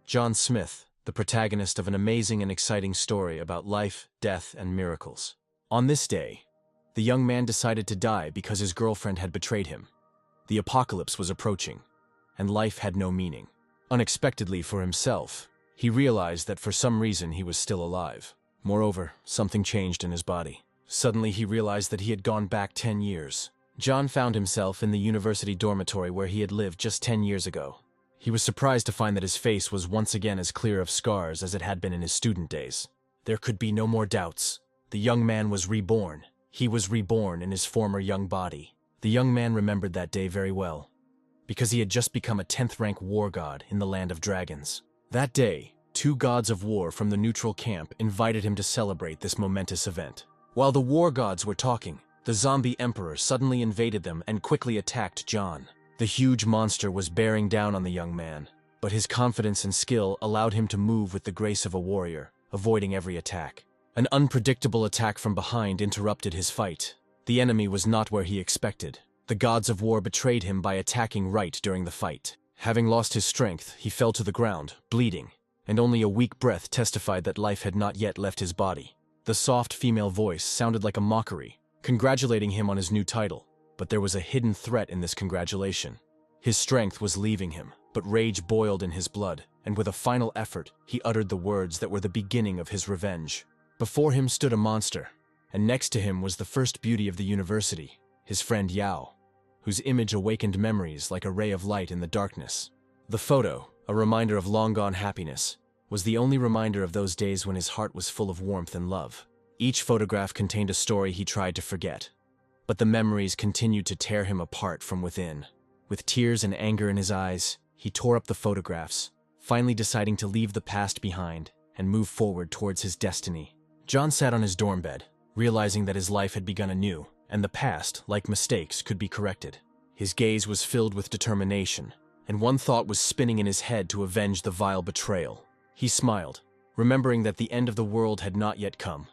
John Smith, the protagonist of an amazing and exciting story about life, death, and miracles. On this day, the young man decided to die because his girlfriend had betrayed him. The apocalypse was approaching, and life had no meaning. Unexpectedly for himself, he realized that for some reason he was still alive. Moreover, something changed in his body. Suddenly he realized that he had gone back 10 years. John found himself in the university dormitory where he had lived just 10 years ago. He was surprised to find that his face was once again as clear of scars as it had been in his student days. There could be no more doubts. The young man was reborn. He was reborn in his former young body. The young man remembered that day very well, because he had just become a 10th rank war god in the land of dragons. That day, 2 gods of war from the neutral camp invited him to celebrate this momentous event. While the war gods were talking, the zombie emperor suddenly invaded them and quickly attacked John. The huge monster was bearing down on the young man, but his confidence and skill allowed him to move with the grace of a warrior, avoiding every attack. An unpredictable attack from behind interrupted his fight. The enemy was not where he expected. The gods of war betrayed him by attacking right during the fight. Having lost his strength, he fell to the ground, bleeding, and only a weak breath testified that life had not yet left his body. The soft female voice sounded like a mockery, congratulating him on his new title. But there was a hidden threat in this congratulation. His strength was leaving him, but rage boiled in his blood, and with a final effort, he uttered the words that were the beginning of his revenge. Before him stood a monster, and next to him was the first beauty of the university, his friend Yao, whose image awakened memories like a ray of light in the darkness. The photo, a reminder of long-gone happiness, was the only reminder of those days when his heart was full of warmth and love. Each photograph contained a story he tried to forget, but the memories continued to tear him apart from within. With tears and anger in his eyes, he tore up the photographs, finally deciding to leave the past behind and move forward towards his destiny. John sat on his dorm bed, realizing that his life had begun anew, and the past, like mistakes, could be corrected. His gaze was filled with determination, and one thought was spinning in his head to avenge the vile betrayal. He smiled, remembering that the end of the world had not yet come.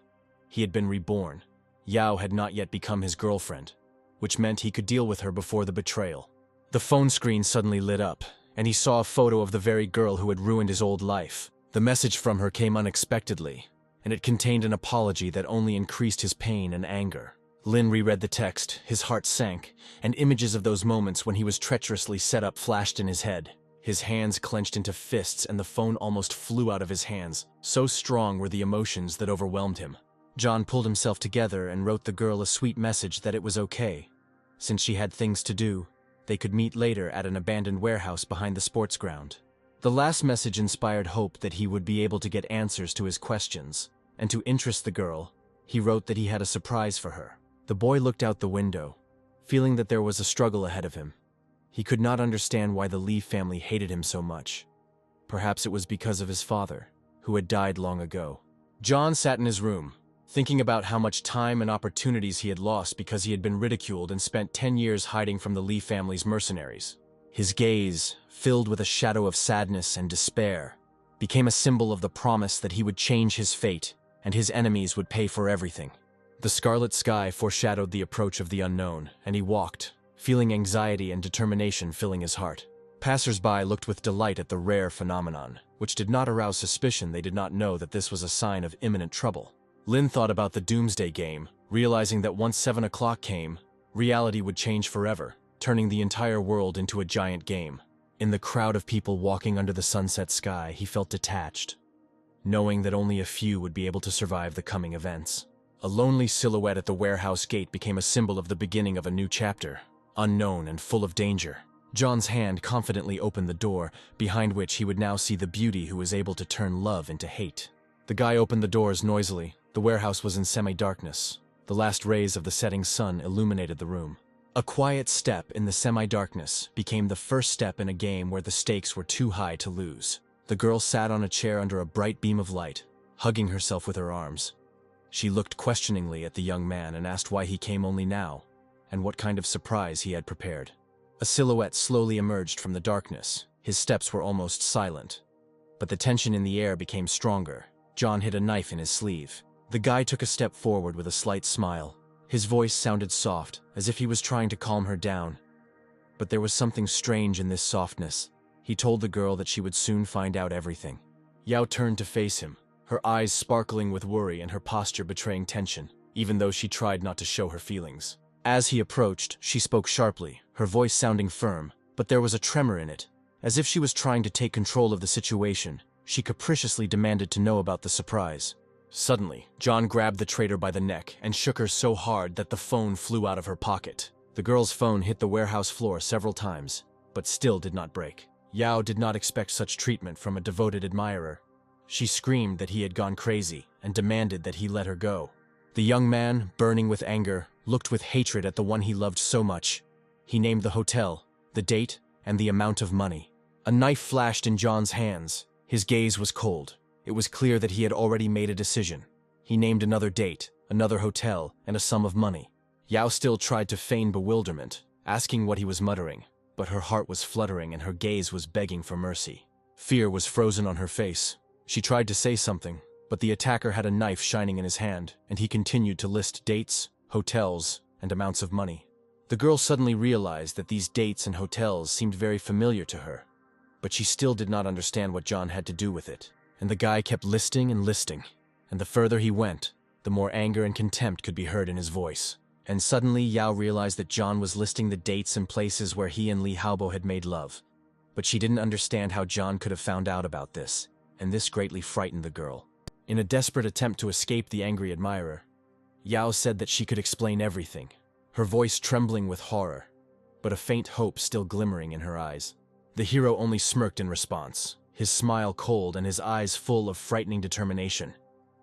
He had been reborn. Yao had not yet become his girlfriend, which meant he could deal with her before the betrayal. The phone screen suddenly lit up, and he saw a photo of the very girl who had ruined his old life. The message from her came unexpectedly, and it contained an apology that only increased his pain and anger. Lin reread the text, his heart sank, and images of those moments when he was treacherously set up flashed in his head. His hands clenched into fists and the phone almost flew out of his hands. So strong were the emotions that overwhelmed him. John pulled himself together and wrote the girl a sweet message that it was okay. Since she had things to do, they could meet later at an abandoned warehouse behind the sports ground. The last message inspired hope that he would be able to get answers to his questions, and to interest the girl, he wrote that he had a surprise for her. The boy looked out the window, feeling that there was a struggle ahead of him. He could not understand why the Lee family hated him so much. Perhaps it was because of his father, who had died long ago. John sat in his room, thinking about how much time and opportunities he had lost because he had been ridiculed and spent 10 years hiding from the Lee family's mercenaries. His gaze, filled with a shadow of sadness and despair, became a symbol of the promise that he would change his fate and his enemies would pay for everything. The scarlet sky foreshadowed the approach of the unknown, and he walked, feeling anxiety and determination filling his heart. Passers-by looked with delight at the rare phenomenon, which did not arouse suspicion. They did not know that this was a sign of imminent trouble. Lin thought about the Doomsday Game, realizing that once 7 o'clock came, reality would change forever, turning the entire world into a giant game. In the crowd of people walking under the sunset sky, he felt detached, knowing that only a few would be able to survive the coming events. A lonely silhouette at the warehouse gate became a symbol of the beginning of a new chapter, unknown and full of danger. John's hand confidently opened the door, behind which he would now see the beauty who was able to turn love into hate. The guy opened the doors noisily. The warehouse was in semi-darkness. The last rays of the setting sun illuminated the room. A quiet step in the semi-darkness became the first step in a game where the stakes were too high to lose. The girl sat on a chair under a bright beam of light, hugging herself with her arms. She looked questioningly at the young man and asked why he came only now, and what kind of surprise he had prepared. A silhouette slowly emerged from the darkness. His steps were almost silent, but the tension in the air became stronger. John hid a knife in his sleeve. The guy took a step forward with a slight smile. His voice sounded soft, as if he was trying to calm her down. But there was something strange in this softness. He told the girl that she would soon find out everything. Yao turned to face him, her eyes sparkling with worry and her posture betraying tension, even though she tried not to show her feelings. As he approached, she spoke sharply, her voice sounding firm, but there was a tremor in it. As if she was trying to take control of the situation, she capriciously demanded to know about the surprise. Suddenly, John grabbed the traitor by the neck and shook her so hard that the phone flew out of her pocket. The girl's phone hit the warehouse floor several times, but still did not break. Yao did not expect such treatment from a devoted admirer. She screamed that he had gone crazy and demanded that he let her go. The young man, burning with anger, looked with hatred at the one he loved so much. He named the hotel, the date, and the amount of money. A knife flashed in John's hands. His gaze was cold. It was clear that he had already made a decision. He named another date, another hotel, and a sum of money. Yao still tried to feign bewilderment, asking what he was muttering, but her heart was fluttering and her gaze was begging for mercy. Fear was frozen on her face. She tried to say something, but the attacker had a knife shining in his hand, and he continued to list dates, hotels, and amounts of money. The girl suddenly realized that these dates and hotels seemed very familiar to her, but she still did not understand what John had to do with it. And the guy kept listing, and the further he went, the more anger and contempt could be heard in his voice. And suddenly Yao realized that John was listing the dates and places where he and Li Haobo had made love. But she didn't understand how John could have found out about this, and this greatly frightened the girl. In a desperate attempt to escape the angry admirer, Yao said that she could explain everything, her voice trembling with horror, but a faint hope still glimmering in her eyes. The hero only smirked in response, his smile cold and his eyes full of frightening determination.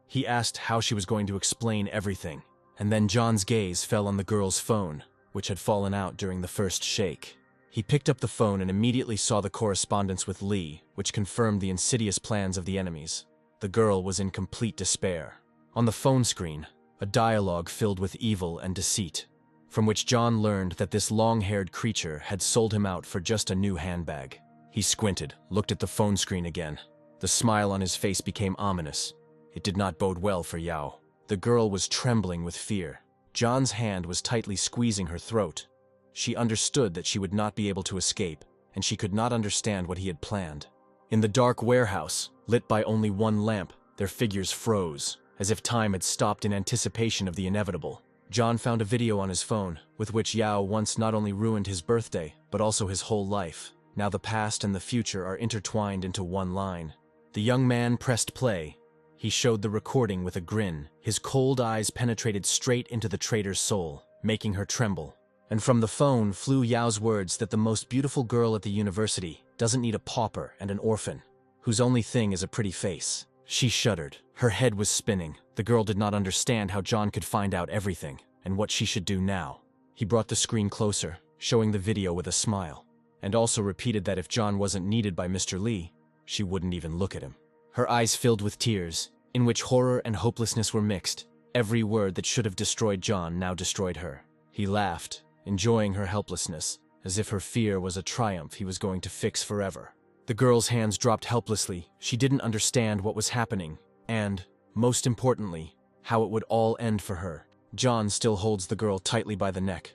He asked how she was going to explain everything, and then John's gaze fell on the girl's phone, which had fallen out during the first shake. He picked up the phone and immediately saw the correspondence with Li, which confirmed the insidious plans of the enemies. The girl was in complete despair. On the phone screen, a dialogue filled with evil and deceit, from which John learned that this long-haired creature had sold him out for just a new handbag. He squinted, looked at the phone screen again. The smile on his face became ominous. It did not bode well for Yao. The girl was trembling with fear. John's hand was tightly squeezing her throat. She understood that she would not be able to escape, and she could not understand what he had planned. In the dark warehouse, lit by only one lamp, their figures froze, as if time had stopped in anticipation of the inevitable. John found a video on his phone, with which Yao once not only ruined his birthday, but also his whole life. Now the past and the future are intertwined into one line. The young man pressed play. He showed the recording with a grin. His cold eyes penetrated straight into the traitor's soul, making her tremble. And from the phone flew Yao's words that the most beautiful girl at the university doesn't need a pauper and an orphan, whose only thing is a pretty face. She shuddered. Her head was spinning. The girl did not understand how John could find out everything, and what she should do now. He brought the screen closer, showing the video with a smile, and also repeated that if John wasn't needed by Mr. Li, she wouldn't even look at him. Her eyes filled with tears, in which horror and hopelessness were mixed. Every word that should have destroyed John now destroyed her. He laughed, enjoying her helplessness, as if her fear was a triumph he was going to fix forever. The girl's hands dropped helplessly. She didn't understand what was happening, and, most importantly, how it would all end for her. John still holds the girl tightly by the neck.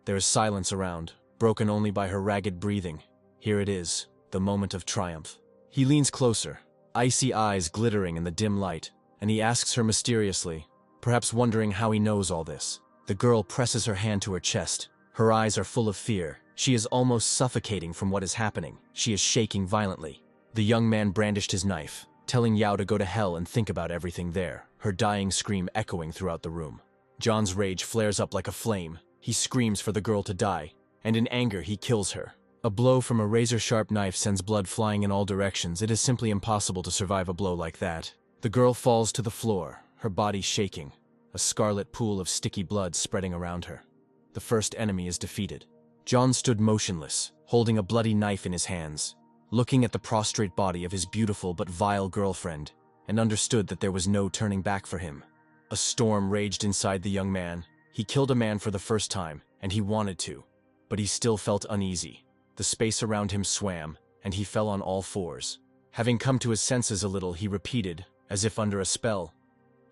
There is silence around, broken only by her ragged breathing. Here it is, the moment of triumph. He leans closer, icy eyes glittering in the dim light, and he asks her mysteriously, perhaps wondering how he knows all this. The girl presses her hand to her chest. Her eyes are full of fear. She is almost suffocating from what is happening. She is shaking violently. The young man brandished his knife, telling Yao to go to hell and think about everything there, her dying scream echoing throughout the room. John's rage flares up like a flame. He screams for the girl to die, and in anger he kills her. A blow from a razor-sharp knife sends blood flying in all directions. It is simply impossible to survive a blow like that. The girl falls to the floor, her body shaking, a scarlet pool of sticky blood spreading around her. The first enemy is defeated. John stood motionless, holding a bloody knife in his hands, looking at the prostrate body of his beautiful but vile girlfriend, and understood that there was no turning back for him. A storm raged inside the young man. He killed a man for the first time, and he wanted to, but he still felt uneasy. The space around him swam, and he fell on all fours. Having come to his senses a little, he repeated, as if under a spell,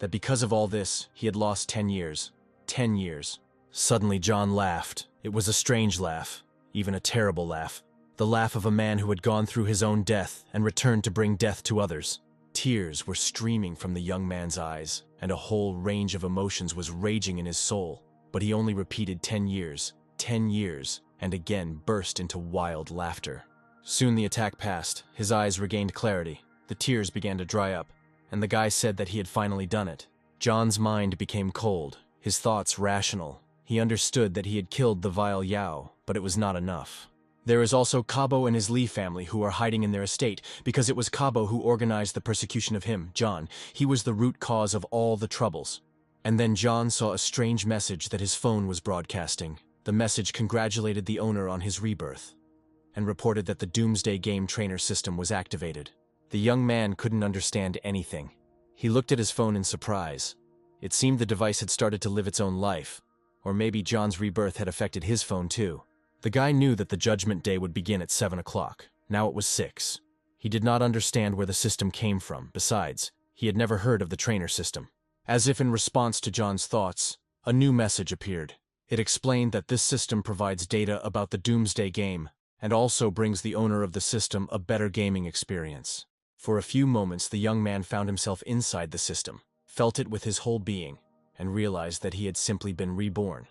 that because of all this, he had lost 10 years. 10 years. Suddenly John laughed. It was a strange laugh, even a terrible laugh. the laugh of a man who had gone through his own death and returned to bring death to others. Tears were streaming from the young man's eyes, and a whole range of emotions was raging in his soul, but he only repeated 10 years, and again burst into wild laughter. Soon the attack passed, his eyes regained clarity, the tears began to dry up, and the guy said that he had finally done it. John's mind became cold, his thoughts rational. He understood that he had killed the vile Yao, but it was not enough. There is also Cabo and his Lee family who are hiding in their estate, because it was Cabo who organized the persecution of him, John. He was the root cause of all the troubles. And then John saw a strange message that his phone was broadcasting. The message congratulated the owner on his rebirth, and reported that the Doomsday Game trainer system was activated. The young man couldn't understand anything. He looked at his phone in surprise. It seemed the device had started to live its own life, or maybe John's rebirth had affected his phone too. The guy knew that the Judgment Day would begin at 7 o'clock. Now it was 6. He did not understand where the system came from. Besides, he had never heard of the trainer system. As if in response to John's thoughts, a new message appeared. It explained that this system provides data about the Doomsday Game, and also brings the owner of the system a better gaming experience. For a few moments the young man found himself inside the system, felt it with his whole being, and realized that he had simply been reborn.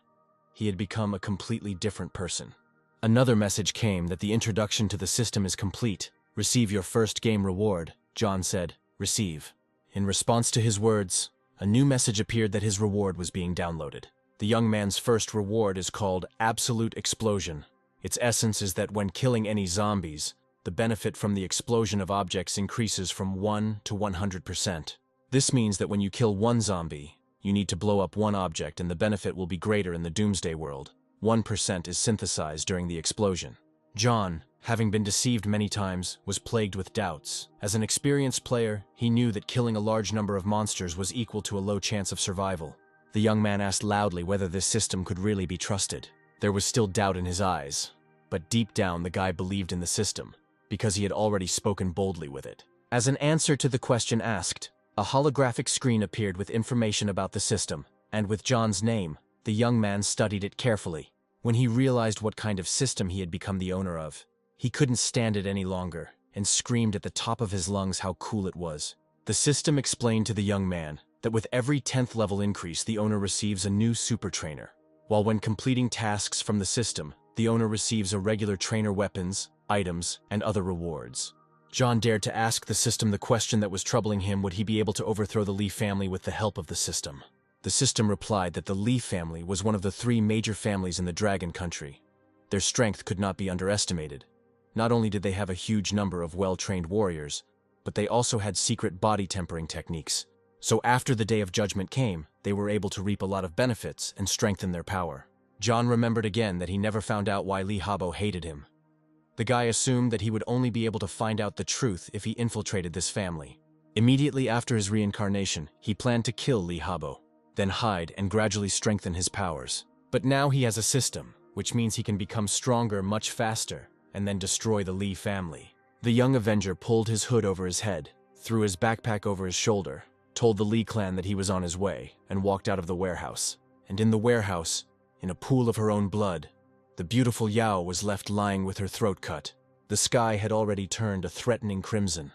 He had become a completely different person. Another message came that the introduction to the system is complete. Receive your first game reward, John said. Receive. In response to his words, a new message appeared that his reward was being downloaded. The young man's first reward is called Absolute Explosion. Its essence is that when killing any zombies, the benefit from the explosion of objects increases from 1 to 100%. This means that when you kill one zombie, you need to blow up one object and the benefit will be greater in the Doomsday world. 1% is synthesized during the explosion. John, having been deceived many times, was plagued with doubts. As an experienced player, he knew that killing a large number of monsters was equal to a low chance of survival. The young man asked loudly whether this system could really be trusted. There was still doubt in his eyes, but deep down the guy believed in the system, because he had already spoken boldly with it. As an answer to the question asked, a holographic screen appeared with information about the system, and with John's name. The young man studied it carefully. When he realized what kind of system he had become the owner of, he couldn't stand it any longer, and screamed at the top of his lungs how cool it was. The system explained to the young man that with every 10th level increase, the owner receives a new super trainer, while when completing tasks from the system, the owner receives a regular trainer weapons, items, and other rewards. John dared to ask the system the question that was troubling him: would he be able to overthrow the Lee family with the help of the system? The system replied that the Lee family was one of the 3 major families in the Dragon Country. Their strength could not be underestimated. Not only did they have a huge number of well-trained warriors, but they also had secret body tempering techniques. So after the Day of Judgment came, they were able to reap a lot of benefits and strengthen their power. John remembered again that he never found out why Lee Habo hated him. The guy assumed that he would only be able to find out the truth if he infiltrated this family. Immediately after his reincarnation, he planned to kill Lee Habo, then hide and gradually strengthen his powers. But now he has a system, which means he can become stronger much faster, and then destroy the Lee family. The young Avenger pulled his hood over his head, threw his backpack over his shoulder, told the Lee clan that he was on his way, and walked out of the warehouse. And in the warehouse, in a pool of her own blood, the beautiful Yao was left lying with her throat cut. The sky had already turned a threatening crimson.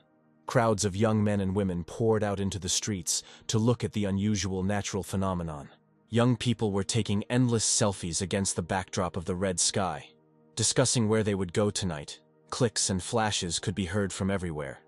Crowds of young men and women poured out into the streets to look at the unusual natural phenomenon. Young people were taking endless selfies against the backdrop of the red sky, discussing where they would go tonight. Clicks and flashes could be heard from everywhere.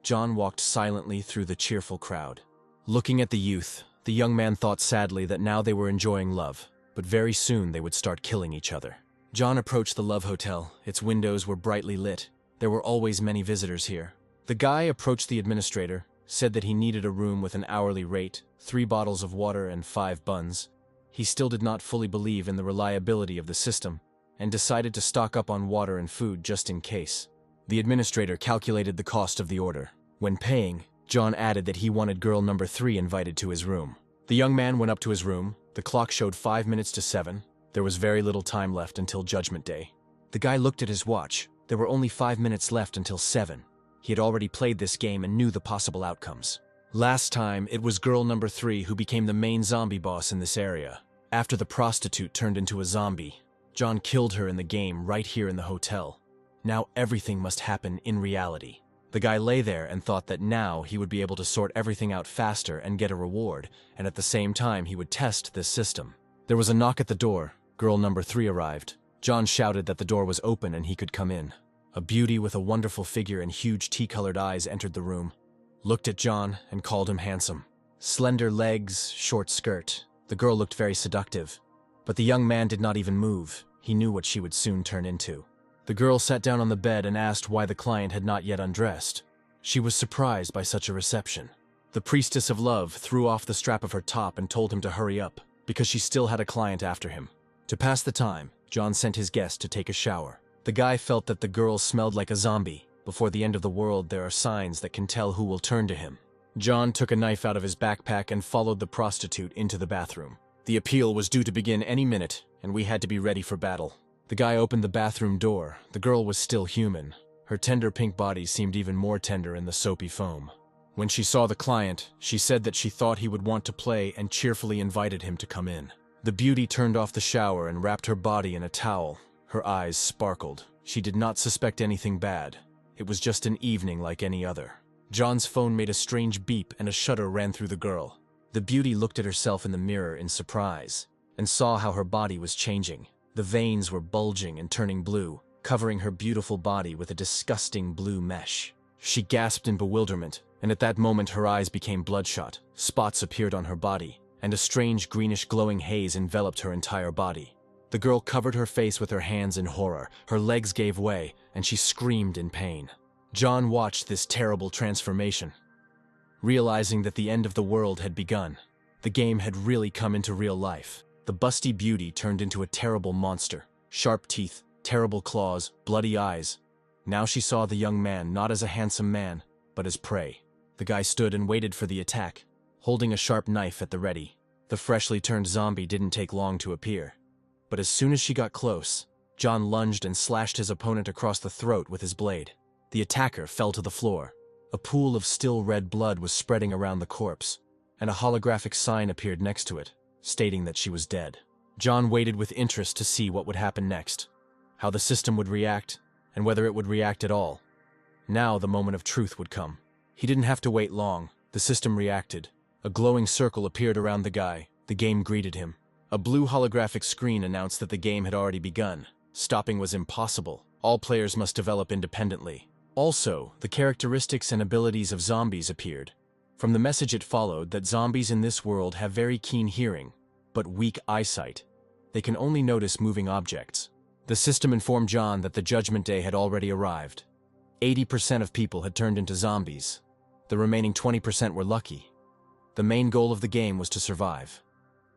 John walked silently through the cheerful crowd. Looking at the youth, the young man thought sadly that now they were enjoying love, but very soon they would start killing each other. John approached the Love Hotel. Its windows were brightly lit. There were always many visitors here. The guy approached the administrator, said that he needed a room with an hourly rate, 3 bottles of water and 5 buns. He still did not fully believe in the reliability of the system, and decided to stock up on water and food just in case. The administrator calculated the cost of the order. When paying, John added that he wanted girl number 3 invited to his room. The young man went up to his room. The clock showed 5 minutes to 7. There was very little time left until Judgment Day. The guy looked at his watch. There were only 5 minutes left until 7. He had already played this game and knew the possible outcomes. Last time, it was girl number 3 who became the main zombie boss in this area. After the prostitute turned into a zombie, John killed her in the game right here in the hotel. Now everything must happen in reality. The guy lay there and thought that now he would be able to sort everything out faster and get a reward, and at the same time he would test this system. There was a knock at the door. Girl number 3 arrived. John shouted that the door was open and he could come in. A beauty with a wonderful figure and huge tea-colored eyes entered the room, looked at John, and called him handsome. Slender legs, short skirt. The girl looked very seductive. But the young man did not even move. He knew what she would soon turn into. The girl sat down on the bed and asked why the client had not yet undressed. She was surprised by such a reception. The priestess of love threw off the strap of her top and told him to hurry up, because she still had a client after him. To pass the time, John sent his guest to take a shower. The guy felt that the girl smelled like a zombie. Before the end of the world, there are signs that can tell who will turn to him. John took a knife out of his backpack and followed the prostitute into the bathroom. The appeal was due to begin any minute, and we had to be ready for battle. The guy opened the bathroom door. The girl was still human. Her tender pink body seemed even more tender in the soapy foam. When she saw the client, she said that she thought he would want to play and cheerfully invited him to come in. The beauty turned off the shower and wrapped her body in a towel. Her eyes sparkled. She did not suspect anything bad. It was just an evening like any other. John's phone made a strange beep and a shudder ran through the girl. The beauty looked at herself in the mirror in surprise and saw how her body was changing. The veins were bulging and turning blue, covering her beautiful body with a disgusting blue mesh. She gasped in bewilderment, and at that moment her eyes became bloodshot. Spots appeared on her body, and a strange greenish glowing haze enveloped her entire body. The girl covered her face with her hands in horror. Her legs gave way, and she screamed in pain. John watched this terrible transformation, realizing that the end of the world had begun. The game had really come into real life. The busty beauty turned into a terrible monster. Sharp teeth, terrible claws, bloody eyes. Now she saw the young man not as a handsome man, but as prey. The guy stood and waited for the attack, holding a sharp knife at the ready. The freshly turned zombie didn't take long to appear. But as soon as she got close, John lunged and slashed his opponent across the throat with his blade. The attacker fell to the floor. A pool of still red blood was spreading around the corpse, and a holographic sign appeared next to it, stating that she was dead. John waited with interest to see what would happen next, how the system would react, and whether it would react at all. Now the moment of truth would come. He didn't have to wait long. The system reacted. A glowing circle appeared around the guy. The game greeted him. A blue holographic screen announced that the game had already begun. Stopping was impossible. All players must develop independently. Also, the characteristics and abilities of zombies appeared. From the message it followed that zombies in this world have very keen hearing, but weak eyesight. They can only notice moving objects. The system informed John that the Judgment Day had already arrived. 80% of people had turned into zombies. The remaining 20% were lucky. The main goal of the game was to survive.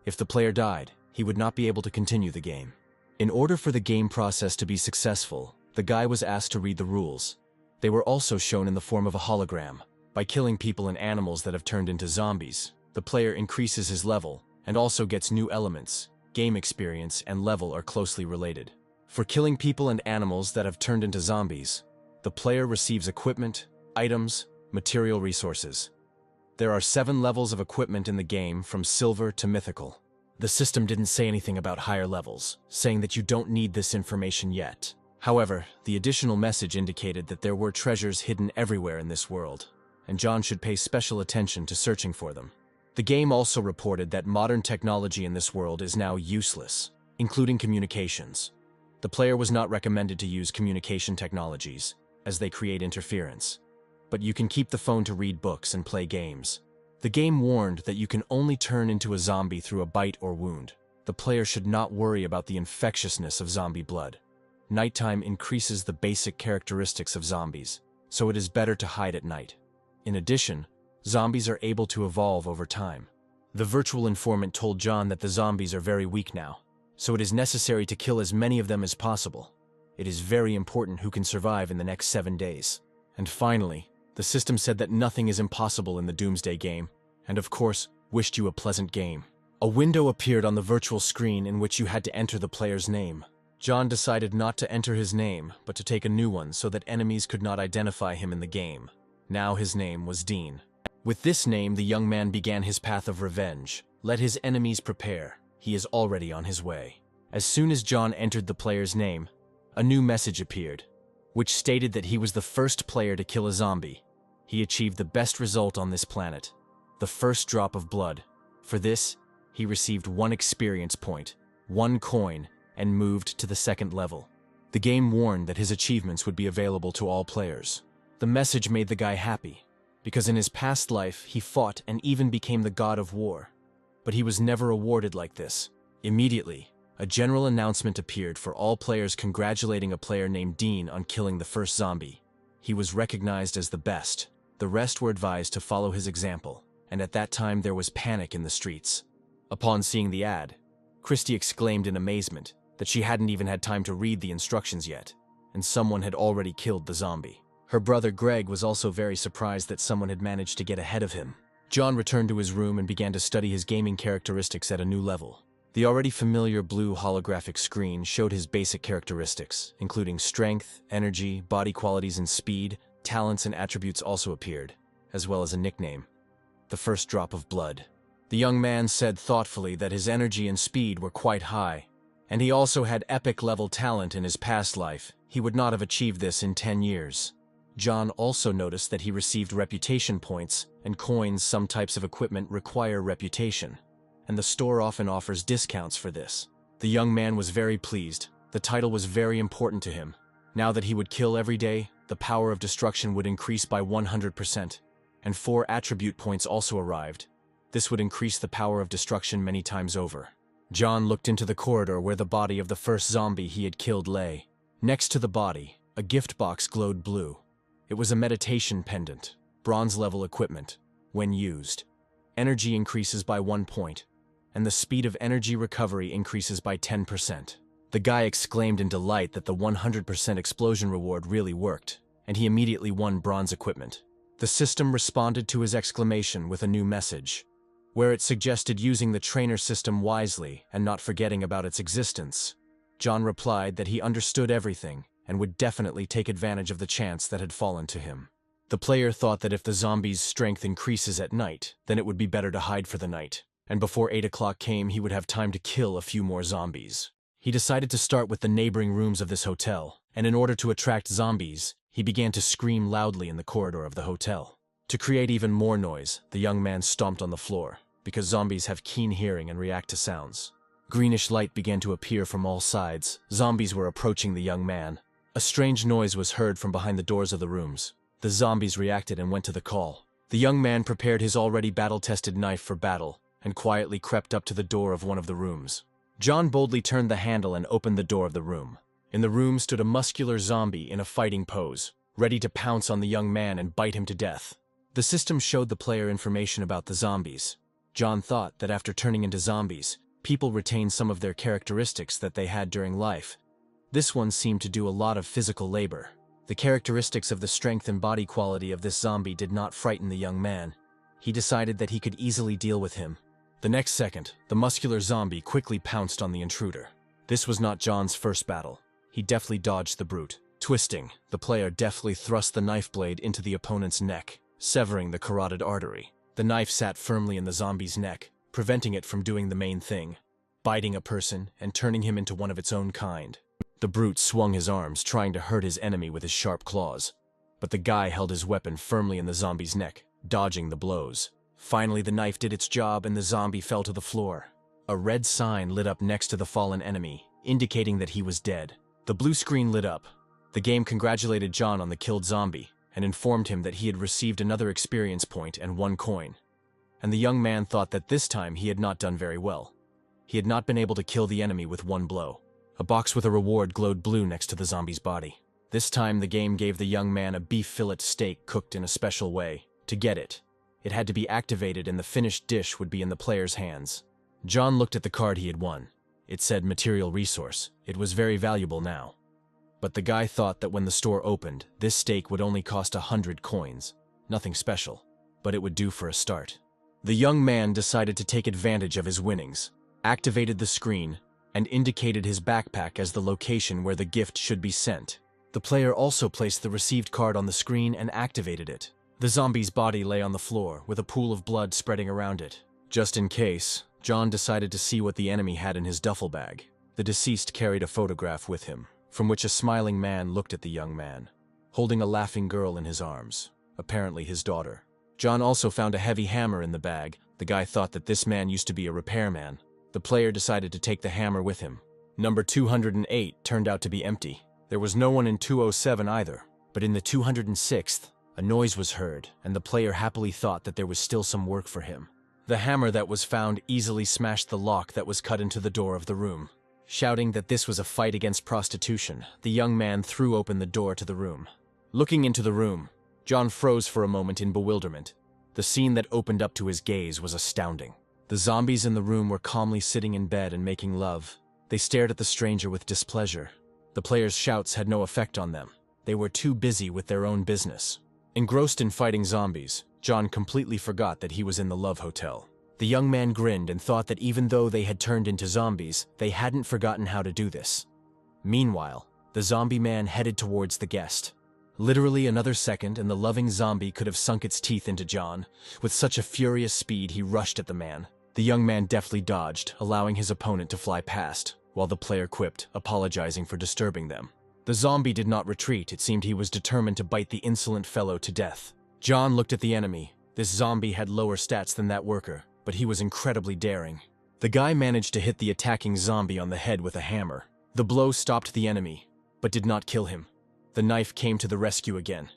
If the player died, he would not be able to continue the game. In order for the game process to be successful, the guy was asked to read the rules. They were also shown in the form of a hologram. By killing people and animals that have turned into zombies, the player increases his level and also gets new elements. Game experience and level are closely related. For killing people and animals that have turned into zombies, the player receives equipment, items, material resources. There are 7 levels of equipment in the game from silver to mythical. The system didn't say anything about higher levels, saying that you don't need this information yet. However, the additional message indicated that there were treasures hidden everywhere in this world, and John should pay special attention to searching for them. The game also reported that modern technology in this world is now useless, including communications. The player was not recommended to use communication technologies, as they create interference. But you can keep the phone to read books and play games. The game warned that you can only turn into a zombie through a bite or wound. The player should not worry about the infectiousness of zombie blood. Nighttime increases the basic characteristics of zombies, so it is better to hide at night. In addition, zombies are able to evolve over time. The virtual informant told John that the zombies are very weak now, so it is necessary to kill as many of them as possible. It is very important who can survive in the next 7 days. And finally, the system said that nothing is impossible in the Doomsday game, and of course, wished you a pleasant game. A window appeared on the virtual screen in which you had to enter the player's name. John decided not to enter his name, but to take a new one so that enemies could not identify him in the game. Now his name was Dean. With this name, the young man began his path of revenge. Let his enemies prepare. He is already on his way. As soon as John entered the player's name, a new message appeared. which stated that he was the first player to kill a zombie. He achieved the best result on this planet, the first drop of blood. For this, he received 1 experience point, 1 coin, and moved to the 2nd level. The game warned that his achievements would be available to all players. The message made the guy happy, because in his past life he fought and even became the god of war. But he was never awarded like this. Immediately, a general announcement appeared for all players congratulating a player named Dean on killing the first zombie. He was recognized as the best. The rest were advised to follow his example, and at that time there was panic in the streets. Upon seeing the ad, Christy exclaimed in amazement that she hadn't even had time to read the instructions yet, and someone had already killed the zombie. Her brother Greg was also very surprised that someone had managed to get ahead of him. John returned to his room and began to study his gaming characteristics at a new level. The already familiar blue holographic screen showed his basic characteristics, including strength, energy, body qualities, and speed. Talents and attributes also appeared, as well as a nickname, the first drop of blood. The young man said thoughtfully that his energy and speed were quite high, and he also had epic-level talent in his past life. He would not have achieved this in 10 years. John also noticed that he received reputation points and coins. Some types of equipment require reputation, and the store often offers discounts for this. The young man was very pleased. The title was very important to him. Now that he would kill every day, the power of destruction would increase by 100%, and 4 attribute points also arrived. This would increase the power of destruction many times over. John looked into the corridor where the body of the first zombie he had killed lay. Next to the body, a gift box glowed blue. It was a meditation pendant, bronze-level equipment. When used, energy increases by 1 point, and the speed of energy recovery increases by 10%. The guy exclaimed in delight that the 100% explosion reward really worked, and he immediately won bronze equipment. The system responded to his exclamation with a new message, where it suggested using the trainer system wisely and not forgetting about its existence. John replied that he understood everything and would definitely take advantage of the chance that had fallen to him. The player thought that if the zombie's strength increases at night, then it would be better to hide for the night, and before 8 o'clock came he would have time to kill a few more zombies. He decided to start with the neighboring rooms of this hotel, and in order to attract zombies, he began to scream loudly in the corridor of the hotel. To create even more noise, the young man stomped on the floor, because zombies have keen hearing and react to sounds. Greenish light began to appear from all sides. Zombies were approaching the young man. A strange noise was heard from behind the doors of the rooms. The zombies reacted and went to the call. The young man prepared his already battle-tested knife for battle and quietly crept up to the door of one of the rooms. John boldly turned the handle and opened the door of the room. In the room stood a muscular zombie in a fighting pose, ready to pounce on the young man and bite him to death. The system showed the player information about the zombies. John thought that after turning into zombies, people retain some of their characteristics that they had during life. This one seemed to do a lot of physical labor. The characteristics of the strength and body quality of this zombie did not frighten the young man. He decided that he could easily deal with him. The next second, the muscular zombie quickly pounced on the intruder. This was not John's first battle. He deftly dodged the brute. Twisting, the player deftly thrust the knife blade into the opponent's neck, severing the carotid artery. The knife sat firmly in the zombie's neck, preventing it from doing the main thing, biting a person and turning him into one of its own kind. The brute swung his arms, trying to hurt his enemy with his sharp claws, but the guy held his weapon firmly in the zombie's neck, dodging the blows. Finally, the knife did its job and the zombie fell to the floor. A red sign lit up next to the fallen enemy, indicating that he was dead. The blue screen lit up. The game congratulated John on the killed zombie and informed him that he had received another experience point and 1 coin. And the young man thought that this time he had not done very well. He had not been able to kill the enemy with 1 blow. A box with a reward glowed blue next to the zombie's body. This time the game gave the young man a beef fillet steak cooked in a special way. To get it, it had to be activated and the finished dish would be in the player's hands. John looked at the card he had won. It said material resource. It was very valuable now. But the guy thought that when the store opened, this steak would only cost 100 coins. Nothing special, but it would do for a start. The young man decided to take advantage of his winnings, activated the screen, and indicated his backpack as the location where the gift should be sent. The player also placed the received card on the screen and activated it. The zombie's body lay on the floor, with a pool of blood spreading around it. Just in case, John decided to see what the enemy had in his duffel bag. The deceased carried a photograph with him. from which a smiling man looked at the young man, holding a laughing girl in his arms, apparently his daughter. John also found a heavy hammer in the bag. The guy thought that this man used to be a repairman. The player decided to take the hammer with him. Number 208 turned out to be empty. There was no one in 207 either, but in the 206th, a noise was heard, and the player happily thought that there was still some work for him. The hammer that was found easily smashed the lock that was cut into the door of the room. Shouting that this was a fight against prostitution, the young man threw open the door to the room. Looking into the room, John froze for a moment in bewilderment. The scene that opened up to his gaze was astounding. The zombies in the room were calmly sitting in bed and making love. They stared at the stranger with displeasure. The player's shouts had no effect on them. They were too busy with their own business. Engrossed in fighting zombies, John completely forgot that he was in the Love Hotel. The young man grinned and thought that even though they had turned into zombies, they hadn't forgotten how to do this. Meanwhile, the zombie man headed towards the guest. Literally another second and the loving zombie could have sunk its teeth into John. With such a furious speed, he rushed at the man. The young man deftly dodged, allowing his opponent to fly past, while the player quipped, apologizing for disturbing them. The zombie did not retreat. It seemed he was determined to bite the insolent fellow to death. John looked at the enemy. This zombie had lower stats than that worker, but he was incredibly daring. The guy managed to hit the attacking zombie on the head with a hammer. The blow stopped the enemy, but did not kill him. The knife came to the rescue again,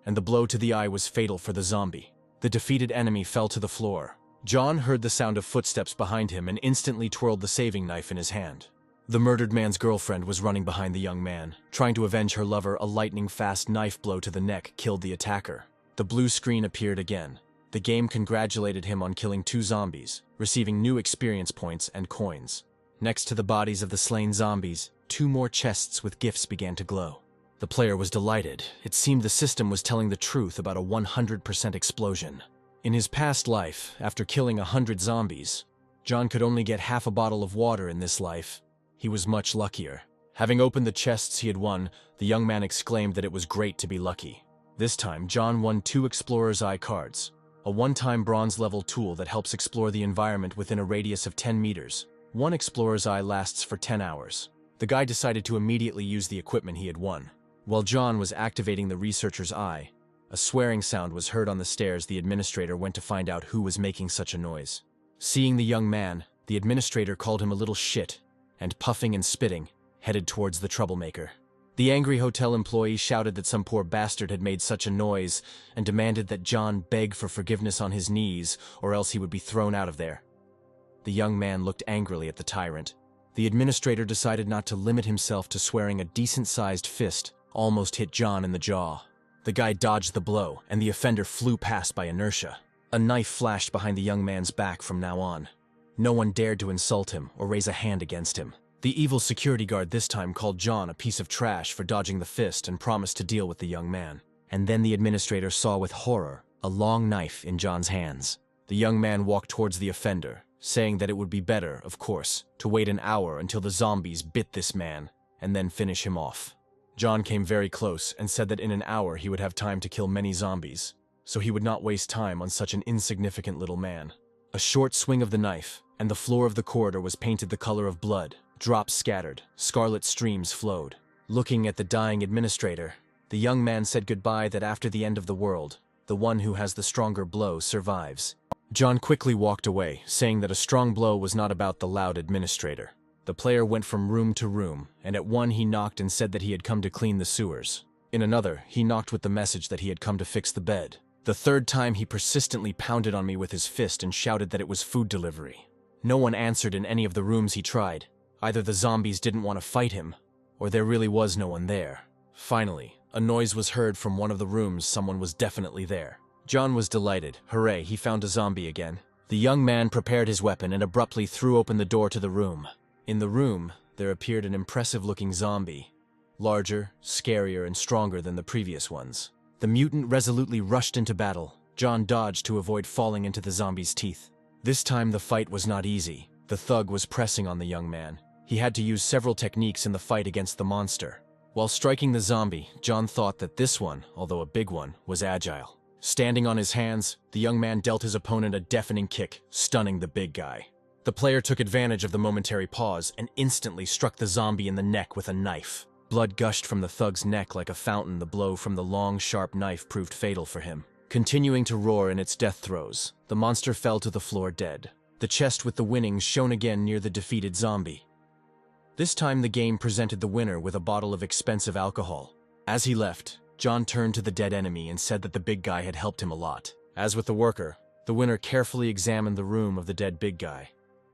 and the blow to the eye was fatal for the zombie. The defeated enemy fell to the floor. John heard the sound of footsteps behind him and instantly twirled the saving knife in his hand. The murdered man's girlfriend was running behind the young man. Trying to avenge her lover, a lightning-fast knife blow to the neck killed the attacker. The blue screen appeared again. The game congratulated him on killing 2 zombies, receiving new experience points and coins. Next to the bodies of the slain zombies, 2 more chests with gifts began to glow. The player was delighted. It seemed the system was telling the truth about a 100% explosion. In his past life, after killing 100 zombies, John could only get half a bottle of water in this life. He was much luckier. Having opened the chests he had won, the young man exclaimed that it was great to be lucky. This time, John won 2 Explorer's Eye cards, a one-time bronze-level tool that helps explore the environment within a radius of 10 meters. 1 Explorer's Eye lasts for 10 hours. The guy decided to immediately use the equipment he had won. While John was activating the researcher's eye, a swearing sound was heard on the stairs. The administrator went to find out who was making such a noise. Seeing the young man, the administrator called him a little shit, and puffing and spitting, headed towards the troublemaker. The angry hotel employee shouted that some poor bastard had made such a noise and demanded that John beg for forgiveness on his knees or else he would be thrown out of there. The young man looked angrily at the tyrant. The administrator decided not to limit himself to swearing. A decent-sized fist almost hit John in the jaw. The guy dodged the blow, and the offender flew past by inertia. A knife flashed behind the young man's back from now on. No one dared to insult him or raise a hand against him. The evil security guard this time called John a piece of trash for dodging the fist and promised to deal with the young man. And then the administrator saw with horror a long knife in John's hands. The young man walked towards the offender, saying that it would be better, of course, to wait an hour until the zombies bit this man and then finish him off. John came very close and said that in an hour he would have time to kill many zombies, so he would not waste time on such an insignificant little man. A short swing of the knife, and the floor of the corridor was painted the color of blood. Drops scattered, scarlet streams flowed. Looking at the dying administrator, the young man said goodbye. That after the end of the world, the one who has the stronger blow survives. John quickly walked away, saying that a strong blow was not about the loud administrator. The player went from room to room, and at one he knocked and said that he had come to clean the sewers. In another, he knocked with the message that he had come to fix the bed. The third time he persistently pounded on me with his fist and shouted that it was food delivery. No one answered in any of the rooms he tried. Either the zombies didn't want to fight him, or there really was no one there. Finally, a noise was heard from one of the rooms. Someone was definitely there. John was delighted. Hooray, he found a zombie again. The young man prepared his weapon and abruptly threw open the door to the room. In the room, there appeared an impressive-looking zombie, larger, scarier, and stronger than the previous ones. The mutant resolutely rushed into battle. John dodged to avoid falling into the zombie's teeth. This time the fight was not easy. The thug was pressing on the young man. He had to use several techniques in the fight against the monster. While striking the zombie, John thought that this one, although a big one, was agile. Standing on his hands, the young man dealt his opponent a deafening kick, stunning the big guy. The player took advantage of the momentary pause and instantly struck the zombie in the neck with a knife. Blood gushed from the thug's neck like a fountain. The blow from the long, sharp knife proved fatal for him. Continuing to roar in its death throes, the monster fell to the floor dead. The chest with the winnings shone again near the defeated zombie. This time the game presented the winner with a bottle of expensive alcohol. As he left, John turned to the dead enemy and said that the big guy had helped him a lot. As with the worker, the winner carefully examined the room of the dead big guy,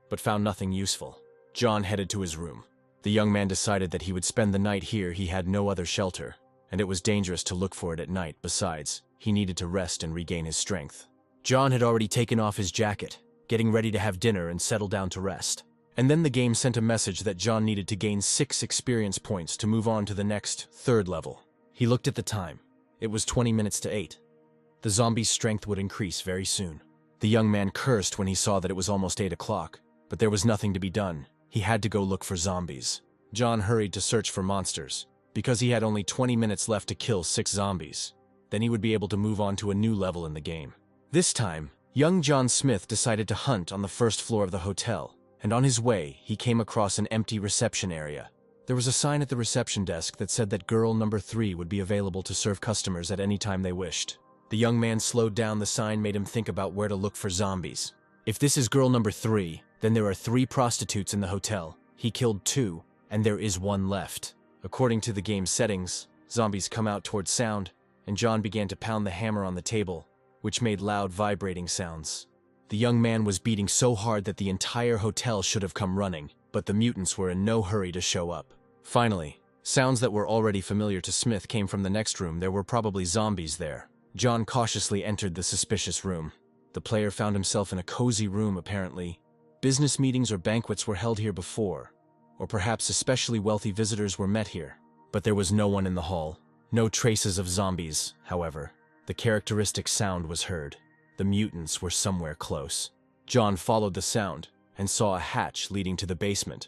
but found nothing useful. John headed to his room. The young man decided that he would spend the night here. He had no other shelter, and it was dangerous to look for it at night. Besides, he needed to rest and regain his strength. John had already taken off his jacket, getting ready to have dinner and settle down to rest. And then the game sent a message that John needed to gain 6 experience points to move on to the next, 3rd level. He looked at the time. It was 20 minutes to 8. The zombie's strength would increase very soon. The young man cursed when he saw that it was almost 8 o'clock, but there was nothing to be done. He had to go look for zombies. John hurried to search for monsters, because he had only 20 minutes left to kill 6 zombies. Then he would be able to move on to a new level in the game. This time, young John Smith decided to hunt on the 1st floor of the hotel, and on his way, he came across an empty reception area. There was a sign at the reception desk that said that girl number 3 would be available to serve customers at any time they wished. The young man slowed down. The sign made him think about where to look for zombies. If this is girl number 3, then there are 3 prostitutes in the hotel. He killed 2, and there is 1 left. According to the game's settings, zombies come out towards sound, and John began to pound the hammer on the table, which made loud vibrating sounds. The young man was beating so hard that the entire hotel should have come running, but the mutants were in no hurry to show up. Finally, sounds that were already familiar to Smith came from the next room. There were probably zombies there. John cautiously entered the suspicious room. The player found himself in a cozy room apparently. Business meetings or banquets were held here before, or perhaps especially wealthy visitors were met here. But there was no one in the hall. No traces of zombies, however. The characteristic sound was heard. The mutants were somewhere close. John followed the sound and saw a hatch leading to the basement.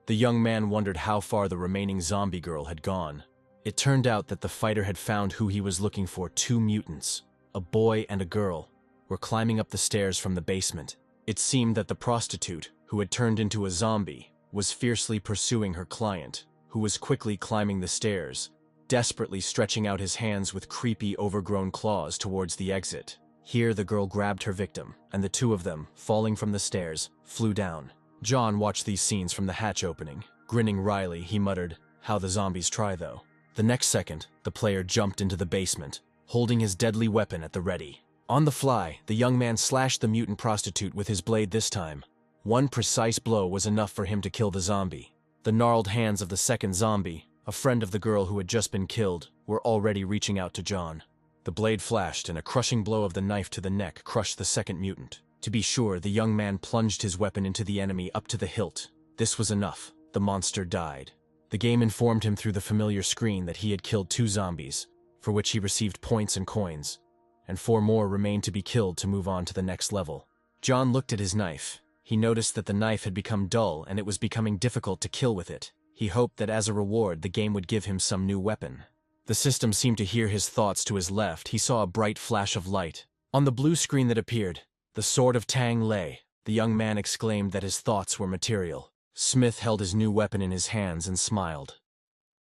The young man wondered how far the remaining zombie girl had gone. It turned out that the fighter had found who he was looking for. 2 mutants, a boy and a girl, were climbing up the stairs from the basement. It seemed that the prostitute, who had turned into a zombie, was fiercely pursuing her client, who was quickly climbing the stairs, desperately stretching out his hands with creepy, overgrown claws towards the exit. Here the girl grabbed her victim, and the 2 of them, falling from the stairs, flew down. John watched these scenes from the hatch opening. Grinning wryly, he muttered, "How the zombies try, though." The next second, the player jumped into the basement, holding his deadly weapon at the ready. On the fly, the young man slashed the mutant prostitute with his blade this time. 1 precise blow was enough for him to kill the zombie. The gnarled hands of the second zombie, a friend of the girl who had just been killed, were already reaching out to John. The blade flashed, and a crushing blow of the knife to the neck crushed the second mutant. To be sure, the young man plunged his weapon into the enemy up to the hilt. This was enough. The monster died. The game informed him through the familiar screen that he had killed 2 zombies, for which he received points and coins, and 4 more remained to be killed to move on to the next level. John looked at his knife. He noticed that the knife had become dull and it was becoming difficult to kill with it. He hoped that as a reward the game would give him some new weapon. The system seemed to hear his thoughts. To his left, he saw a bright flash of light. On the blue screen that appeared, the sword of Tang lay. The young man exclaimed that his thoughts were material. Smith held his new weapon in his hands and smiled.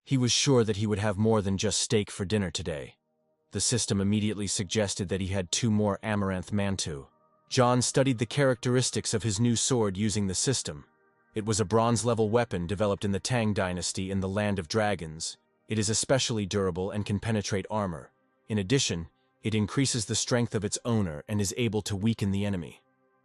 He was sure that he would have more than just steak for dinner today. The system immediately suggested that he had 2 more amaranth mantu. John studied the characteristics of his new sword using the system. It was a bronze-level weapon developed in the Tang dynasty in the Land of Dragons. It is especially durable and can penetrate armor. In addition, it increases the strength of its owner and is able to weaken the enemy.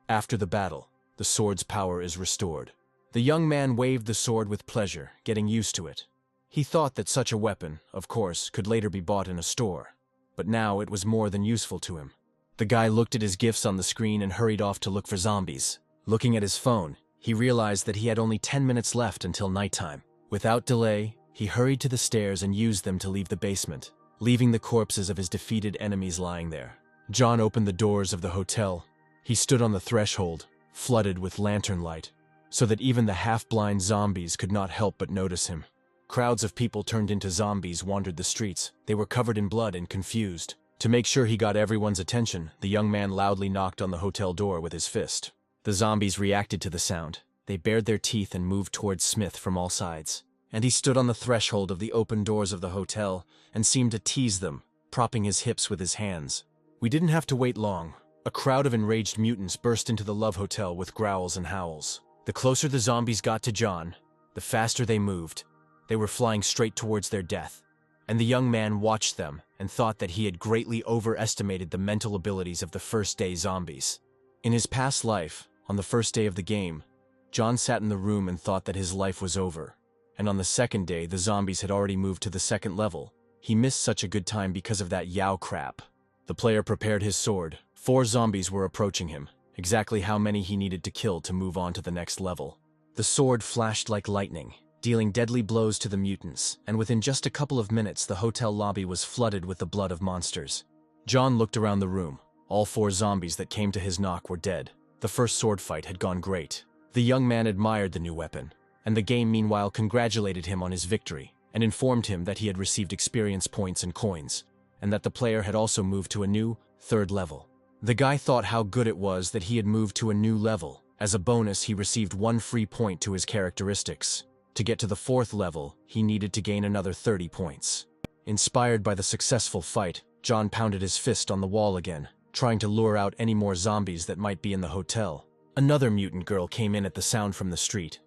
After the battle, the sword's power is restored. The young man waved the sword with pleasure, getting used to it. He thought that such a weapon, of course, could later be bought in a store. But now it was more than useful to him. The guy looked at his gifts on the screen and hurried off to look for zombies. Looking at his phone, he realized that he had only 10 minutes left until nighttime. Without delay, he hurried to the stairs and used them to leave the basement, leaving the corpses of his defeated enemies lying there. John opened the doors of the hotel. He stood on the threshold, flooded with lantern light, so that even the half-blind zombies could not help but notice him. Crowds of people turned into zombies wandered the streets. They were covered in blood and confused. To make sure he got everyone's attention, the young man loudly knocked on the hotel door with his fist. The zombies reacted to the sound. They bared their teeth and moved towards Smith from all sides. and he stood on the threshold of the open doors of the hotel and seemed to tease them, propping his hips with his hands. We didn't have to wait long. A crowd of enraged mutants burst into the Love Hotel with growls and howls. The closer the zombies got to John, the faster they moved. They were flying straight towards their death. And the young man watched them and thought that he had greatly overestimated the mental abilities of the first-day zombies. In his past life, on the first day of the game, John sat in the room and thought that his life was over. And on the second day, the zombies had already moved to the second level. He missed such a good time because of that Yao crap. The player prepared his sword. 4 zombies were approaching him, exactly how many he needed to kill to move on to the next level. The sword flashed like lightning, dealing deadly blows to the mutants, and within just a couple of minutes the hotel lobby was flooded with the blood of monsters. John looked around the room. All 4 zombies that came to his knock were dead. The first sword fight had gone great. The young man admired the new weapon, and the game meanwhile congratulated him on his victory, and informed him that he had received experience points and coins, and that the player had also moved to a new, 3rd level. The guy thought how good it was that he had moved to a new level. As a bonus, he received 1 free point to his characteristics. To get to the 4th level, he needed to gain another 30 points. Inspired by the successful fight, John pounded his fist on the wall again, trying to lure out any more zombies that might be in the hotel. Another mutant girl came in at the sound from the street.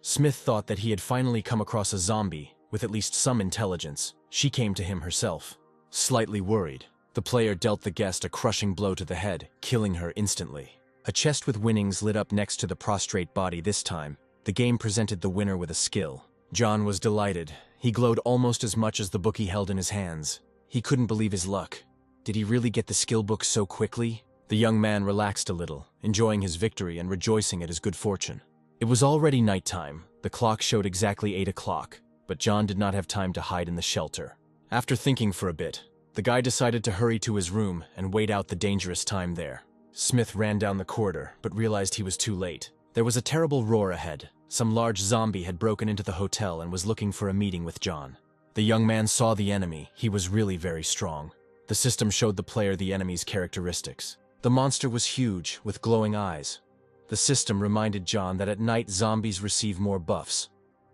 Smith thought that he had finally come across a zombie with at least some intelligence. She came to him herself. Slightly worried, the player dealt the guest a crushing blow to the head, killing her instantly. A chest with winnings lit up next to the prostrate body this time. The game presented the winner with a skill. John was delighted. He glowed almost as much as the book he held in his hands. He couldn't believe his luck. Did he really get the skill book so quickly? The young man relaxed a little, enjoying his victory and rejoicing at his good fortune. It was already nighttime. The clock showed exactly 8 o'clock, but John did not have time to hide in the shelter. After thinking for a bit, the guy decided to hurry to his room and wait out the dangerous time there. Smith ran down the corridor, but realized he was too late. There was a terrible roar ahead. Some large zombie had broken into the hotel and was looking for a meeting with John. The young man saw the enemy. He was really very strong. The system showed the player the enemy's characteristics. The monster was huge, with glowing eyes. The system reminded John that at night zombies receive more buffs.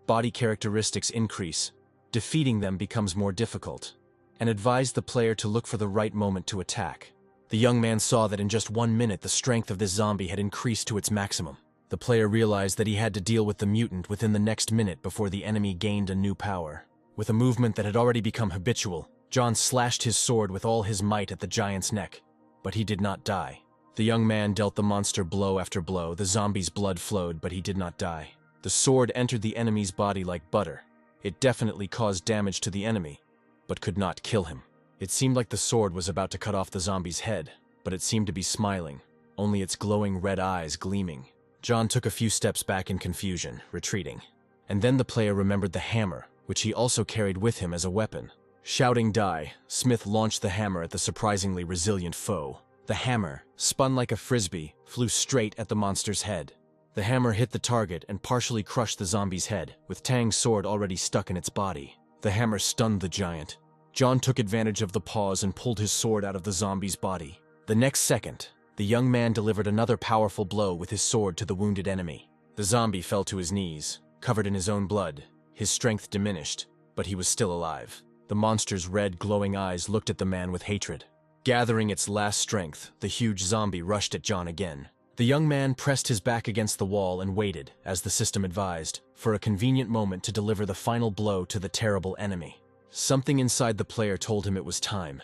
Body characteristics increase. Defeating them becomes more difficult, and advised the player to look for the right moment to attack. The young man saw that in just 1 minute the strength of this zombie had increased to its maximum. The player realized that he had to deal with the mutant within the next minute before the enemy gained a new power. With a movement that had already become habitual, John slashed his sword with all his might at the giant's neck, but he did not die. The young man dealt the monster blow after blow. The zombie's blood flowed, but he did not die. The sword entered the enemy's body like butter. It definitely caused damage to the enemy, but could not kill him. It seemed like the sword was about to cut off the zombie's head, but it seemed to be smiling, only its glowing red eyes gleaming. John took a few steps back in confusion, retreating. And then the player remembered the hammer, which he also carried with him as a weapon. Shouting die, Smith launched the hammer at the surprisingly resilient foe. The hammer, spun like a frisbee, flew straight at the monster's head. The hammer hit the target and partially crushed the zombie's head, with Tang's sword already stuck in its body. The hammer stunned the giant. John took advantage of the pause and pulled his sword out of the zombie's body. The next second, the young man delivered another powerful blow with his sword to the wounded enemy. The zombie fell to his knees, covered in his own blood. His strength diminished, but he was still alive. The monster's red, glowing eyes looked at the man with hatred. Gathering its last strength, the huge zombie rushed at John again. The young man pressed his back against the wall and waited, as the system advised, for a convenient moment to deliver the final blow to the terrible enemy. Something inside the player told him it was time.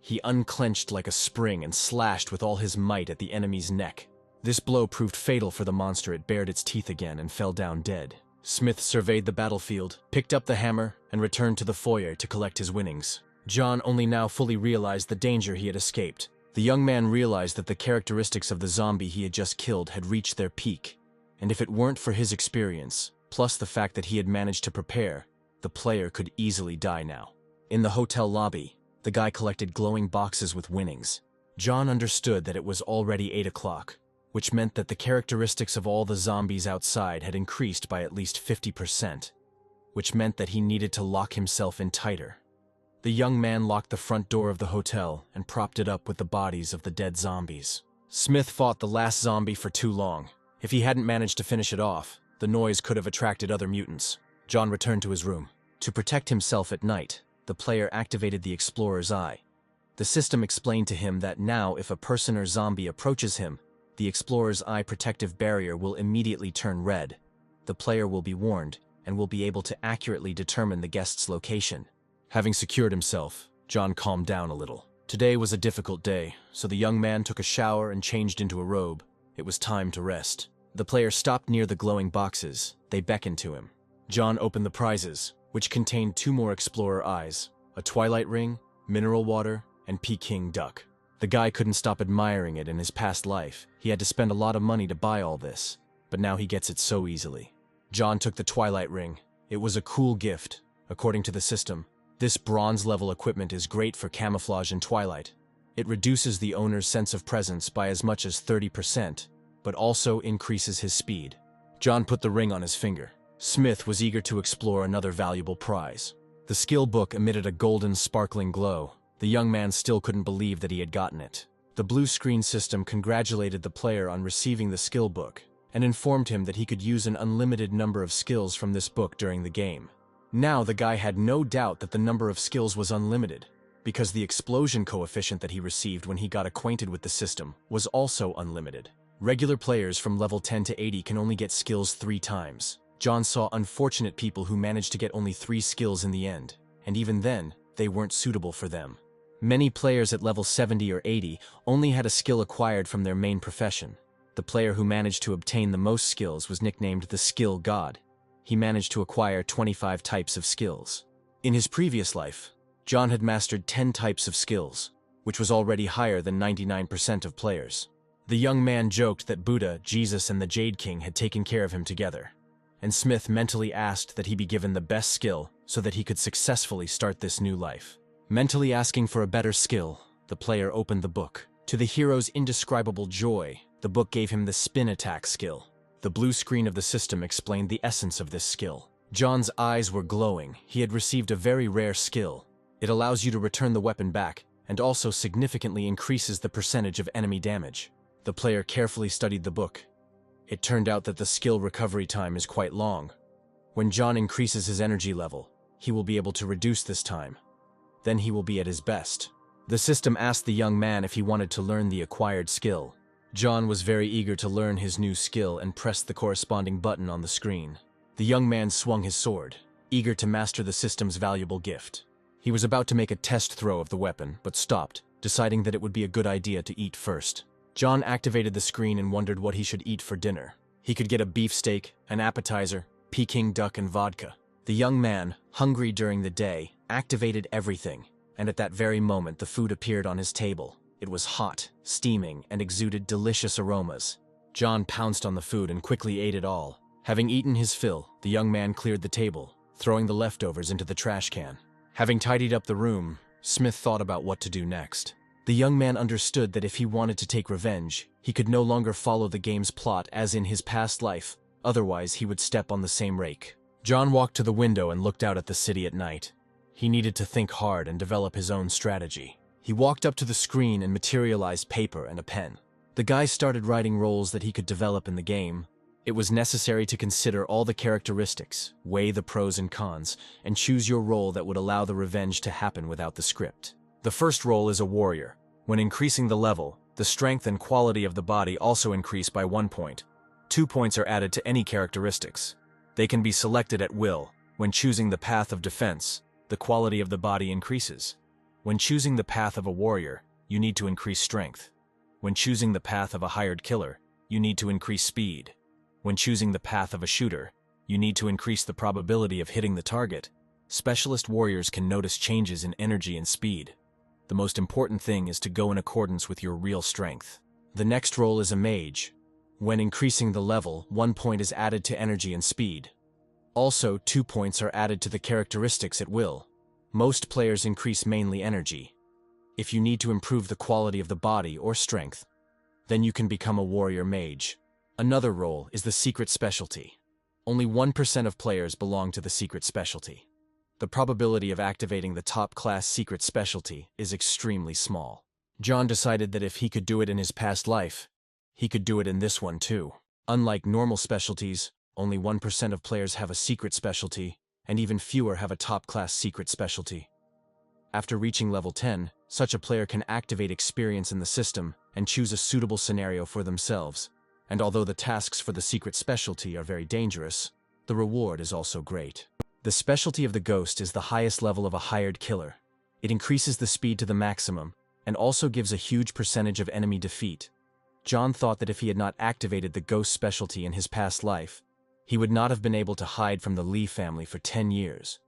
He unclenched like a spring and slashed with all his might at the enemy's neck. This blow proved fatal for the monster. It bared its teeth again and fell down dead. Smith surveyed the battlefield, picked up the hammer, and returned to the foyer to collect his winnings. John only now fully realized the danger he had escaped. The young man realized that the characteristics of the zombie he had just killed had reached their peak, and if it weren't for his experience, plus the fact that he had managed to prepare, the player could easily die now. In the hotel lobby, the guy collected glowing boxes with winnings. John understood that it was already 8 o'clock, which meant that the characteristics of all the zombies outside had increased by at least 50%, which meant that he needed to lock himself in tighter. The young man locked the front door of the hotel and propped it up with the bodies of the dead zombies. Smith fought the last zombie for too long. If he hadn't managed to finish it off, the noise could have attracted other mutants. John returned to his room. To protect himself at night, the player activated the Explorer's Eye. The system explained to him that now if a person or zombie approaches him, the Explorer's Eye protective barrier will immediately turn red. The player will be warned and will be able to accurately determine the guest's location. Having secured himself, John calmed down a little. Today was a difficult day, so the young man took a shower and changed into a robe. It was time to rest. The player stopped near the glowing boxes. They beckoned to him. John opened the prizes, which contained 2 more Explorer Eyes, a Twilight Ring, mineral water, and Peking duck. The guy couldn't stop admiring it in his past life. He had to spend a lot of money to buy all this, but now he gets it so easily. John took the Twilight Ring. It was a cool gift. According to the system, this bronze-level equipment is great for camouflage in twilight. It reduces the owner's sense of presence by as much as 30%, but also increases his speed. John put the ring on his finger. Smith was eager to explore another valuable prize. The skill book emitted a golden, sparkling glow. The young man still couldn't believe that he had gotten it. The blue screen system congratulated the player on receiving the skill book and informed him that he could use an unlimited number of skills from this book during the game. Now the guy had no doubt that the number of skills was unlimited, because the explosion coefficient that he received when he got acquainted with the system was also unlimited. Regular players from level 10 to 80 can only get skills 3 times. John saw unfortunate people who managed to get only 3 skills in the end, and even then, they weren't suitable for them. Many players at level 70 or 80 only had a skill acquired from their main profession. The player who managed to obtain the most skills was nicknamed the Skill God. He managed to acquire 25 types of skills. In his previous life, John had mastered 10 types of skills, which was already higher than 99% of players. The young man joked that Buddha, Jesus, and the Jade King had taken care of him together, and Smith mentally asked that he be given the best skill so that he could successfully start this new life. Mentally asking for a better skill, the player opened the book. To the hero's indescribable joy, the book gave him the spin attack skill. The blue screen of the system explained the essence of this skill. John's eyes were glowing. He had received a very rare skill. It allows you to return the weapon back, and also significantly increases the percentage of enemy damage. The player carefully studied the book. It turned out that the skill recovery time is quite long. When John increases his energy level, he will be able to reduce this time. Then he will be at his best. The system asked the young man if he wanted to learn the acquired skill. John was very eager to learn his new skill and pressed the corresponding button on the screen. The young man swung his sword, eager to master the system's valuable gift. He was about to make a test throw of the weapon, but stopped, deciding that it would be a good idea to eat first. John activated the screen and wondered what he should eat for dinner. He could get a beefsteak, an appetizer, Peking duck, and vodka. The young man, hungry during the day, activated everything, and at that very moment the food appeared on his table. It was hot, steaming, and exuded delicious aromas. John pounced on the food and quickly ate it all. Having eaten his fill, the young man cleared the table, throwing the leftovers into the trash can. Having tidied up the room, Smith thought about what to do next. The young man understood that if he wanted to take revenge, he could no longer follow the game's plot as in his past life, otherwise he would step on the same rake. John walked to the window and looked out at the city at night. He needed to think hard and develop his own strategy. He walked up to the screen and materialized paper and a pen. The guy started writing roles that he could develop in the game. It was necessary to consider all the characteristics, weigh the pros and cons, and choose your role that would allow the revenge to happen without the script. The first role is a warrior. When increasing the level, the strength and quality of the body also increase by 1 point. 2 points are added to any characteristics. They can be selected at will. When choosing the path of defense, the quality of the body increases. When choosing the path of a warrior, you need to increase strength. When choosing the path of a hired killer, you need to increase speed. When choosing the path of a shooter, you need to increase the probability of hitting the target. Specialist warriors can notice changes in energy and speed. The most important thing is to go in accordance with your real strength. The next role is a mage. When increasing the level, 1 point is added to energy and speed. Also, 2 points are added to the characteristics at will. Most players increase mainly energy. If you need to improve the quality of the body or strength, then you can become a warrior mage. Another role is the secret specialty. Only 1% of players belong to the secret specialty. The probability of activating the top-class secret specialty is extremely small. John decided that if he could do it in his past life, he could do it in this one too. Unlike normal specialties, only 1% of players have a secret specialty, and even fewer have a top-class secret specialty. After reaching level 10, such a player can activate experience in the system and choose a suitable scenario for themselves. And although the tasks for the secret specialty are very dangerous, the reward is also great. The specialty of the ghost is the highest level of a hired killer. It increases the speed to the maximum, and also gives a huge percentage of enemy defeat. John thought that if he had not activated the ghost specialty in his past life, he would not have been able to hide from the Lee family for 10 years.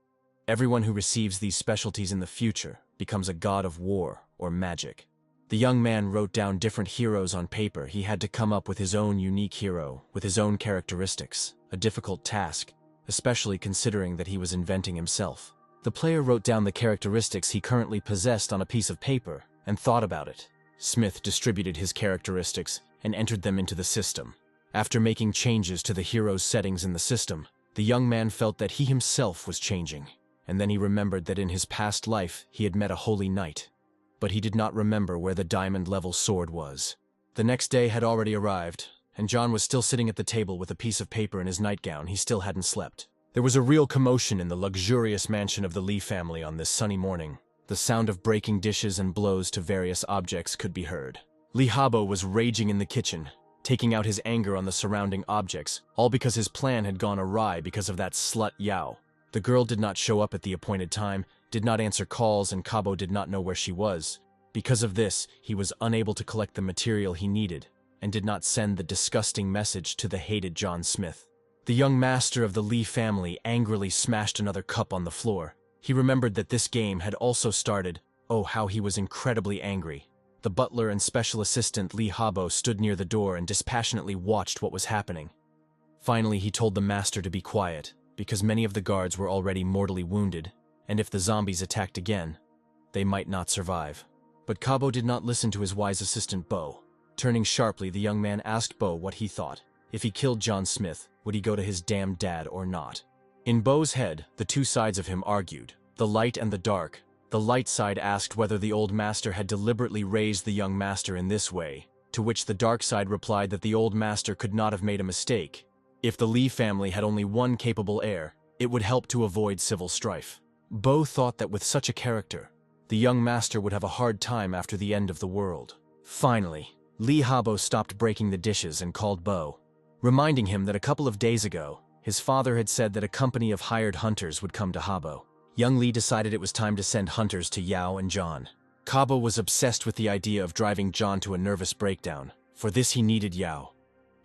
Everyone who receives these specialties in the future becomes a god of war or magic. The young man wrote down different heroes on paper. He had to come up with his own unique hero, with his own characteristics, a difficult task, especially considering that he was inventing himself. The player wrote down the characteristics he currently possessed on a piece of paper and thought about it. Smith distributed his characteristics and entered them into the system. After making changes to the hero's settings in the system, the young man felt that he himself was changing, and then he remembered that in his past life he had met a holy knight. But he did not remember where the diamond-level sword was. The next day had already arrived, and John was still sitting at the table with a piece of paper in his nightgown. He still hadn't slept. There was a real commotion in the luxurious mansion of the Lee family on this sunny morning. The sound of breaking dishes and blows to various objects could be heard. Lee Habo was raging in the kitchen, taking out his anger on the surrounding objects, all because his plan had gone awry because of that slut Yao. The girl did not show up at the appointed time, did not answer calls, and Cabo did not know where she was. Because of this, he was unable to collect the material he needed, and did not send the disgusting message to the hated John Smith. The young master of the Lee family angrily smashed another cup on the floor. He remembered that this game had also started. Oh, how he was incredibly angry. The butler and special assistant Lee Habo stood near the door and dispassionately watched what was happening. Finally, he told the master to be quiet, because many of the guards were already mortally wounded, and if the zombies attacked again, they might not survive. But Cabo did not listen to his wise assistant Bo. Turning sharply, the young man asked Bo what he thought. If he killed John Smith, would he go to his damned dad or not? In Bo's head, the two sides of him argued, the light and the dark. The light side asked whether the old master had deliberately raised the young master in this way, to which the dark side replied that the old master could not have made a mistake. If the Lee family had only one capable heir, it would help to avoid civil strife. Bo thought that with such a character, the young master would have a hard time after the end of the world. Finally, Lee Habo stopped breaking the dishes and called Bo, reminding him that a couple of days ago, his father had said that a company of hired hunters would come to Habo. Young Lee decided it was time to send hunters to Yao and John. Cabo was obsessed with the idea of driving John to a nervous breakdown. For this he needed Yao,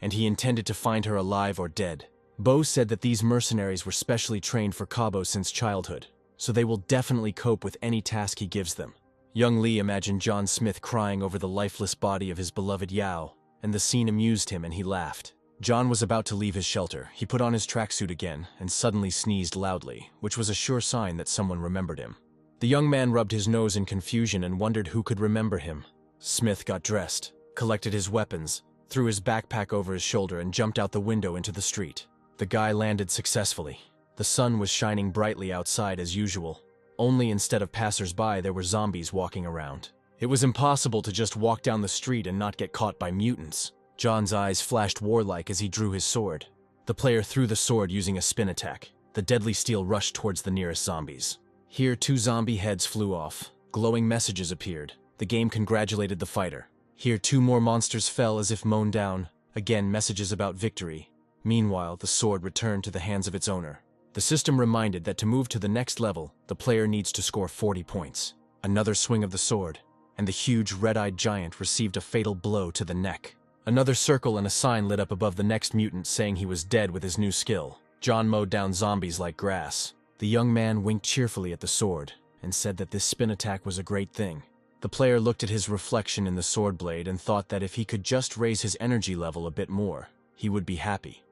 and he intended to find her alive or dead. Bo said that these mercenaries were specially trained for Cabo since childhood, so they will definitely cope with any task he gives them. Young Lee imagined John Smith crying over the lifeless body of his beloved Yao, and the scene amused him and he laughed. John was about to leave his shelter. He put on his tracksuit again and suddenly sneezed loudly, which was a sure sign that someone remembered him. The young man rubbed his nose in confusion and wondered who could remember him. Smith got dressed, collected his weapons, threw his backpack over his shoulder and jumped out the window into the street. The guy landed successfully. The sun was shining brightly outside as usual. Only instead of passers-by, there were zombies walking around. It was impossible to just walk down the street and not get caught by mutants. John's eyes flashed warlike as he drew his sword. The player threw the sword using a spin attack. The deadly steel rushed towards the nearest zombies. Here, 2 zombie heads flew off. Glowing messages appeared. The game congratulated the fighter. Here, 2 more monsters fell as if mown down. Again, messages about victory. Meanwhile, the sword returned to the hands of its owner. The system reminded that to move to the next level, the player needs to score 40 points. Another swing of the sword, and the huge red-eyed giant received a fatal blow to the neck. Another circle and a sign lit up above the next mutant saying he was dead with his new skill. John mowed down zombies like grass. The young man winked cheerfully at the sword and said that this spin attack was a great thing. The player looked at his reflection in the sword blade and thought that if he could just raise his energy level a bit more, he would be happy,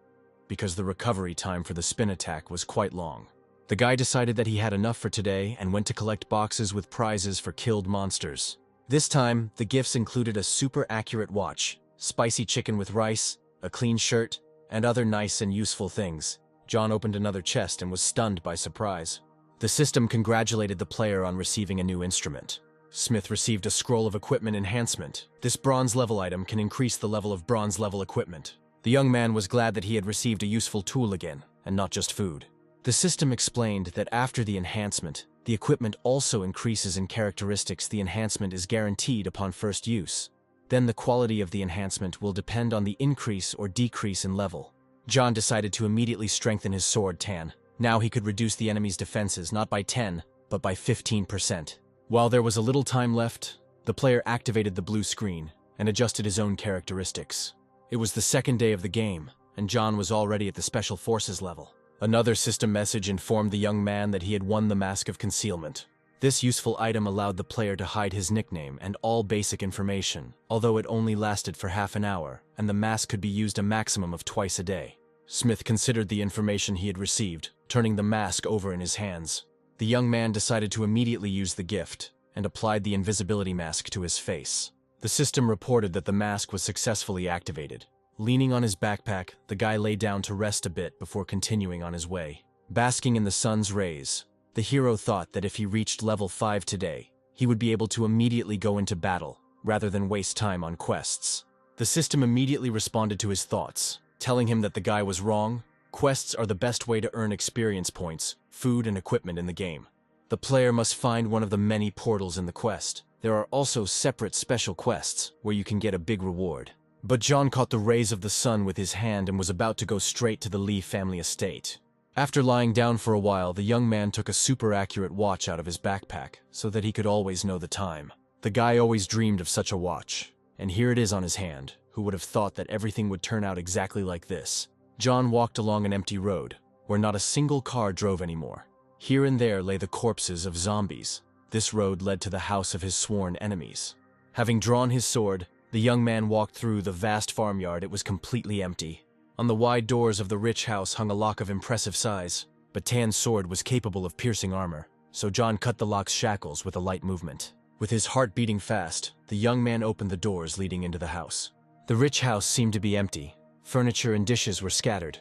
because the recovery time for the spin attack was quite long. The guy decided that he had enough for today and went to collect boxes with prizes for killed monsters. This time, the gifts included a super accurate watch, spicy chicken with rice, a clean shirt, and other nice and useful things. John opened another chest and was stunned by surprise. The system congratulated the player on receiving a new instrument. Smith received a scroll of equipment enhancement. This bronze level item can increase the level of bronze level equipment. The young man was glad that he had received a useful tool again, and not just food. The system explained that after the enhancement, the equipment also increases in characteristics. The enhancement is guaranteed upon first use. Then the quality of the enhancement will depend on the increase or decrease in level. John decided to immediately strengthen his sword Tan. Now he could reduce the enemy's defenses not by 10, but by 15%. While there was a little time left, the player activated the blue screen and adjusted his own characteristics. It was the second day of the game, and John was already at the Special Forces level. Another system message informed the young man that he had won the Mask of Concealment. This useful item allowed the player to hide his nickname and all basic information, although it only lasted for half an hour, and the mask could be used a maximum of twice a day. Smith considered the information he had received, turning the mask over in his hands. The young man decided to immediately use the gift, and applied the invisibility mask to his face. The system reported that the mask was successfully activated. Leaning on his backpack, the guy lay down to rest a bit before continuing on his way. Basking in the sun's rays, the hero thought that if he reached level 5 today, he would be able to immediately go into battle, rather than waste time on quests. The system immediately responded to his thoughts, telling him that the guy was wrong. Quests are the best way to earn experience points, food, and equipment in the game. The player must find one of the many portals in the quest. There are also separate special quests, where you can get a big reward. But John caught the rays of the sun with his hand and was about to go straight to the Lee family estate. After lying down for a while, the young man took a super accurate watch out of his backpack, so that he could always know the time. The guy always dreamed of such a watch, and here it is on his hand. Who would have thought that everything would turn out exactly like this? John walked along an empty road, where not a single car drove anymore. Here and there lay the corpses of zombies. This road led to the house of his sworn enemies. Having drawn his sword, the young man walked through the vast farmyard. It was completely empty. On the wide doors of the rich house hung a lock of impressive size, but Tan's sword was capable of piercing armor, so John cut the lock's shackles with a light movement. With his heart beating fast, the young man opened the doors leading into the house. The rich house seemed to be empty. Furniture and dishes were scattered.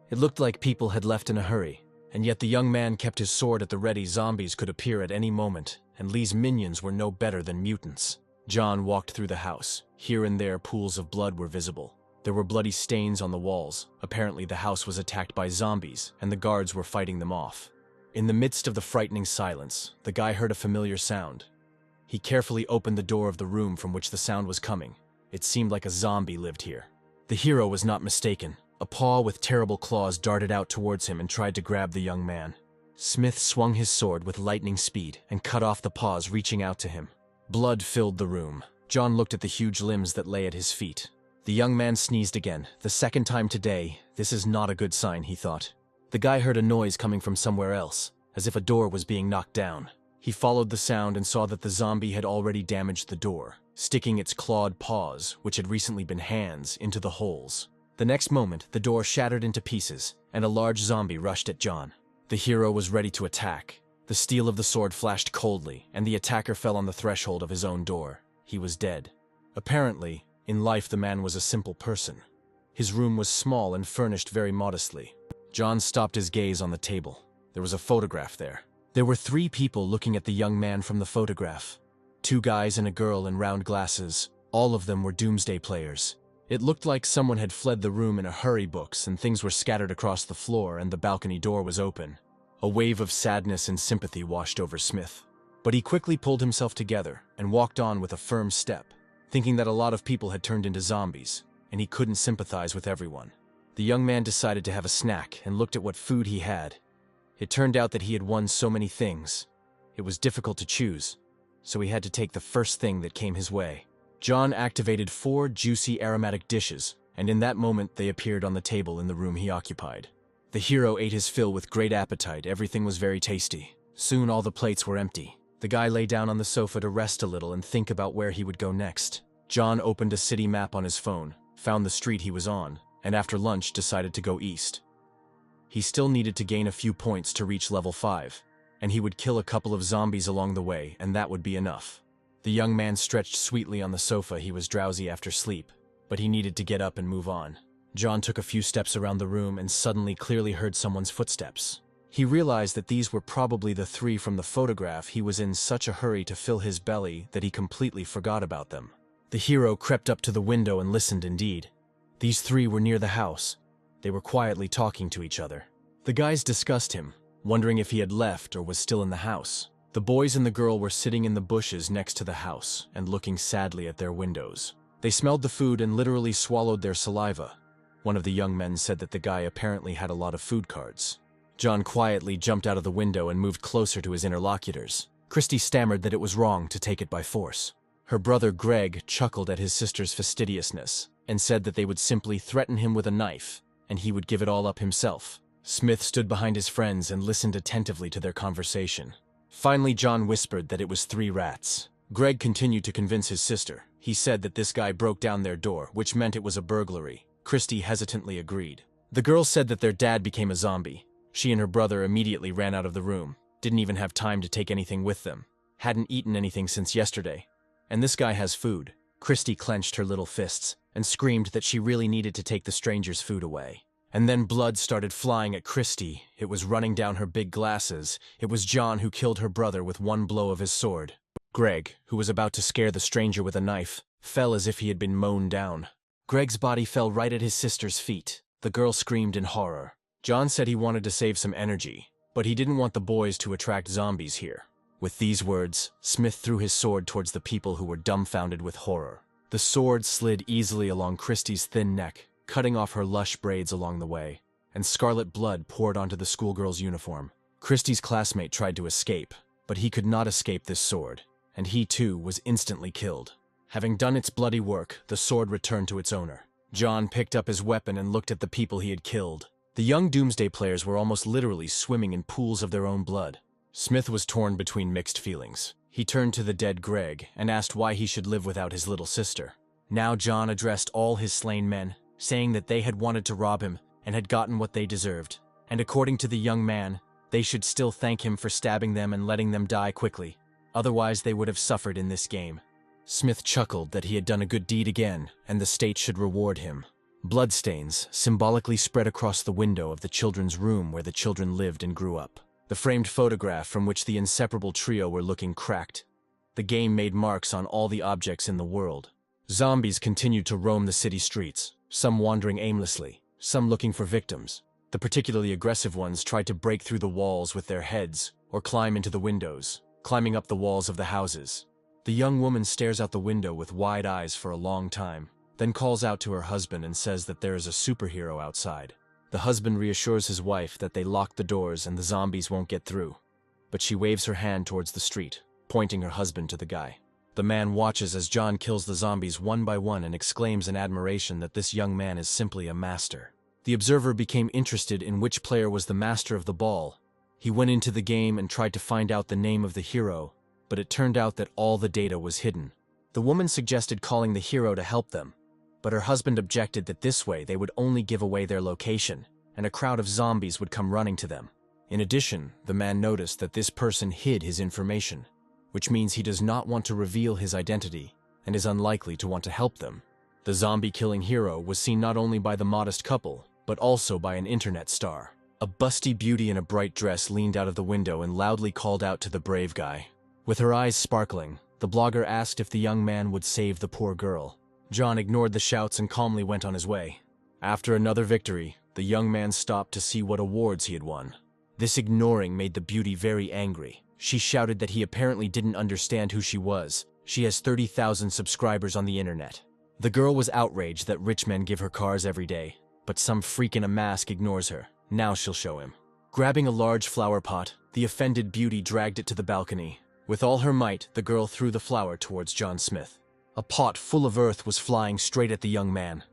It looked like people had left in a hurry, and yet the young man kept his sword at the ready. Zombies could appear at any moment, and Lee's minions were no better than mutants. John walked through the house. Here and there, pools of blood were visible. There were bloody stains on the walls. Apparently, the house was attacked by zombies, and the guards were fighting them off. In the midst of the frightening silence, the guy heard a familiar sound. He carefully opened the door of the room from which the sound was coming. It seemed like a zombie lived here. The hero was not mistaken. A paw with terrible claws darted out towards him and tried to grab the young man. Smith swung his sword with lightning speed and cut off the paws reaching out to him. Blood filled the room. John looked at the huge limbs that lay at his feet. The young man sneezed again, the second time today. This is not a good sign, he thought. The guy heard a noise coming from somewhere else, as if a door was being knocked down. He followed the sound and saw that the zombie had already damaged the door, sticking its clawed paws, which had recently been hands, into the holes. The next moment, the door shattered into pieces, and a large zombie rushed at John. The hero was ready to attack. The steel of the sword flashed coldly, and the attacker fell on the threshold of his own door. He was dead. Apparently, in life the man was a simple person. His room was small and furnished very modestly. John stopped his gaze on the table. There was a photograph there. There were 3 people looking at the young man from the photograph. 2 guys and a girl in round glasses. All of them were doomsday players. It looked like someone had fled the room in a hurry. Books and things were scattered across the floor, and the balcony door was open. A wave of sadness and sympathy washed over Smith. But he quickly pulled himself together and walked on with a firm step, thinking that a lot of people had turned into zombies, and he couldn't sympathize with everyone. The young man decided to have a snack and looked at what food he had. It turned out that he had won so many things. It was difficult to choose, so he had to take the first thing that came his way. John activated 4 juicy aromatic dishes, and in that moment they appeared on the table in the room he occupied. The hero ate his fill with great appetite. Everything was very tasty. Soon all the plates were empty. The guy lay down on the sofa to rest a little and think about where he would go next. John opened a city map on his phone, found the street he was on, and after lunch decided to go east. He still needed to gain a few points to reach level 5, and he would kill a couple of zombies along the way, and that would be enough. The young man stretched sweetly on the sofa. He was drowsy after sleep, but he needed to get up and move on. John took a few steps around the room and suddenly clearly heard someone's footsteps. He realized that these were probably the 3 from the photograph. He was in such a hurry to fill his belly that he completely forgot about them. The hero crept up to the window and listened. Indeed, These three were near the house. They were quietly talking to each other. The guys discussed him, wondering if he had left or was still in the house. The boys and the girl were sitting in the bushes next to the house and looking sadly at their windows. They smelled the food and literally swallowed their saliva. One of the young men said that the guy apparently had a lot of food cards. John quietly jumped out of the window and moved closer to his interlocutors. Christy stammered that it was wrong to take it by force. Her brother Greg chuckled at his sister's fastidiousness and said that they would simply threaten him with a knife and he would give it all up himself. Smith stood behind his friends and listened attentively to their conversation. Finally, John whispered that it was 3 rats. Greg continued to convince his sister. He said that this guy broke down their door, which meant it was a burglary. Christy hesitantly agreed. The girl said that their dad became a zombie. She and her brother immediately ran out of the room. Didn't even have time to take anything with them. Hadn't eaten anything since yesterday. And this guy has food. Christy clenched her little fists and screamed that she really needed to take the stranger's food away. And then blood started flying at Christy. It was running down her big glasses. It was John who killed her brother with one blow of his sword. Greg, who was about to scare the stranger with a knife, fell as if he had been mown down. Greg's body fell right at his sister's feet. The girl screamed in horror. John said he wanted to save some energy, but he didn't want the boys to attract zombies here. With these words, Smith threw his sword towards the people who were dumbfounded with horror. The sword slid easily along Christy's thin neck, cutting off her lush braids along the way, and scarlet blood poured onto the schoolgirl's uniform. Christy's classmate tried to escape, but he could not escape this sword, and he too was instantly killed. Having done its bloody work, the sword returned to its owner. John picked up his weapon and looked at the people he had killed. The young Doomsday players were almost literally swimming in pools of their own blood. Smith was torn between mixed feelings. He turned to the dead Greg and asked why he should live without his little sister. Now John addressed all his slain men, saying that they had wanted to rob him and had gotten what they deserved. And according to the young man, they should still thank him for stabbing them and letting them die quickly. Otherwise, they would have suffered in this game. Smith chuckled that he had done a good deed again, and the state should reward him. Bloodstains symbolically spread across the window of the children's room where the children lived and grew up. The framed photograph from which the inseparable trio were looking cracked. The game made marks on all the objects in the world. Zombies continued to roam the city streets, some wandering aimlessly, some looking for victims. The particularly aggressive ones tried to break through the walls with their heads or climb into the windows, climbing up the walls of the houses. The young woman stares out the window with wide eyes for a long time, then calls out to her husband and says that there is a superhero outside. The husband reassures his wife that they locked the doors and the zombies won't get through, but she waves her hand towards the street, pointing her husband to the guy. The man watches as John kills the zombies one by one and exclaims in admiration that this young man is simply a master. The observer became interested in which player was the master of the ball. He went into the game and tried to find out the name of the hero, but it turned out that all the data was hidden. The woman suggested calling the hero to help them, but her husband objected that this way they would only give away their location, and a crowd of zombies would come running to them. In addition, the man noticed that this person hid his information, which means he does not want to reveal his identity and is unlikely to want to help them. The zombie-killing hero was seen not only by the modest couple, but also by an internet star. A busty beauty in a bright dress leaned out of the window and loudly called out to the brave guy. With her eyes sparkling, the blogger asked if the young man would save the poor girl. John ignored the shouts and calmly went on his way. After another victory, the young man stopped to see what awards he had won. This ignoring made the beauty very angry. She shouted that he apparently didn't understand who she was. She has 30,000 subscribers on the internet. The girl was outraged that rich men give her cars every day, but some freak in a mask ignores her. Now she'll show him. Grabbing a large flower pot, the offended beauty dragged it to the balcony. With all her might, the girl threw the flower towards John Smith. A pot full of earth was flying straight at the young man.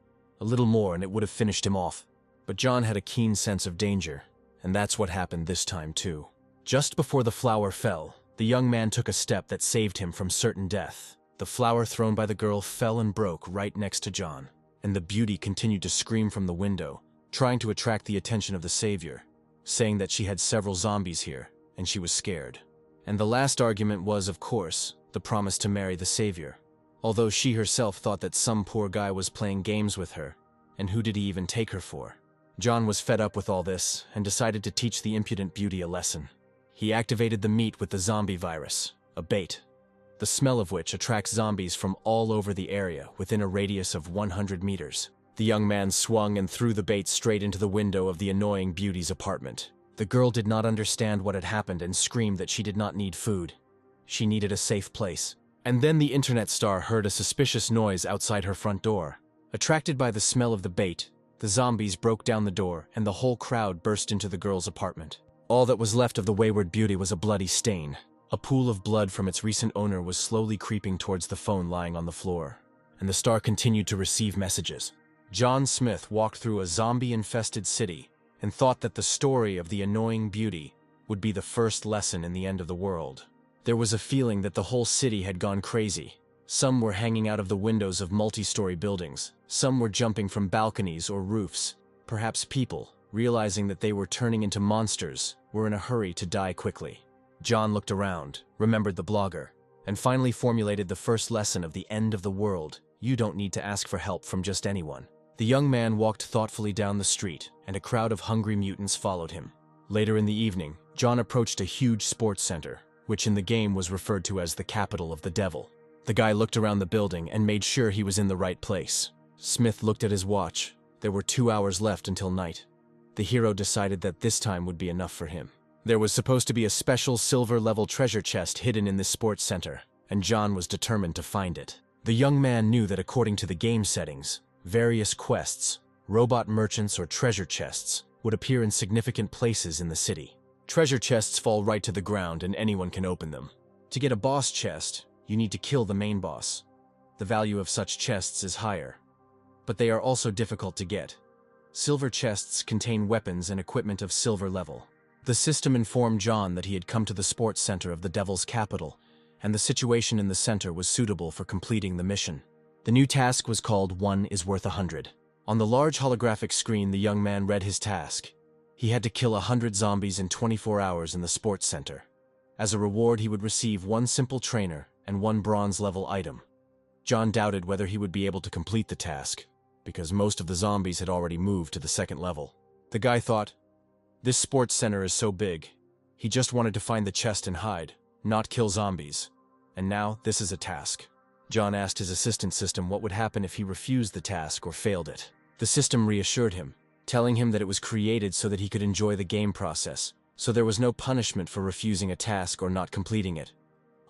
A little more and it would have finished him off. But John had a keen sense of danger, and that's what happened this time too. Just before the flower fell, the young man took a step that saved him from certain death. The flower thrown by the girl fell and broke right next to John, and the beauty continued to scream from the window, trying to attract the attention of the savior, saying that she had several zombies here, and she was scared. And the last argument was, of course, the promise to marry the savior. Although she herself thought that some poor guy was playing games with her, and who did he even take her for? John was fed up with all this and decided to teach the impudent beauty a lesson. He activated the meat with the zombie virus, a bait, the smell of which attracts zombies from all over the area within a radius of 100 meters. The young man swung and threw the bait straight into the window of the annoying beauty's apartment. The girl did not understand what had happened and screamed that she did not need food. She needed a safe place. And then the internet star heard a suspicious noise outside her front door. Attracted by the smell of the bait, the zombies broke down the door and the whole crowd burst into the girl's apartment. All that was left of the wayward beauty was a bloody stain. A pool of blood from its recent owner was slowly creeping towards the phone lying on the floor. And the star continued to receive messages. John Smith walked through a zombie-infested city and thought that the story of the annoying beauty would be the first lesson in the end of the world. There was a feeling that the whole city had gone crazy. Some were hanging out of the windows of multi-story buildings. Some were jumping from balconies or roofs. Perhaps people, realizing that they were turning into monsters, were in a hurry to die quickly. John looked around, remembered the blogger, and finally formulated the first lesson of the end of the world. You don't need to ask for help from just anyone. The young man walked thoughtfully down the street, and a crowd of hungry mutants followed him. Later in the evening, John approached a huge sports center, which in the game was referred to as the capital of the devil. The guy looked around the building and made sure he was in the right place. Smith looked at his watch. There were 2 hours left until night. The hero decided that this time would be enough for him. There was supposed to be a special silver-level treasure chest hidden in this sports center, and John was determined to find it. The young man knew that according to the game settings, various quests, robot merchants or treasure chests, would appear in significant places in the city. Treasure chests fall right to the ground and anyone can open them. To get a boss chest, you need to kill the main boss. The value of such chests is higher, but they are also difficult to get. Silver chests contain weapons and equipment of silver level. The system informed John that he had come to the sports center of the Devil's capital, and the situation in the center was suitable for completing the mission. The new task was called 1 is worth 100. On the large holographic screen, the young man read his task. He had to kill 100 zombies in 24 hours in the sports center. As a reward, he would receive 1 simple trainer and 1 bronze-level item. John doubted whether he would be able to complete the task, because most of the zombies had already moved to the second level. The guy thought, this sports center is so big. He just wanted to find the chest and hide, not kill zombies. And now, this is a task. John asked his assistant system what would happen if he refused the task or failed it. The system reassured him, telling him that it was created so that he could enjoy the game process, so there was no punishment for refusing a task or not completing it.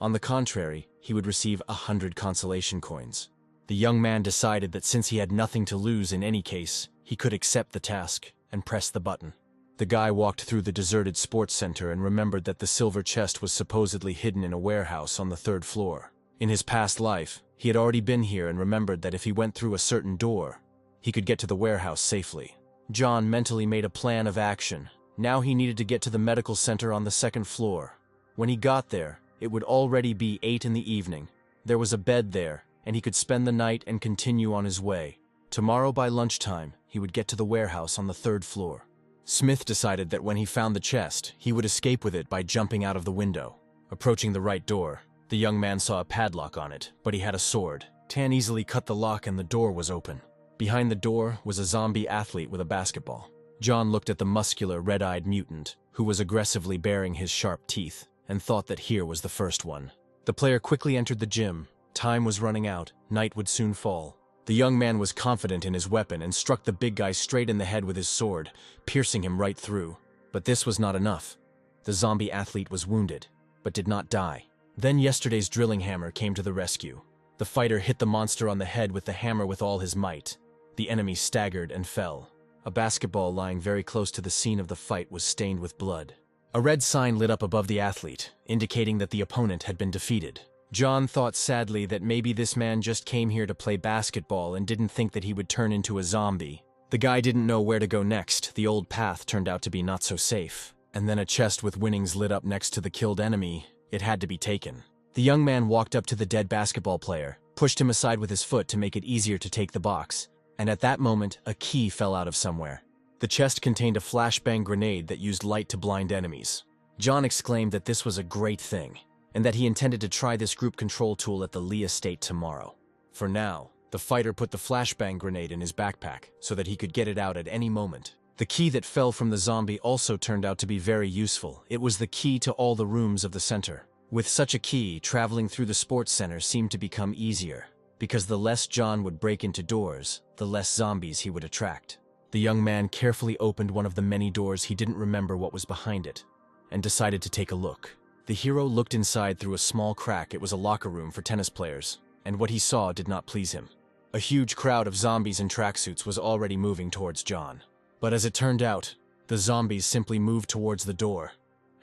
On the contrary, he would receive 100 consolation coins. The young man decided that since he had nothing to lose in any case, he could accept the task and press the button. The guy walked through the deserted sports center and remembered that the silver chest was supposedly hidden in a warehouse on the 3rd floor. In his past life, he had already been here and remembered that if he went through a certain door, he could get to the warehouse safely. John mentally made a plan of action. Now he needed to get to the medical center on the 2nd floor. When he got there, it would already be 8 in the evening. There was a bed there, and he could spend the night and continue on his way. Tomorrow by lunchtime, he would get to the warehouse on the 3rd floor. Smith decided that when he found the chest, he would escape with it by jumping out of the window. Approaching the right door, the young man saw a padlock on it, but he had a sword. Tan easily cut the lock and the door was open. Behind the door was a zombie athlete with a basketball. John looked at the muscular, red-eyed mutant, who was aggressively baring his sharp teeth, and thought that here was the first one. The player quickly entered the gym. Time was running out. Night would soon fall. The young man was confident in his weapon and struck the big guy straight in the head with his sword, piercing him right through. But this was not enough. The zombie athlete was wounded, but did not die. Then yesterday's drilling hammer came to the rescue. The fighter hit the monster on the head with the hammer with all his might. The enemy staggered and fell. A basketball lying very close to the scene of the fight was stained with blood. A red sign lit up above the athlete, indicating that the opponent had been defeated. John thought sadly that maybe this man just came here to play basketball and didn't think that he would turn into a zombie. The guy didn't know where to go next. The old path turned out to be not so safe. And then a chest with winnings lit up next to the killed enemy. It had to be taken. The young man walked up to the dead basketball player, pushed him aside with his foot to make it easier to take the box. And at that moment, a key fell out of somewhere. The chest contained a flashbang grenade that used light to blind enemies. John exclaimed that this was a great thing, and that he intended to try this group control tool at the Lee estate tomorrow. For now, the fighter put the flashbang grenade in his backpack so that he could get it out at any moment. The key that fell from the zombie also turned out to be very useful. It was the key to all the rooms of the center. With such a key, traveling through the sports center seemed to become easier. because the less John would break into doors, the less zombies he would attract. The young man carefully opened one of the many doors he didn't remember what was behind it, and decided to take a look. The hero looked inside through a small crack. It was a locker room for tennis players, and what he saw did not please him. A huge crowd of zombies in tracksuits was already moving towards John. But as it turned out, the zombies simply moved towards the door,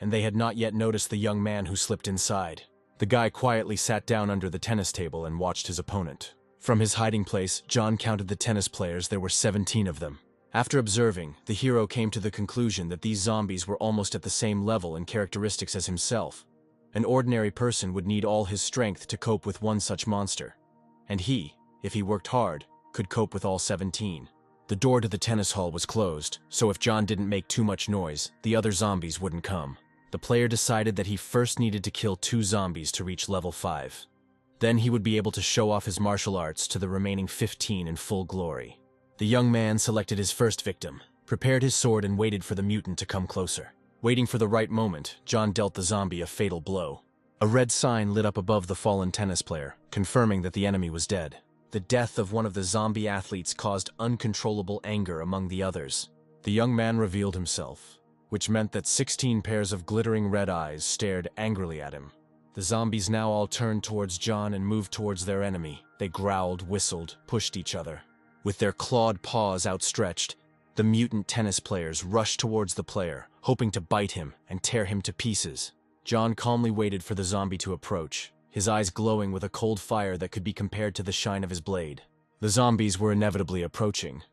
and they had not yet noticed the young man who slipped inside. The guy quietly sat down under the tennis table and watched his opponent. From his hiding place, John counted the tennis players. There were 17 of them. After observing, the hero came to the conclusion that these zombies were almost at the same level and characteristics as himself. An ordinary person would need all his strength to cope with one such monster, and he, if he worked hard, could cope with all 17. The door to the tennis hall was closed, so if John didn't make too much noise, the other zombies wouldn't come. The player decided that he first needed to kill 2 zombies to reach level 5. Then he would be able to show off his martial arts to the remaining 15 in full glory. The young man selected his first victim, prepared his sword and waited for the mutant to come closer. Waiting for the right moment, John dealt the zombie a fatal blow. A red sign lit up above the fallen tennis player, confirming that the enemy was dead. The death of one of the zombie athletes caused uncontrollable anger among the others. The young man revealed himself, which meant that 16 pairs of glittering red eyes stared angrily at him. The zombies now all turned towards John and moved towards their enemy. They growled, whistled, pushed each other. With their clawed paws outstretched, the mutant tennis players rushed towards the player, hoping to bite him and tear him to pieces. John calmly waited for the zombie to approach, his eyes glowing with a cold fire that could be compared to the shine of his blade. The zombies were inevitably approaching.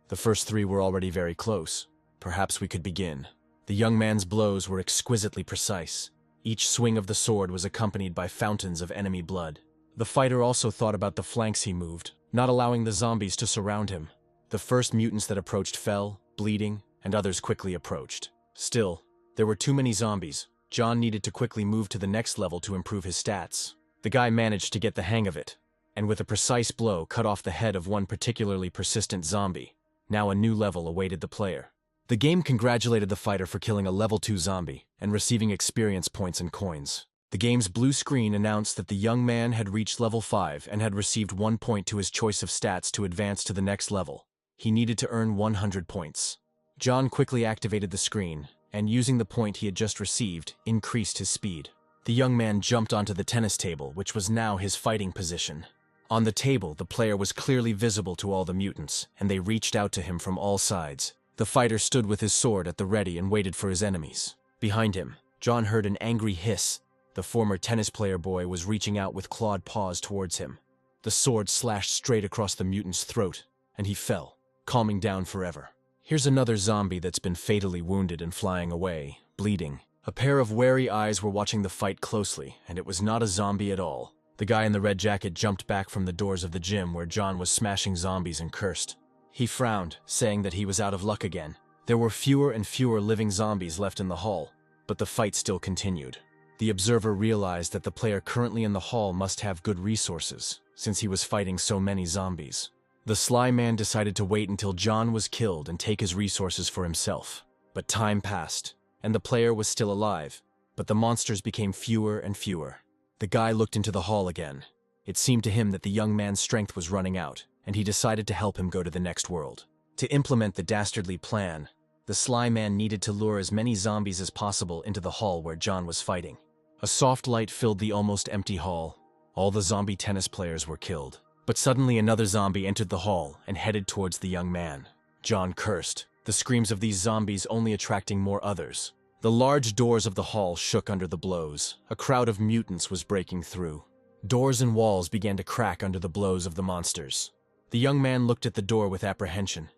The first 3 were already very close. Perhaps we could begin. The young man's blows were exquisitely precise. Each swing of the sword was accompanied by fountains of enemy blood. The fighter also thought about the flanks he moved, not allowing the zombies to surround him. The first mutants that approached fell, bleeding, and others quickly approached. Still, there were too many zombies. John needed to quickly move to the next level to improve his stats. The guy managed to get the hang of it, and with a precise blow cut off the head of one particularly persistent zombie. Now a new level awaited the player. The game congratulated the fighter for killing a level 2 zombie and receiving experience points and coins. The game's blue screen announced that the young man had reached level 5 and had received 1 point to his choice of stats to advance to the next level. He needed to earn 100 points. John quickly activated the screen, and using the point he had just received, increased his speed. The young man jumped onto the tennis table, which was now his fighting position. On the table, the player was clearly visible to all the mutants, and they reached out to him from all sides. The fighter stood with his sword at the ready and waited for his enemies. Behind him, John heard an angry hiss. The former tennis player boy was reaching out with clawed paws towards him. The sword slashed straight across the mutant's throat, and he fell, calming down forever. Here's another zombie that's been fatally wounded and flying away, bleeding. A pair of wary eyes were watching the fight closely, and it was not a zombie at all. The guy in the red jacket jumped back from the doors of the gym where John was smashing zombies and cursed. He frowned, saying that he was out of luck again. There were fewer and fewer living zombies left in the hall, but the fight still continued. The observer realized that the player currently in the hall must have good resources, since he was fighting so many zombies. The sly man decided to wait until John was killed and take his resources for himself. But time passed, and the player was still alive, but the monsters became fewer and fewer. The guy looked into the hall again. It seemed to him that the young man's strength was running out, and he decided to help him go to the next world. To implement the dastardly plan, the sly man needed to lure as many zombies as possible into the hall where John was fighting. A soft light filled the almost empty hall. All the zombie tennis players were killed. But suddenly another zombie entered the hall and headed towards the young man. John cursed, the screams of these zombies only attracting more others. The large doors of the hall shook under the blows. A crowd of mutants was breaking through. Doors and walls began to crack under the blows of the monsters. The young man looked at the door with apprehension.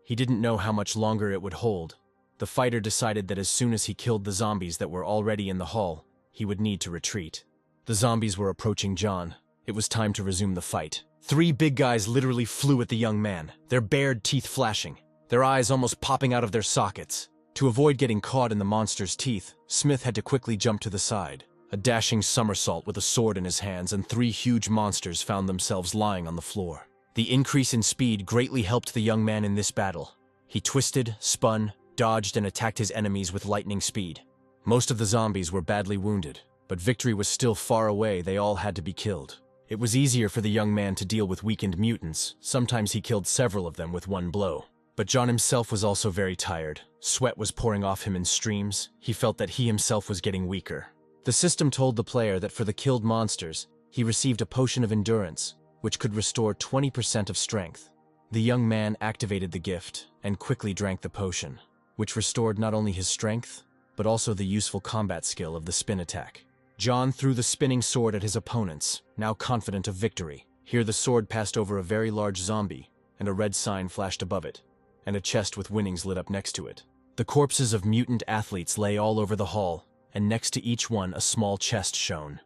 He didn't know how much longer it would hold. The fighter decided that as soon as he killed the zombies that were already in the hall, he would need to retreat. The zombies were approaching John. It was time to resume the fight. 3 big guys literally flew at the young man, their bared teeth flashing, their eyes almost popping out of their sockets. To avoid getting caught in the monster's teeth, Smith had to quickly jump to the side. A dashing somersault with a sword in his hands, and 3 huge monsters found themselves lying on the floor. The increase in speed greatly helped the young man in this battle. He twisted, spun, dodged, and attacked his enemies with lightning speed. Most of the zombies were badly wounded, but victory was still far away. They all had to be killed. It was easier for the young man to deal with weakened mutants. Sometimes he killed several of them with one blow. But John himself was also very tired. Sweat was pouring off him in streams. He felt that he himself was getting weaker. The system told the player that for the killed monsters, he received a potion of endurance, which could restore 20% of strength. The young man activated the gift and quickly drank the potion, which restored not only his strength, but also the useful combat skill of the spin attack. John threw the spinning sword at his opponents, now confident of victory. Here the sword passed over a very large zombie, and a red sign flashed above it, and a chest with winnings lit up next to it. The corpses of mutant athletes lay all over the hall, and next to each one a small chest shone.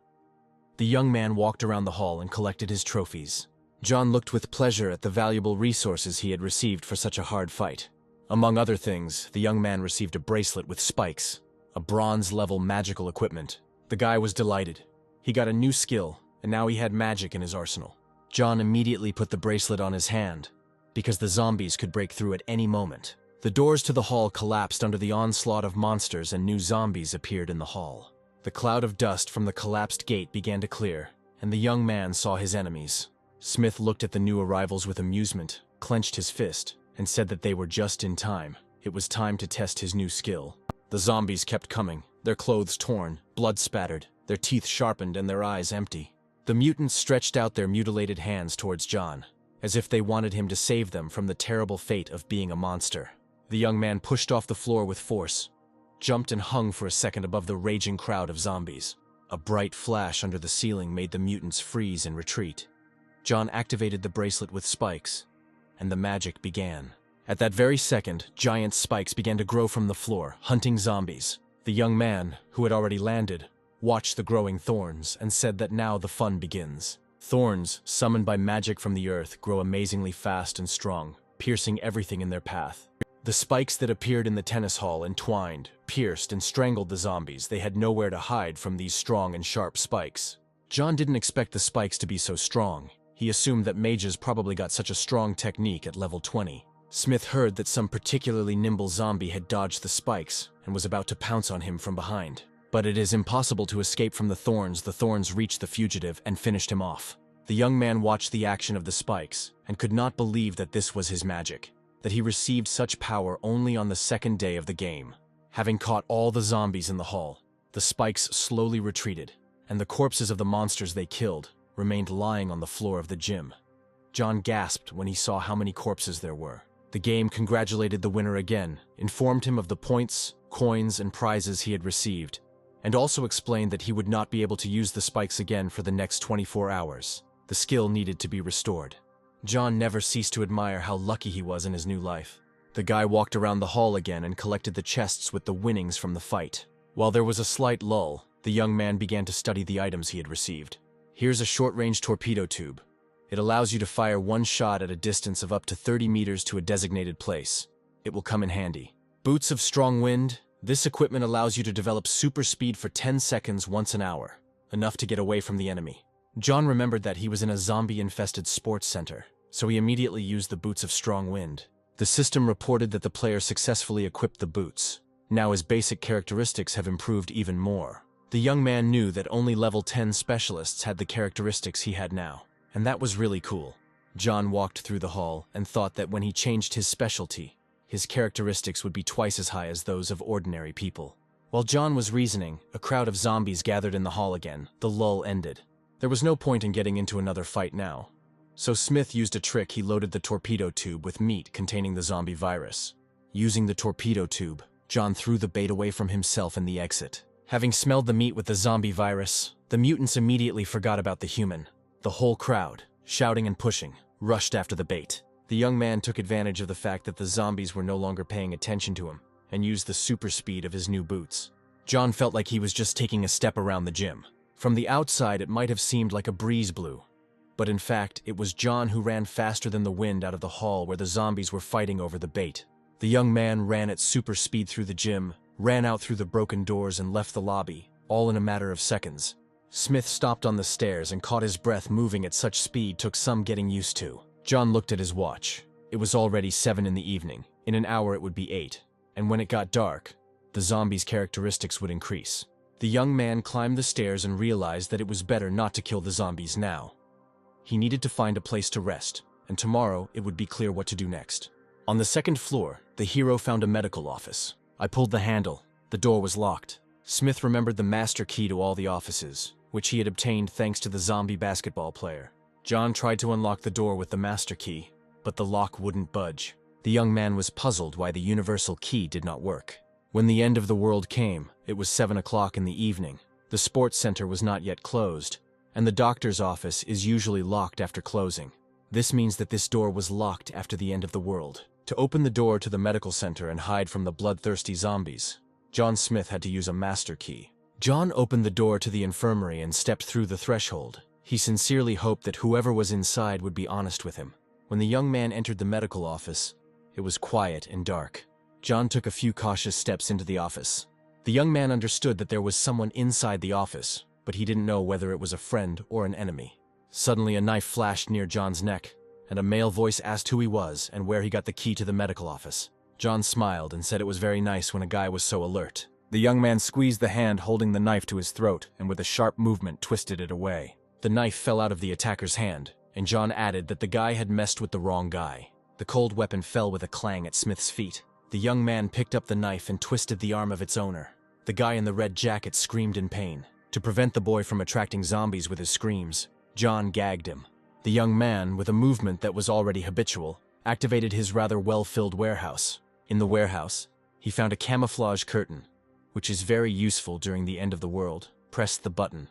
The young man walked around the hall and collected his trophies. John looked with pleasure at the valuable resources he had received for such a hard fight. Among other things, the young man received a bracelet with spikes, a bronze-level magical equipment. The guy was delighted. He got a new skill, and now he had magic in his arsenal. John immediately put the bracelet on his hand, because the zombies could break through at any moment. The doors to the hall collapsed under the onslaught of monsters and new zombies appeared in the hall. The cloud of dust from the collapsed gate began to clear, and the young man saw his enemies. Smith looked at the new arrivals with amusement, clenched his fist, and said that they were just in time. It was time to test his new skill. The zombies kept coming, their clothes torn, blood spattered, their teeth sharpened and their eyes empty. The mutants stretched out their mutilated hands towards John, as if they wanted him to save them from the terrible fate of being a monster. The young man pushed off the floor with force, jumped and hung for a second above the raging crowd of zombies. A bright flash under the ceiling made the mutants freeze and retreat. John activated the bracelet with spikes, and the magic began. At that very second, giant spikes began to grow from the floor, hunting zombies. The young man, who had already landed, watched the growing thorns and said that now the fun begins. Thorns, summoned by magic from the earth, grow amazingly fast and strong, piercing everything in their path. The spikes that appeared in the tennis hall entwined, pierced, and strangled the zombies. They had nowhere to hide from these strong and sharp spikes. John didn't expect the spikes to be so strong. He assumed that mages probably got such a strong technique at level 20. Smith heard that some particularly nimble zombie had dodged the spikes and was about to pounce on him from behind. But it is impossible to escape from the thorns. The thorns reached the fugitive and finished him off. The young man watched the action of the spikes and could not believe that this was his magic, that he received such power only on the second day of the game. Having caught all the zombies in the hall, the spikes slowly retreated, and the corpses of the monsters they killed remained lying on the floor of the gym. John gasped when he saw how many corpses there were. The game congratulated the winner again, informed him of the points, coins, and prizes he had received, and also explained that he would not be able to use the spikes again for the next 24 hours. The skill needed to be restored. John never ceased to admire how lucky he was in his new life. The guy walked around the hall again and collected the chests with the winnings from the fight. While there was a slight lull, the young man began to study the items he had received. Here's a short-range torpedo tube. It allows you to fire one shot at a distance of up to 30 meters to a designated place. It will come in handy. Boots of strong wind. This equipment allows you to develop super speed for 10 seconds once an hour, enough to get away from the enemy. John remembered that he was in a zombie-infested sports center, so he immediately used the boots of strong wind. The system reported that the player successfully equipped the boots. Now his basic characteristics have improved even more. The young man knew that only level 10 specialists had the characteristics he had now, and that was really cool. John walked through the hall and thought that when he changed his specialty, his characteristics would be twice as high as those of ordinary people. While John was reasoning, a crowd of zombies gathered in the hall again. The lull ended. There was no point in getting into another fight now. So Smith used a trick. He loaded the torpedo tube with meat containing the zombie virus. Using the torpedo tube, John threw the bait away from himself in the exit. Having smelled the meat with the zombie virus, the mutants immediately forgot about the human. The whole crowd, shouting and pushing, rushed after the bait. The young man took advantage of the fact that the zombies were no longer paying attention to him and used the super speed of his new boots. John felt like he was just taking a step around the gym. From the outside, it might have seemed like a breeze blew, but in fact, it was John who ran faster than the wind out of the hall where the zombies were fighting over the bait. The young man ran at super speed through the gym, ran out through the broken doors and left the lobby, all in a matter of seconds. Smith stopped on the stairs and caught his breath. Moving at such speed took some getting used to. John looked at his watch. It was already 7 in the evening. In an hour it would be 8. And when it got dark, the zombies' characteristics would increase. The young man climbed the stairs and realized that it was better not to kill the zombies now. He needed to find a place to rest, and tomorrow it would be clear what to do next. On the second floor, the hero found a medical office. I pulled the handle. The door was locked. Smith remembered the master key to all the offices, which he had obtained thanks to the zombie basketball player. John tried to unlock the door with the master key, but the lock wouldn't budge. The young man was puzzled why the universal key did not work. When the end of the world came, it was 7 o'clock in the evening. The sports center was not yet closed, and the doctor's office is usually locked after closing. This means that this door was locked after the end of the world. To open the door to the medical center and hide from the bloodthirsty zombies, John Smith had to use a master key. John opened the door to the infirmary and stepped through the threshold. He sincerely hoped that whoever was inside would be honest with him. When the young man entered the medical office, it was quiet and dark. John took a few cautious steps into the office. The young man understood that there was someone inside the office, but he didn't know whether it was a friend or an enemy. Suddenly, a knife flashed near John's neck, and a male voice asked who he was and where he got the key to the medical office. John smiled and said it was very nice when a guy was so alert. The young man squeezed the hand holding the knife to his throat and with a sharp movement twisted it away. The knife fell out of the attacker's hand, and John added that the guy had messed with the wrong guy. The cold weapon fell with a clang at Smith's feet. The young man picked up the knife and twisted the arm of its owner. The guy in the red jacket screamed in pain. To prevent the boy from attracting zombies with his screams, John gagged him. The young man, with a movement that was already habitual, activated his rather well-filled warehouse. In the warehouse, he found a camouflage curtain, which is very useful during the end of the world. Pressed the button,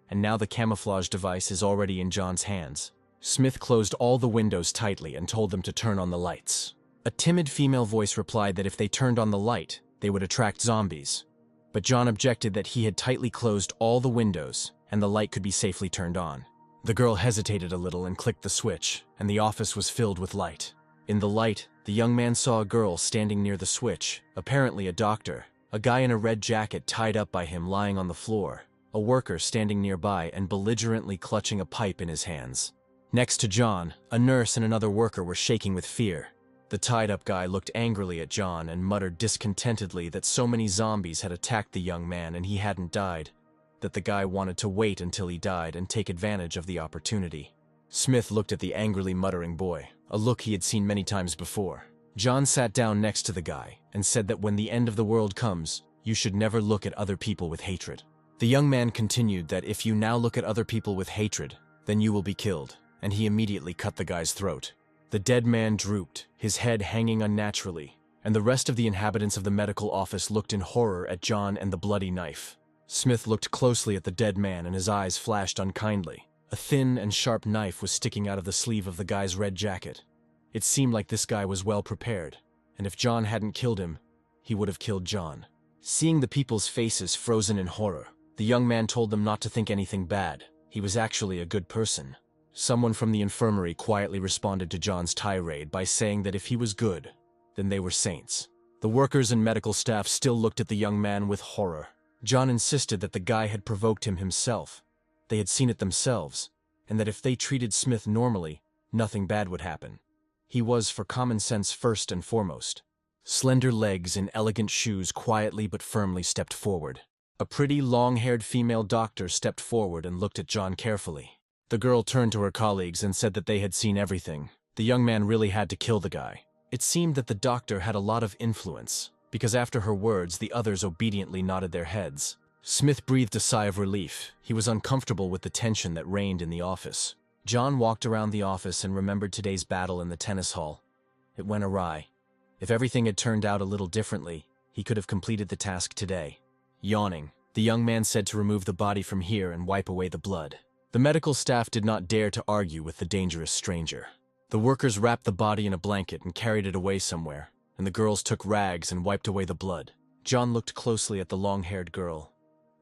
and now the camouflage device is already in John's hands. Smith closed all the windows tightly and told them to turn on the lights. A timid female voice replied that if they turned on the light, they would attract zombies. But John objected that he had tightly closed all the windows and the light could be safely turned on. The girl hesitated a little and clicked the switch, and the office was filled with light. In the light, the young man saw a girl standing near the switch, apparently a doctor, a guy in a red jacket tied up by him lying on the floor, a worker standing nearby and belligerently clutching a pipe in his hands. Next to John, a nurse and another worker were shaking with fear. The tied-up guy looked angrily at John and muttered discontentedly that so many zombies had attacked the young man and he hadn't died, that the guy wanted to wait until he died and take advantage of the opportunity. Smith looked at the angrily muttering boy, a look he had seen many times before. John sat down next to the guy and said that when the end of the world comes, you should never look at other people with hatred. The young man continued that if you now look at other people with hatred, then you will be killed, and he immediately cut the guy's throat. The dead man drooped, his head hanging unnaturally, and the rest of the inhabitants of the medical office looked in horror at John and the bloody knife. Smith looked closely at the dead man and his eyes flashed unkindly. A thin and sharp knife was sticking out of the sleeve of the guy's red jacket. It seemed like this guy was well prepared, and if John hadn't killed him, he would have killed John. Seeing the people's faces frozen in horror, the young man told them not to think anything bad. He was actually a good person. Someone from the infirmary quietly responded to John's tirade by saying that if he was good, then they were saints. The workers and medical staff still looked at the young man with horror. John insisted that the guy had provoked him himself. They had seen it themselves, and that if they treated Smith normally, nothing bad would happen. He was for common sense first and foremost. Slender legs in elegant shoes quietly but firmly stepped forward. A pretty, long-haired female doctor stepped forward and looked at John carefully. The girl turned to her colleagues and said that they had seen everything. The young man really had to kill the guy. It seemed that the doctor had a lot of influence, because after her words, the others obediently nodded their heads. Smith breathed a sigh of relief. He was uncomfortable with the tension that reigned in the office. John walked around the office and remembered today's battle in the tennis hall. It went awry. If everything had turned out a little differently, he could have completed the task today. Yawning, the young man said to remove the body from here and wipe away the blood. The medical staff did not dare to argue with the dangerous stranger. The workers wrapped the body in a blanket and carried it away somewhere, and the girls took rags and wiped away the blood. John looked closely at the long-haired girl.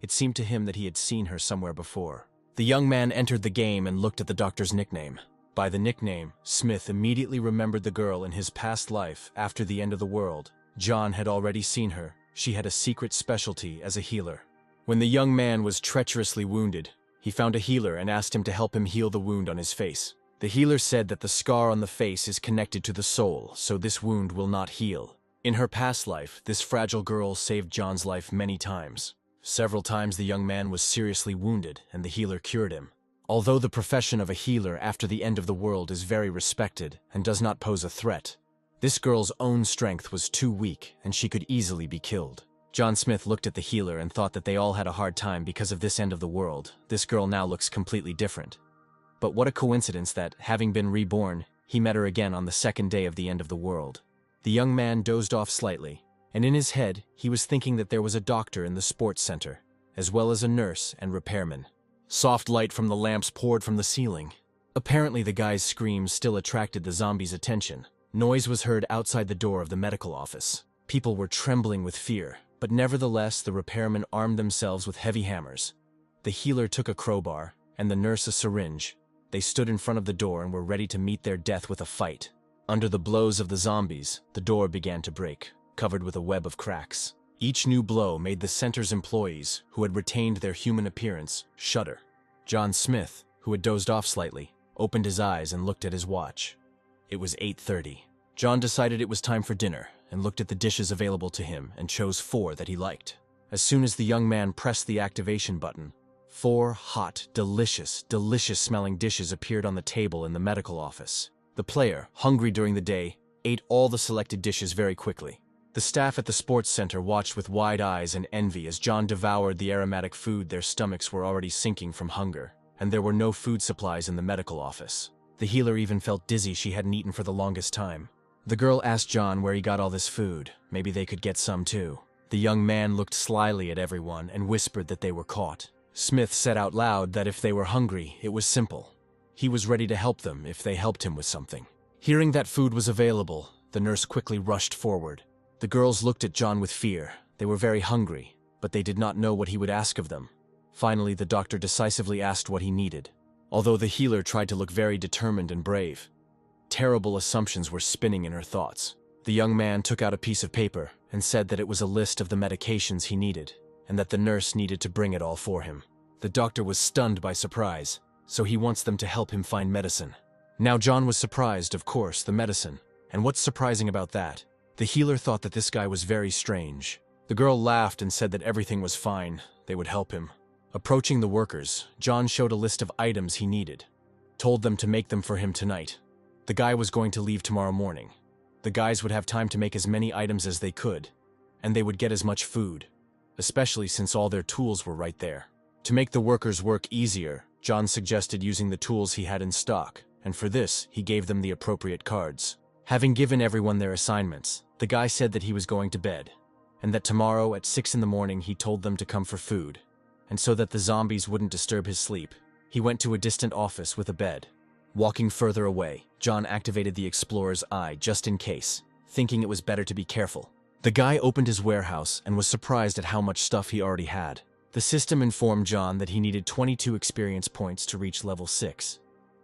It seemed to him that he had seen her somewhere before. The young man entered the game and looked at the doctor's nickname. By the nickname, Smith immediately remembered the girl in his past life after the end of the world. John had already seen her. She had a secret specialty as a healer. When the young man was treacherously wounded, he found a healer and asked him to help him heal the wound on his face. The healer said that the scar on the face is connected to the soul, so this wound will not heal. In her past life, this fragile girl saved John's life many times. Several times the young man was seriously wounded, and the healer cured him. Although the profession of a healer after the end of the world is very respected and does not pose a threat, this girl's own strength was too weak and she could easily be killed. John Smith looked at the healer and thought that they all had a hard time because of this end of the world. This girl now looks completely different. But what a coincidence that, having been reborn, he met her again on the second day of the end of the world. The young man dozed off slightly, and in his head, he was thinking that there was a doctor in the sports center, as well as a nurse and repairman. Soft light from the lamps poured from the ceiling. Apparently the guy's screams still attracted the zombies' attention. Noise was heard outside the door of the medical office. People were trembling with fear, but nevertheless the repairmen armed themselves with heavy hammers. The healer took a crowbar, and the nurse a syringe. They stood in front of the door and were ready to meet their death with a fight. Under the blows of the zombies, the door began to break, covered with a web of cracks. Each new blow made the center's employees, who had retained their human appearance, shudder. John Smith, who had dozed off slightly, opened his eyes and looked at his watch. It was 8:30. John decided it was time for dinner and looked at the dishes available to him and chose 4 that he liked. As soon as the young man pressed the activation button, 4 hot, delicious smelling dishes appeared on the table in the medical office. The player, hungry during the day, ate all the selected dishes very quickly. The staff at the sports center watched with wide eyes and envy as John devoured the aromatic food. Their stomachs were already sinking from hunger, and there were no food supplies in the medical office. The healer even felt dizzy. She hadn't eaten for the longest time. The girl asked John where he got all this food. Maybe they could get some too. The young man looked slyly at everyone and whispered that they were caught. Smith said out loud that if they were hungry, it was simple. He was ready to help them if they helped him with something. Hearing that food was available, the nurse quickly rushed forward. The girls looked at John with fear. They were very hungry, but they did not know what he would ask of them. Finally, the doctor decisively asked what he needed. Although the healer tried to look very determined and brave, terrible assumptions were spinning in her thoughts. The young man took out a piece of paper and said that it was a list of the medications he needed, and that the nurse needed to bring it all for him. The doctor was stunned by surprise, so he wants them to help him find medicine. Now John was surprised, of course, the medicine. And what's surprising about that? The healer thought that this guy was very strange. The girl laughed and said that everything was fine. They would help him. Approaching the workers, John showed a list of items he needed, told them to make them for him tonight. The guy was going to leave tomorrow morning. The guys would have time to make as many items as they could, and they would get as much food, especially since all their tools were right there. To make the workers' work easier, John suggested using the tools he had in stock, and for this, he gave them the appropriate cards. Having given everyone their assignments, the guy said that he was going to bed, and that tomorrow at 6 in the morning he told them to come for food. And so that the zombies wouldn't disturb his sleep, he went to a distant office with a bed. Walking further away, John activated the explorer's eye just in case, thinking it was better to be careful. The guy opened his warehouse and was surprised at how much stuff he already had. The system informed John that he needed 22 experience points to reach level 6,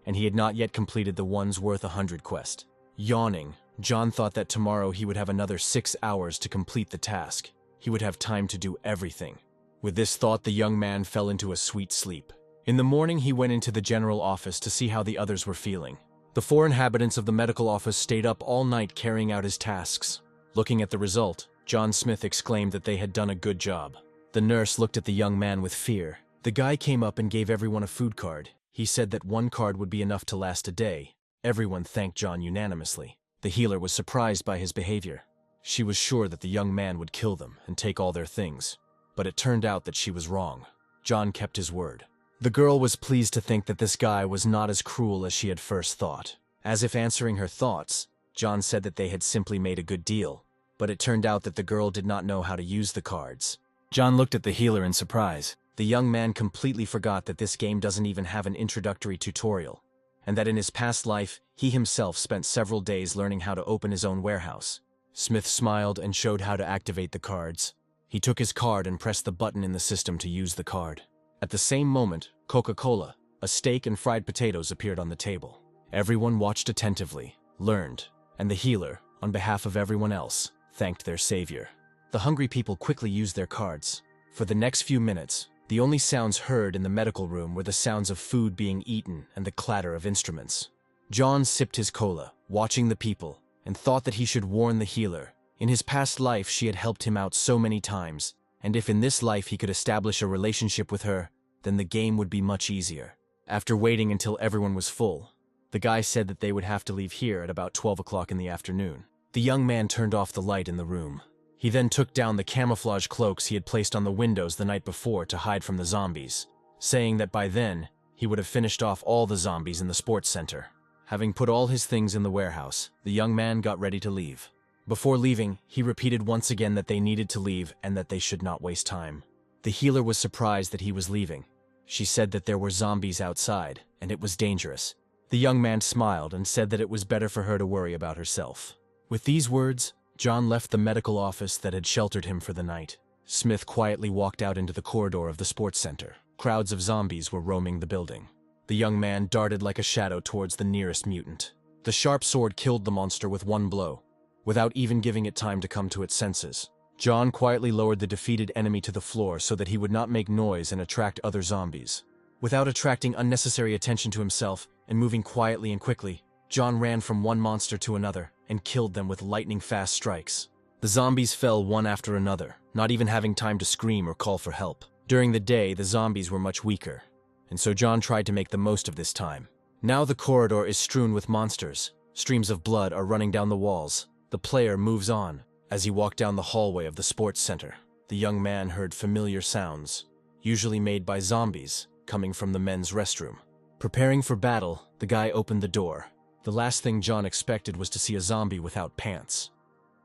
and he had not yet completed the one's worth 100 quest. Yawning, John thought that tomorrow he would have another 6 hours to complete the task. He would have time to do everything. With this thought, the young man fell into a sweet sleep. In the morning, he went into the general office to see how the others were feeling. The 4 inhabitants of the medical office stayed up all night carrying out his tasks. Looking at the result, John Smith exclaimed that they had done a good job. The nurse looked at the young man with fear. The guy came up and gave everyone a food card. He said that 1 card would be enough to last a day. Everyone thanked John unanimously. The healer was surprised by his behavior. She was sure that the young man would kill them and take all their things. But it turned out that she was wrong. John kept his word. The girl was pleased to think that this guy was not as cruel as she had first thought. As if answering her thoughts, John said that they had simply made a good deal. But it turned out that the girl did not know how to use the cards. John looked at the healer in surprise. The young man completely forgot that this game doesn't even have an introductory tutorial, and that in his past life, he himself spent several days learning how to open his own warehouse. Smith smiled and showed how to activate the cards. He took his card and pressed the button in the system to use the card. At the same moment, Coca-Cola, a steak and fried potatoes appeared on the table. Everyone watched attentively, learned, and the healer, on behalf of everyone else, thanked their savior. The hungry people quickly used their cards. For the next few minutes, the only sounds heard in the medical room were the sounds of food being eaten and the clatter of instruments. John sipped his cola, watching the people, and thought that he should warn the healer. In his past life, she had helped him out so many times, and if in this life he could establish a relationship with her, then the game would be much easier. After waiting until everyone was full, the guy said that they would have to leave here at about 12 o'clock in the afternoon. The young man turned off the light in the room. He then took down the camouflage cloaks he had placed on the windows the night before to hide from the zombies, saying that by then, he would have finished off all the zombies in the sports center. Having put all his things in the warehouse, the young man got ready to leave. Before leaving, he repeated once again that they needed to leave and that they should not waste time. The healer was surprised that he was leaving. She said that there were zombies outside, and it was dangerous. The young man smiled and said that it was better for her to worry about herself. With these words, John left the medical office that had sheltered him for the night. Smith quietly walked out into the corridor of the sports center. Crowds of zombies were roaming the building. The young man darted like a shadow towards the nearest mutant. The sharp sword killed the monster with one blow, without even giving it time to come to its senses. John quietly lowered the defeated enemy to the floor so that he would not make noise and attract other zombies. Without attracting unnecessary attention to himself and moving quietly and quickly, John ran from one monster to another and killed them with lightning-fast strikes. The zombies fell one after another, not even having time to scream or call for help. During the day, the zombies were much weaker, and so John tried to make the most of this time. Now the corridor is strewn with monsters. Streams of blood are running down the walls. The player moves on. As he walked down the hallway of the sports center, the young man heard familiar sounds, usually made by zombies, coming from the men's restroom. Preparing for battle, the guy opened the door. The last thing John expected was to see a zombie without pants.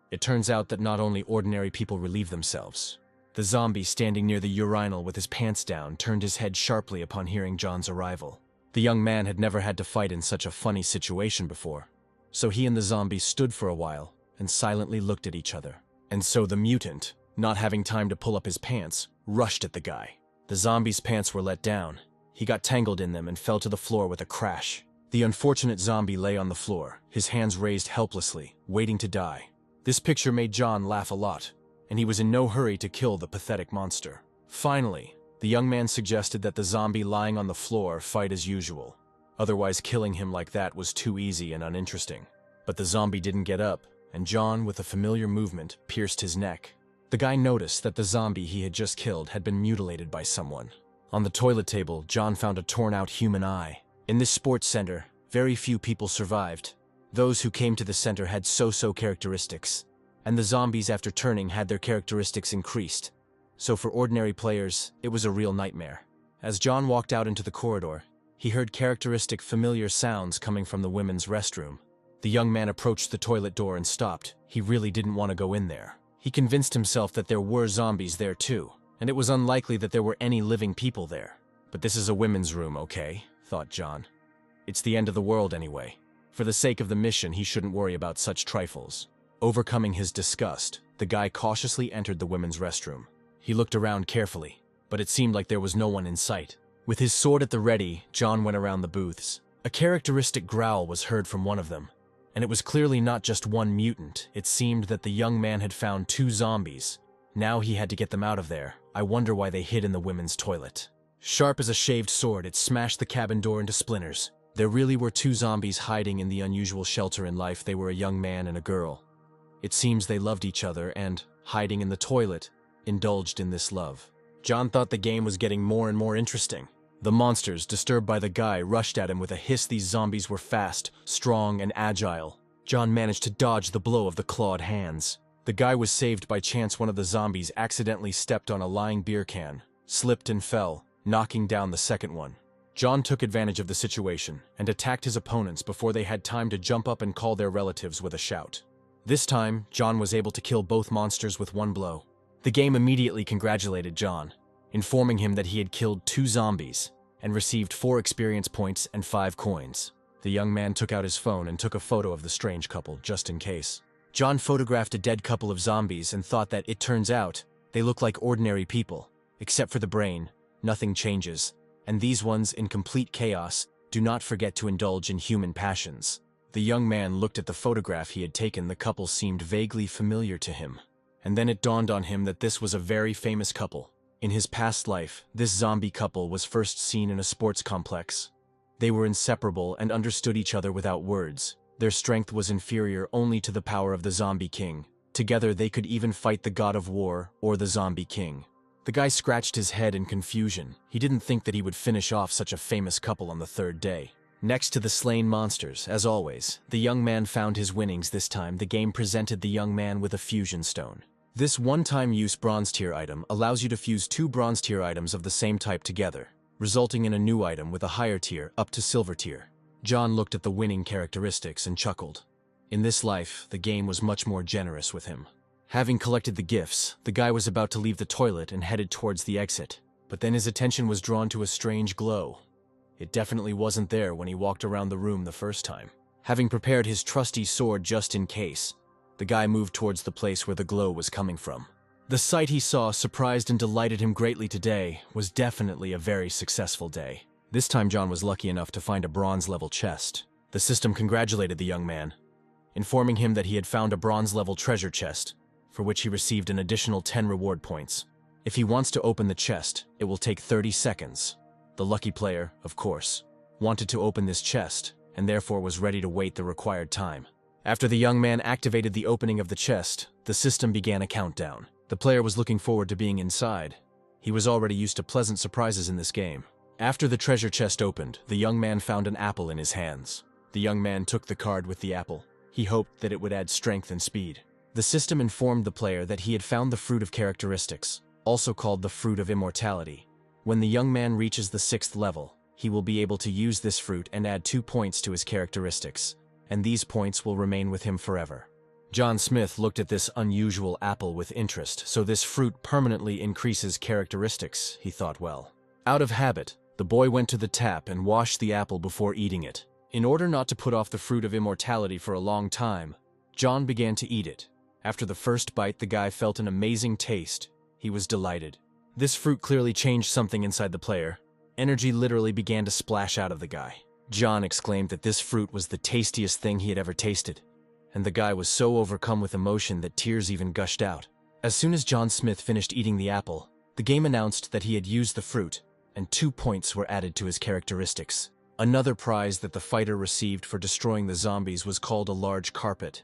It turns out that not only ordinary people relieve themselves. The zombie standing near the urinal with his pants down turned his head sharply upon hearing John's arrival. The young man had never had to fight in such a funny situation before, so he and the zombie stood for a while and silently looked at each other. And so the mutant, not having time to pull up his pants, rushed at the guy. The zombie's pants were let down. He got tangled in them and fell to the floor with a crash. The unfortunate zombie lay on the floor, his hands raised helplessly, waiting to die. This picture made John laugh a lot, and he was in no hurry to kill the pathetic monster. Finally, the young man suggested that the zombie lying on the floor fight as usual. Otherwise, killing him like that was too easy and uninteresting. But the zombie didn't get up, and John, with a familiar movement, pierced his neck. The guy noticed that the zombie he had just killed had been mutilated by someone. On the toilet table, John found a torn-out human eye. In this sports center, very few people survived. Those who came to the center had so-so characteristics, and the zombies after turning had their characteristics increased. So for ordinary players, it was a real nightmare. As John walked out into the corridor, he heard characteristic familiar sounds coming from the women's restroom. The young man approached the toilet door and stopped. He really didn't want to go in there. He convinced himself that there were zombies there too, and it was unlikely that there were any living people there. But this is a women's room, okay? Thought John. It's the end of the world anyway. For the sake of the mission, he shouldn't worry about such trifles. Overcoming his disgust, the guy cautiously entered the women's restroom. He looked around carefully, but it seemed like there was no one in sight. With his sword at the ready, John went around the booths. A characteristic growl was heard from one of them. And it was clearly not just one mutant. It seemed that the young man had found 2 zombies. Now he had to get them out of there. I wonder why they hid in the women's toilet. Sharp as a shaved sword, it smashed the cabin door into splinters. There really were 2 zombies hiding in the unusual shelter in life. They were a young man and a girl. It seems they loved each other and, hiding in the toilet, indulged in this love. John thought the game was getting more and more interesting. The monsters, disturbed by the guy, rushed at him with a hiss. These zombies were fast, strong, and agile. John managed to dodge the blow of the clawed hands. The guy was saved by chance. One of the zombies accidentally stepped on a lying beer can, slipped and fell, knocking down the second one. John took advantage of the situation and attacked his opponents before they had time to jump up and call their relatives with a shout. This time, John was able to kill both monsters with one blow. The game immediately congratulated John, informing him that he had killed 2 zombies and received 4 experience points and 5 coins. The young man took out his phone and took a photo of the strange couple, just in case. John photographed a dead couple of zombies and thought that, it turns out, they look like ordinary people. Except for the brain, nothing changes, and these ones, in complete chaos, do not forget to indulge in human passions. The young man looked at the photograph he had taken. The couple seemed vaguely familiar to him. And then it dawned on him that this was a very famous couple. In his past life, this zombie couple was first seen in a sports complex. They were inseparable and understood each other without words. Their strength was inferior only to the power of the Zombie King. Together they could even fight the god of war or the Zombie King. The guy scratched his head in confusion. He didn't think that he would finish off such a famous couple on the third day. Next to the slain monsters, as always, the young man found his winnings. This time, the game presented the young man with a fusion stone. This one-time use bronze tier item allows you to fuse 2 bronze tier items of the same type together, resulting in a new item with a higher tier up to silver tier. John looked at the winning characteristics and chuckled. In this life, the game was much more generous with him. Having collected the gifts, the guy was about to leave the toilet and headed towards the exit, but then his attention was drawn to a strange glow. It definitely wasn't there when he walked around the room the first time. Having prepared his trusty sword just in case, the guy moved towards the place where the glow was coming from. The sight he saw surprised and delighted him greatly. Today was definitely a very successful day. This time John was lucky enough to find a bronze-level chest. The system congratulated the young man, informing him that he had found a bronze-level treasure chest, for which he received an additional 10 reward points. If he wants to open the chest, it will take 30 seconds. The lucky player, of course, wanted to open this chest, and therefore was ready to wait the required time. After the young man activated the opening of the chest, the system began a countdown. The player was looking forward to being inside. He was already used to pleasant surprises in this game. After the treasure chest opened, the young man found an apple in his hands. The young man took the card with the apple. He hoped that it would add strength and speed. The system informed the player that he had found the fruit of characteristics, also called the fruit of immortality. When the young man reaches the 6th level, he will be able to use this fruit and add 2 points to his characteristics, and these points will remain with him forever. John Smith looked at this unusual apple with interest. So this fruit permanently increases characteristics, he thought. Well, out of habit, the boy went to the tap and washed the apple before eating it. In order not to put off the fruit of immortality for a long time, John began to eat it. After the first bite, the guy felt an amazing taste. He was delighted. This fruit clearly changed something inside the player. Energy literally began to splash out of the guy. John exclaimed that this fruit was the tastiest thing he had ever tasted, and the guy was so overcome with emotion that tears even gushed out. As soon as John Smith finished eating the apple, the game announced that he had used the fruit, and 2 points were added to his characteristics. Another prize that the fighter received for destroying the zombies was called a large carpet.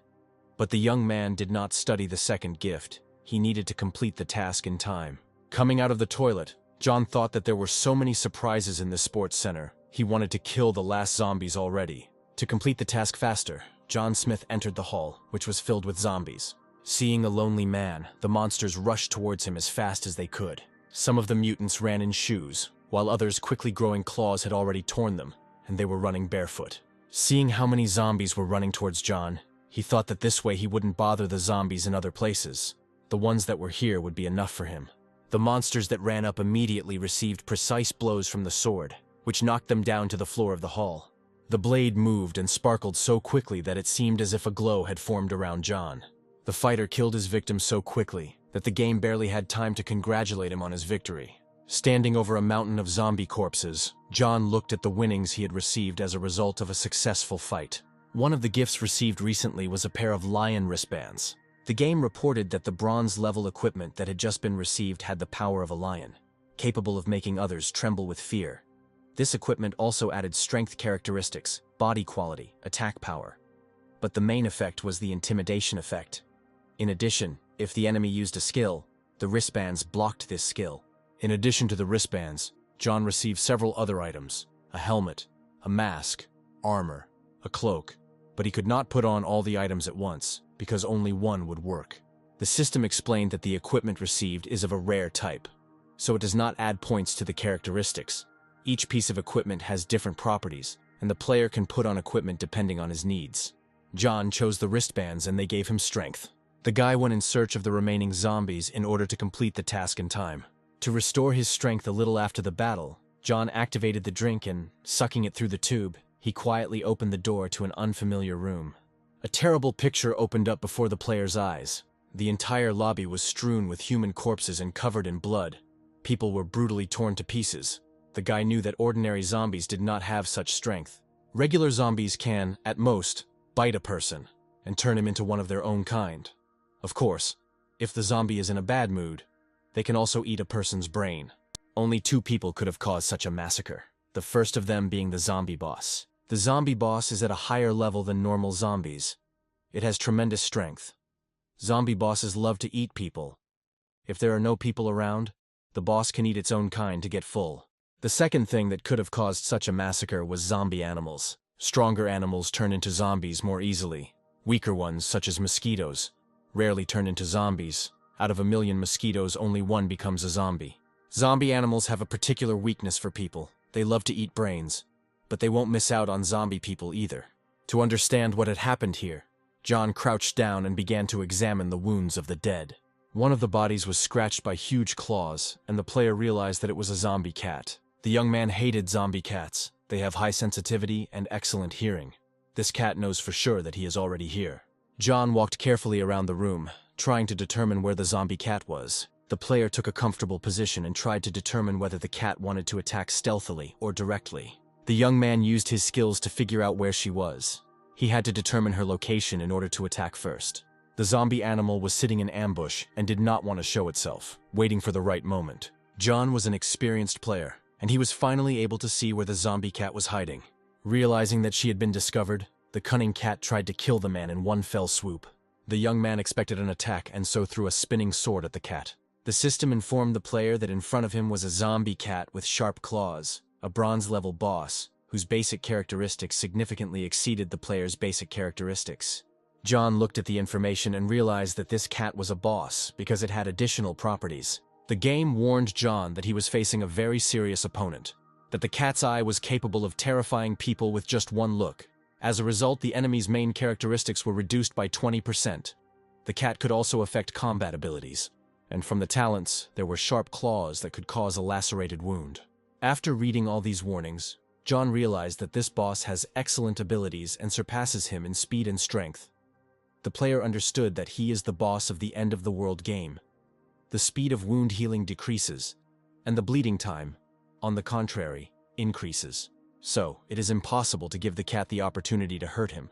But the young man did not study the second gift. He needed to complete the task in time. Coming out of the toilet, John thought that there were so many surprises in the sports center. He wanted to kill the last zombies already. To complete the task faster, John Smith entered the hall, which was filled with zombies. Seeing a lonely man, the monsters rushed towards him as fast as they could. Some of the mutants ran in shoes, while others' quickly growing claws had already torn them, and they were running barefoot. Seeing how many zombies were running towards John, he thought that this way he wouldn't bother the zombies in other places. The ones that were here would be enough for him. The monsters that ran up immediately received precise blows from the sword, which knocked them down to the floor of the hall. The blade moved and sparkled so quickly that it seemed as if a glow had formed around John. The fighter killed his victim so quickly that the game barely had time to congratulate him on his victory. Standing over a mountain of zombie corpses, John looked at the winnings he had received as a result of a successful fight. One of the gifts received recently was a pair of lion wristbands. The game reported that the bronze-level equipment that had just been received had the power of a lion, capable of making others tremble with fear. This equipment also added strength characteristics, body quality, attack power. But the main effect was the intimidation effect. In addition, if the enemy used a skill, the wristbands blocked this skill. In addition to the wristbands, John received several other items: a helmet, a mask, armor, a cloak. But he could not put on all the items at once, because only one would work. The system explained that the equipment received is of a rare type, so it does not add points to the characteristics. Each piece of equipment has different properties, and the player can put on equipment depending on his needs. John chose the wristbands and they gave him strength. The guy went in search of the remaining zombies in order to complete the task in time. To restore his strength a little after the battle, John activated the drink and, sucking it through the tube, he quietly opened the door to an unfamiliar room. A terrible picture opened up before the player's eyes. The entire lobby was strewn with human corpses and covered in blood. People were brutally torn to pieces. The guy knew that ordinary zombies did not have such strength. Regular zombies can, at most, bite a person and turn him into one of their own kind. Of course, if the zombie is in a bad mood, they can also eat a person's brain. Only 2 people could have caused such a massacre, the first of them being the zombie boss. The zombie boss is at a higher level than normal zombies. It has tremendous strength. Zombie bosses love to eat people. If there are no people around, The boss can eat its own kind to get full. The second thing that could have caused such a massacre was zombie animals. Stronger animals turn into zombies more easily. Weaker ones, such as mosquitoes, rarely turn into zombies. Out of 1,000,000 mosquitoes, only one becomes a zombie. Zombie animals have a particular weakness for people. They love to eat brains, but they won't miss out on zombie people either. To understand what had happened here, John crouched down and began to examine the wounds of the dead. One of the bodies was scratched by huge claws, and the player realized that it was a zombie cat. The young man hated zombie cats. They have high sensitivity and excellent hearing. This cat knows for sure that he is already here. John walked carefully around the room, trying to determine where the zombie cat was. The player took a comfortable position and tried to determine whether the cat wanted to attack stealthily or directly. The young man used his skills to figure out where she was. He had to determine her location in order to attack first. The zombie animal was sitting in ambush and did not want to show itself, waiting for the right moment. John was an experienced player, and he was finally able to see where the zombie cat was hiding. Realizing that she had been discovered, the cunning cat tried to kill the man in one fell swoop. The young man expected an attack and so threw a spinning sword at the cat. The system informed the player that in front of him was a zombie cat with sharp claws, a bronze-level boss, whose basic characteristics significantly exceeded the player's basic characteristics. John looked at the information and realized that this cat was a boss because it had additional properties. The game warned John that he was facing a very serious opponent, that the cat's eye was capable of terrifying people with just one look. As a result, the enemy's main characteristics were reduced by 20%. The cat could also affect combat abilities, and from the talents, there were sharp claws that could cause a lacerated wound. After reading all these warnings, John realized that this boss has excellent abilities and surpasses him in speed and strength. The player understood that he is the boss of the end-of-the-world game. The speed of wound healing decreases, and the bleeding time, on the contrary, increases. So, it is impossible to give the cat the opportunity to hurt him,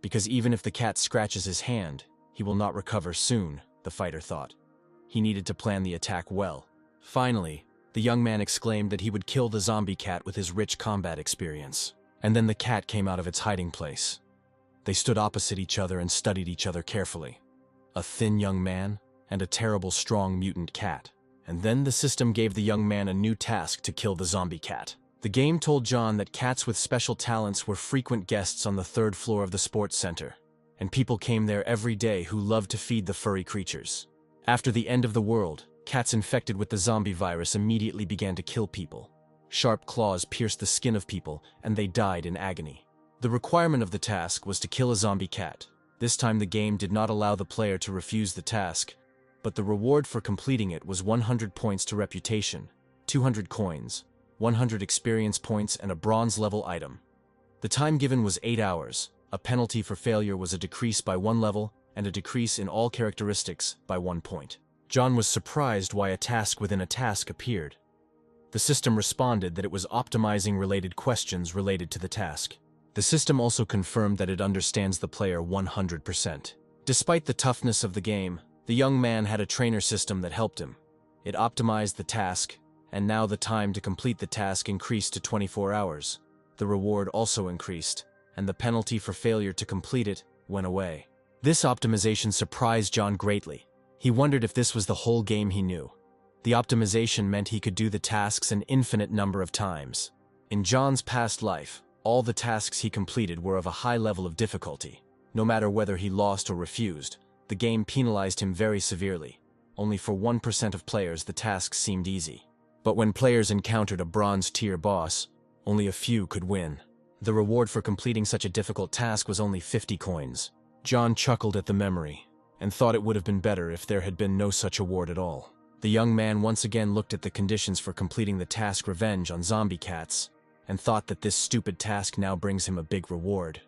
because even if the cat scratches his hand, he will not recover soon, the fighter thought. He needed to plan the attack well. Finally, the young man exclaimed that he would kill the zombie cat with his rich combat experience. And then the cat came out of its hiding place. They stood opposite each other and studied each other carefully. A thin young man and a terrible strong mutant cat. And then the system gave the young man a new task to kill the zombie cat. The game told John that cats with special talents were frequent guests on the 3rd floor of the sports center, and people came there every day who loved to feed the furry creatures. After the end of the world, cats infected with the zombie virus immediately began to kill people. Sharp claws pierced the skin of people, and they died in agony. The requirement of the task was to kill a zombie cat. This time the game did not allow the player to refuse the task, but the reward for completing it was 100 points to reputation, 200 coins, 100 experience points, and a bronze-level item. The time given was 8 hours. A penalty for failure was a decrease by 1 level, and a decrease in all characteristics by 1 point. John was surprised why a task within a task appeared. The system responded that it was optimizing related questions related to the task. The system also confirmed that it understands the player 100%. Despite the toughness of the game, the young man had a trainer system that helped him. It optimized the task, and now the time to complete the task increased to 24 hours. The reward also increased, and the penalty for failure to complete it went away. This optimization surprised John greatly. He wondered if this was the whole game he knew. The optimization meant he could do the tasks an infinite number of times. In John's past life, all the tasks he completed were of a high level of difficulty. No matter whether he lost or refused, the game penalized him very severely. Only for 1% of players the tasks seemed easy. But when players encountered a bronze-tier boss, only a few could win. The reward for completing such a difficult task was only 50 coins. John chuckled at the memory, and thought it would have been better if there had been no such award at all. The young man once again looked at the conditions for completing the task Revenge on Zombie Cats, and thought that this stupid task now brings him a big reward.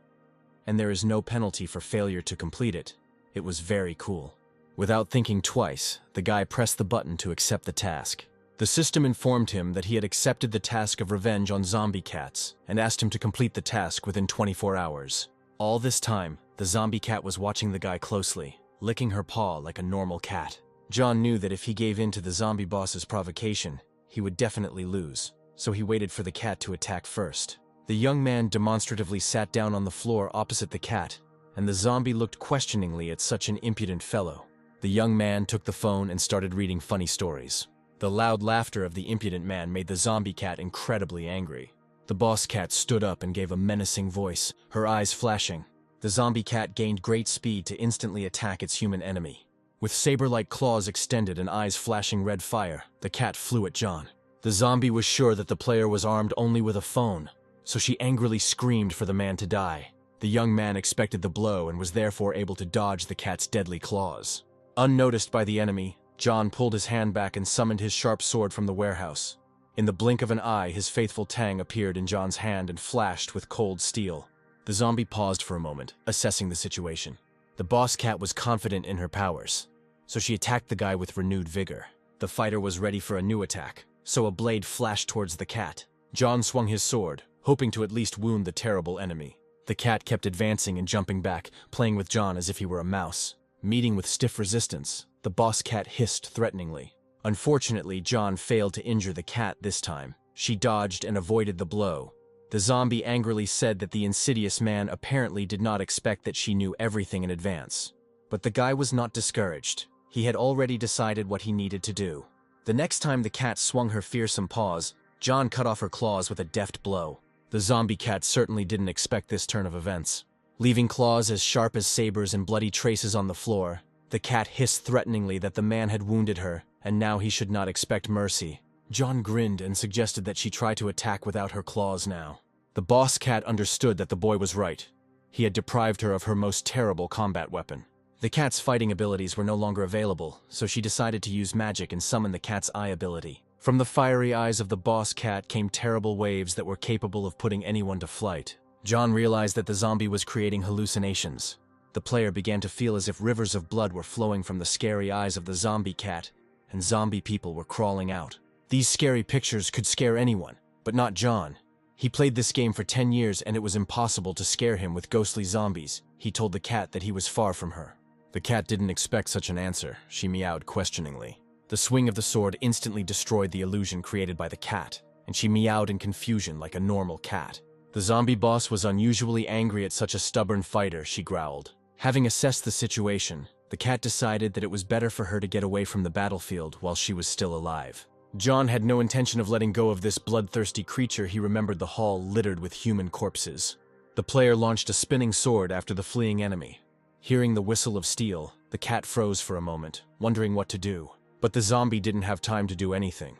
And there is no penalty for failure to complete it. It was very cool. Without thinking twice, the guy pressed the button to accept the task. The system informed him that he had accepted the task of Revenge on Zombie Cats, and asked him to complete the task within 24 hours. All this time, the zombie cat was watching the guy closely, licking her paw like a normal cat. John knew that if he gave in to the zombie boss's provocation, he would definitely lose. So he waited for the cat to attack first. The young man demonstratively sat down on the floor opposite the cat, and the zombie looked questioningly at such an impudent fellow. The young man took the phone and started reading funny stories. The loud laughter of the impudent man made the zombie cat incredibly angry. The boss cat stood up and gave a menacing voice, her eyes flashing. The zombie cat gained great speed to instantly attack its human enemy. With saber-like claws extended and eyes flashing red fire, the cat flew at John. The zombie was sure that the player was armed only with a phone, so she angrily screamed for the man to die. The young man expected the blow and was therefore able to dodge the cat's deadly claws. Unnoticed by the enemy, John pulled his hand back and summoned his sharp sword from the warehouse. In the blink of an eye, his faithful tang appeared in John's hand and flashed with cold steel. The zombie paused for a moment, assessing the situation. The boss cat was confident in her powers, so she attacked the guy with renewed vigor. The fighter was ready for a new attack, so a blade flashed towards the cat. John swung his sword, hoping to at least wound the terrible enemy. The cat kept advancing and jumping back, playing with John as if he were a mouse. Meeting with stiff resistance, the boss cat hissed threateningly. Unfortunately, John failed to injure the cat this time. She dodged and avoided the blow. The zombie angrily said that the insidious man apparently did not expect that she knew everything in advance. But the guy was not discouraged. He had already decided what he needed to do. The next time the cat swung her fearsome paws, John cut off her claws with a deft blow. The zombie cat certainly didn't expect this turn of events. Leaving claws as sharp as sabers and bloody traces on the floor, the cat hissed threateningly that the man had wounded her, and now he should not expect mercy. John grinned and suggested that she try to attack without her claws now. The boss cat understood that the boy was right. He had deprived her of her most terrible combat weapon. The cat's fighting abilities were no longer available, so she decided to use magic and summon the cat's eye ability. From the fiery eyes of the boss cat came terrible waves that were capable of putting anyone to flight. John realized that the zombie was creating hallucinations. The player began to feel as if rivers of blood were flowing from the scary eyes of the zombie cat, and zombie people were crawling out. These scary pictures could scare anyone, but not John. He played this game for 10 years and it was impossible to scare him with ghostly zombies. He told the cat that he was far from her. The cat didn't expect such an answer. She meowed questioningly. The swing of the sword instantly destroyed the illusion created by the cat, and she meowed in confusion like a normal cat. The zombie boss was unusually angry at such a stubborn fighter, she growled. Having assessed the situation, the cat decided that it was better for her to get away from the battlefield while she was still alive. John had no intention of letting go of this bloodthirsty creature. He remembered the hall littered with human corpses. The player launched a spinning sword after the fleeing enemy. Hearing the whistle of steel, the cat froze for a moment, wondering what to do. But the zombie didn't have time to do anything.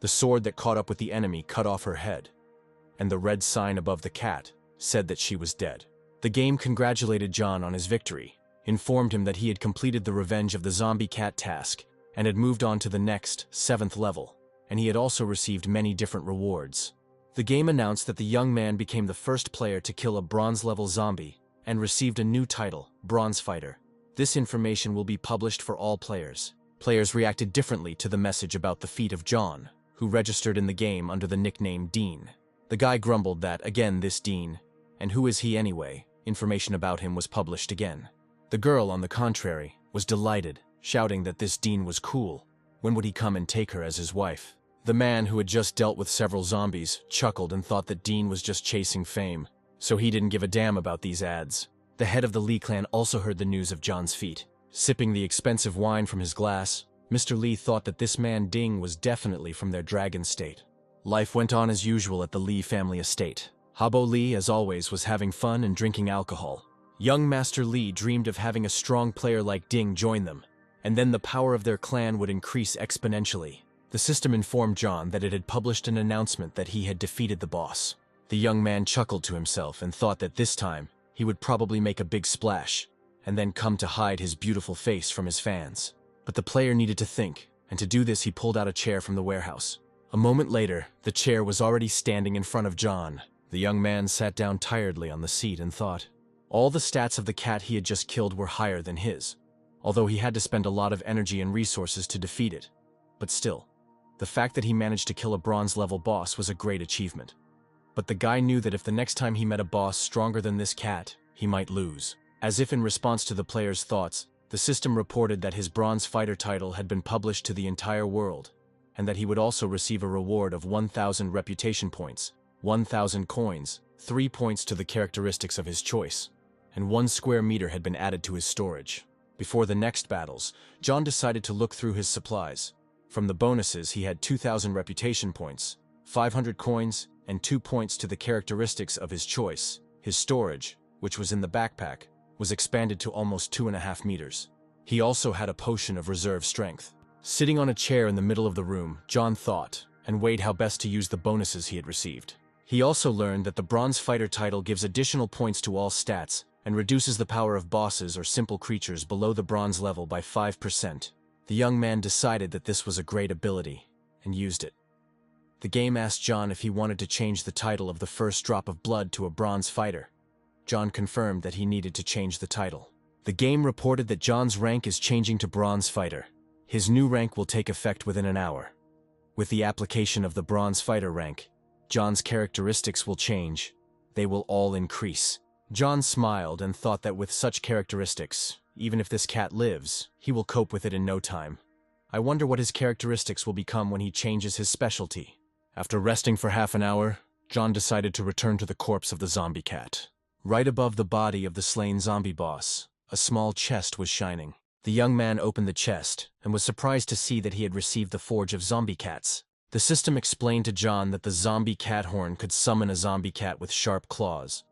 The sword that caught up with the enemy cut off her head, and the red sign above the cat said that she was dead. The game congratulated John on his victory, informed him that he had completed the revenge of the zombie cat task, and had moved on to the next, 7th level, and he had also received many different rewards. The game announced that the young man became the first player to kill a bronze-level zombie, and received a new title, Bronze Fighter. This information will be published for all players. Players reacted differently to the message about the feat of John, who registered in the game under the nickname Dean. The guy grumbled that, again this Dean, and who is he anyway? Information about him was published again. The girl, on the contrary, was delighted, shouting that this Dean was cool. When would he come and take her as his wife? The man, who had just dealt with several zombies, chuckled and thought that Dean was just chasing fame, so he didn't give a damn about these ads. The head of the Lee clan also heard the news of John's feat. Sipping the expensive wine from his glass, Mr. Lee thought that this man Ding was definitely from their dragon state. Life went on as usual at the Lee family estate. Habo Lee, as always, was having fun and drinking alcohol. Young Master Lee dreamed of having a strong player like Ding join them, and then the power of their clan would increase exponentially. The system informed John that it had published an announcement that he had defeated the boss. The young man chuckled to himself and thought that this time he would probably make a big splash, and then come to hide his beautiful face from his fans. But the player needed to think, and to do this he pulled out a chair from the warehouse. A moment later, the chair was already standing in front of John. The young man sat down tiredly on the seat and thought. All the stats of the cat he had just killed were higher than his, although he had to spend a lot of energy and resources to defeat it. But still, the fact that he managed to kill a bronze-level boss was a great achievement. But the guy knew that if the next time he met a boss stronger than this cat, he might lose. As if in response to the player's thoughts, the system reported that his Bronze Fighter title had been published to the entire world, and that he would also receive a reward of 1,000 reputation points, 1,000 coins, 3 points to the characteristics of his choice, and 1 square meter had been added to his storage. Before the next battles, John decided to look through his supplies. From the bonuses, he had 2,000 reputation points, 500 coins, and 2 points to the characteristics of his choice. His storage, which was in the backpack, was expanded to almost 2.5 meters. He also had a potion of reserve strength. Sitting on a chair in the middle of the room, John thought and weighed how best to use the bonuses he had received. He also learned that the Bronze Fighter title gives additional points to all stats and reduces the power of bosses or simple creatures below the bronze level by 5%. The young man decided that this was a great ability and used it. The game asked John if he wanted to change the title of the first drop of blood to a Bronze Fighter. John confirmed that he needed to change the title. The game reported that John's rank is changing to Bronze Fighter. His new rank will take effect within an hour. With the application of the Bronze Fighter rank, John's characteristics will change. They will all increase. John smiled and thought that with such characteristics, even if this cat lives, he will cope with it in no time. I wonder what his characteristics will become when he changes his specialty. After resting for half an hour, John decided to return to the corpse of the zombie cat. Right above the body of the slain zombie boss, a small chest was shining. The young man opened the chest and was surprised to see that he had received the Forge of Zombie Cats. The system explained to John that the zombie cat horn could summon a zombie cat with sharp claws.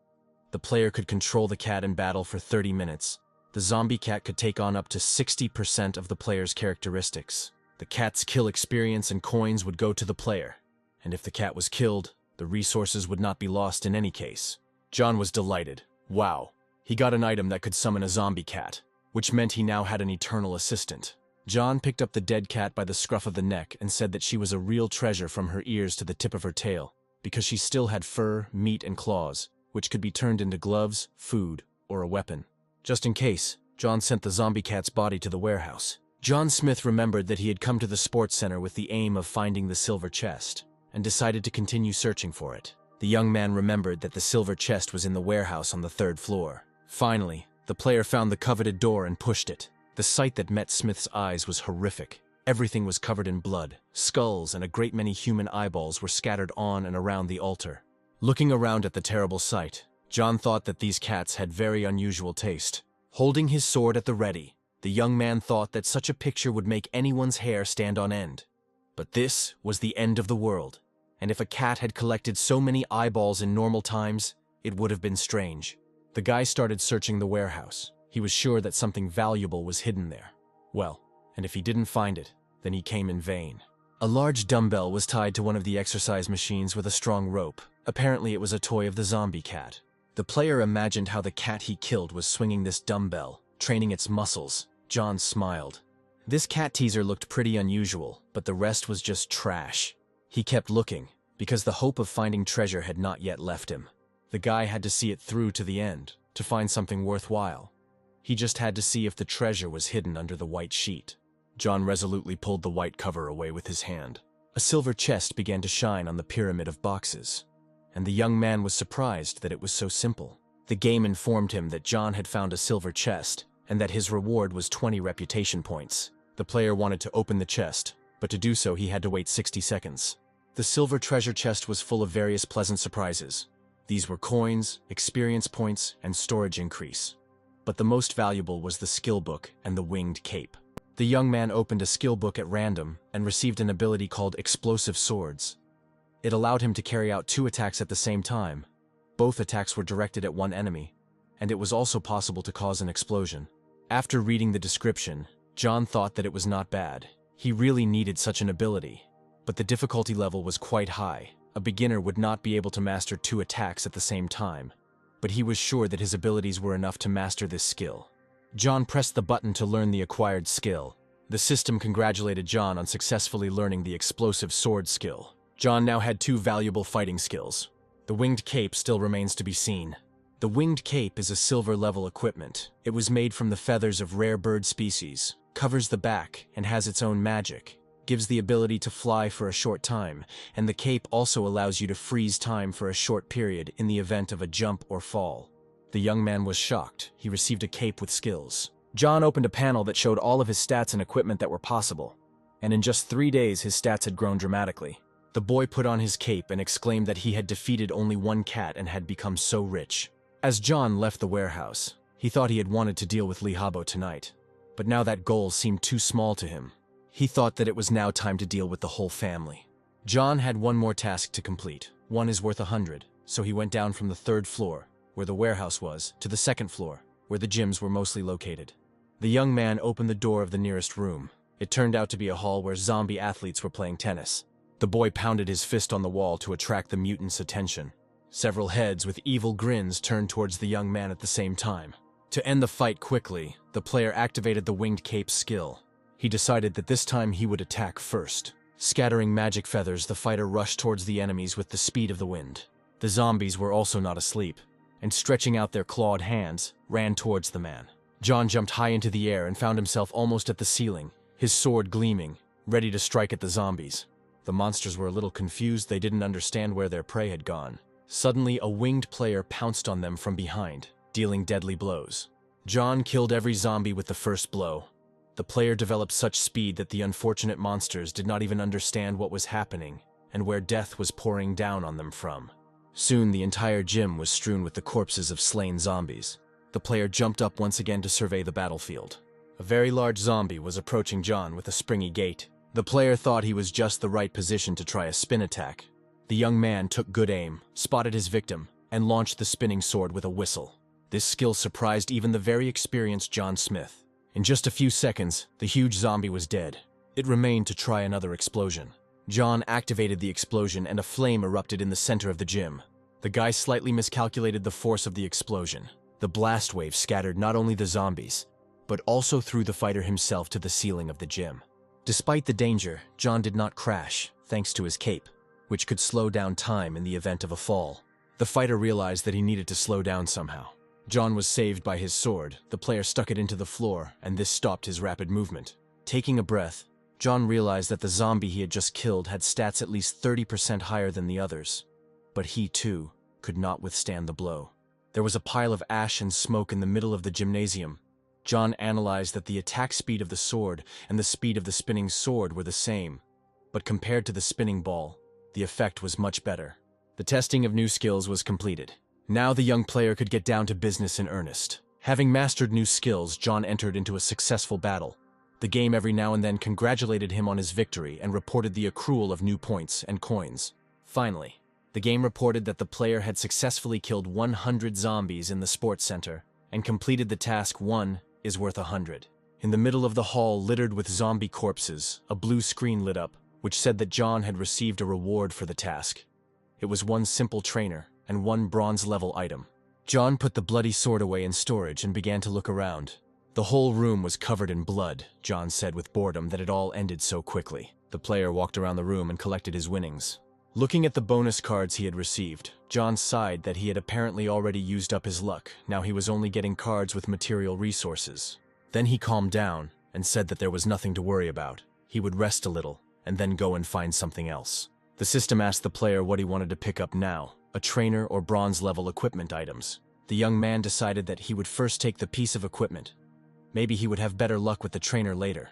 The player could control the cat in battle for 30 minutes. The zombie cat could take on up to 60% of the player's characteristics. The cat's kill experience and coins would go to the player, and if the cat was killed, the resources would not be lost in any case. John was delighted. Wow, he got an item that could summon a zombie cat, which meant he now had an eternal assistant. John picked up the dead cat by the scruff of the neck and said that she was a real treasure from her ears to the tip of her tail, because she still had fur, meat, and claws, which could be turned into gloves, food, or a weapon. Just in case, John sent the zombie cat's body to the warehouse. John Smith remembered that he had come to the sports center with the aim of finding the silver chest, and decided to continue searching for it. The young man remembered that the silver chest was in the warehouse on the 3rd floor. Finally, the player found the coveted door and pushed it. The sight that met Smith's eyes was horrific. Everything was covered in blood. Skulls and a great many human eyeballs were scattered on and around the altar. Looking around at the terrible sight, John thought that these cats had very unusual taste. Holding his sword at the ready, the young man thought that such a picture would make anyone's hair stand on end. But this was the end of the world, and if a cat had collected so many eyeballs in normal times, it would have been strange. The guy started searching the warehouse. He was sure that something valuable was hidden there. Well, and if he didn't find it, then he came in vain. A large dumbbell was tied to one of the exercise machines with a strong rope. Apparently it was a toy of the zombie cat. The player imagined how the cat he killed was swinging this dumbbell, training its muscles. John smiled. This cat teaser looked pretty unusual, but the rest was just trash. He kept looking, because the hope of finding treasure had not yet left him. The guy had to see it through to the end, to find something worthwhile. He just had to see if the treasure was hidden under the white sheet. John resolutely pulled the white cover away with his hand. A silver chest began to shine on the pyramid of boxes, and the young man was surprised that it was so simple. The game informed him that John had found a silver chest, and that his reward was 20 reputation points. The player wanted to open the chest, but to do so he had to wait 60 seconds. The silver treasure chest was full of various pleasant surprises. These were coins, experience points, and storage increase. But the most valuable was the skill book and the winged cape. The young man opened a skill book at random and received an ability called Explosive Swords. It allowed him to carry out 2 attacks at the same time. Both attacks were directed at one enemy, and it was also possible to cause an explosion. After reading the description, John thought that it was not bad. He really needed such an ability, but the difficulty level was quite high. A beginner would not be able to master 2 attacks at the same time, but he was sure that his abilities were enough to master this skill. John pressed the button to learn the acquired skill. The system congratulated John on successfully learning the explosive sword skill. John now had 2 valuable fighting skills. The winged cape still remains to be seen. The winged cape is a silver-level equipment. It was made from the feathers of rare bird species, covers the back, and has its own magic. Gives the ability to fly for a short time, and the cape also allows you to freeze time for a short period in the event of a jump or fall. The young man was shocked. He received a cape with skills. John opened a panel that showed all of his stats and equipment that were possible, and in just 3 days his stats had grown dramatically. The boy put on his cape and exclaimed that he had defeated only 1 cat and had become so rich. As John left the warehouse, he thought he had wanted to deal with Lee Habo tonight, but now that goal seemed too small to him. He thought that it was now time to deal with the whole family. John had one more task to complete. 1 is worth 100, so he went down from the 3rd floor, where the warehouse was, to the 2nd floor, where the gyms were mostly located. The young man opened the door of the nearest room. It turned out to be a hall where zombie athletes were playing tennis. The boy pounded his fist on the wall to attract the mutants' attention. Several heads with evil grins turned towards the young man at the same time. To end the fight quickly, the player activated the winged cape skill. He decided that this time he would attack first. Scattering magic feathers, the fighter rushed towards the enemies with the speed of the wind. The zombies were also not asleep, and stretching out their clawed hands, ran towards the man. John jumped high into the air and found himself almost at the ceiling, his sword gleaming, ready to strike at the zombies. The monsters were a little confused. They didn't understand where their prey had gone. Suddenly, a winged player pounced on them from behind, dealing deadly blows. John killed every zombie with the first blow. The player developed such speed that the unfortunate monsters did not even understand what was happening and where death was pouring down on them from. Soon, the entire gym was strewn with the corpses of slain zombies. The player jumped up once again to survey the battlefield. A very large zombie was approaching John with a springy gait. The player thought he was just the right position to try a spin attack. The young man took good aim, spotted his victim, and launched the spinning sword with a whistle. This skill surprised even the very experienced John Smith. In just a few seconds, the huge zombie was dead. It remained to try another explosion. John activated the explosion and a flame erupted in the center of the gym. The guy slightly miscalculated the force of the explosion. The blast wave scattered not only the zombies, but also threw the fighter himself to the ceiling of the gym. Despite the danger, John did not crash, thanks to his cape, which could slow down time in the event of a fall. The fighter realized that he needed to slow down somehow. John was saved by his sword. The player stuck it into the floor, and this stopped his rapid movement. Taking a breath, John realized that the zombie he had just killed had stats at least 30% higher than the others. But he, too, could not withstand the blow. There was a pile of ash and smoke in the middle of the gymnasium. John analyzed that the attack speed of the sword and the speed of the spinning sword were the same, but compared to the spinning ball, the effect was much better. The testing of new skills was completed. Now the young player could get down to business in earnest. Having mastered new skills, John entered into a successful battle. The game every now and then congratulated him on his victory and reported the accrual of new points and coins. Finally, the game reported that the player had successfully killed 100 zombies in the sports center and completed the task 1 is worth 100. In the middle of the hall littered with zombie corpses, a blue screen lit up, which said that John had received a reward for the task. It was 1 simple trainer and 1 bronze-level item. John put the bloody sword away in storage and began to look around. The whole room was covered in blood. John said with boredom that it all ended so quickly. The player walked around the room and collected his winnings. Looking at the bonus cards he had received, John sighed that he had apparently already used up his luck. Now he was only getting cards with material resources. Then he calmed down and said that there was nothing to worry about. He would rest a little and then go and find something else. The system asked the player what he wanted to pick up now, a trainer or bronze-level equipment items. The young man decided that he would first take the piece of equipment. Maybe he would have better luck with the trainer later.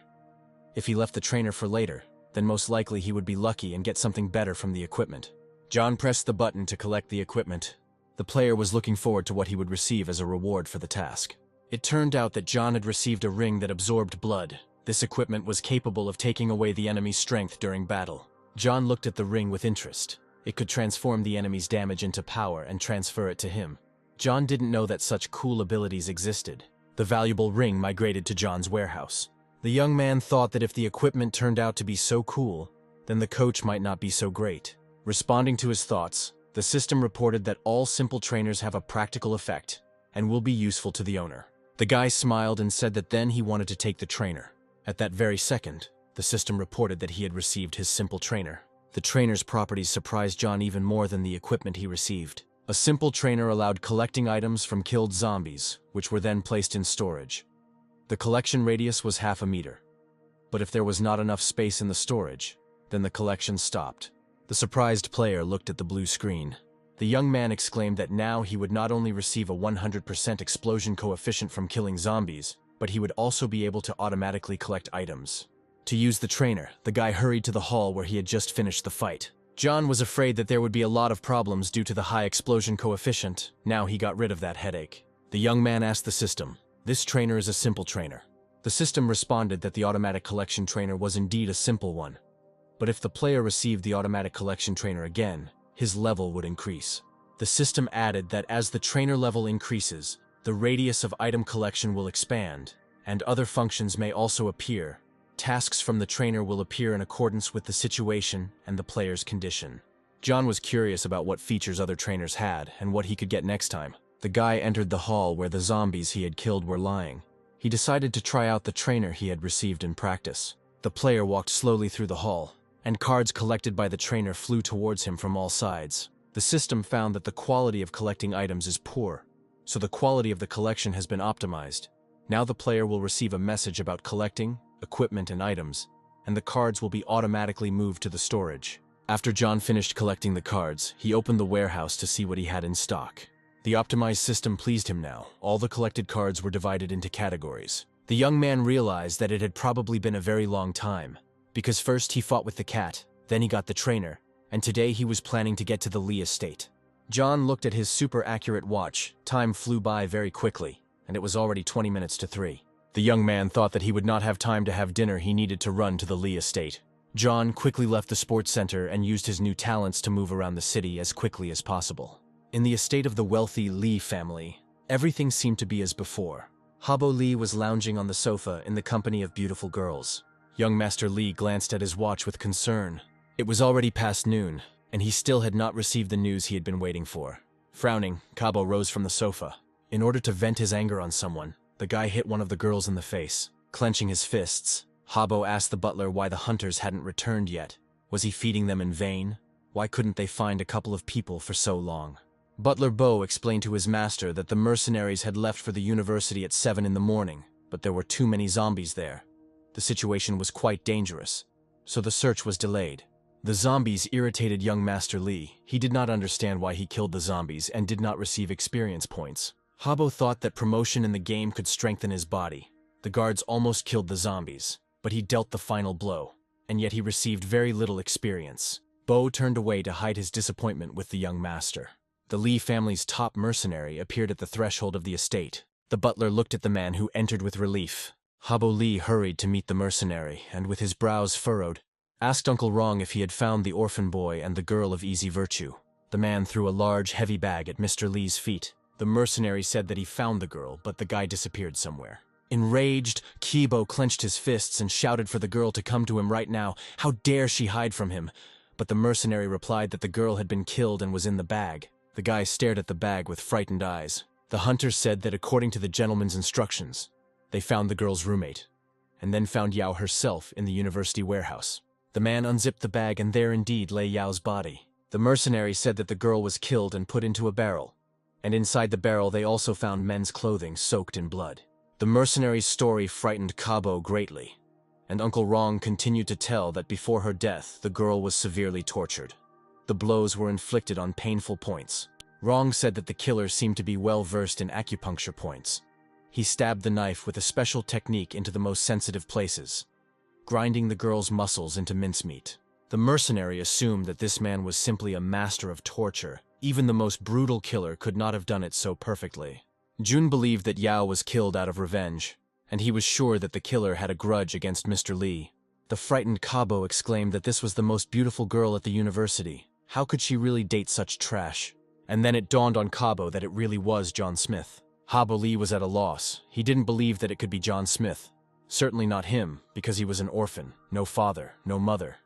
If he left the trainer for later, then most likely he would be lucky and get something better from the equipment. John pressed the button to collect the equipment. The player was looking forward to what he would receive as a reward for the task. It turned out that John had received a ring that absorbed blood. This equipment was capable of taking away the enemy's strength during battle. John looked at the ring with interest. It could transform the enemy's damage into power and transfer it to him. John didn't know that such cool abilities existed. The valuable ring migrated to John's warehouse. The young man thought that if the equipment turned out to be so cool, then the coach might not be so great. Responding to his thoughts, the system reported that all simple trainers have a practical effect and will be useful to the owner. The guy smiled and said that then he wanted to take the trainer. At that very second, the system reported that he had received his simple trainer. The trainer's properties surprised John even more than the equipment he received. A simple trainer allowed collecting items from killed zombies, which were then placed in storage. The collection radius was 1/2 meter. But if there was not enough space in the storage, then the collection stopped. The surprised player looked at the blue screen. The young man exclaimed that now he would not only receive a 100% explosion coefficient from killing zombies, but he would also be able to automatically collect items. To use the trainer, the guy hurried to the hall where he had just finished the fight. John was afraid that there would be a lot of problems due to the high explosion coefficient. Now he got rid of that headache. The young man asked the system, "This trainer is a simple trainer. The system responded that the automatic collection trainer was indeed a simple one, but if the player received the automatic collection trainer again, his level would increase. The system added that as the trainer level increases, the radius of item collection will expand, and other functions may also appear. Tasks from the trainer will appear in accordance with the situation and the player's condition. John was curious about what features other trainers had and what he could get next time. The guy entered the hall where the zombies he had killed were lying. He decided to try out the trainer he had received in practice. The player walked slowly through the hall, and cards collected by the trainer flew towards him from all sides. The system found that the quality of collecting items is poor, so the quality of the collection has been optimized. Now the player will receive a message about collecting, equipment, and items, and the cards will be automatically moved to the storage. After John finished collecting the cards, he opened the warehouse to see what he had in stock. The optimized system pleased him now. All the collected cards were divided into categories. The young man realized that it had probably been a very long time, because first he fought with the cat, then he got the trainer, and today he was planning to get to the Lee estate. John looked at his super accurate watch. Time flew by very quickly, and it was already 20 minutes to 3. The young man thought that he would not have time to have dinner. He needed to run to the Lee estate. John quickly left the sports center and used his new talents to move around the city as quickly as possible. In the estate of the wealthy Lee family, everything seemed to be as before. Habo Lee was lounging on the sofa in the company of beautiful girls. Young Master Lee glanced at his watch with concern. It was already past noon, and he still had not received the news he had been waiting for. Frowning, Kabo rose from the sofa. In order to vent his anger on someone, the guy hit one of the girls in the face. Clenching his fists, Habo asked the butler why the hunters hadn't returned yet. Was he feeding them in vain? Why couldn't they find a couple of people for so long? Butler Bo explained to his master that the mercenaries had left for the university at 7 in the morning, but there were too many zombies there. The situation was quite dangerous, so the search was delayed. The zombies irritated young Master Lee. He did not understand why he killed the zombies and did not receive experience points. Habo thought that promotion in the game could strengthen his body. The guards almost killed the zombies, but he dealt the final blow, and yet he received very little experience. Bo turned away to hide his disappointment with the young master. The Lee family's top mercenary appeared at the threshold of the estate. The butler looked at the man who entered with relief. Habo Lee hurried to meet the mercenary, and with his brows furrowed, asked Uncle Rong if he had found the orphan boy and the girl of easy virtue. The man threw a large, heavy bag at Mr. Lee's feet. The mercenary said that he found the girl, but the guy disappeared somewhere. Enraged, Kibo clenched his fists and shouted for the girl to come to him right now. How dare she hide from him? But the mercenary replied that the girl had been killed and was in the bag. The guy stared at the bag with frightened eyes. The hunters said that according to the gentleman's instructions, they found the girl's roommate, and then found Yao herself in the university warehouse. The man unzipped the bag, and there indeed lay Yao's body. The mercenary said that the girl was killed and put into a barrel, and inside the barrel they also found men's clothing soaked in blood. The mercenary's story frightened Kabo greatly, and Uncle Rong continued to tell that before her death, the girl was severely tortured. The blows were inflicted on painful points. Rong said that the killer seemed to be well versed in acupuncture points. He stabbed the knife with a special technique into the most sensitive places, grinding the girl's muscles into mincemeat. The mercenary assumed that this man was simply a master of torture. Even the most brutal killer could not have done it so perfectly. Jun believed that Yao was killed out of revenge, and he was sure that the killer had a grudge against Mr. Lee. The frightened Kabo exclaimed that this was the most beautiful girl at the university. How could she really date such trash? And then it dawned on Kabo that it really was John Smith. Habo Lee was at a loss. He didn't believe that it could be John Smith. Certainly not him, because he was an orphan, no father, no mother.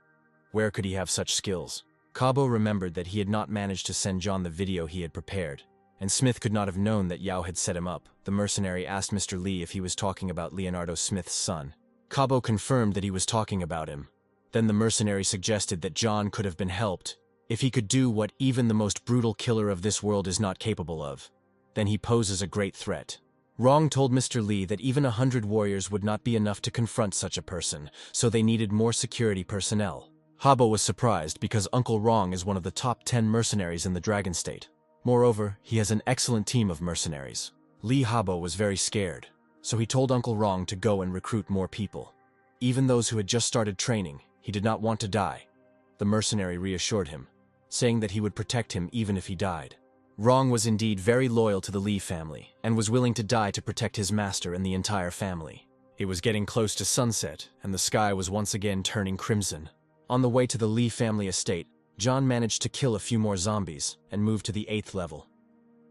Where could he have such skills? Kabo remembered that he had not managed to send John the video he had prepared, and Smith could not have known that Yao had set him up. The mercenary asked Mr. Lee if he was talking about Leonardo Smith's son. Kabo confirmed that he was talking about him. Then the mercenary suggested that John could have been helped if he could do what even the most brutal killer of this world is not capable of. Then he poses a great threat. Rong told Mr. Lee that even 100 warriors would not be enough to confront such a person, so they needed more security personnel. Habo was surprised because Uncle Rong is one of the top 10 mercenaries in the Dragon State. Moreover, he has an excellent team of mercenaries. Lee Habo was very scared, so he told Uncle Rong to go and recruit more people. Even those who had just started training, he did not want to die. The mercenary reassured him, saying that he would protect him even if he died. Rong was indeed very loyal to the Lee family, and was willing to die to protect his master and the entire family. It was getting close to sunset, and the sky was once again turning crimson. On the way to the Lee family estate, John managed to kill a few more zombies and move to the 8th level.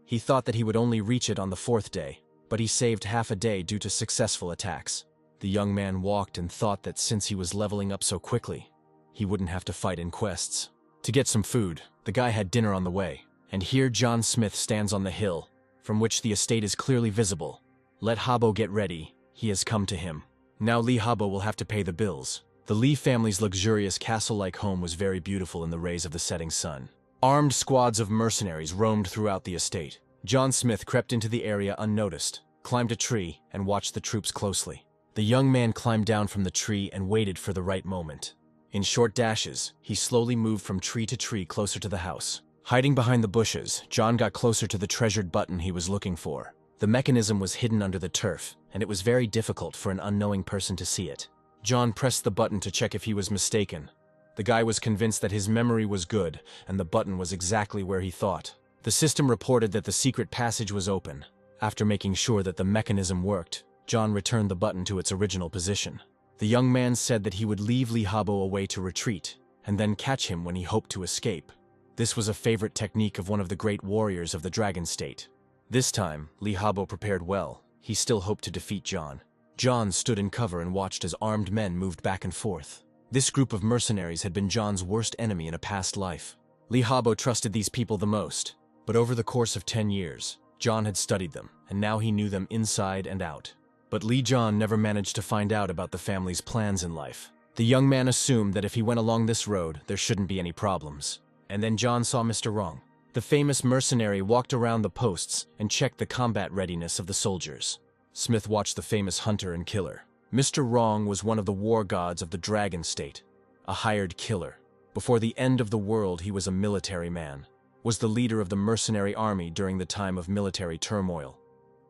He thought that he would only reach it on the 4th day, but he saved half a day due to successful attacks. The young man walked and thought that since he was leveling up so quickly, he wouldn't have to fight in quests. To get some food, the guy had dinner on the way, and here John Smith stands on the hill, from which the estate is clearly visible. Let Habo get ready, he has come to him. Now Lee Habo will have to pay the bills. The Lee family's luxurious castle-like home was very beautiful in the rays of the setting sun. Armed squads of mercenaries roamed throughout the estate. John Smith crept into the area unnoticed, climbed a tree, and watched the troops closely. The young man climbed down from the tree and waited for the right moment. In short dashes, he slowly moved from tree to tree closer to the house. Hiding behind the bushes, John got closer to the treasured button he was looking for. The mechanism was hidden under the turf, and it was very difficult for an unknowing person to see it. John pressed the button to check if he was mistaken. The guy was convinced that his memory was good, and the button was exactly where he thought. The system reported that the secret passage was open. After making sure that the mechanism worked, John returned the button to its original position. The young man said that he would leave Lee Habo away to retreat, and then catch him when he hoped to escape. This was a favorite technique of one of the great warriors of the Dragon State. This time, Lee Habo prepared well. He still hoped to defeat John. John stood in cover and watched as armed men moved back and forth. This group of mercenaries had been John's worst enemy in a past life. Lee Habo trusted these people the most, but over the course of 10 years, John had studied them, and now he knew them inside and out. But Lee John never managed to find out about the family's plans in life. The young man assumed that if he went along this road, there shouldn't be any problems. And then John saw Mr. Wrong. The famous mercenary walked around the posts and checked the combat readiness of the soldiers. Smith watched the famous hunter and killer. Mr. Wrong was one of the war gods of the Dragon State, a hired killer. Before the end of the world, he was a military man, was the leader of the mercenary army during the time of military turmoil,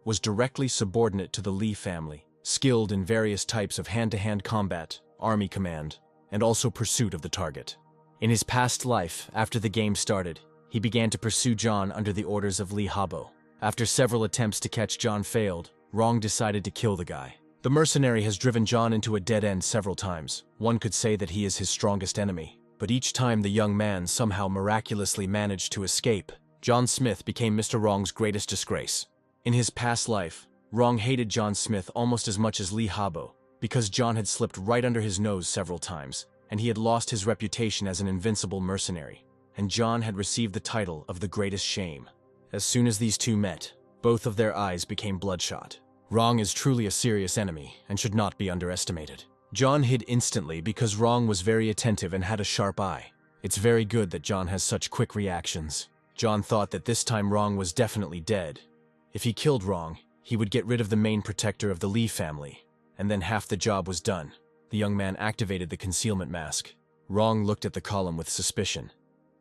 was directly subordinate to the Lee family, skilled in various types of hand-to-hand combat, army command, and also pursuit of the target. In his past life, after the game started, he began to pursue John under the orders of Lee Habo. After several attempts to catch John failed, Wrong decided to kill the guy. The mercenary has driven John into a dead end several times. One could say that he is his strongest enemy, but each time the young man somehow miraculously managed to escape. John Smith became Mr. Wrong's greatest disgrace. In his past life, Wrong hated John Smith almost as much as Lee Habo, because John had slipped right under his nose several times, and he had lost his reputation as an invincible mercenary, and John had received the title of the greatest shame. As soon as these two met, both of their eyes became bloodshot. Wrong is truly a serious enemy and should not be underestimated. John hid instantly because Wrong was very attentive and had a sharp eye. It's very good that John has such quick reactions. John thought that this time Wrong was definitely dead. If he killed Wrong, he would get rid of the main protector of the Lee family, and then half the job was done. The young man activated the concealment mask. Wrong looked at the column with suspicion.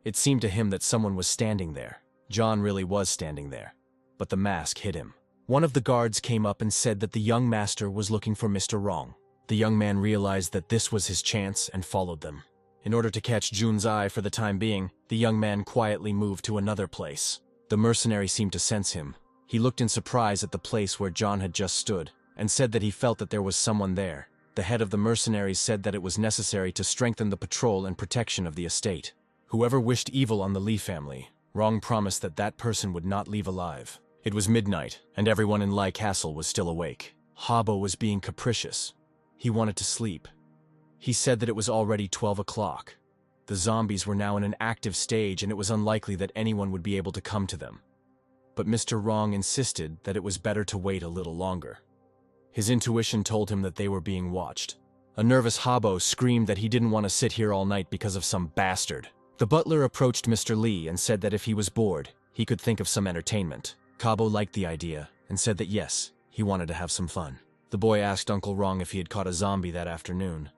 It seemed to him that someone was standing there. John really was standing there, but the mask hid him. One of the guards came up and said that the young master was looking for Mr. Wrong. The young man realized that this was his chance and followed them. In order to catch Jun's eye for the time being, the young man quietly moved to another place. The mercenary seemed to sense him. He looked in surprise at the place where John had just stood, and said that he felt that there was someone there. The head of the mercenaries said that it was necessary to strengthen the patrol and protection of the estate. Whoever wished evil on the Lee family, Wrong promised that that person would not leave alive. It was midnight, and everyone in Lai Castle was still awake. Habo was being capricious. He wanted to sleep. He said that it was already 12 o'clock. The zombies were now in an active stage, and it was unlikely that anyone would be able to come to them. But Mr. Wrong insisted that it was better to wait a little longer. His intuition told him that they were being watched. A nervous Habo screamed that he didn't want to sit here all night because of some bastard. The butler approached Mr. Lee and said that if he was bored, he could think of some entertainment. Habo liked the idea and said that yes, he wanted to have some fun. The boy asked Uncle Wrong if he had caught a zombie that afternoon,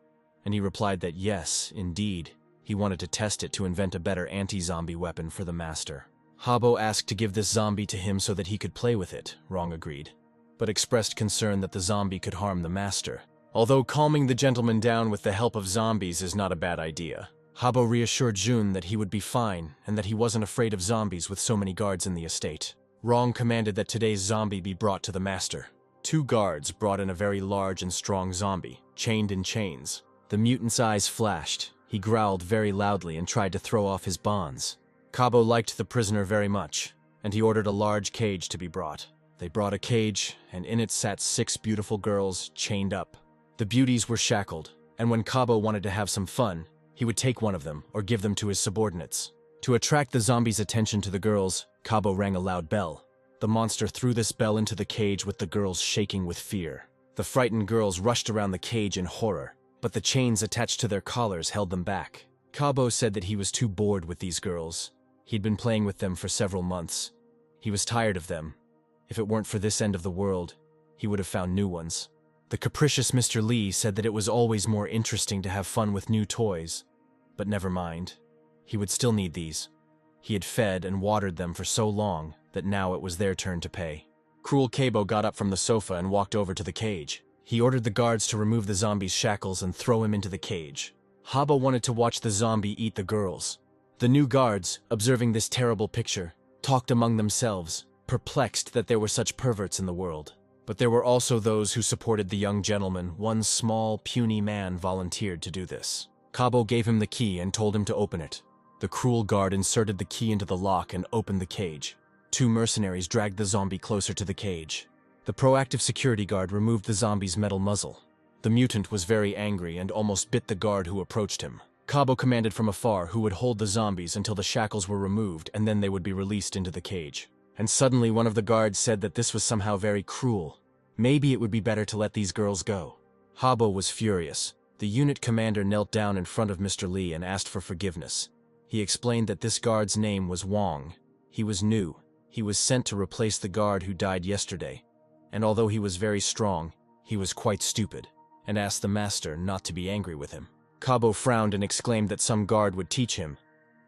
and he replied that yes, indeed, he wanted to test it to invent a better anti-zombie weapon for the master. Habo asked to give this zombie to him so that he could play with it. Wrong agreed, but expressed concern that the zombie could harm the master. Although calming the gentleman down with the help of zombies is not a bad idea, Habo reassured Jun that he would be fine and that he wasn't afraid of zombies with so many guards in the estate. Wrong commanded that today's zombie be brought to the master. Two guards brought in a very large and strong zombie, chained in chains. The mutant's eyes flashed. He growled very loudly and tried to throw off his bonds. Cabo liked the prisoner very much, and he ordered a large cage to be brought. They brought a cage, and in it sat 6 beautiful girls, chained up. The beauties were shackled, and when Cabo wanted to have some fun, he would take one of them or give them to his subordinates. To attract the zombies' attention to the girls, Cabo rang a loud bell. The monster threw this bell into the cage with the girls shaking with fear. The frightened girls rushed around the cage in horror, but the chains attached to their collars held them back. Cabo said that he was too bored with these girls. He'd been playing with them for several months. He was tired of them. If it weren't for this end of the world, he would have found new ones. The capricious Mr. Lee said that it was always more interesting to have fun with new toys. But never mind. He would still need these. He had fed and watered them for so long that now it was their turn to pay. Cruel Cabo got up from the sofa and walked over to the cage. He ordered the guards to remove the zombie's shackles and throw him into the cage. Haba wanted to watch the zombie eat the girls. The new guards, observing this terrible picture, talked among themselves, perplexed that there were such perverts in the world. But there were also those who supported the young gentleman. One small, puny man volunteered to do this. Cabo gave him the key and told him to open it. The cruel guard inserted the key into the lock and opened the cage. 2 mercenaries dragged the zombie closer to the cage. The proactive security guard removed the zombie's metal muzzle. The mutant was very angry and almost bit the guard who approached him. Cabo commanded from afar who would hold the zombies until the shackles were removed and then they would be released into the cage. And suddenly one of the guards said that this was somehow very cruel. Maybe it would be better to let these girls go. Habo was furious. The unit commander knelt down in front of Mr. Lee and asked for forgiveness. He explained that this guard's name was Wong. He was new. He was sent to replace the guard who died yesterday. And although he was very strong, he was quite stupid, and asked the master not to be angry with him. Cabo frowned and exclaimed that some guard would teach him,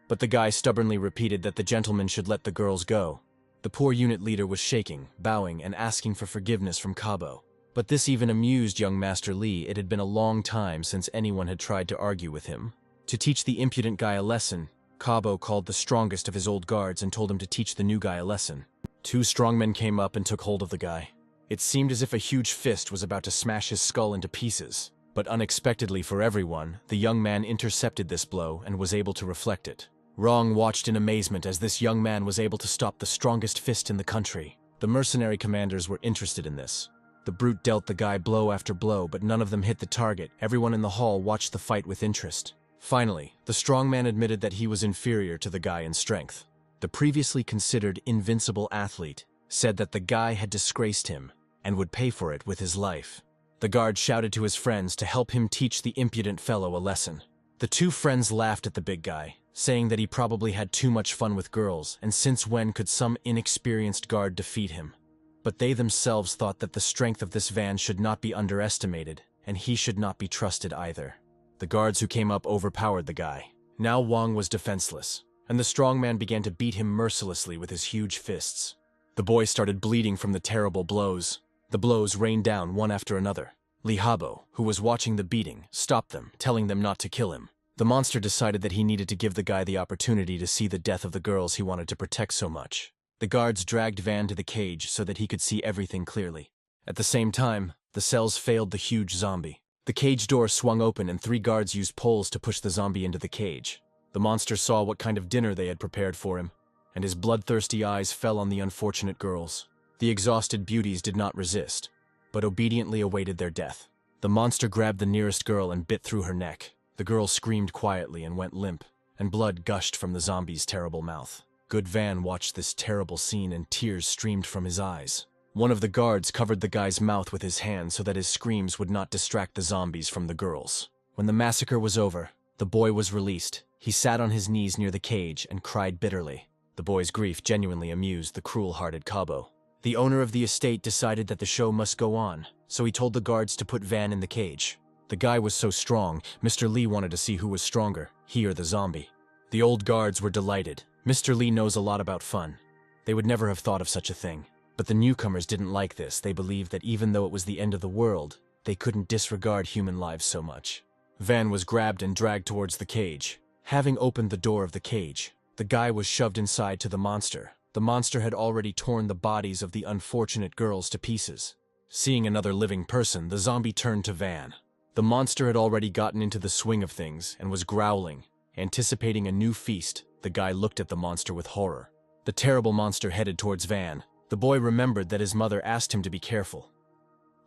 but the guy stubbornly repeated that the gentleman should let the girls go. The poor unit leader was shaking, bowing, and asking for forgiveness from Cabo. But this even amused young Master Lee. It had been a long time since anyone had tried to argue with him. To teach the impudent guy a lesson, Cabo called the strongest of his old guards and told him to teach the new guy a lesson. 2 strong men came up and took hold of the guy. It seemed as if a huge fist was about to smash his skull into pieces. But unexpectedly for everyone, the young man intercepted this blow and was able to reflect it. Rong watched in amazement as this young man was able to stop the strongest fist in the country. The mercenary commanders were interested in this. The brute dealt the guy blow after blow, but none of them hit the target. Everyone in the hall watched the fight with interest. Finally, the strong man admitted that he was inferior to the guy in strength. The previously considered invincible athlete said that the guy had disgraced him and would pay for it with his life. The guard shouted to his friends to help him teach the impudent fellow a lesson. The 2 friends laughed at the big guy, saying that he probably had too much fun with girls, and since when could some inexperienced guard defeat him? But they themselves thought that the strength of this van should not be underestimated, and he should not be trusted either. The guards who came up overpowered the guy. Now Wong was defenseless, and the strong man began to beat him mercilessly with his huge fists. The boy started bleeding from the terrible blows. The blows rained down one after another. Li Habo, who was watching the beating, stopped them, telling them not to kill him. The monster decided that he needed to give the guy the opportunity to see the death of the girls he wanted to protect so much. The guards dragged Van to the cage so that he could see everything clearly. At the same time, the cells failed the huge zombie. The cage door swung open and 3 guards used poles to push the zombie into the cage. The monster saw what kind of dinner they had prepared for him, and his bloodthirsty eyes fell on the unfortunate girls. The exhausted beauties did not resist, but obediently awaited their death. The monster grabbed the nearest girl and bit through her neck. The girl screamed quietly and went limp, and blood gushed from the zombie's terrible mouth. Good Van watched this terrible scene and tears streamed from his eyes. One of the guards covered the guy's mouth with his hand so that his screams would not distract the zombies from the girls. When the massacre was over, the boy was released. He sat on his knees near the cage and cried bitterly. The boy's grief genuinely amused the cruel-hearted Cabo. The owner of the estate decided that the show must go on, so he told the guards to put Van in the cage. The guy was so strong, Mr. Lee wanted to see who was stronger, he or the zombie. The old guards were delighted. Mr. Lee knows a lot about fun. They would never have thought of such a thing. But the newcomers didn't like this. They believed that even though it was the end of the world, they couldn't disregard human lives so much. Van was grabbed and dragged towards the cage. Having opened the door of the cage, the guy was shoved inside to the monster. The monster had already torn the bodies of the unfortunate girls to pieces. Seeing another living person, the zombie turned to Van. The monster had already gotten into the swing of things and was growling. Anticipating a new feast, the guy looked at the monster with horror. The terrible monster headed towards Van. The boy remembered that his mother asked him to be careful,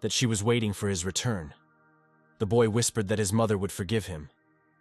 that she was waiting for his return. The boy whispered that his mother would forgive him.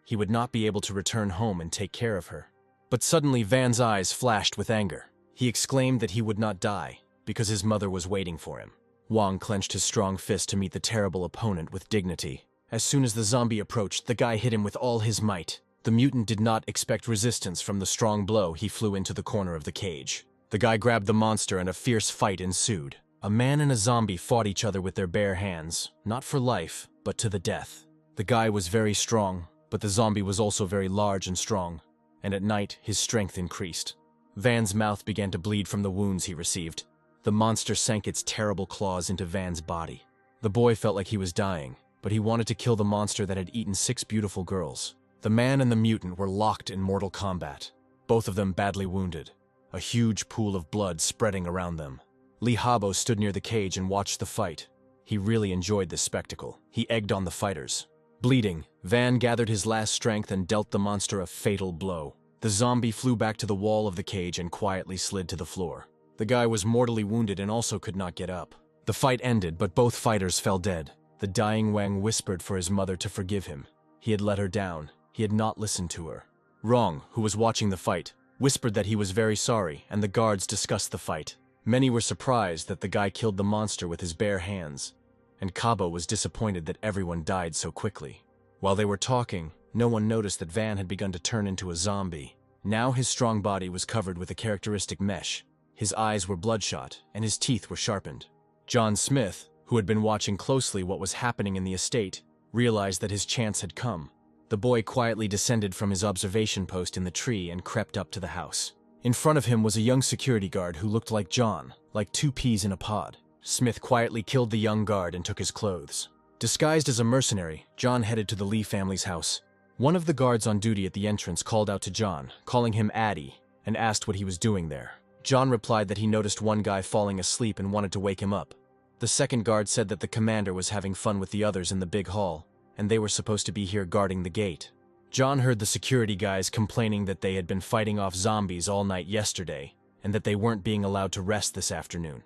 He would not be able to return home and take care of her. But suddenly Van's eyes flashed with anger. He exclaimed that he would not die, because his mother was waiting for him. Wang clenched his strong fist to meet the terrible opponent with dignity. As soon as the zombie approached, the guy hit him with all his might. The mutant did not expect resistance from the strong blow. He flew into the corner of the cage. The guy grabbed the monster and a fierce fight ensued. A man and a zombie fought each other with their bare hands, not for life, but to the death. The guy was very strong, but the zombie was also very large and strong, and at night his strength increased. Van's mouth began to bleed from the wounds he received. The monster sank its terrible claws into Van's body. The boy felt like he was dying, but he wanted to kill the monster that had eaten 6 beautiful girls. The man and the mutant were locked in mortal combat, both of them badly wounded, a huge pool of blood spreading around them. Lee Habo stood near the cage and watched the fight. He really enjoyed this spectacle. He egged on the fighters. Bleeding, Van gathered his last strength and dealt the monster a fatal blow. The zombie flew back to the wall of the cage and quietly slid to the floor. The guy was mortally wounded and also could not get up. The fight ended, but both fighters fell dead. The dying Wang whispered for his mother to forgive him. He had let her down. He had not listened to her. Rong, who was watching the fight, whispered that he was very sorry, and the guards discussed the fight. Many were surprised that the guy killed the monster with his bare hands, and Cabo was disappointed that everyone died so quickly. While they were talking, no one noticed that Van had begun to turn into a zombie. Now his strong body was covered with a characteristic mesh. His eyes were bloodshot, and his teeth were sharpened. John Smith, who had been watching closely what was happening in the estate, realized that his chance had come. The boy quietly descended from his observation post in the tree and crept up to the house. In front of him was a young security guard who looked like John, like 2 peas in a pod. Smith quietly killed the young guard and took his clothes. Disguised as a mercenary, John headed to the Lee family's house. One of the guards on duty at the entrance called out to John, calling him Addy, and asked what he was doing there. John replied that he noticed one guy falling asleep and wanted to wake him up. The second guard said that the commander was having fun with the others in the big hall, and they were supposed to be here guarding the gate. John heard the security guys complaining that they had been fighting off zombies all night yesterday, and that they weren't being allowed to rest this afternoon,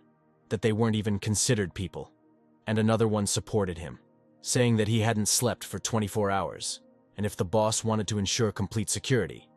that they weren't even considered people. And another one supported him, saying that he hadn't slept for 24 hours, and if the boss wanted to ensure complete security,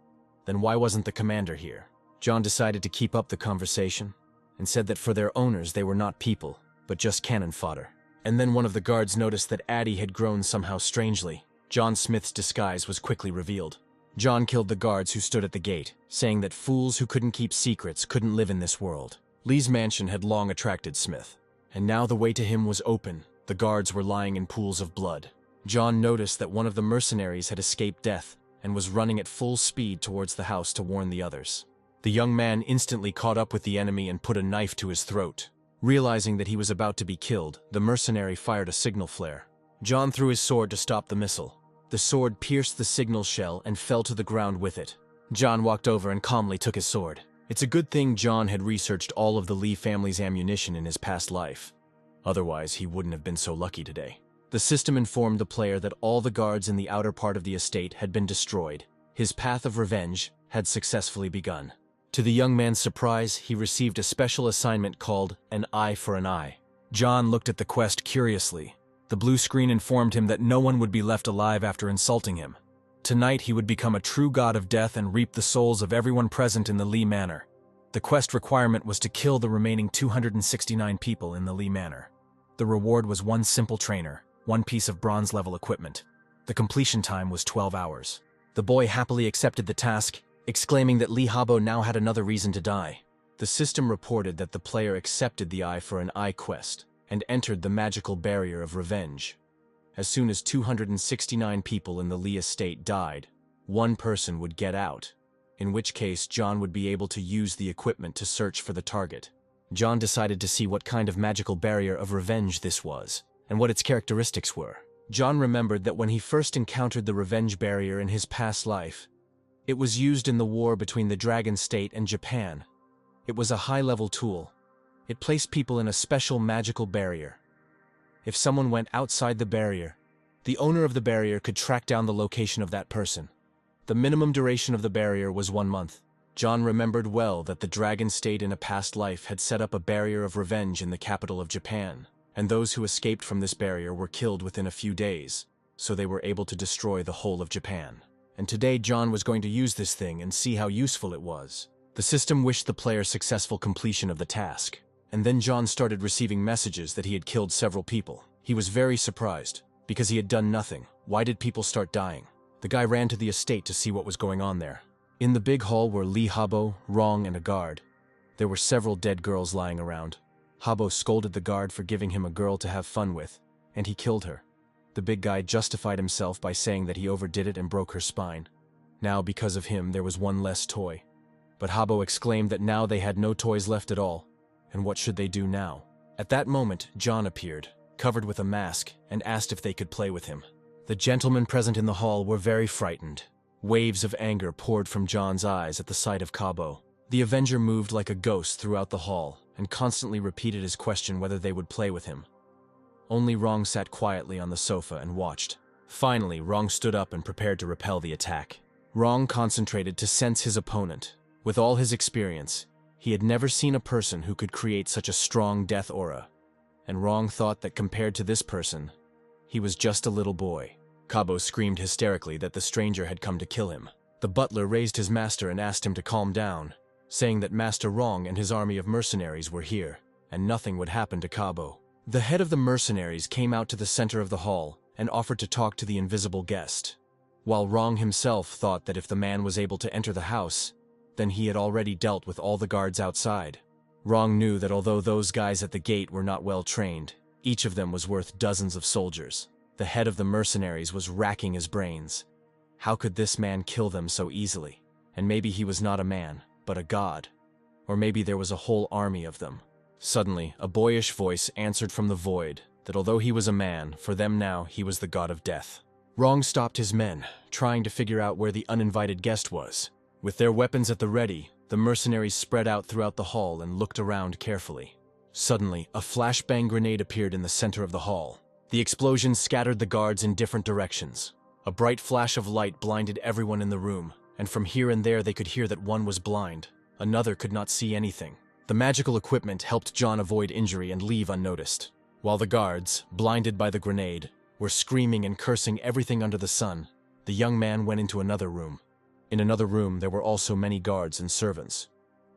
then why wasn't the commander here? John decided to keep up the conversation, and said that for their owners they were not people, but just cannon fodder. And then one of the guards noticed that Addy had grown somehow strangely. John Smith's disguise was quickly revealed. John killed the guards who stood at the gate, saying that fools who couldn't keep secrets couldn't live in this world. Lee's mansion had long attracted Smith, and now the way to him was open. The guards were lying in pools of blood. John noticed that one of the mercenaries had escaped death and was running at full speed towards the house to warn the others. The young man instantly caught up with the enemy and put a knife to his throat. Realizing that he was about to be killed, the mercenary fired a signal flare. John threw his sword to stop the missile. The sword pierced the signal shell and fell to the ground with it. John walked over and calmly took his sword. It's a good thing John had researched all of the Lee family's ammunition in his past life. Otherwise, he wouldn't have been so lucky today. The system informed the player that all the guards in the outer part of the estate had been destroyed. His path of revenge had successfully begun. To the young man's surprise, he received a special assignment called an eye for an eye. John looked at the quest curiously. The blue screen informed him that no one would be left alive after insulting him. Tonight he would become a true god of death and reap the souls of everyone present in the Lee Manor. The quest requirement was to kill the remaining 269 people in the Lee Manor. The reward was 1 simple trainer, 1 piece of bronze-level equipment. The completion time was 12 hours. The boy happily accepted the task, exclaiming that Lee Habo now had another reason to die. The system reported that the player accepted the eye for an eye quest and entered the magical barrier of revenge. As soon as 269 people in the Lee estate died, 1 person would get out, in which case John would be able to use the equipment to search for the target. John decided to see what kind of magical barrier of revenge this was, and what its characteristics were. John remembered that when he first encountered the revenge barrier in his past life, it was used in the war between the Dragon State and Japan. It was a high-level tool. It placed people in a special magical barrier. If someone went outside the barrier, the owner of the barrier could track down the location of that person. The minimum duration of the barrier was 1 month. John remembered well that the dragon state in a past life had set up a barrier of revenge in the capital of Japan, and those who escaped from this barrier were killed within a few days, so they were able to destroy the whole of Japan. And today John was going to use this thing and see how useful it was. The system wished the player successful completion of the task, and then John started receiving messages that he had killed several people. He was very surprised, because he had done nothing. Why did people start dying? The guy ran to the estate to see what was going on there. In the big hall were Lee Habo, Rong, and a guard. There were several dead girls lying around. Habo scolded the guard for giving him a girl to have fun with, and he killed her. The big guy justified himself by saying that he overdid it and broke her spine. Now, because of him, there was one less toy. But Habo exclaimed that now they had no toys left at all, and what should they do now? At that moment, John appeared, covered with a mask, and asked if they could play with him. The gentlemen present in the hall were very frightened. Waves of anger poured from John's eyes at the sight of Kabo. The Avenger moved like a ghost throughout the hall and constantly repeated his question whether they would play with him. Only Rong sat quietly on the sofa and watched. Finally, Rong stood up and prepared to repel the attack. Rong concentrated to sense his opponent. With all his experience, he had never seen a person who could create such a strong death aura. And Rong thought that compared to this person, he was just a little boy. Kabo screamed hysterically that the stranger had come to kill him. The butler raised his master and asked him to calm down, saying that Master Rong and his army of mercenaries were here, and nothing would happen to Kabo. The head of the mercenaries came out to the center of the hall and offered to talk to the invisible guest, while Rong himself thought that if the man was able to enter the house, then he had already dealt with all the guards outside. Rong knew that although those guys at the gate were not well trained, each of them was worth dozens of soldiers. The head of the mercenaries was racking his brains. How could this man kill them so easily? And maybe he was not a man, but a god. Or maybe there was a whole army of them. Suddenly, a boyish voice answered from the void that although he was a man, for them now he was the god of death. Rong stopped his men, trying to figure out where the uninvited guest was. With their weapons at the ready, the mercenaries spread out throughout the hall and looked around carefully. Suddenly, a flashbang grenade appeared in the center of the hall. The explosion scattered the guards in different directions. A bright flash of light blinded everyone in the room, and from here and there they could hear that one was blind. Another could not see anything. The magical equipment helped John avoid injury and leave unnoticed. While the guards, blinded by the grenade, were screaming and cursing everything under the sun, the young man went into another room. In another room there were also many guards and servants.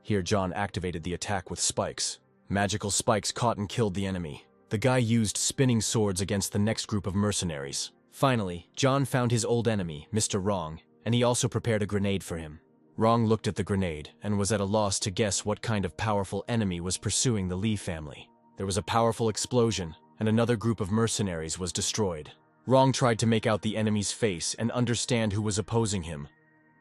Here John activated the attack with spikes. Magical spikes caught and killed the enemy. The guy used spinning swords against the next group of mercenaries. Finally, John found his old enemy, Mr. Rong, and he also prepared a grenade for him. Rong looked at the grenade and was at a loss to guess what kind of powerful enemy was pursuing the Lee family. There was a powerful explosion, and another group of mercenaries was destroyed. Rong tried to make out the enemy's face and understand who was opposing him,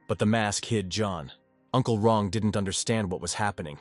but the mask hid John. Uncle Rong didn't understand what was happening.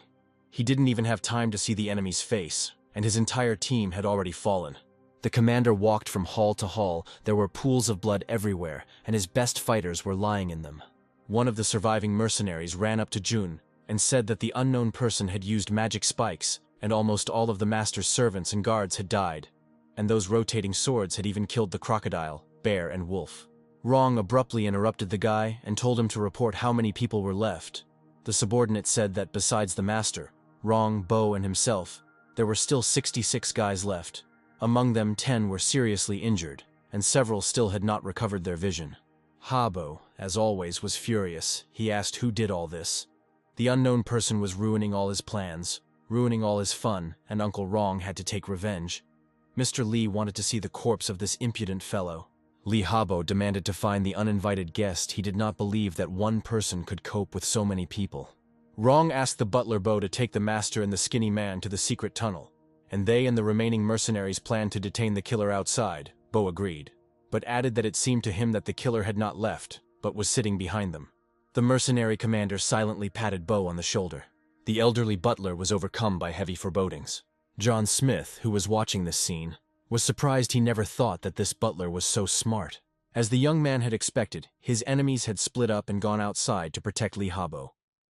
He didn't even have time to see the enemy's face, and his entire team had already fallen. The commander walked from hall to hall. There were pools of blood everywhere, and his best fighters were lying in them. One of the surviving mercenaries ran up to Jun and said that the unknown person had used magic spikes, and almost all of the master's servants and guards had died, and those rotating swords had even killed the crocodile, bear, and wolf. Rong abruptly interrupted the guy and told him to report how many people were left. The subordinate said that besides the master, Rong, Bo, and himself, there were still 66 guys left. Among them, 10 were seriously injured, and several still had not recovered their vision. Habo, as always, was furious. He asked who did all this. The unknown person was ruining all his plans, ruining all his fun, and Uncle Rong had to take revenge. Mr. Lee wanted to see the corpse of this impudent fellow. Lee Habo demanded to find the uninvited guest. He did not believe that one person could cope with so many people. Rong asked the butler Bo to take the master and the skinny man to the secret tunnel, and they and the remaining mercenaries planned to detain the killer outside. Bo agreed, but added that it seemed to him that the killer had not left, but was sitting behind them. The mercenary commander silently patted Bo on the shoulder. The elderly butler was overcome by heavy forebodings. John Smith, who was watching this scene, was surprised. He never thought that this butler was so smart. As the young man had expected, his enemies had split up and gone outside to protect Lee Habo,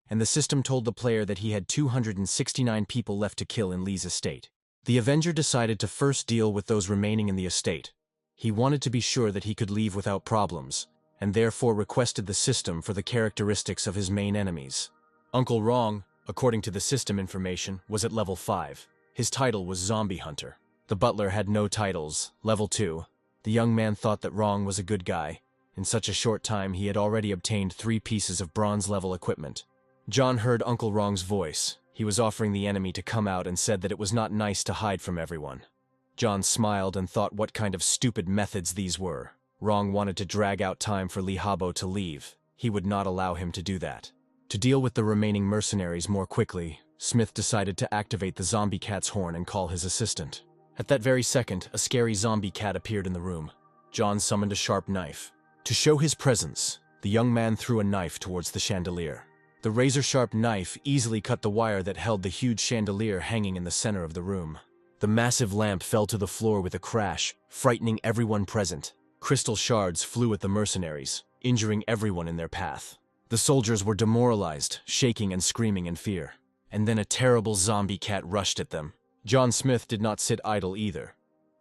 and the system told the player that he had 269 people left to kill in Lee's estate. The Avenger decided to first deal with those remaining in the estate. He wanted to be sure that he could leave without problems, and therefore requested the system for the characteristics of his main enemies. Uncle Wrong, according to the system information, was at level 5. His title was Zombie Hunter. The butler had no titles, level 2. The young man thought that Wrong was a good guy. In such a short time, he had already obtained 3 pieces of bronze-level equipment. John heard Uncle Wrong's voice. He was offering the enemy to come out and said that it was not nice to hide from everyone. John smiled and thought what kind of stupid methods these were. Wrong wanted to drag out time for Lee Habo to leave. He would not allow him to do that. To deal with the remaining mercenaries more quickly, Smith decided to activate the zombie cat's horn and call his assistant. At that very second, a scary zombie cat appeared in the room. John summoned a sharp knife. To show his presence, the young man threw a knife towards the chandelier. The razor-sharp knife easily cut the wire that held the huge chandelier hanging in the center of the room. The massive lamp fell to the floor with a crash, frightening everyone present. Crystal shards flew at the mercenaries, injuring everyone in their path. The soldiers were demoralized, shaking and screaming in fear. And then a terrible zombie cat rushed at them. John Smith did not sit idle either.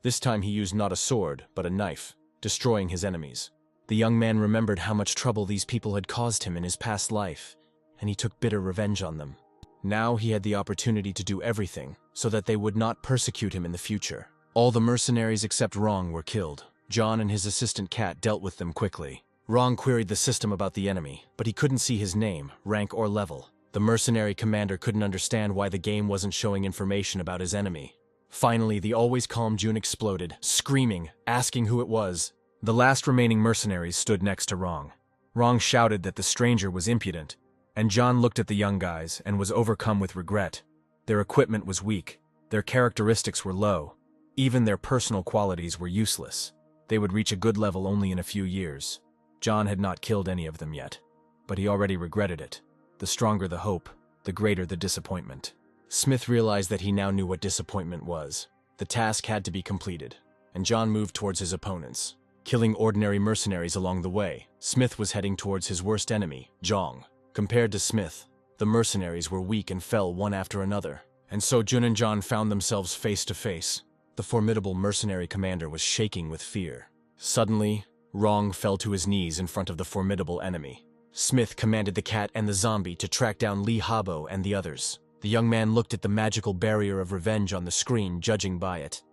This time he used not a sword, but a knife, destroying his enemies. The young man remembered how much trouble these people had caused him in his past life, and he took bitter revenge on them. Now he had the opportunity to do everything, so that they would not persecute him in the future. All the mercenaries except Wrong were killed. John and his assistant Kat dealt with them quickly. Wrong queried the system about the enemy, but he couldn't see his name, rank, or level. The mercenary commander couldn't understand why the game wasn't showing information about his enemy. Finally, the always calm June exploded, screaming, asking who it was. The last remaining mercenaries stood next to Wrong. Wrong shouted that the stranger was impudent, and John looked at the young guys and was overcome with regret. Their equipment was weak, their characteristics were low, even their personal qualities were useless. They would reach a good level only in a few years. John had not killed any of them yet, but he already regretted it. The stronger the hope, the greater the disappointment. Smith realized that he now knew what disappointment was. The task had to be completed, and John moved towards his opponents. Killing ordinary mercenaries along the way, Smith was heading towards his worst enemy, Jong. Compared to Smith, the mercenaries were weak and fell one after another, and so Jun and John found themselves face to face. The formidable mercenary commander was shaking with fear. Suddenly, Wrong fell to his knees in front of the formidable enemy. Smith commanded the cat and the zombie to track down Lee Habo and the others. The young man looked at the magical barrier of revenge on the screen, judging by it.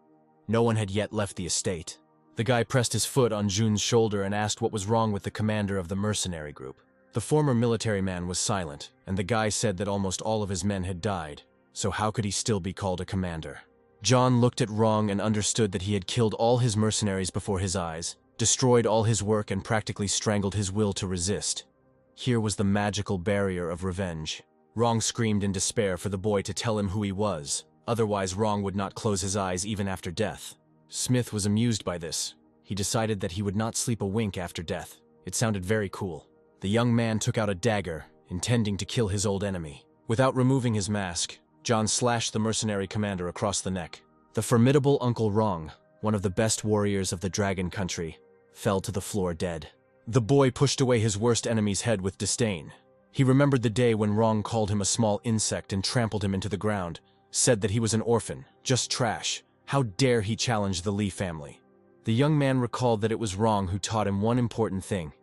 No one had yet left the estate. The guy pressed his foot on Jun's shoulder and asked what was wrong with the commander of the mercenary group. The former military man was silent, and the guy said that almost all of his men had died, so how could he still be called a commander? John looked at Wrong and understood that he had killed all his mercenaries before his eyes, destroyed all his work and practically strangled his will to resist. Here was the magical barrier of revenge. Wrong screamed in despair for the boy to tell him who he was, otherwise Wrong would not close his eyes even after death. Smith was amused by this. He decided that he would not sleep a wink after death. It sounded very cool. The young man took out a dagger, intending to kill his old enemy. Without removing his mask, John slashed the mercenary commander across the neck. The formidable Uncle Wrong, one of the best warriors of the Dragon Country, fell to the floor dead. The boy pushed away his worst enemy's head with disdain. He remembered the day when Wrong called him a small insect and trampled him into the ground, said that he was an orphan, just trash. How dare he challenge the Lee family? The young man recalled that it was Wrong who taught him one important thing.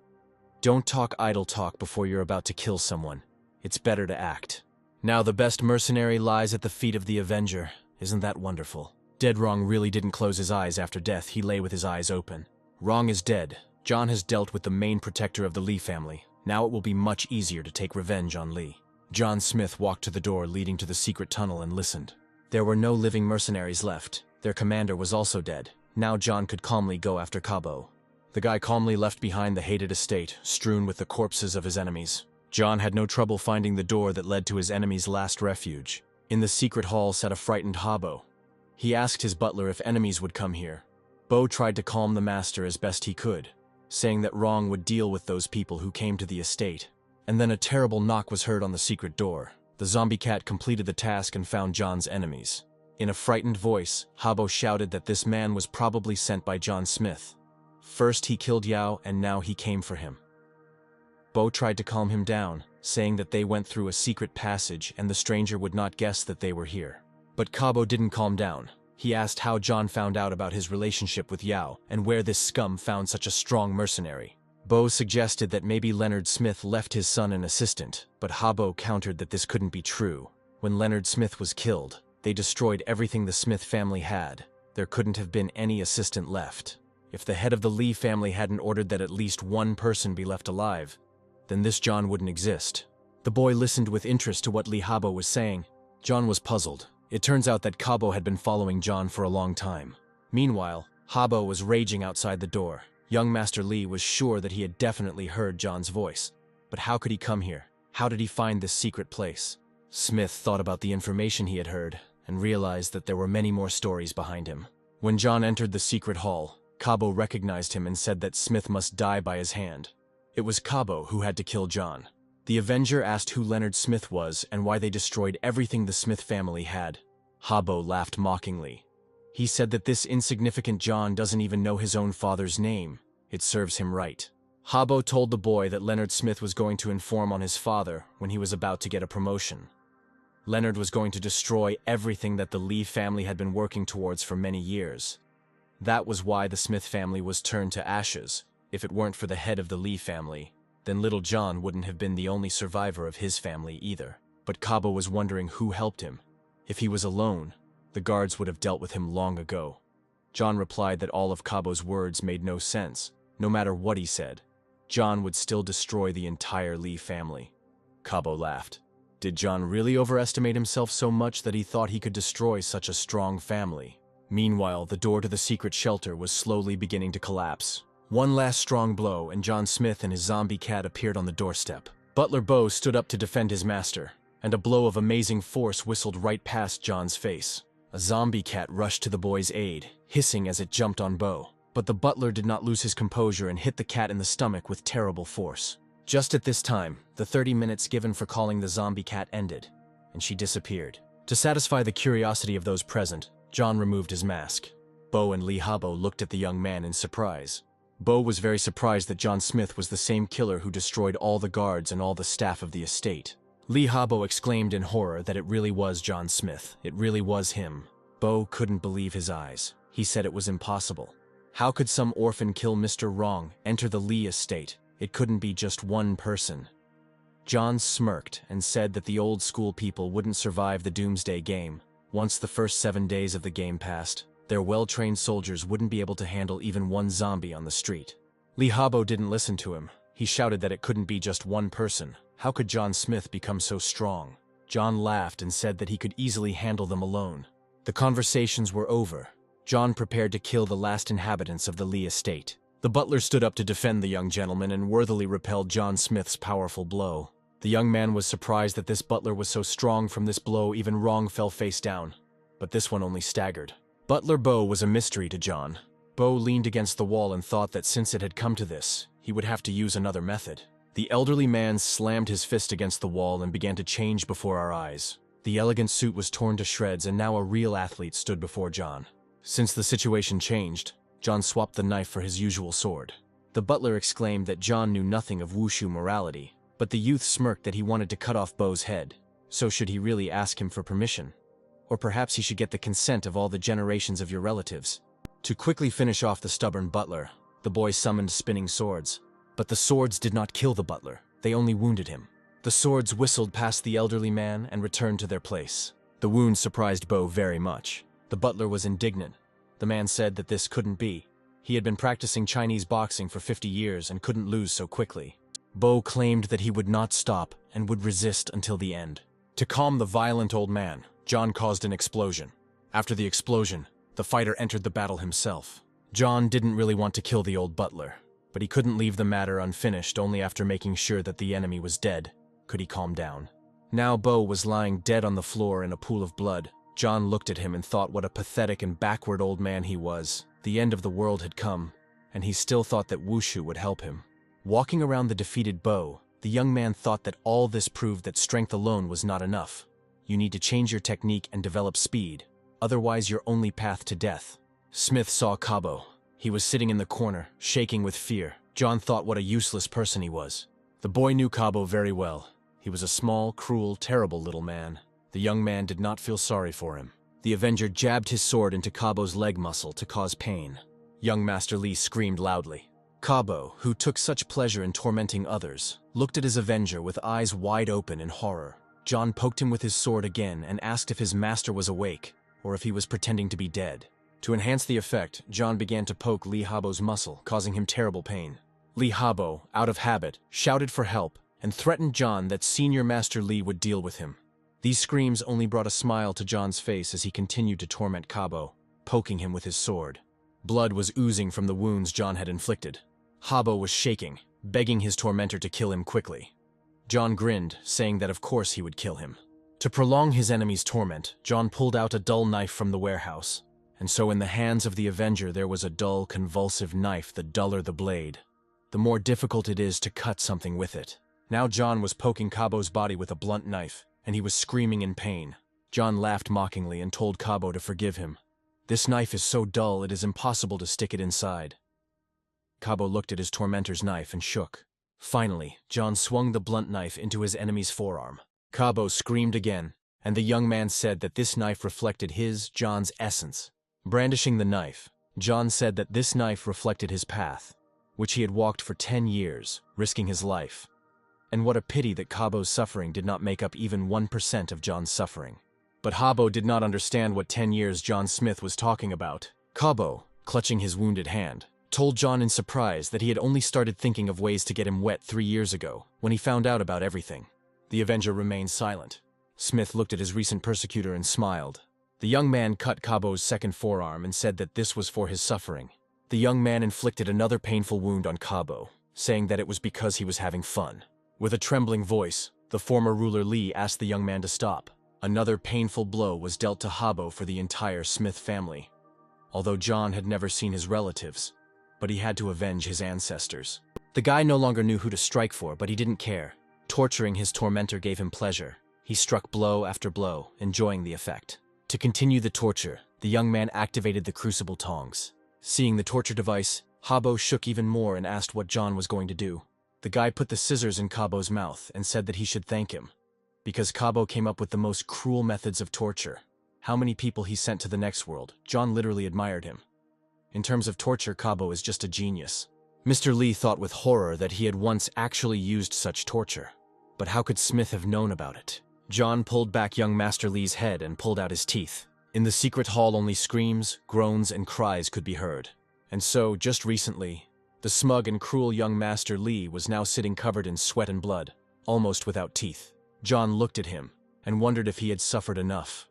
Don't talk idle talk before you're about to kill someone. It's better to act. Now the best mercenary lies at the feet of the Avenger. Isn't that wonderful? Dead Wrong really didn't close his eyes after death. He lay with his eyes open. Wrong is dead. John has dealt with the main protector of the Lee family. Now it will be much easier to take revenge on Lee. John Smith walked to the door leading to the secret tunnel and listened. There were no living mercenaries left. Their commander was also dead. Now John could calmly go after Cabo. The guy calmly left behind the hated estate, strewn with the corpses of his enemies. John had no trouble finding the door that led to his enemy's last refuge. In the secret hall sat a frightened Habo. He asked his butler if enemies would come here. Bo tried to calm the master as best he could, saying that Wrong would deal with those people who came to the estate. And then a terrible knock was heard on the secret door. The zombie cat completed the task and found John's enemies. In a frightened voice, Habo shouted that this man was probably sent by John Smith. First he killed Yao and now he came for him. Bo tried to calm him down, saying that they went through a secret passage and the stranger would not guess that they were here. But Cabo didn't calm down. He asked how John found out about his relationship with Yao and where this scum found such a strong mercenary. Bo suggested that maybe Leonard Smith left his son an assistant, but Habo countered that this couldn't be true. When Leonard Smith was killed, they destroyed everything the Smith family had. There couldn't have been any assistant left. If the head of the Lee family hadn't ordered that at least one person be left alive, then this John wouldn't exist. The boy listened with interest to what Lee Habo was saying. John was puzzled. It turns out that Kabo had been following John for a long time. Meanwhile, Habo was raging outside the door. Young Master Lee was sure that he had definitely heard John's voice. But how could he come here? How did he find this secret place? Smith thought about the information he had heard and realized that there were many more stories behind him. When John entered the secret hall, Kabo recognized him and said that Smith must die by his hand. It was Kabo who had to kill John. The Avenger asked who Leonard Smith was and why they destroyed everything the Smith family had. Habo laughed mockingly. He said that this insignificant John doesn't even know his own father's name. It serves him right. Habo told the boy that Leonard Smith was going to inform on his father when he was about to get a promotion. Leonard was going to destroy everything that the Lee family had been working towards for many years. That was why the Smith family was turned to ashes. If it weren't for the head of the Lee family, then little John wouldn't have been the only survivor of his family either. But Kabo was wondering who helped him. If he was alone, the guards would have dealt with him long ago. John replied that all of Kabo's words made no sense. No matter what he said, John would still destroy the entire Lee family. Kabo laughed. Did John really overestimate himself so much that he thought he could destroy such a strong family? Meanwhile, the door to the secret shelter was slowly beginning to collapse. One last strong blow, and John Smith and his zombie cat appeared on the doorstep. Butler Bo stood up to defend his master, and a blow of amazing force whistled right past John's face. A zombie cat rushed to the boy's aid, hissing as it jumped on Bo. But the butler did not lose his composure and hit the cat in the stomach with terrible force. Just at this time, the 30 minutes given for calling the zombie cat ended, and she disappeared. To satisfy the curiosity of those present, John removed his mask. Bo and Lee Habo looked at the young man in surprise. Bo was very surprised that John Smith was the same killer who destroyed all the guards and all the staff of the estate. Lee Habo exclaimed in horror that it really was John Smith. It really was him. Bo couldn't believe his eyes. He said it was impossible. How could some orphan kill Mr. Wrong, enter the Lee estate? It couldn't be just one person. John smirked and said that the old school people wouldn't survive the Doomsday game. Once the first 7 days of the game passed, their well-trained soldiers wouldn't be able to handle even one zombie on the street. Lee Habo didn't listen to him. He shouted that it couldn't be just one person. How could John Smith become so strong? John laughed and said that he could easily handle them alone. The conversations were over. John prepared to kill the last inhabitants of the Lee estate. The butler stood up to defend the young gentleman and worthily repelled John Smith's powerful blow. The young man was surprised that this butler was so strong. From this blow, even Wrong fell face down. But this one only staggered. Butler Bo was a mystery to John. Bo leaned against the wall and thought that since it had come to this, he would have to use another method. The elderly man slammed his fist against the wall and began to change before our eyes. The elegant suit was torn to shreds, and now a real athlete stood before John. Since the situation changed, John swapped the knife for his usual sword. The butler exclaimed that John knew nothing of wushu morality, but the youth smirked that he wanted to cut off Bo's head. So should he really ask him for permission? Or perhaps he should get the consent of all the generations of your relatives. To quickly finish off the stubborn butler, the boy summoned spinning swords. But the swords did not kill the butler, they only wounded him. The swords whistled past the elderly man and returned to their place. The wounds surprised Bo very much. The butler was indignant. The man said that this couldn't be. He had been practicing Chinese boxing for 50 years and couldn't lose so quickly. Bo claimed that he would not stop and would resist until the end. To calm the violent old man, John caused an explosion. After the explosion, the fighter entered the battle himself. John didn't really want to kill the old butler, but he couldn't leave the matter unfinished. Only after making sure that the enemy was dead could he calm down. Now Bo was lying dead on the floor in a pool of blood. John looked at him and thought what a pathetic and backward old man he was. The end of the world had come, and he still thought that wushu would help him. Walking around the defeated Bo, the young man thought that all this proved that strength alone was not enough. You need to change your technique and develop speed, otherwise your only path to death. Smith saw Kabo. He was sitting in the corner, shaking with fear. John thought what a useless person he was. The boy knew Kabo very well. He was a small, cruel, terrible little man. The young man did not feel sorry for him. The Avenger jabbed his sword into Kabo's leg muscle to cause pain. Young Master Li screamed loudly. Kabo, who took such pleasure in tormenting others, looked at his Avenger with eyes wide open in horror. John poked him with his sword again and asked if his master was awake, or if he was pretending to be dead. To enhance the effect, John began to poke Li Habo's muscle, causing him terrible pain. Li Habo, out of habit, shouted for help and threatened John that Senior Master Li would deal with him. These screams only brought a smile to John's face as he continued to torment Kabo, poking him with his sword. Blood was oozing from the wounds John had inflicted. Habo was shaking, begging his tormentor to kill him quickly. John grinned, saying that of course he would kill him. To prolong his enemy's torment, John pulled out a dull knife from the warehouse, and so in the hands of the Avenger there was a dull, convulsive knife. The duller the blade, the more difficult it is to cut something with it. Now John was poking Kabo's body with a blunt knife, and he was screaming in pain. John laughed mockingly and told Kabo to forgive him. This knife is so dull it is impossible to stick it inside. Kabo looked at his tormentor's knife and shook. Finally, John swung the blunt knife into his enemy's forearm. Kabo screamed again, and the young man said that this knife reflected John's essence. Brandishing the knife, John said that this knife reflected his path, which he had walked for 10 years, risking his life. And what a pity that Kabo's suffering did not make up even 1% of John's suffering. But Habo did not understand what 10 years John Smith was talking about. Kabo, clutching his wounded hand, told John in surprise that he had only started thinking of ways to get him wet 3 years ago, when he found out about everything. The Avenger remained silent. Smith looked at his recent persecutor and smiled. The young man cut Kabo's second forearm and said that this was for his suffering. The young man inflicted another painful wound on Kabo, saying that it was because he was having fun. With a trembling voice, the former ruler Li asked the young man to stop. Another painful blow was dealt to Habo for the entire Smith family. Although John had never seen his relatives, but he had to avenge his ancestors. The guy no longer knew who to strike for, but he didn't care. Torturing his tormentor gave him pleasure. He struck blow after blow, enjoying the effect. To continue the torture, the young man activated the crucible tongs. Seeing the torture device, Habo shook even more and asked what John was going to do. The guy put the scissors in Kabo's mouth and said that he should thank him, because Kabo came up with the most cruel methods of torture. How many people he sent to the next world, John literally admired him. In terms of torture, Kabo is just a genius. Mr. Li thought with horror that he had once actually used such torture. But how could Smith have known about it? John pulled back young Master Li's head and pulled out his teeth. In the secret hall only screams, groans, and cries could be heard. And so, just recently, the smug and cruel young Master Li was now sitting covered in sweat and blood, almost without teeth. John looked at him and wondered if he had suffered enough.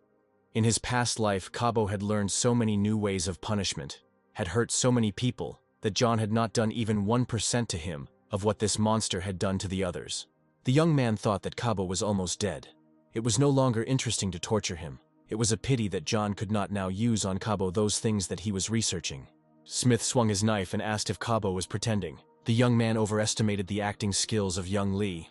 In his past life, Kabo had learned so many new ways of punishment, had hurt so many people, that John had not done even 1% to him of what this monster had done to the others. The young man thought that Kabo was almost dead. It was no longer interesting to torture him. It was a pity that John could not now use on Kabo those things that he was researching. Smith swung his knife and asked if Kabo was pretending. The young man overestimated the acting skills of young Li.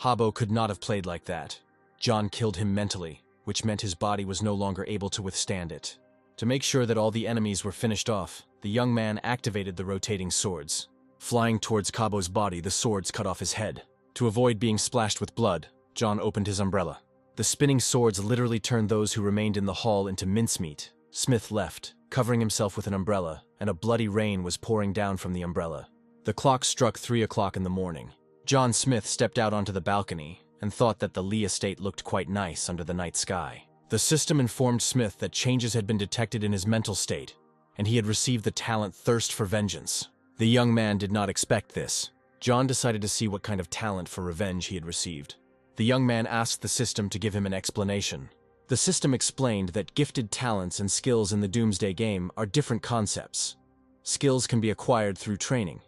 Habo could not have played like that. John killed him mentally, which meant his body was no longer able to withstand it. To make sure that all the enemies were finished off, the young man activated the rotating swords. Flying towards Kabo's body, the swords cut off his head. To avoid being splashed with blood, John opened his umbrella. The spinning swords literally turned those who remained in the hall into mincemeat. Smith left, covering himself with an umbrella, and a bloody rain was pouring down from the umbrella. The clock struck 3 o'clock in the morning. John Smith stepped out onto the balcony and thought that the Li estate looked quite nice under the night sky. The system informed Smith that changes had been detected in his mental state, and he had received the talent Thirst for Vengeance. The young man did not expect this. John decided to see what kind of talent for revenge he had received. The young man asked the system to give him an explanation. The system explained that gifted talents and skills in the Doomsday game are different concepts. Skills can be acquired through training.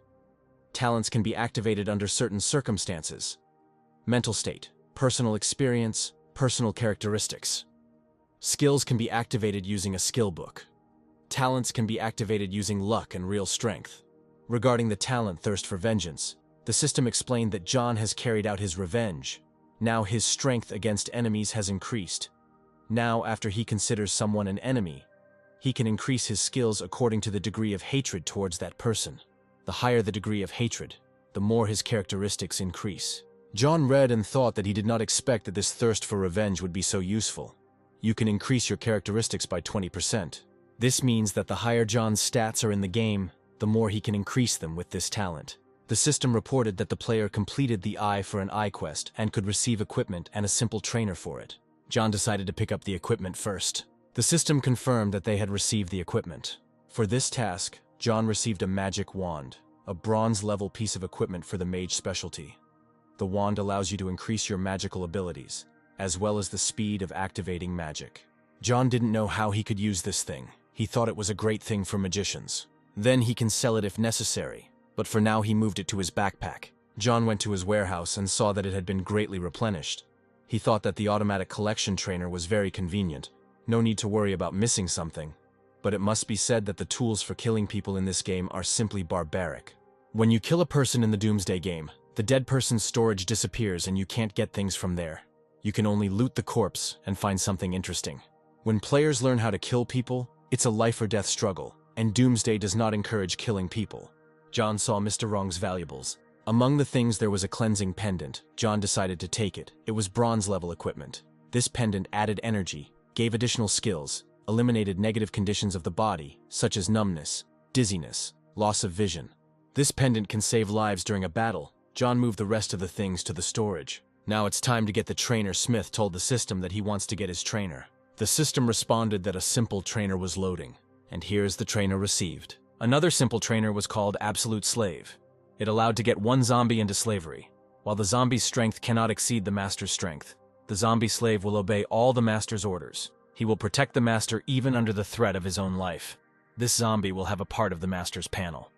Talents can be activated under certain circumstances. Mental state, personal experience, personal characteristics. Skills can be activated using a skill book. Talents can be activated using luck and real strength. Regarding the talent Thirst for Vengeance, the system explained that John has carried out his revenge. Now his strength against enemies has increased. Now, after he considers someone an enemy, he can increase his skills according to the degree of hatred towards that person. The higher the degree of hatred, the more his characteristics increase. John read and thought that he did not expect that this thirst for revenge would be so useful. you can increase your characteristics by 20%. This means that the higher John's stats are in the game, the more he can increase them with this talent. The system reported that the player completed the Eye for an Eye quest and could receive equipment and a simple trainer for it. John decided to pick up the equipment first. The system confirmed that they had received the equipment. For this task, John received a magic wand, a bronze-level piece of equipment for the mage specialty. The wand allows you to increase your magical abilities, as well as the speed of activating magic. John didn't know how he could use this thing. He thought it was a great thing for magicians. Then he can sell it if necessary, but for now he moved it to his backpack. John went to his warehouse and saw that it had been greatly replenished. He thought that the automatic collection trainer was very convenient. No need to worry about missing something. But it must be said that the tools for killing people in this game are simply barbaric. When you kill a person in the Doomsday game, the dead person's storage disappears and you can't get things from there. You can only loot the corpse and find something interesting. When players learn how to kill people, it's a life or death struggle, and Doomsday does not encourage killing people. John saw Mr. Wrong's valuables. Among the things there was a cleansing pendant. John decided to take it. It was bronze-level equipment. This pendant added energy, gave additional skills, eliminated negative conditions of the body, such as numbness, dizziness, loss of vision. This pendant can save lives during a battle. John moved the rest of the things to the storage. Now it's time to get the trainer. Smith told the system that he wants to get his trainer. The system responded that a simple trainer was loading, and here's the trainer received. Another simple trainer was called Absolute Slave. It allowed to get one zombie into slavery. While the zombie's strength cannot exceed the master's strength, the zombie slave will obey all the master's orders. He will protect the master even under the threat of his own life. This zombie will have a part of the master's panel.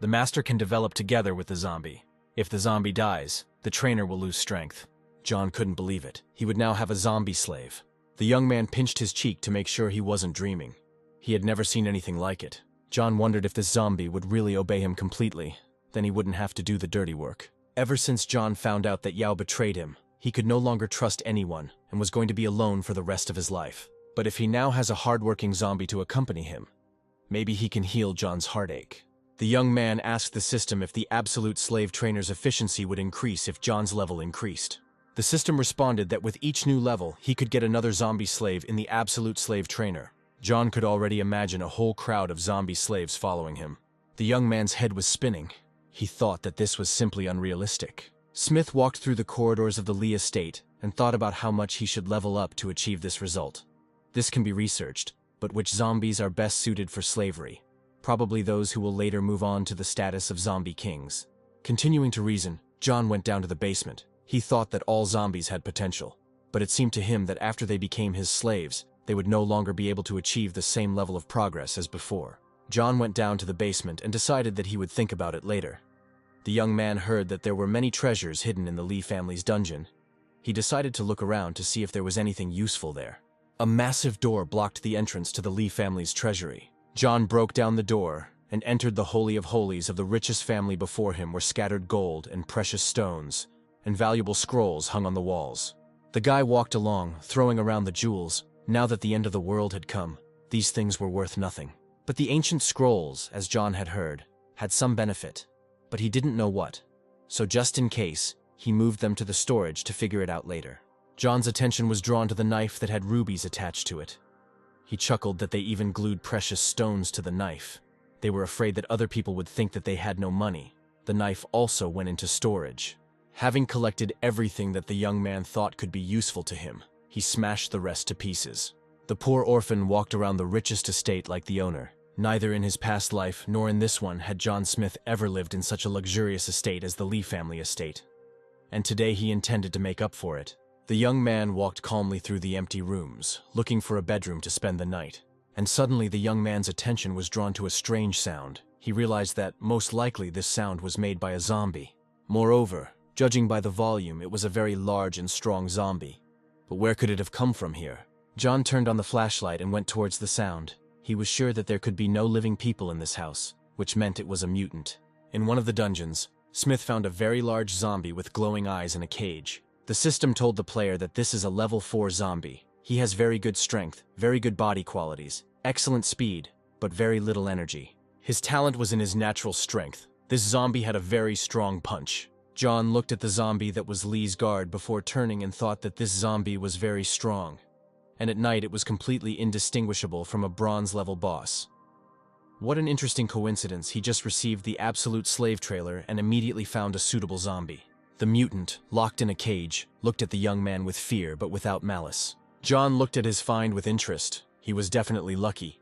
The master can develop together with the zombie. If the zombie dies, the trainer will lose strength. John couldn't believe it. He would now have a zombie slave. The young man pinched his cheek to make sure he wasn't dreaming. He had never seen anything like it. John wondered if this zombie would really obey him completely. Then he wouldn't have to do the dirty work. Ever since John found out that Yao betrayed him, he could no longer trust anyone and was going to be alone for the rest of his life. But if he now has a hard-working zombie to accompany him, maybe he can heal John's heartache. The young man asked the system if the Absolute Slave trainer's efficiency would increase if John's level increased. The system responded that with each new level, he could get another zombie slave in the Absolute Slave trainer. John could already imagine a whole crowd of zombie slaves following him. The young man's head was spinning. He thought that this was simply unrealistic. Smith walked through the corridors of the Lee estate and thought about how much he should level up to achieve this result. This can be researched, but which zombies are best suited for slavery? Probably those who will later move on to the status of zombie kings. Continuing to reason, John went down to the basement. He thought that all zombies had potential, but it seemed to him that after they became his slaves, they would no longer be able to achieve the same level of progress as before. John went down to the basement and decided that he would think about it later. The young man heard that there were many treasures hidden in the Lee family's dungeon. He decided to look around to see if there was anything useful there. A massive door blocked the entrance to the Lee family's treasury. John broke down the door and entered the Holy of Holies of the richest family. Before him were scattered gold and precious stones, and valuable scrolls hung on the walls. The guy walked along, throwing around the jewels. Now that the end of the world had come, these things were worth nothing. But the ancient scrolls, as John had heard, had some benefit, but he didn't know what. So just in case, he moved them to the storage to figure it out later. John's attention was drawn to the knife that had rubies attached to it. He chuckled that they even glued precious stones to the knife. They were afraid that other people would think that they had no money. The knife also went into storage. Having collected everything that the young man thought could be useful to him, he smashed the rest to pieces. The poor orphan walked around the richest estate like the owner. Neither in his past life nor in this one had John Smith ever lived in such a luxurious estate as the Lee family estate. And today he intended to make up for it. The young man walked calmly through the empty rooms, looking for a bedroom to spend the night. And suddenly the young man's attention was drawn to a strange sound. He realized that, most likely, this sound was made by a zombie. Moreover, judging by the volume, it was a very large and strong zombie. But where could it have come from here? John turned on the flashlight and went towards the sound. He was sure that there could be no living people in this house, which meant it was a mutant. In one of the dungeons, Smith found a very large zombie with glowing eyes in a cage. The system told the player that this is a level 4 zombie. He has very good strength, very good body qualities, excellent speed, but very little energy. His talent was in his natural strength. This zombie had a very strong punch. John looked at the zombie that was Lee's guard before turning and thought that this zombie was very strong. and at night it was completely indistinguishable from a bronze-level boss. What an interesting coincidence, he just received the absolute slave trailer and immediately found a suitable zombie. The mutant, locked in a cage, looked at the young man with fear but without malice. John looked at his find with interest. He was definitely lucky.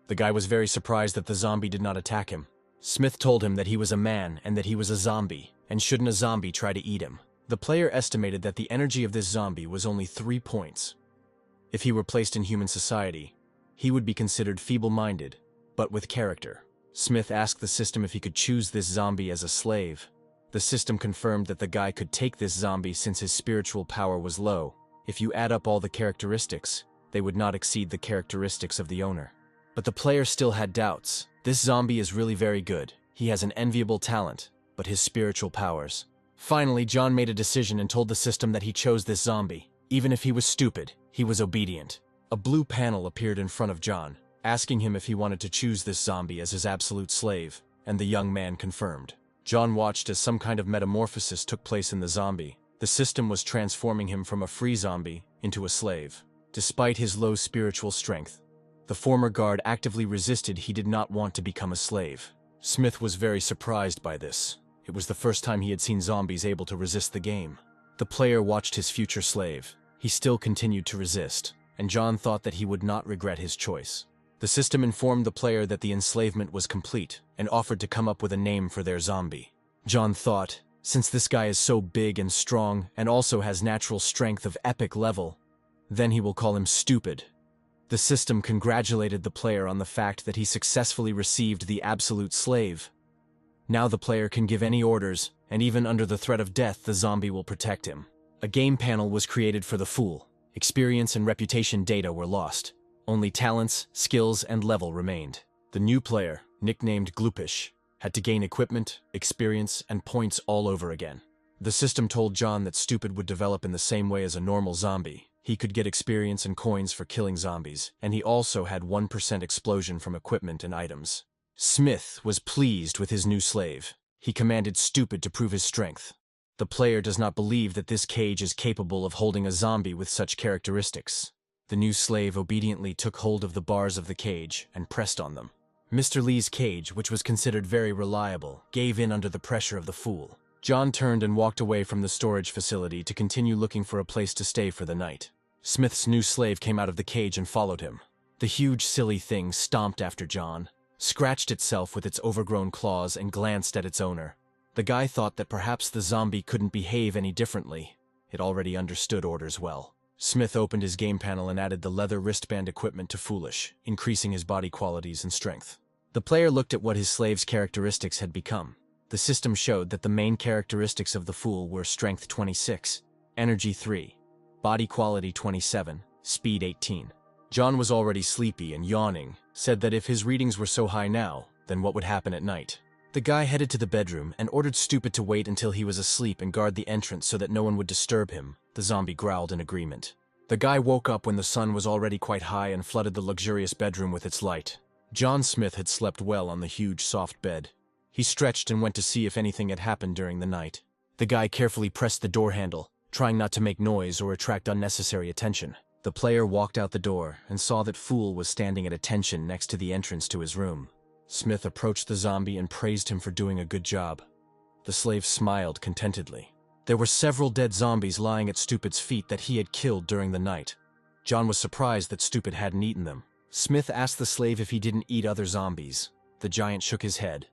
The guy was very surprised that the zombie did not attack him. Smith told him that he was a man and that he was a zombie, and shouldn't a zombie try to eat him. The player estimated that the energy of this zombie was only 3 points. If he were placed in human society, he would be considered feeble-minded, but with character. Smith asked the system if he could choose this zombie as a slave. The system confirmed that the guy could take this zombie since his spiritual power was low. If you add up all the characteristics, they would not exceed the characteristics of the owner. But the player still had doubts. This zombie is really very good. He has an enviable talent, but his spiritual powers. Finally, John made a decision and told the system that he chose this zombie. Even if he was stupid, he was obedient. A blue panel appeared in front of John, asking him if he wanted to choose this zombie as his absolute slave, and the young man confirmed. John watched as some kind of metamorphosis took place in the zombie. The system was transforming him from a free zombie into a slave. Despite his low spiritual strength, the former guard actively resisted. He did not want to become a slave. Smith was very surprised by this. It was the first time he had seen zombies able to resist the game. The player watched his future slave. He still continued to resist, and John thought that he would not regret his choice. The system informed the player that the enslavement was complete and offered to come up with a name for their zombie. John thought, since this guy is so big and strong and also has natural strength of epic level, then he will call him Stupid. The system congratulated the player on the fact that he successfully received the absolute slave. Now the player can give any orders, and even under the threat of death, the zombie will protect him. A game panel was created for the fool. Experience and reputation data were lost. Only talents, skills, and level remained. The new player, nicknamed Gloopish, had to gain equipment, experience, and points all over again. The system told John that Stupid would develop in the same way as a normal zombie. He could get experience and coins for killing zombies, and he also had 1% explosion from equipment and items. Smith was pleased with his new slave. He commanded Stupid to prove his strength. The player does not believe that this cage is capable of holding a zombie with such characteristics. The new slave obediently took hold of the bars of the cage and pressed on them. Mr. Lee's cage, which was considered very reliable, gave in under the pressure of the fool. John turned and walked away from the storage facility to continue looking for a place to stay for the night. Smith's new slave came out of the cage and followed him. The huge silly thing stomped after John, scratched itself with its overgrown claws, and glanced at its owner. The guy thought that perhaps the zombie couldn't behave any differently. It already understood orders well. Smith opened his game panel and added the leather wristband equipment to Foolish, increasing his body qualities and strength. The player looked at what his slave's characteristics had become. The system showed that the main characteristics of the fool were strength 26, energy 3, body quality 27, speed 18. John was already sleepy and yawning, said that if his readings were so high now, then what would happen at night? The guy headed to the bedroom and ordered Stupid to wait until he was asleep and guard the entrance so that no one would disturb him. The zombie growled in agreement. The guy woke up when the sun was already quite high and flooded the luxurious bedroom with its light. John Smith had slept well on the huge soft bed. He stretched and went to see if anything had happened during the night. The guy carefully pressed the door handle, trying not to make noise or attract unnecessary attention. The player walked out the door and saw that Fool was standing at attention next to the entrance to his room. Smith approached the zombie and praised him for doing a good job. The slave smiled contentedly. There were several dead zombies lying at Stupid's feet that he had killed during the night. John was surprised that Stupid hadn't eaten them. Smith asked the slave if he didn't eat other zombies. The giant shook his head.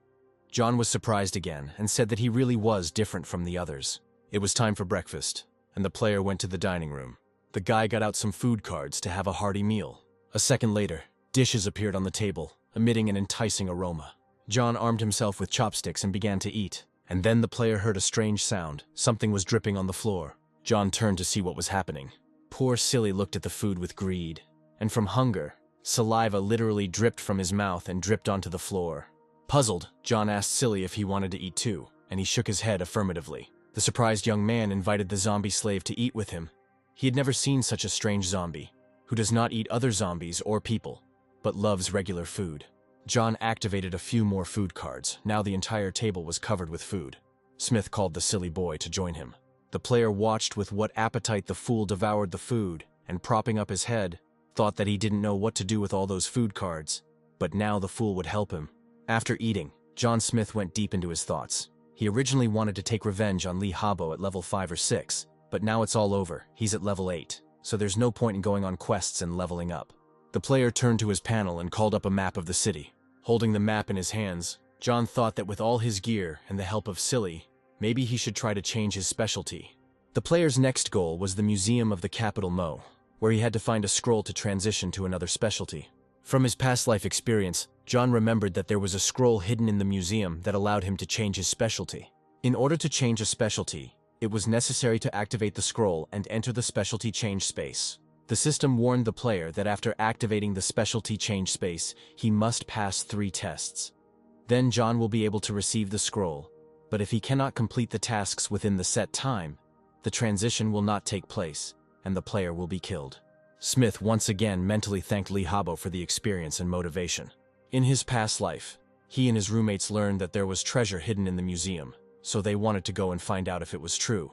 John was surprised again and said that he really was different from the others. It was time for breakfast, and the player went to the dining room. The guy got out some food cards to have a hearty meal. A second later, dishes appeared on the table, emitting an enticing aroma. John armed himself with chopsticks and began to eat. And then the player heard a strange sound. Something was dripping on the floor. John turned to see what was happening. Poor Silly looked at the food with greed. And from hunger, saliva literally dripped from his mouth and dripped onto the floor. Puzzled, John asked Silly if he wanted to eat too, and he shook his head affirmatively. The surprised young man invited the zombie slave to eat with him. He had never seen such a strange zombie, who does not eat other zombies or people, but loves regular food. John activated a few more food cards. Now the entire table was covered with food. Smith called the silly boy to join him. The player watched with what appetite the fool devoured the food, and propping up his head, thought that he didn't know what to do with all those food cards, but now the fool would help him. After eating, John Smith went deep into his thoughts. He originally wanted to take revenge on Lee Habo at level 5 or 6, but now it's all over. He's at level 8, so there's no point in going on quests and leveling up. The player turned to his panel and called up a map of the city. Holding the map in his hands, John thought that with all his gear and the help of Silly, maybe he should try to change his specialty. The player's next goal was the Museum of the Capital Mo, where he had to find a scroll to transition to another specialty. From his past life experience, John remembered that there was a scroll hidden in the museum that allowed him to change his specialty. In order to change a specialty, it was necessary to activate the scroll and enter the specialty change space. The system warned the player that after activating the specialty change space, he must pass 3 tests. Then John will be able to receive the scroll, but if he cannot complete the tasks within the set time, the transition will not take place, and the player will be killed. Smith once again mentally thanked Lee Habo for the experience and motivation. In his past life, he and his roommates learned that there was treasure hidden in the museum, so they wanted to go and find out if it was true.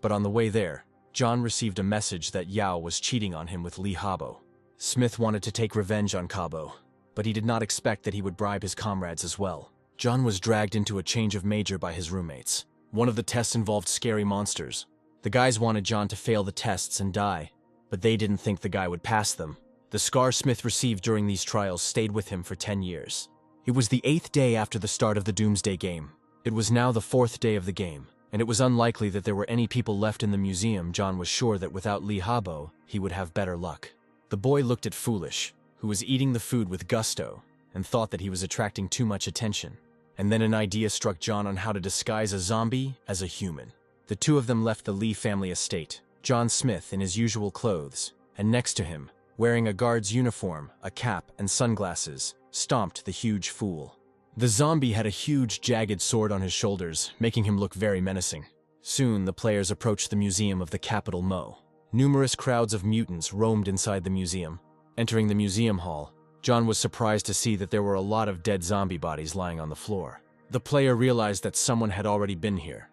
But on the way there, John received a message that Yao was cheating on him with Lee Habo. Smith wanted to take revenge on Cabo, but he did not expect that he would bribe his comrades as well. John was dragged into a change of major by his roommates. One of the tests involved scary monsters. The guys wanted John to fail the tests and die, but they didn't think the guy would pass them. The scar Smith received during these trials stayed with him for 10 years. It was the 8th day after the start of the Doomsday game. It was now the 4th day of the game, and it was unlikely that there were any people left in the museum. John was sure that without Lee Habo, he would have better luck. The boy looked at Foolish, who was eating the food with gusto, and thought that he was attracting too much attention. And then an idea struck John on how to disguise a zombie as a human. The two of them left the Lee family estate, John Smith in his usual clothes, and next to him, wearing a guard's uniform, a cap, and sunglasses, stomped the huge fool. The zombie had a huge, jagged sword on his shoulders, making him look very menacing. Soon, the players approached the Museum of the Capital Mo. Numerous crowds of mutants roamed inside the museum. Entering the museum hall, John was surprised to see that there were a lot of dead zombie bodies lying on the floor. The player realized that someone had already been here,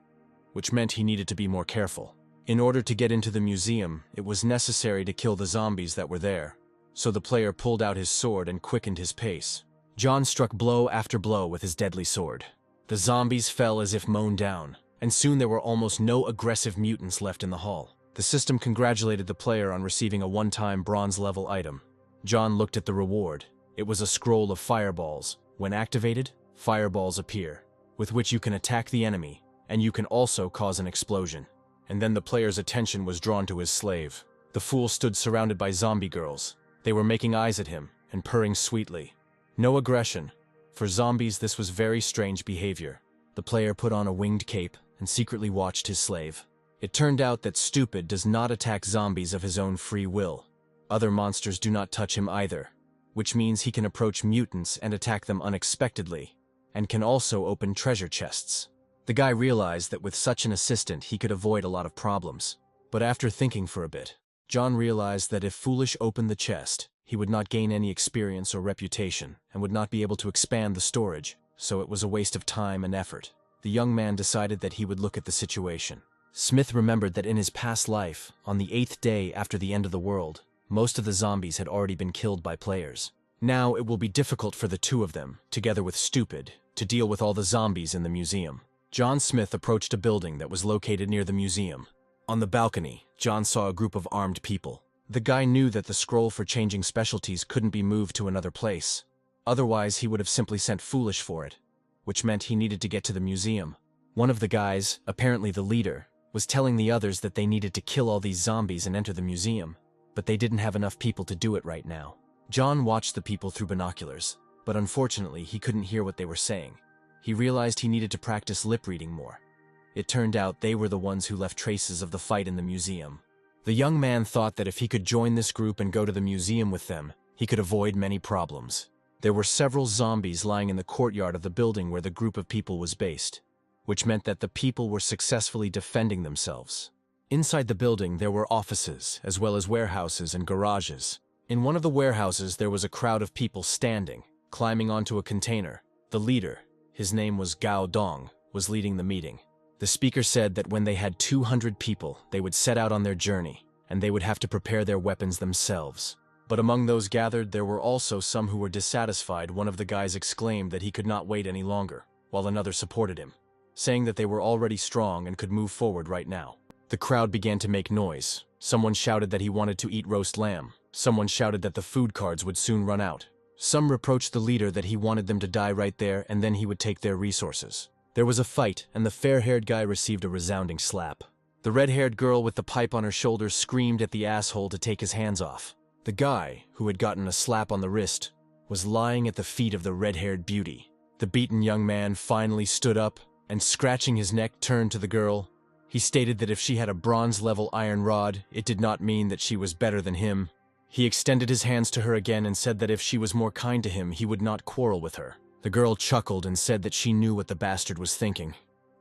which meant he needed to be more careful. In order to get into the museum, it was necessary to kill the zombies that were there, so the player pulled out his sword and quickened his pace. John struck blow after blow with his deadly sword. The zombies fell as if mown down, and soon there were almost no aggressive mutants left in the hall. The system congratulated the player on receiving a one-time bronze-level item. John looked at the reward. It was a scroll of fireballs. When activated, fireballs appear, with which you can attack the enemy, and you can also cause an explosion. And then the player's attention was drawn to his slave. The fool stood surrounded by zombie girls. They were making eyes at him and purring sweetly. No aggression. For zombies, this was very strange behavior. The player put on a winged cape and secretly watched his slave. It turned out that Stupid does not attack zombies of his own free will. Other monsters do not touch him either, which means he can approach mutants and attack them unexpectedly, and can also open treasure chests. The guy realized that with such an assistant he could avoid a lot of problems. But after thinking for a bit, John realized that if Foolish opened the chest, he would not gain any experience or reputation, and would not be able to expand the storage, so it was a waste of time and effort. The young man decided that he would look at the situation. Smith remembered that in his past life, on the 8th day after the end of the world, most of the zombies had already been killed by players. Now it will be difficult for the two of them, together with Stupid, to deal with all the zombies in the museum. John Smith approached a building that was located near the museum. On the balcony, John saw a group of armed people. The guy knew that the scroll for changing specialties couldn't be moved to another place. Otherwise, he would have simply sent Foolish for it, which meant he needed to get to the museum. One of the guys, apparently the leader, was telling the others that they needed to kill all these zombies and enter the museum, but they didn't have enough people to do it right now. John watched the people through binoculars, but unfortunately he couldn't hear what they were saying. He realized he needed to practice lip reading more. It turned out they were the ones who left traces of the fight in the museum. The young man thought that if he could join this group and go to the museum with them, he could avoid many problems. There were several zombies lying in the courtyard of the building where the group of people was based, which meant that the people were successfully defending themselves. Inside the building there were offices, as well as warehouses and garages. In one of the warehouses there was a crowd of people standing, climbing onto a container. The leader, his name was Gao Dong, was leading the meeting. The speaker said that when they had 200 people, they would set out on their journey, and they would have to prepare their weapons themselves. But among those gathered, there were also some who were dissatisfied. One of the guys exclaimed that he could not wait any longer, while another supported him, saying that they were already strong and could move forward right now. The crowd began to make noise. Someone shouted that he wanted to eat roast lamb. Someone shouted that the food cards would soon run out. Some reproached the leader that he wanted them to die right there and then he would take their resources. There was a fight, and the fair-haired guy received a resounding slap. The red-haired girl with the pipe on her shoulder screamed at the asshole to take his hands off. The guy, who had gotten a slap on the wrist, was lying at the feet of the red-haired beauty. The beaten young man finally stood up and, scratching his neck, turned to the girl. He stated that if she had a bronze-level iron rod, it did not mean that she was better than him. He extended his hands to her again and said that if she was more kind to him, he would not quarrel with her. The girl chuckled and said that she knew what the bastard was thinking,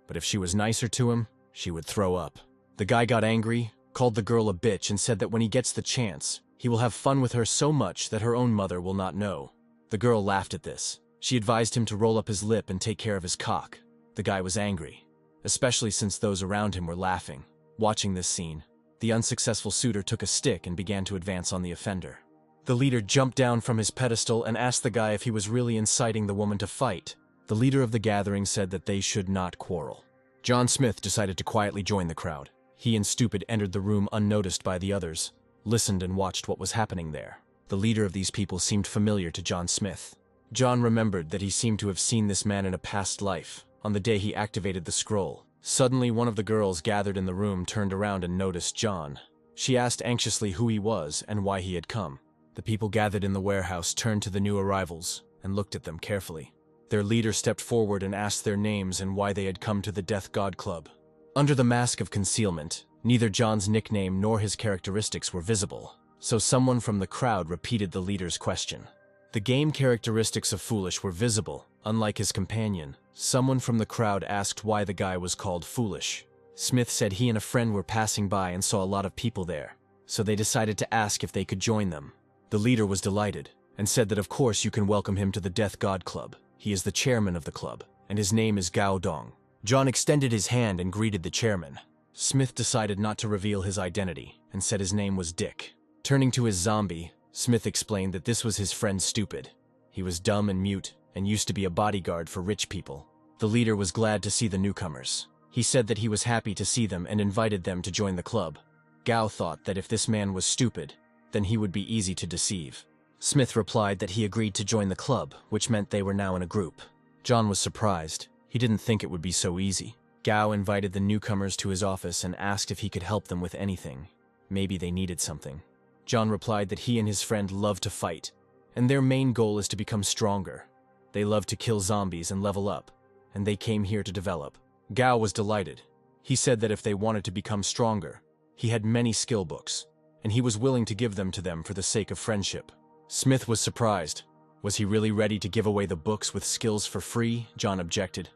but if she was nicer to him, she would throw up. The guy got angry, called the girl a bitch, and said that when he gets the chance, he will have fun with her so much that her own mother will not know. The girl laughed at this. She advised him to roll up his lip and take care of his cock. The guy was angry, especially since those around him were laughing. Watching this scene, the unsuccessful suitor took a stick and began to advance on the offender. The leader jumped down from his pedestal and asked the guy if he was really inciting the woman to fight. The leader of the gathering said that they should not quarrel. John Smith decided to quietly join the crowd. He and Stupid entered the room unnoticed by the others, listened and watched what was happening there. The leader of these people seemed familiar to John Smith. John remembered that he seemed to have seen this man in a past life, on the day he activated the scroll. Suddenly, one of the girls gathered in the room turned around and noticed John. She asked anxiously who he was and why he had come. The people gathered in the warehouse turned to the new arrivals and looked at them carefully. Their leader stepped forward and asked their names and why they had come to the Death God Club. Under the mask of concealment, neither John's nickname nor his characteristics were visible, so someone from the crowd repeated the leader's question. The game characteristics of Foolish were visible, unlike his companion. Someone from the crowd asked why the guy was called Foolish. Smith said he and a friend were passing by and saw a lot of people there, so they decided to ask if they could join them. The leader was delighted, and said that of course you can welcome him to the Death God Club. He is the chairman of the club, and his name is Gao Dong. John extended his hand and greeted the chairman. Smith decided not to reveal his identity, and said his name was Dick. Turning to his zombie, Smith explained that this was his friend Stupid. He was dumb and mute, and used to be a bodyguard for rich people. The leader was glad to see the newcomers. He said that he was happy to see them and invited them to join the club. Gao thought that if this man was stupid, then he would be easy to deceive. Smith replied that he agreed to join the club, which meant they were now in a group. John was surprised. He didn't think it would be so easy. Gao invited the newcomers to his office and asked if he could help them with anything. Maybe they needed something. John replied that he and his friend love to fight, and their main goal is to become stronger. They love to kill zombies and level up, and they came here to develop. Gao was delighted. He said that if they wanted to become stronger, he had many skill books, and he was willing to give them to them for the sake of friendship. Smith was surprised. Was he really ready to give away the books with skills for free? John objected,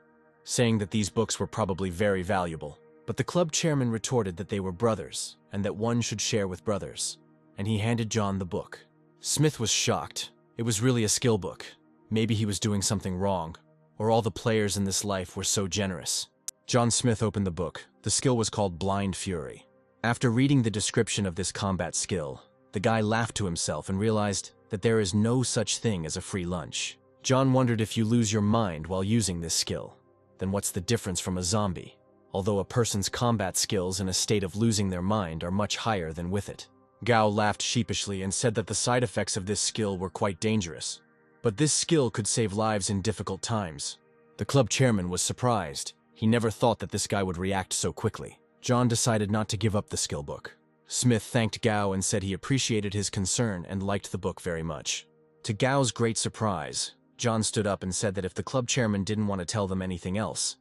saying that these books were probably very valuable. But the club chairman retorted that they were brothers, and that one should share with brothers, and he handed John the book. Smith was shocked. It was really a skill book. Maybe he was doing something wrong, or all the players in this life were so generous. John Smith opened the book. The skill was called Blind Fury. After reading the description of this combat skill, the guy laughed to himself and realized that there is no such thing as a free lunch. John wondered, if you lose your mind while using this skill, then what's the difference from a zombie? Although a person's combat skills in a state of losing their mind are much higher than with it. Gao laughed sheepishly and said that the side effects of this skill were quite dangerous. But this skill could save lives in difficult times. The club chairman was surprised. He never thought that this guy would react so quickly. John decided not to give up the skill book. Smith thanked Gao and said he appreciated his concern and liked the book very much. To Gao's great surprise, John stood up and said that if the club chairman didn't want to tell them anything else,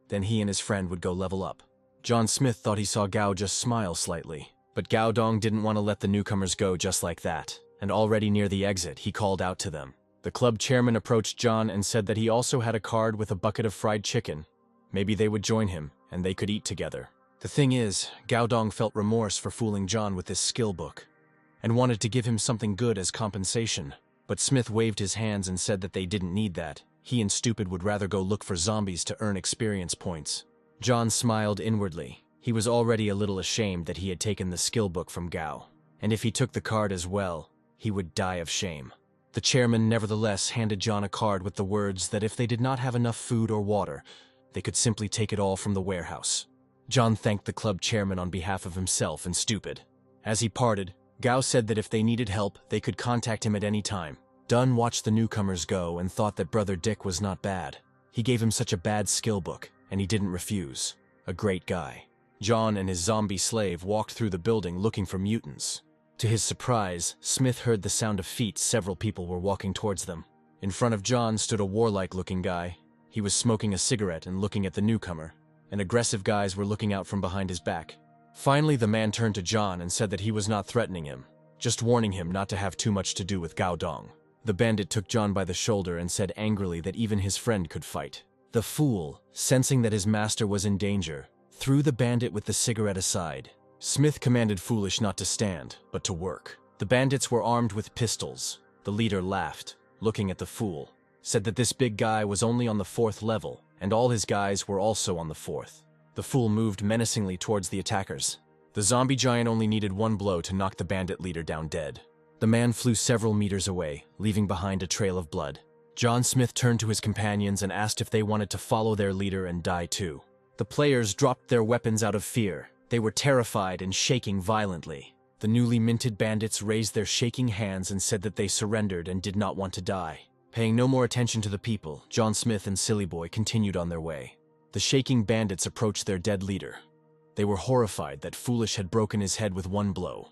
then he and his friend would go level up. John Smith thought he saw Gao just smile slightly, but Gao Dong didn't want to let the newcomers go just like that, and already near the exit, he called out to them. The club chairman approached John and said that he also had a card with a bucket of fried chicken. Maybe they would join him, and they could eat together. The thing is, Gao Dong felt remorse for fooling John with this skill book, and wanted to give him something good as compensation. But Smith waved his hands and said that they didn't need that. He and Stupid would rather go look for zombies to earn experience points. John smiled inwardly. He was already a little ashamed that he had taken the skill book from Gao, and if he took the card as well, he would die of shame. The chairman nevertheless handed John a card with the words that if they did not have enough food or water, they could simply take it all from the warehouse. John thanked the club chairman on behalf of himself and Stupid. As he parted, Gao said that if they needed help, they could contact him at any time. Dunn watched the newcomers go and thought that Brother Dick was not bad. He gave him such a bad skill book, and he didn't refuse. A great guy. John and his zombie slave walked through the building looking for mutants. To his surprise, Smith heard the sound of feet. Several people were walking towards them. In front of John stood a warlike-looking guy. He was smoking a cigarette and looking at the newcomer, and aggressive guys were looking out from behind his back. Finally, the man turned to John and said that he was not threatening him, just warning him not to have too much to do with Gao Dong. The bandit took John by the shoulder and said angrily that even his friend could fight. The fool, sensing that his master was in danger, threw the bandit with the cigarette aside. Smith commanded Foolish not to stand, but to work. The bandits were armed with pistols. The leader laughed, looking at the fool, said that this big guy was only on the 4th level, and all his guys were also on the 4th. The fool moved menacingly towards the attackers. The zombie giant only needed one blow to knock the bandit leader down dead. The man flew several meters away, leaving behind a trail of blood. John Smith turned to his companions and asked if they wanted to follow their leader and die too. The players dropped their weapons out of fear. They were terrified and shaking violently. The newly minted bandits raised their shaking hands and said that they surrendered and did not want to die. Paying no more attention to the people, John Smith and Silly Boy continued on their way. The shaking bandits approached their dead leader. They were horrified that Foolish had broken his head with one blow.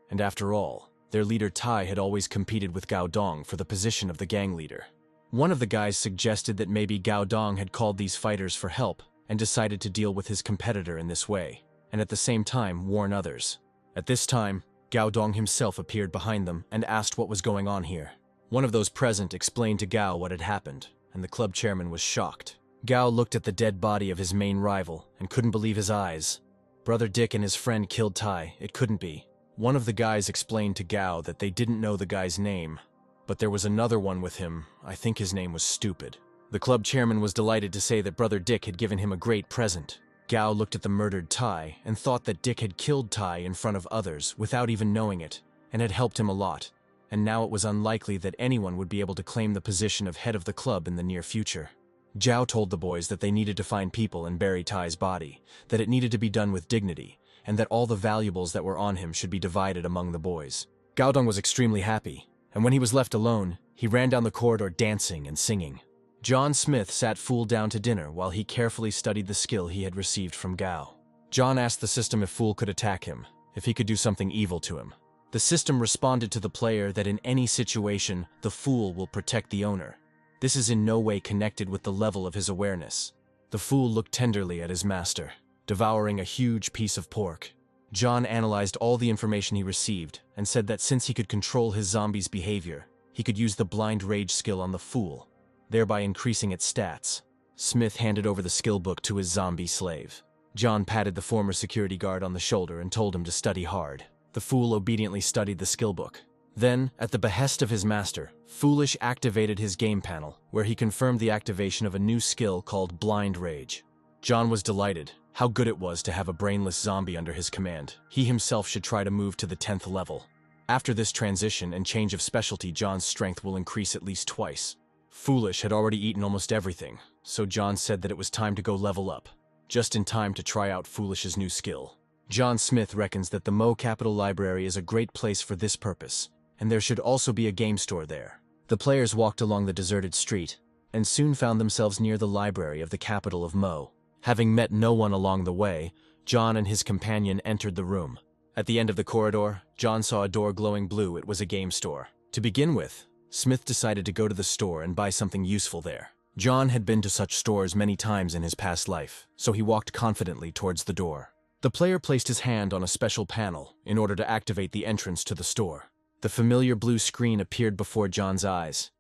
And after all, their leader Tai had always competed with Gao Dong for the position of the gang leader. One of the guys suggested that maybe Gao Dong had called these fighters for help and decided to deal with his competitor in this way, and at the same time warn others. At this time, Gao Dong himself appeared behind them and asked what was going on here. One of those present explained to Gao what had happened, and the club chairman was shocked. Gao looked at the dead body of his main rival and couldn't believe his eyes. Brother Dick and his friend killed Tai. It couldn't be. One of the guys explained to Gao that they didn't know the guy's name, but there was another one with him. I think his name was Stupid. The club chairman was delighted to say that Brother Dick had given him a great present. Gao looked at the murdered Tai and thought that Dick had killed Tai in front of others without even knowing it, and had helped him a lot, and now it was unlikely that anyone would be able to claim the position of head of the club in the near future. Zhao told the boys that they needed to find people and bury Tai's body, that it needed to be done with dignity, and that all the valuables that were on him should be divided among the boys. Gao Dong was extremely happy, and when he was left alone, he ran down the corridor dancing and singing. John Smith sat Fool down to dinner while he carefully studied the skill he had received from Gao. John asked the system if Fool could attack him, if he could do something evil to him. The system responded to the player that in any situation, the Fool will protect the owner. This is in no way connected with the level of his awareness. The Fool looked tenderly at his master, devouring a huge piece of pork. John analyzed all the information he received and said that since he could control his zombie's behavior, he could use the blind rage skill on the Fool, thereby increasing its stats. Smith handed over the skill book to his zombie slave. John patted the former security guard on the shoulder and told him to study hard. The Fool obediently studied the skill book. Then, at the behest of his master, Foolish activated his game panel, where he confirmed the activation of a new skill called Blind Rage. John was delighted. How good it was to have a brainless zombie under his command. He himself should try to move to the 10th level. After this transition and change of specialty, John's strength will increase at least twice. Foolish had already eaten almost everything, so John said that it was time to go level up, just in time to try out Foolish's new skill. John Smith reckons that the Mo Capital Library is a great place for this purpose, and there should also be a game store there. The players walked along the deserted street, and soon found themselves near the library of the capital of Mo. Having met no one along the way, John and his companion entered the room. At the end of the corridor, John saw a door glowing blue. It was a game store. To begin with, Smith decided to go to the store and buy something useful there. John had been to such stores many times in his past life, so he walked confidently towards the door. The player placed his hand on a special panel in order to activate the entrance to the store. The familiar blue screen appeared before John's eyes.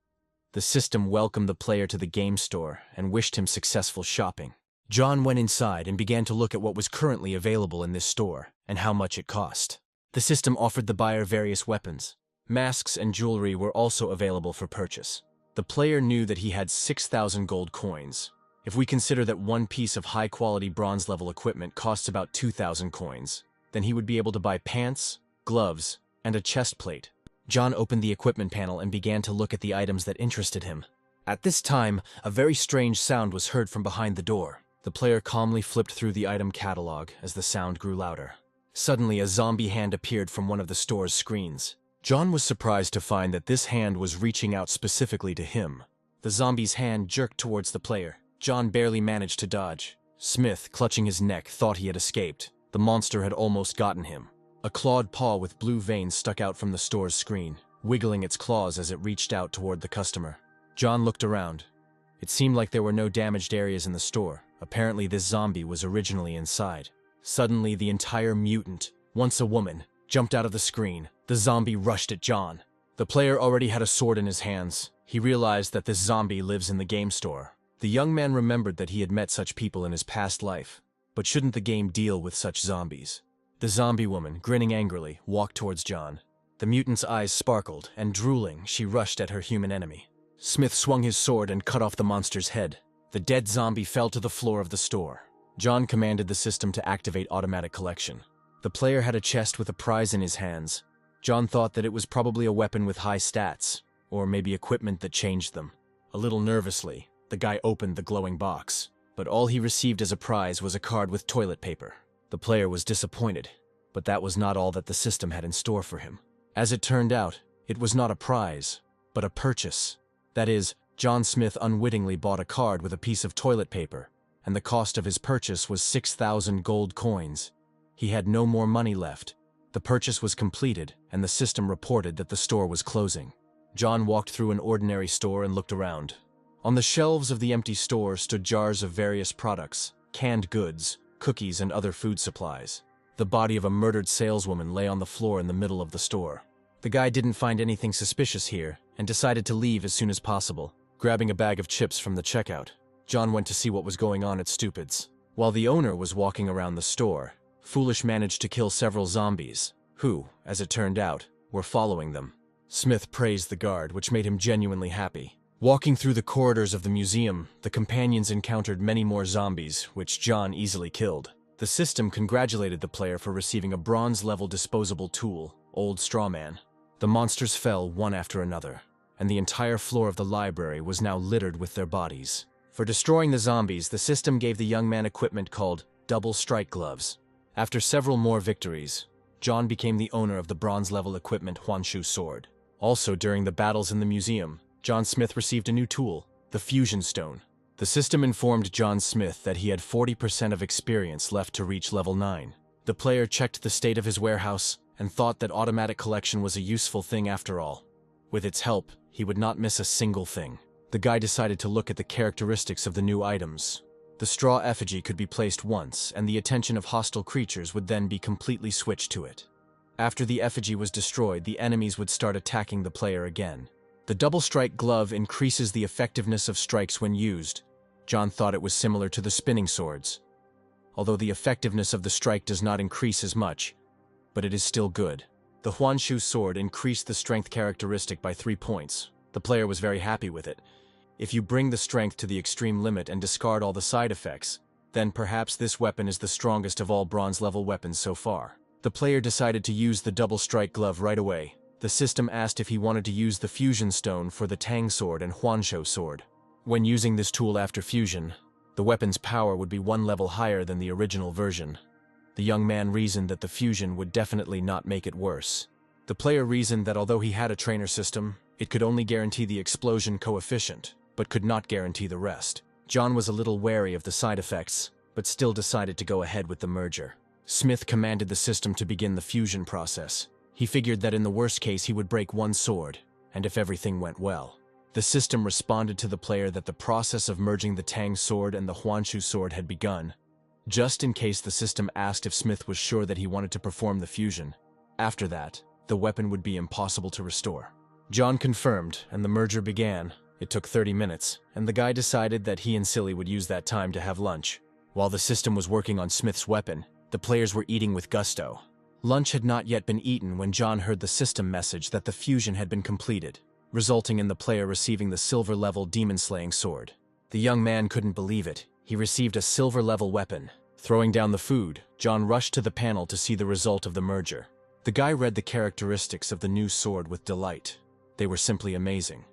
The system welcomed the player to the game store and wished him successful shopping. John went inside and began to look at what was currently available in this store and how much it cost. The system offered the buyer various weapons. Masks and jewelry were also available for purchase. The player knew that he had 6,000 gold coins. If we consider that one piece of high-quality bronze-level equipment costs about 2,000 coins, then he would be able to buy pants, gloves, and a chest plate. John opened the equipment panel and began to look at the items that interested him. At this time, a very strange sound was heard from behind the door. The player calmly flipped through the item catalog as the sound grew louder. Suddenly, a zombie hand appeared from one of the store's screens. John was surprised to find that this hand was reaching out specifically to him. The zombie's hand jerked towards the player. John barely managed to dodge. Smith, clutching his neck, thought he had escaped. The monster had almost gotten him. A clawed paw with blue veins stuck out from the store's screen, wiggling its claws as it reached out toward the customer. John looked around. It seemed like there were no damaged areas in the store. Apparently, this zombie was originally inside. Suddenly, the entire mutant, once a woman, jumped out of the screen. The zombie rushed at John. The player already had a sword in his hands. He realized that this zombie lives in the game store. The young man remembered that he had met such people in his past life. But shouldn't the game deal with such zombies? The zombie woman, grinning angrily, walked towards John. The mutant's eyes sparkled, and drooling, she rushed at her human enemy. Smith swung his sword and cut off the monster's head. The dead zombie fell to the floor of the store. John commanded the system to activate automatic collection. The player had a chest with a prize in his hands. John thought that it was probably a weapon with high stats, or maybe equipment that changed them. A little nervously, the guy opened the glowing box, but all he received as a prize was a card with toilet paper. The player was disappointed, but that was not all that the system had in store for him. As it turned out, it was not a prize, but a purchase. That is, John Smith unwittingly bought a card with a piece of toilet paper, and the cost of his purchase was 6,000 gold coins. He had no more money left. The purchase was completed, and the system reported that the store was closing. John walked through an ordinary store and looked around. On the shelves of the empty store stood jars of various products, canned goods, cookies, and other food supplies. The body of a murdered saleswoman lay on the floor in the middle of the store. The guy didn't find anything suspicious here and decided to leave as soon as possible. Grabbing a bag of chips from the checkout, John went to see what was going on at Stupid's. While the owner was walking around the store, Foolish managed to kill several zombies, who, as it turned out, were following them. Smith praised the guard, which made him genuinely happy. Walking through the corridors of the museum, the companions encountered many more zombies, which John easily killed. The system congratulated the player for receiving a bronze-level disposable tool, Old Strawman. The monsters fell one after another, and the entire floor of the library was now littered with their bodies. For destroying the zombies, the system gave the young man equipment called double strike gloves. After several more victories, John became the owner of the bronze-level equipment Huanshu sword. Also, during the battles in the museum, John Smith received a new tool, the Fusion Stone. The system informed John Smith that he had 40% of experience left to reach level 9. The player checked the state of his warehouse and thought that automatic collection was a useful thing after all. With its help, he would not miss a single thing. The guy decided to look at the characteristics of the new items. The straw effigy could be placed once, and the attention of hostile creatures would then be completely switched to it. After the effigy was destroyed, the enemies would start attacking the player again. The double strike glove increases the effectiveness of strikes when used. John thought it was similar to the spinning swords, although the effectiveness of the strike does not increase as much, but it is still good. The Huanshu sword increased the strength characteristic by 3 points. The player was very happy with it. If you bring the strength to the extreme limit and discard all the side effects, then perhaps this weapon is the strongest of all bronze-level weapons so far. The player decided to use the double strike glove right away. The system asked if he wanted to use the Fusion Stone for the Tang sword and Huanshu sword. When using this tool after fusion, the weapon's power would be 1 level higher than the original version. The young man reasoned that the fusion would definitely not make it worse. The player reasoned that although he had a trainer system, it could only guarantee the explosion coefficient, but could not guarantee the rest. John was a little wary of the side effects, but still decided to go ahead with the merger. Smith commanded the system to begin the fusion process. He figured that in the worst case he would break 1 sword, and if everything went well. The system responded to the player that the process of merging the Tang sword and the Huanshu sword had begun. Just in case, the system asked if Smith was sure that he wanted to perform the fusion. After that, the weapon would be impossible to restore. John confirmed, and the merger began. It took 30 minutes, and the guy decided that he and Silly would use that time to have lunch. While the system was working on Smith's weapon, the players were eating with gusto. Lunch had not yet been eaten when John heard the system message that the fusion had been completed, resulting in the player receiving the silver-level demon-slaying sword. The young man couldn't believe it. He received a silver-level weapon. Throwing down the food, John rushed to the panel to see the result of the merger. The guy read the characteristics of the new sword with delight. They were simply amazing.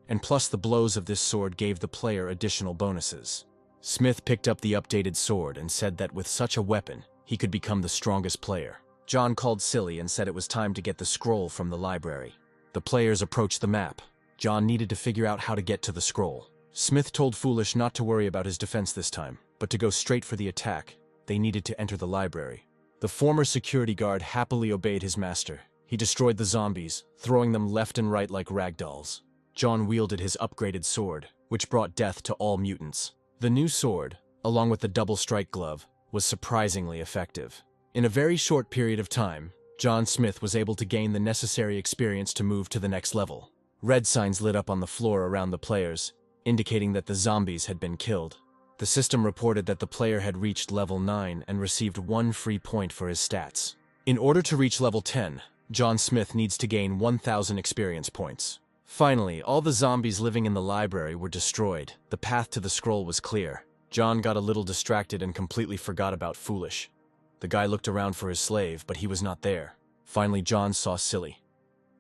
And plus the blows of this sword gave the player additional bonuses. Smith picked up the updated sword and said that with such a weapon, he could become the strongest player. John called Silly and said it was time to get the scroll from the library. The players approached the map. John needed to figure out how to get to the scroll. Smith told Foolish not to worry about his defense this time, but to go straight for the attack. They needed to enter the library. The former security guard happily obeyed his master. He destroyed the zombies, throwing them left and right like ragdolls. John wielded his upgraded sword, which brought death to all mutants. The new sword, along with the double strike glove, was surprisingly effective. In a very short period of time, John Smith was able to gain the necessary experience to move to the next level. Red signs lit up on the floor around the players, indicating that the zombies had been killed. The system reported that the player had reached level 9 and received 1 free point for his stats. In order to reach level 10, John Smith needs to gain 1,000 experience points. Finally, all the zombies living in the library were destroyed. The path to the scroll was clear. John got a little distracted and completely forgot about Foolish. The guy looked around for his slave, but he was not there. Finally, John saw Silly.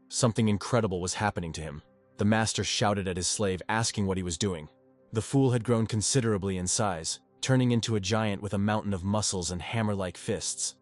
Something incredible was happening to him. The master shouted at his slave, asking what he was doing. The fool had grown considerably in size, turning into a giant with a mountain of muscles and hammer-like fists.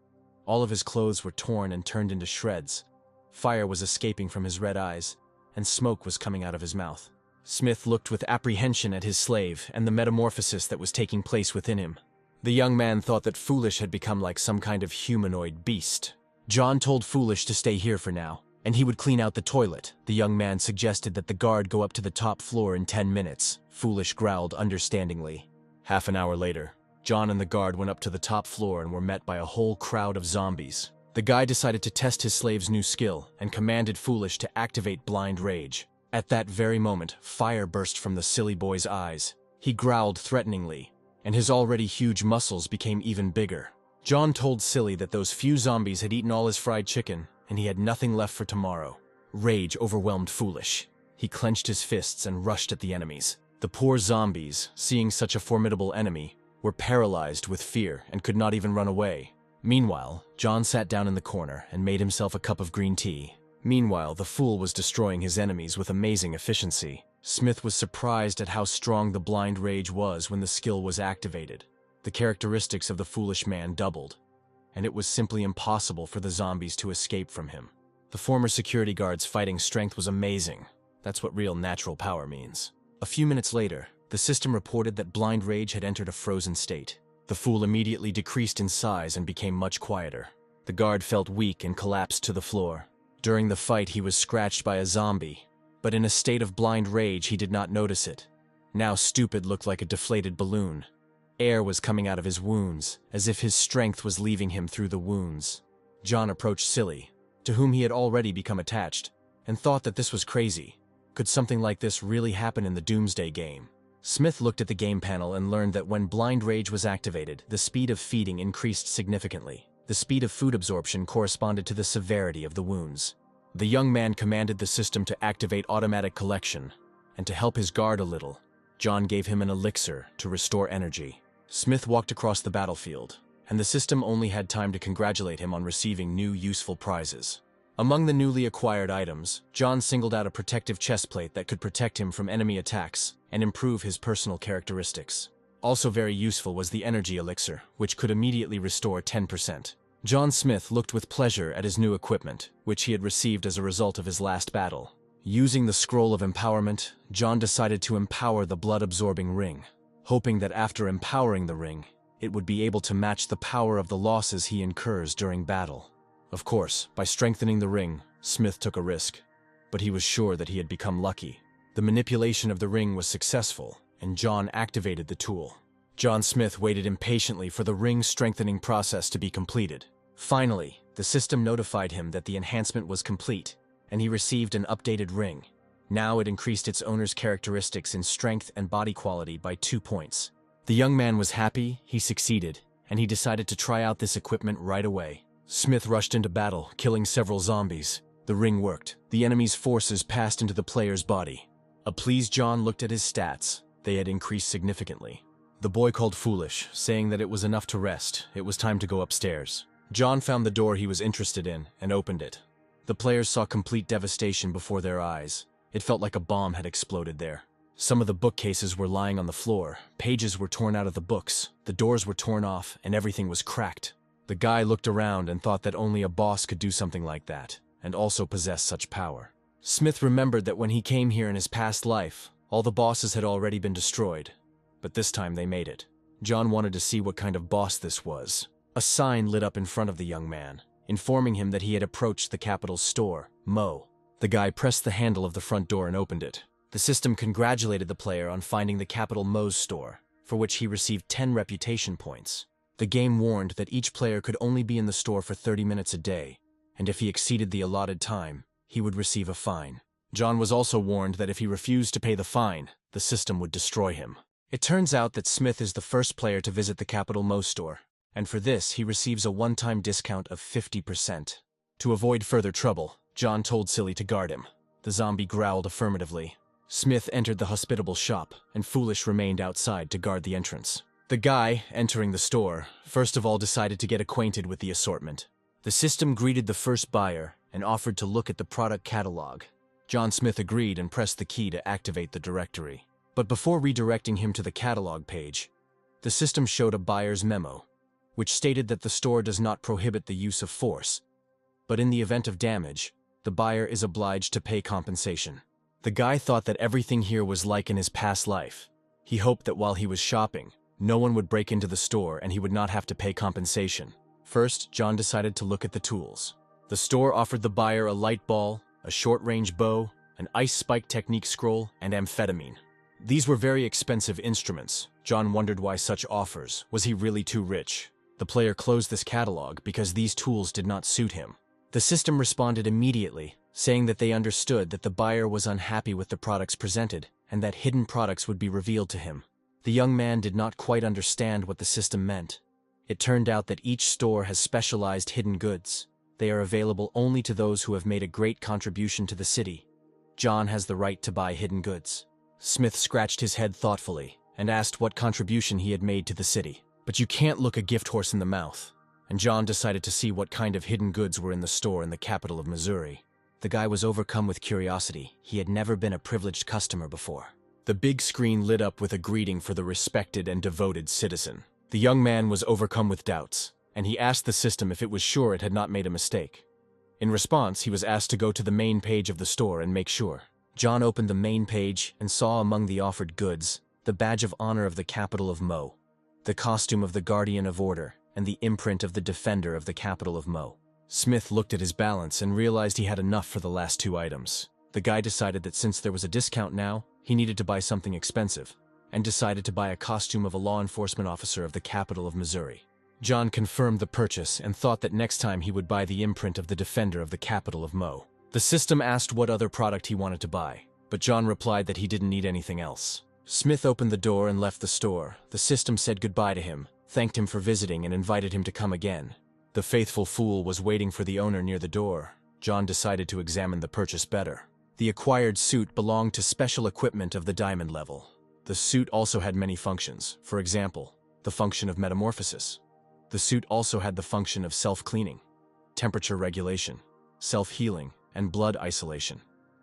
All of his clothes were torn and turned into shreds. Fire was escaping from his red eyes, and smoke was coming out of his mouth. Smith looked with apprehension at his slave and the metamorphosis that was taking place within him. The young man thought that Foolish had become like some kind of humanoid beast. John told Foolish to stay here for now, and he would clean out the toilet. The young man suggested that the guard go up to the top floor in 10 minutes. Foolish growled understandingly. Half an hour later, John and the guard went up to the top floor and were met by a whole crowd of zombies. The guy decided to test his slave's new skill and commanded Foolish to activate Blind Rage. At that very moment, fire burst from the silly boy's eyes. He growled threateningly, and his already huge muscles became even bigger. John told Silly that those few zombies had eaten all his fried chicken, and he had nothing left for tomorrow. Rage overwhelmed Foolish. He clenched his fists and rushed at the enemies. The poor zombies, seeing such a formidable enemy, were paralyzed with fear and could not even run away. Meanwhile, John sat down in the corner and made himself a cup of green tea. Meanwhile, the fool was destroying his enemies with amazing efficiency. Smith was surprised at how strong the Blind Rage was when the skill was activated. The characteristics of the foolish man doubled, and it was simply impossible for the zombies to escape from him. The former security guard's fighting strength was amazing. That's what real natural power means. A few minutes later, the system reported that Blind Rage had entered a frozen state. The fool immediately decreased in size and became much quieter. The guard felt weak and collapsed to the floor. During the fight, he was scratched by a zombie, but in a state of blind rage, he did not notice it. Now Stupid looked like a deflated balloon. Air was coming out of his wounds, as if his strength was leaving him through the wounds. John approached Silly, to whom he had already become attached, and thought that this was crazy. Could something like this really happen in the Doomsday game? Smith looked at the game panel and learned that when Blind Rage was activated, the speed of feeding increased significantly. The speed of food absorption corresponded to the severity of the wounds. The young man commanded the system to activate automatic collection, and to help his guard a little, John gave him an elixir to restore energy. Smith walked across the battlefield, and the system only had time to congratulate him on receiving new useful prizes. Among the newly acquired items, John singled out a protective chestplate that could protect him from enemy attacks and improve his personal characteristics. Also very useful was the energy elixir, which could immediately restore 10%. John Smith looked with pleasure at his new equipment, which he had received as a result of his last battle. Using the scroll of empowerment, John decided to empower the blood-absorbing ring, hoping that after empowering the ring, it would be able to match the power of the losses he incurs during battle. Of course, by strengthening the ring, Smith took a risk, but he was sure that he had become lucky. The manipulation of the ring was successful, and John activated the tool. John Smith waited impatiently for the ring strengthening process to be completed. Finally, the system notified him that the enhancement was complete, and he received an updated ring. Now it increased its owner's characteristics in strength and body quality by 2 points. The young man was happy, he succeeded, and he decided to try out this equipment right away. Smith rushed into battle, killing several zombies. The ring worked. The enemy's forces passed into the player's body. A pleased John looked at his stats. They had increased significantly. The boy called foolish, saying that it was enough to rest, it was time to go upstairs. John found the door he was interested in and opened it. The players saw complete devastation before their eyes. It felt like a bomb had exploded there. Some of the bookcases were lying on the floor, pages were torn out of the books, the doors were torn off, and everything was cracked. The guy looked around and thought that only a boss could do something like that, and also possess such power. Smith remembered that when he came here in his past life, all the bosses had already been destroyed, but this time they made it. John wanted to see what kind of boss this was. A sign lit up in front of the young man, informing him that he had approached the capital's store, Mo. The guy pressed the handle of the front door and opened it. The system congratulated the player on finding the capital Mo's store, for which he received 10 reputation points. The game warned that each player could only be in the store for 30 minutes a day, and if he exceeded the allotted time, he would receive a fine. John was also warned that if he refused to pay the fine, the system would destroy him. It turns out that Smith is the first player to visit the capital Mo store, and for this he receives a one-time discount of 50%. To avoid further trouble, John told Silly to guard him. The zombie growled affirmatively. Smith entered the hospitable shop, and Foolish remained outside to guard the entrance. The guy, entering the store, first of all decided to get acquainted with the assortment. The system greeted the first buyer and offered to look at the product catalog. John Smith agreed and pressed the key to activate the directory. But before redirecting him to the catalog page, the system showed a buyer's memo, which stated that the store does not prohibit the use of force, but in the event of damage, the buyer is obliged to pay compensation. The guy thought that everything here was like in his past life. He hoped that while he was shopping, no one would break into the store and he would not have to pay compensation. First, John decided to look at the tools. The store offered the buyer a light ball, a short-range bow, an ice spike technique scroll, and amphetamine. These were very expensive instruments. John wondered why such offers. Was he really too rich? The player closed this catalog because these tools did not suit him. The system responded immediately, saying that they understood that the buyer was unhappy with the products presented and that hidden products would be revealed to him. The young man did not quite understand what the system meant. It turned out that each store has specialized hidden goods. They are available only to those who have made a great contribution to the city. John has the right to buy hidden goods. Smith scratched his head thoughtfully and asked what contribution he had made to the city. But you can't look a gift horse in the mouth, and John decided to see what kind of hidden goods were in the store in the capital of Missouri. The guy was overcome with curiosity. He had never been a privileged customer before. The big screen lit up with a greeting for the respected and devoted citizen. The young man was overcome with doubts, and he asked the system if it was sure it had not made a mistake. In response, he was asked to go to the main page of the store and make sure. John opened the main page and saw among the offered goods the badge of honor of the capital of Mo, the costume of the guardian of order, and the imprint of the defender of the capital of Mo. Smith looked at his balance and realized he had enough for the last 2 items. The guy decided that since there was a discount now, he needed to buy something expensive, and decided to buy a costume of a law enforcement officer of the capital of Missouri. John confirmed the purchase and thought that next time he would buy the imprint of the defender of the capital of Mo. The system asked what other product he wanted to buy, but John replied that he didn't need anything else. Smith opened the door and left the store. The system said goodbye to him, thanked him for visiting, and invited him to come again. The faithful fool was waiting for the owner near the door. John decided to examine the purchase better. The acquired suit belonged to special equipment of the diamond level. The suit also had many functions. For example, the function of metamorphosis. The suit also had the function of self-cleaning, temperature regulation, self-healing, and blood isolation.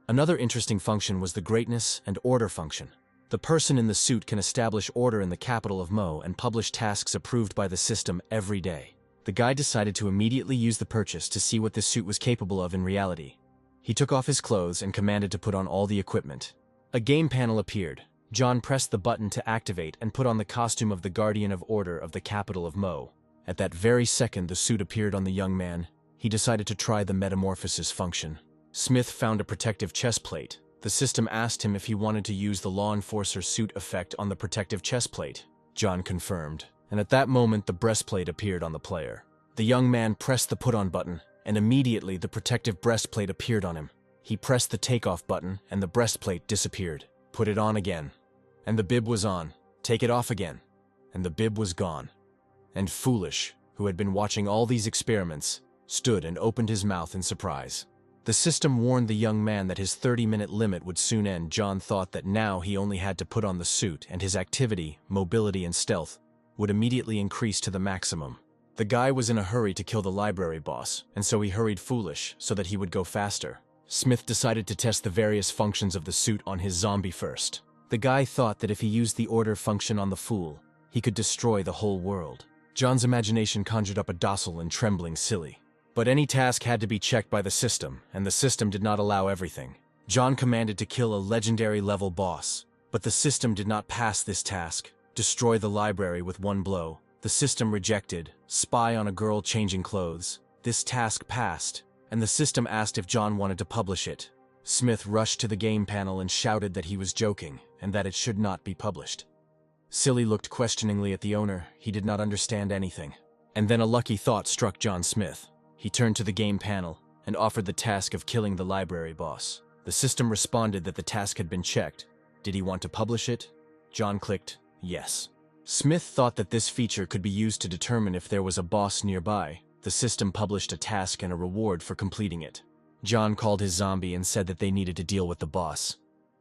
Another interesting function was the greatness and order function. The person in the suit can establish order in the capital of Mo and publish tasks approved by the system every day. The guy decided to immediately use the purchase to see what this suit was capable of in reality. He took off his clothes and commanded to put on all the equipment. A game panel appeared. John pressed the button to activate and put on the costume of the guardian of order of the capital of Mo. At that very second the suit appeared on the young man. He decided to try the metamorphosis function. Smith found a protective chest plate. The system asked him if he wanted to use the law enforcer suit effect on the protective chest plate. John confirmed, and at that moment the breastplate appeared on the player. The young man pressed the put-on button, and immediately the protective breastplate appeared on him. He pressed the take-off button, and the breastplate disappeared. Put it on again, and the bib was on. Take it off again, and the bib was gone. And Foolish, who had been watching all these experiments, stood and opened his mouth in surprise. The system warned the young man that his 30-minute limit would soon end. John thought that now he only had to put on the suit, and his activity, mobility, and stealth would immediately increase to the maximum. The guy was in a hurry to kill the library boss, and so he hurried foolish so that he would go faster. Smith decided to test the various functions of the suit on his zombie first. The guy thought that if he used the order function on the fool, he could destroy the whole world. John's imagination conjured up a docile and trembling Silly. But any task had to be checked by the system, and the system did not allow everything. John commanded to kill a legendary level boss, but the system did not pass this task. Destroy the library with one blow. The system rejected. Spy on a girl changing clothes. This task passed, and the system asked if John wanted to publish it. Smith rushed to the game panel and shouted that he was joking, and that it should not be published. Silly looked questioningly at the owner. He did not understand anything. And then a lucky thought struck John Smith. He turned to the game panel and offered the task of killing the library boss. The system responded that the task had been checked. Did he want to publish it? John clicked yes. Smith thought that this feature could be used to determine if there was a boss nearby. The system published a task and a reward for completing it. John called his zombie and said that they needed to deal with the boss,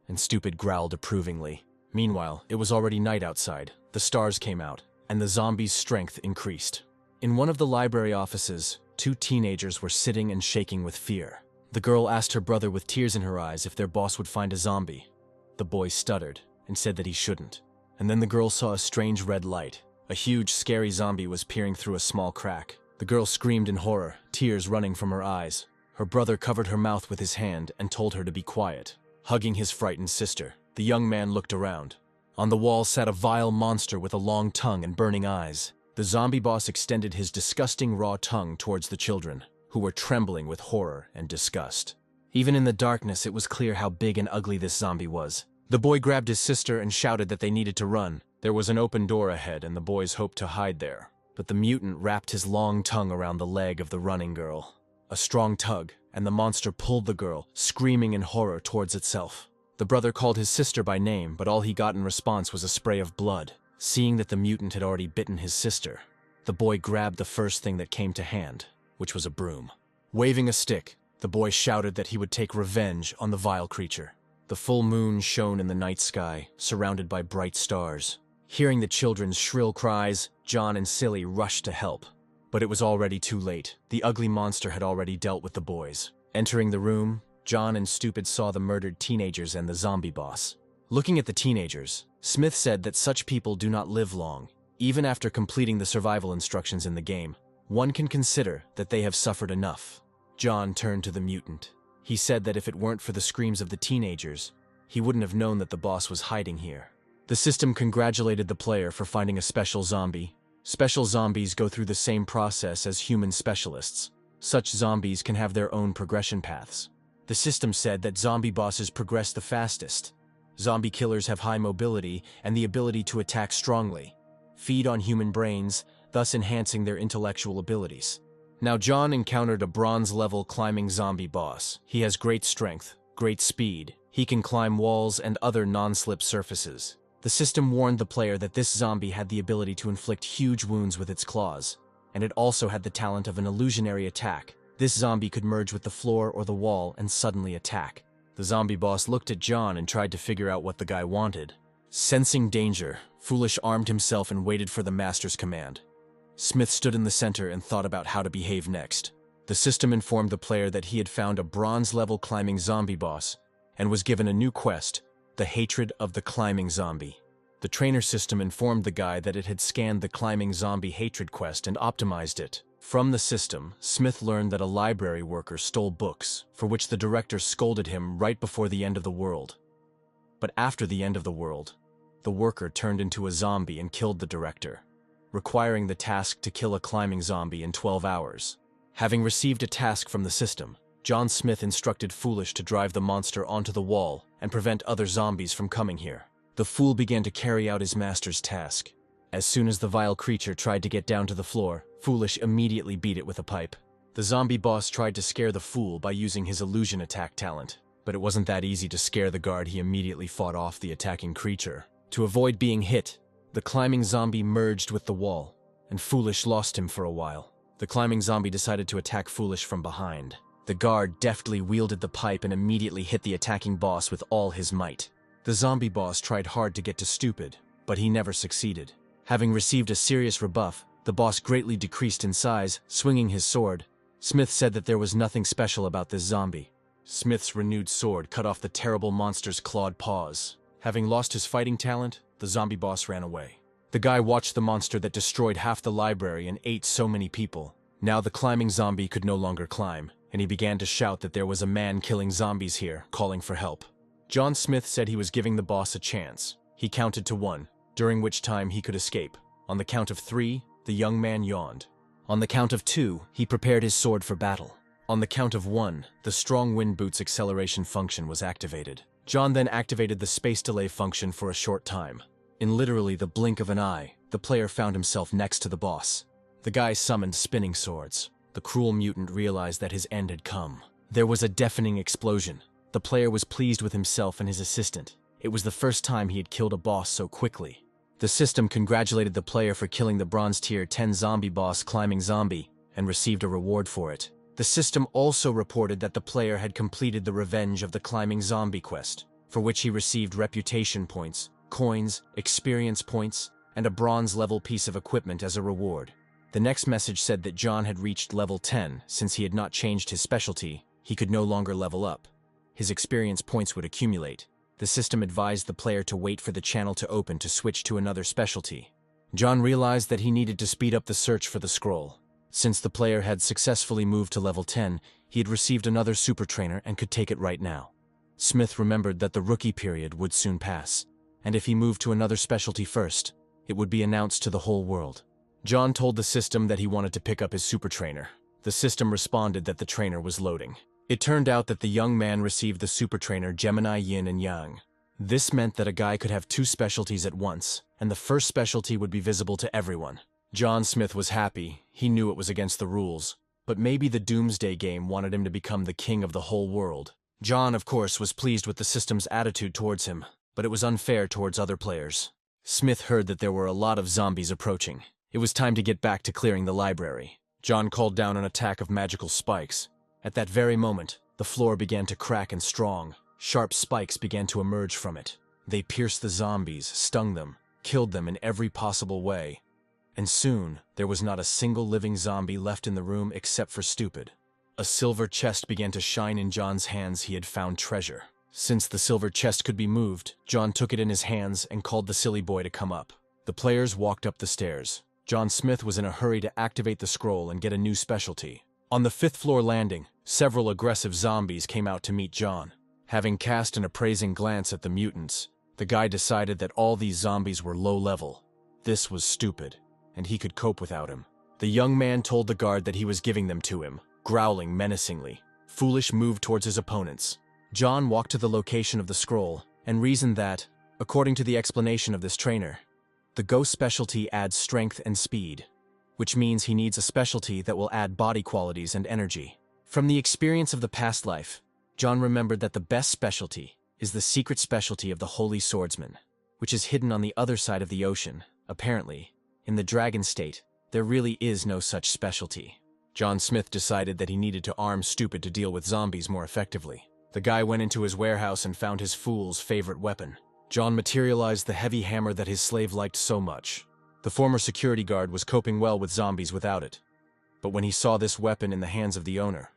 and Stupid growled approvingly. Meanwhile, it was already night outside. The stars came out, and the zombie's strength increased. In one of the library offices, 2 teenagers were sitting and shaking with fear. The girl asked her brother with tears in her eyes if their boss would find a zombie. The boy stuttered and said that he shouldn't. And then the girl saw a strange red light. A huge, scary zombie was peering through a small crack. The girl screamed in horror, tears running from her eyes. Her brother covered her mouth with his hand and told her to be quiet. Hugging his frightened sister, the young man looked around. On the wall sat a vile monster with a long tongue and burning eyes. The zombie boss extended his disgusting raw tongue towards the children, who were trembling with horror and disgust. Even in the darkness, it was clear how big and ugly this zombie was. The boy grabbed his sister and shouted that they needed to run. There was an open door ahead, and the boys hoped to hide there. But the mutant wrapped his long tongue around the leg of the running girl. A strong tug, and the monster pulled the girl, screaming in horror, towards itself. The brother called his sister by name, but all he got in response was a spray of blood. Seeing that the mutant had already bitten his sister, the boy grabbed the first thing that came to hand, which was a broom. Waving a stick, the boy shouted that he would take revenge on the vile creature. The full moon shone in the night sky, surrounded by bright stars. Hearing the children's shrill cries, John and Silly rushed to help. But it was already too late. The ugly monster had already dealt with the boys. Entering the room, John and Stupid saw the murdered teenagers and the zombie boss. Looking at the teenagers, Smith said that such people do not live long. Even after completing the survival instructions in the game, one can consider that they have suffered enough. John turned to the mutant. He said that if it weren't for the screams of the teenagers, he wouldn't have known that the boss was hiding here. The system congratulated the player for finding a special zombie. Special zombies go through the same process as human specialists. Such zombies can have their own progression paths. The system said that zombie bosses progress the fastest. Zombie killers have high mobility and the ability to attack strongly, feed on human brains, thus enhancing their intellectual abilities. Now John encountered a bronze-level climbing zombie boss. He has great strength, great speed. He can climb walls and other non-slip surfaces. The system warned the player that this zombie had the ability to inflict huge wounds with its claws, and it also had the talent of an illusionary attack. This zombie could merge with the floor or the wall and suddenly attack. The zombie boss looked at John and tried to figure out what the guy wanted. Sensing danger, Foolish armed himself and waited for the master's command. Smith stood in the center and thought about how to behave next. The system informed the player that he had found a bronze-level climbing zombie boss and was given a new quest, the hatred of the climbing zombie. The trainer system informed the guy that it had scanned the climbing zombie hatred quest and optimized it. From the system, Smith learned that a library worker stole books, for which the director scolded him right before the end of the world. But after the end of the world, the worker turned into a zombie and killed the director, requiring the task to kill a climbing zombie in 12 hours. Having received a task from the system, John Smith instructed Foolish to drive the monster onto the wall and prevent other zombies from coming here. The fool began to carry out his master's task. As soon as the vile creature tried to get down to the floor, Foolish immediately beat it with a pipe. The zombie boss tried to scare the fool by using his illusion attack talent, but it wasn't that easy to scare the guard. He immediately fought off the attacking creature. To avoid being hit, the climbing zombie merged with the wall, and Foolish lost him for a while. The climbing zombie decided to attack Foolish from behind. The guard deftly wielded the pipe and immediately hit the attacking boss with all his might. The zombie boss tried hard to get to stupid, but he never succeeded. Having received a serious rebuff, the boss greatly decreased in size, swinging his sword. Smith said that there was nothing special about this zombie. Smith's renewed sword cut off the terrible monster's clawed paws. Having lost his fighting talent, the zombie boss ran away. The guy watched the monster that destroyed half the library and ate so many people. Now the climbing zombie could no longer climb, and he began to shout that there was a man killing zombies here, calling for help. John Smith said he was giving the boss a chance. He counted to 1, during which time he could escape. On the count of 3, the young man yawned. On the count of 2, he prepared his sword for battle. On the count of 1, the strong wind boots acceleration function was activated. John then activated the space delay function for a short time. In literally the blink of an eye, the player found himself next to the boss. The guy summoned spinning swords. The cruel mutant realized that his end had come. There was a deafening explosion. The player was pleased with himself and his assistant. It was the first time he had killed a boss so quickly. The system congratulated the player for killing the Bronze Tier 10 zombie boss Climbing Zombie and received a reward for it. The system also reported that the player had completed the Revenge of the Climbing Zombie quest, for which he received reputation points, coins, experience points, and a bronze-level piece of equipment as a reward. The next message said that John had reached level 10. Since he had not changed his specialty, he could no longer level up. His experience points would accumulate. The system advised the player to wait for the channel to open to switch to another specialty. John realized that he needed to speed up the search for the scroll. Since the player had successfully moved to level 10, he had received another super trainer and could take it right now. Smith remembered that the rookie period would soon pass, and if he moved to another specialty first, it would be announced to the whole world. John told the system that he wanted to pick up his super trainer. The system responded that the trainer was loading. It turned out that the young man received the super trainer Gemini Yin and Yang. This meant that a guy could have 2 specialties at once, and the first specialty would be visible to everyone. John Smith was happy. He knew it was against the rules, but maybe the Doomsday game wanted him to become the king of the whole world. John, of course, was pleased with the system's attitude towards him, but it was unfair towards other players. Smith heard that there were a lot of zombies approaching. It was time to get back to clearing the library. John called down an attack of magical spikes. At that very moment, the floor began to crack and strong. Sharp spikes began to emerge from it. They pierced the zombies, stung them, killed them in every possible way. And soon, there was not a single living zombie left in the room except for Stupid. A silver chest began to shine in John's hands. He had found treasure. Since the silver chest could be moved, John took it in his hands and called the silly boy to come up. The players walked up the stairs. John Smith was in a hurry to activate the scroll and get a new specialty. On the 5th floor landing, several aggressive zombies came out to meet John. Having cast an appraising glance at the mutants, the guy decided that all these zombies were low level. This was Stupid, and he could cope without him. The young man told the guard that he was giving them to him, growling menacingly. Foolish moved towards his opponents. John walked to the location of the scroll and reasoned that, according to the explanation of this trainer, the ghost specialty adds strength and speed, which means he needs a specialty that will add body qualities and energy. From the experience of the past life, John remembered that the best specialty is the secret specialty of the Holy Swordsman, which is hidden on the other side of the ocean. Apparently, in the dragon state, there really is no such specialty. John Smith decided that he needed to arm Stupid to deal with zombies more effectively. The guy went into his warehouse and found his fool's favorite weapon. John materialized the heavy hammer that his slave liked so much. The former security guard was coping well with zombies without it. But when he saw this weapon in the hands of the owner,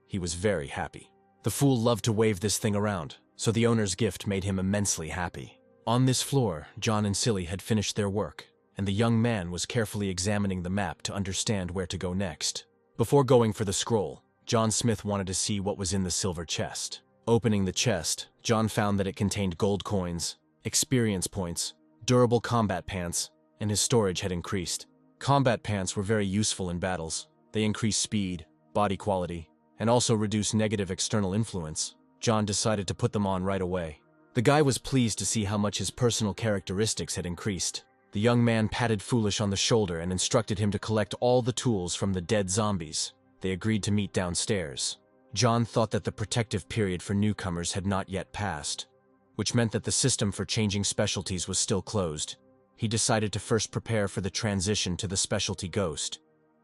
he was very happy. The fool loved to wave this thing around, so the owner's gift made him immensely happy. On this floor, John and Silly had finished their work, and the young man was carefully examining the map to understand where to go next. Before going for the scroll, John Smith wanted to see what was in the silver chest. Opening the chest, John found that it contained gold coins, experience points, durable combat pants, and his storage had increased. Combat pants were very useful in battles. They increased speed, body quality, and also reduced negative external influence. John decided to put them on right away. The guy was pleased to see how much his personal characteristics had increased. The young man patted Foolish on the shoulder and instructed him to collect all the tools from the dead zombies. They agreed to meet downstairs. John thought that the protective period for newcomers had not yet passed, which meant that the system for changing specialties was still closed. He decided to first prepare for the transition to the specialty Ghost,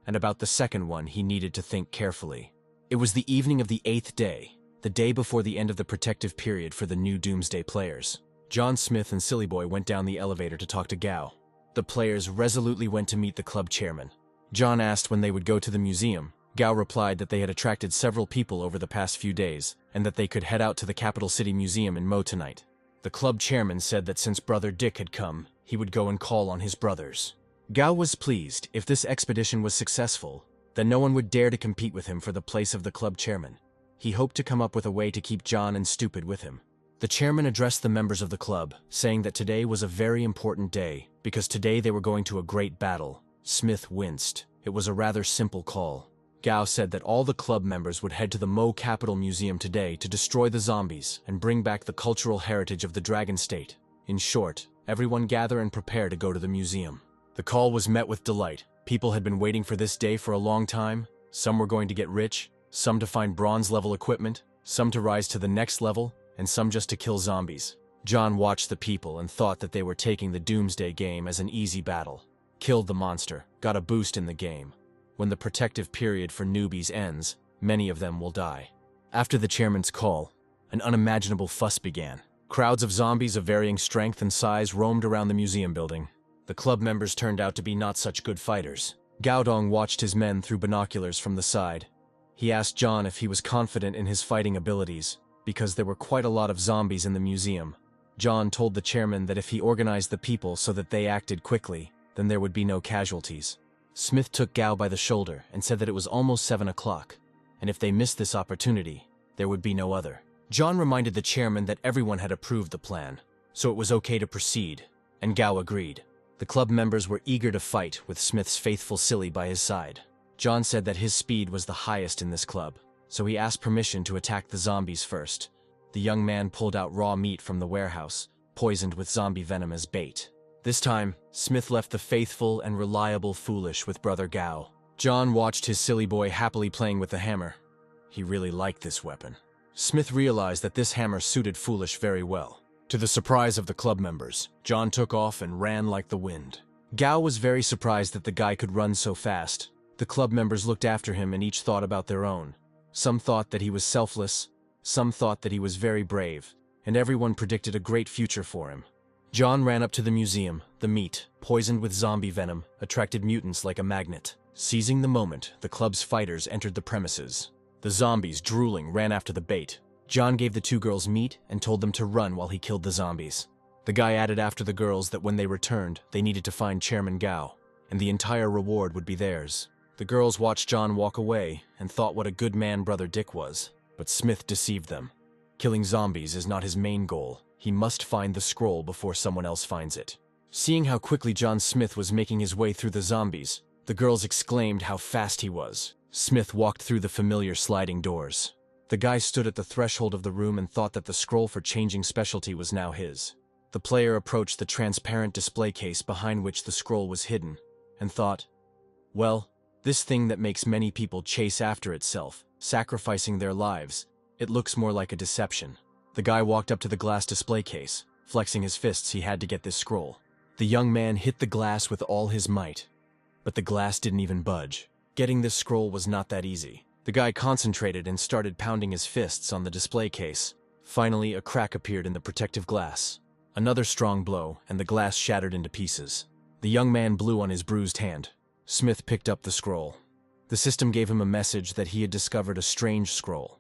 and about the second one he needed to think carefully. It was the evening of the 8th day, the day before the end of the protective period for the new Doomsday players. John Smith and Silly Boy went down the elevator to talk to Gao. The players resolutely went to meet the club chairman. John asked when they would go to the museum. Gao replied that they had attracted several people over the past few days, and that they could head out to the Capital City Museum in Mo tonight. The club chairman said that since Brother Dick had come, he would go and call on his brothers. Gao was pleased. If this expedition was successful, then no one would dare to compete with him for the place of the club chairman. He hoped to come up with a way to keep John and Stupid with him. The chairman addressed the members of the club, saying that today was a very important day, because today they were going to a great battle. Smith winced. It was a rather simple call. Gao said that all the club members would head to the Mo Capital Museum today to destroy the zombies and bring back the cultural heritage of the Dragon State. In short, everyone gather and prepare to go to the museum. The call was met with delight. People had been waiting for this day for a long time. Some were going to get rich, some to find bronze-level equipment, some to rise to the next level, and some just to kill zombies. John watched the people and thought that they were taking the Doomsday game as an easy battle. Killed the monster, got a boost in the game. When the protective period for newbies ends, many of them will die. After the chairman's call, an unimaginable fuss began. Crowds of zombies of varying strength and size roamed around the museum building. The club members turned out to be not such good fighters. Gaodong watched his men through binoculars from the side. He asked John if he was confident in his fighting abilities, because there were quite a lot of zombies in the museum. John told the chairman that if he organized the people so that they acted quickly, then there would be no casualties. Smith took Gao by the shoulder and said that it was almost 7 o'clock, and if they missed this opportunity, there would be no other. John reminded the chairman that everyone had approved the plan, so it was okay to proceed, and Gao agreed. The club members were eager to fight with Smith's faithful Silly by his side. John said that his speed was the highest in this club, so he asked permission to attack the zombies first. The young man pulled out raw meat from the warehouse, poisoned with zombie venom as bait. This time, Smith left the faithful and reliable Foolish with Brother Gao. John watched his Silly Boy happily playing with the hammer. He really liked this weapon. Smith realized that this hammer suited Foolish very well. To the surprise of the club members, John took off and ran like the wind. Gao was very surprised that the guy could run so fast. The club members looked after him and each thought about their own. Some thought that he was selfless, some thought that he was very brave, and everyone predicted a great future for him. John ran up to the museum. The meat, poisoned with zombie venom, attracted mutants like a magnet. Seizing the moment, the club's fighters entered the premises. The zombies, drooling, ran after the bait. John gave the two girls meat and told them to run while he killed the zombies. The guy added after the girls that when they returned, they needed to find Chairman Gao, and the entire reward would be theirs. The girls watched John walk away and thought what a good man Brother Dick was, but Smith deceived them. Killing zombies is not his main goal. He must find the scroll before someone else finds it. Seeing how quickly John Smith was making his way through the zombies, the girls exclaimed how fast he was. Smith walked through the familiar sliding doors. The guy stood at the threshold of the room and thought that the scroll for changing specialty was now his. The player approached the transparent display case behind which the scroll was hidden, and thought, well, this thing that makes many people chase after itself, sacrificing their lives, it looks more like a deception. The guy walked up to the glass display case. Flexing his fists, he had to get this scroll. The young man hit the glass with all his might, but the glass didn't even budge. Getting this scroll was not that easy. The guy concentrated and started pounding his fists on the display case. Finally, a crack appeared in the protective glass. Another strong blow, and the glass shattered into pieces. The young man blew on his bruised hand. Smith picked up the scroll. The system gave him a message that he had discovered a strange scroll.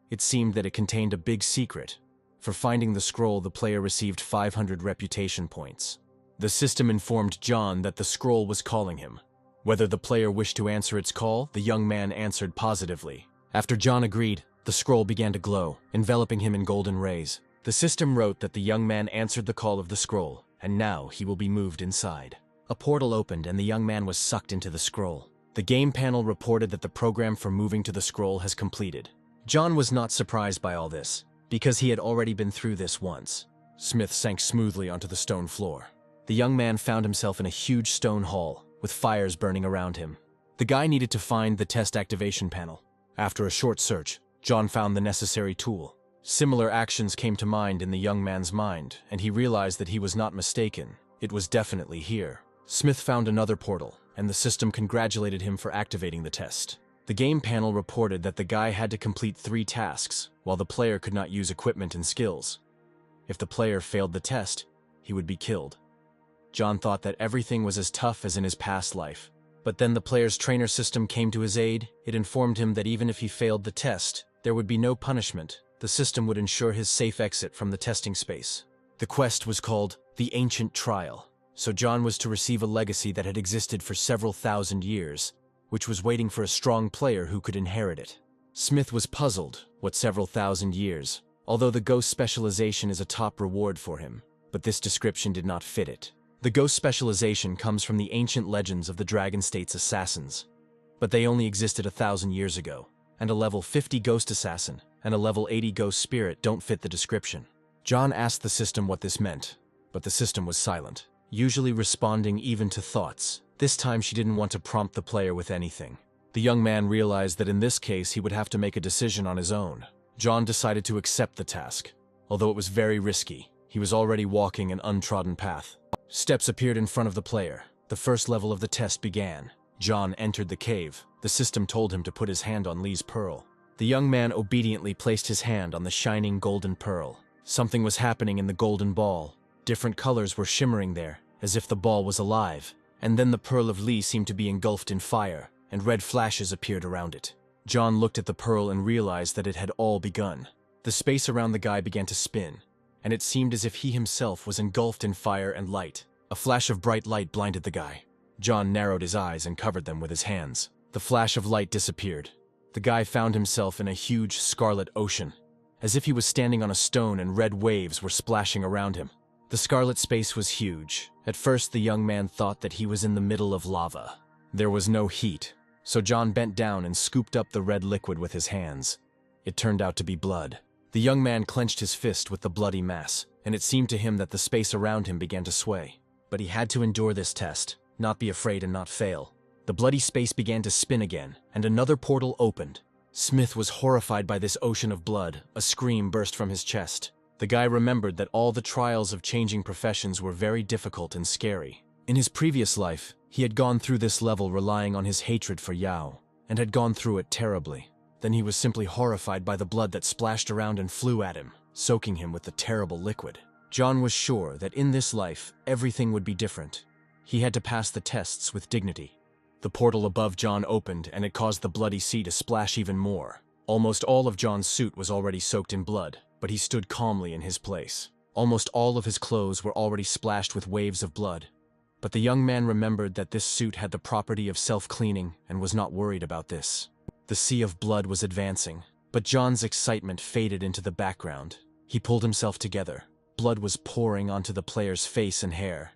It seemed that it contained a big secret. For finding the scroll, the player received 500 reputation points. The system informed John that the scroll was calling him. Whether the player wished to answer its call, the young man answered positively. After John agreed, the scroll began to glow, enveloping him in golden rays. The system wrote that the young man answered the call of the scroll, and now he will be moved inside. A portal opened and the young man was sucked into the scroll. The game panel reported that the program for moving to the scroll has completed. John was not surprised by all this, because he had already been through this once. Smith sank smoothly onto the stone floor. The young man found himself in a huge stone hall, with fires burning around him. The guy needed to find the test activation panel. After a short search, John found the necessary tool. Similar actions came to mind in the young man's mind, and he realized that he was not mistaken. It was definitely here. Smith found another portal, and the system congratulated him for activating the test. The game panel reported that the guy had to complete 3 tasks, while the player could not use equipment and skills. If the player failed the test, he would be killed. John thought that everything was as tough as in his past life. But then the player's trainer system came to his aid. It informed him that even if he failed the test, there would be no punishment. The system would ensure his safe exit from the testing space. The quest was called the Ancient Trial, so John was to receive a legacy that had existed for several thousand years, which was waiting for a strong player who could inherit it. Smith was puzzled. What several thousand years? Although the ghost specialization is a top reward for him, but this description did not fit it. The ghost specialization comes from the ancient legends of the Dragon State's assassins, but they only existed 1,000 years ago, and a level 50 ghost assassin and a level 80 ghost spirit don't fit the description. John asked the system what this meant, but the system was silent, usually responding even to thoughts. This time she didn't want to prompt the player with anything. The young man realized that in this case he would have to make a decision on his own. John decided to accept the task. Although it was very risky, he was already walking an untrodden path. Steps appeared in front of the player. The first level of the test began. John entered the cave. The system told him to put his hand on Lee's pearl. The young man obediently placed his hand on the shining golden pearl. Something was happening in the golden ball. Different colors were shimmering there, as if the ball was alive. And then the pearl of Lee seemed to be engulfed in fire, and red flashes appeared around it. John looked at the pearl and realized that it had all begun. The space around the guy began to spin, and it seemed as if he himself was engulfed in fire and light. A flash of bright light blinded the guy. John narrowed his eyes and covered them with his hands. The flash of light disappeared. The guy found himself in a huge scarlet ocean, as if he was standing on a stone and red waves were splashing around him. The scarlet space was huge. At first, the young man thought that he was in the middle of lava. There was no heat, so John bent down and scooped up the red liquid with his hands. It turned out to be blood. The young man clenched his fist with the bloody mass, and it seemed to him that the space around him began to sway. But he had to endure this test, not be afraid and not fail. The bloody space began to spin again, and another portal opened. Smith was horrified by this ocean of blood. A scream burst from his chest. The guy remembered that all the trials of changing professions were very difficult and scary. In his previous life, he had gone through this level relying on his hatred for Yao, and had gone through it terribly. Then he was simply horrified by the blood that splashed around and flew at him, soaking him with the terrible liquid. John was sure that in this life, everything would be different. He had to pass the tests with dignity. The portal above John opened, and it caused the bloody sea to splash even more. Almost all of John's suit was already soaked in blood, but he stood calmly in his place. Almost all of his clothes were already splashed with waves of blood. But the young man remembered that this suit had the property of self-cleaning and was not worried about this. The sea of blood was advancing, but John's excitement faded into the background. He pulled himself together. Blood was pouring onto the player's face and hair.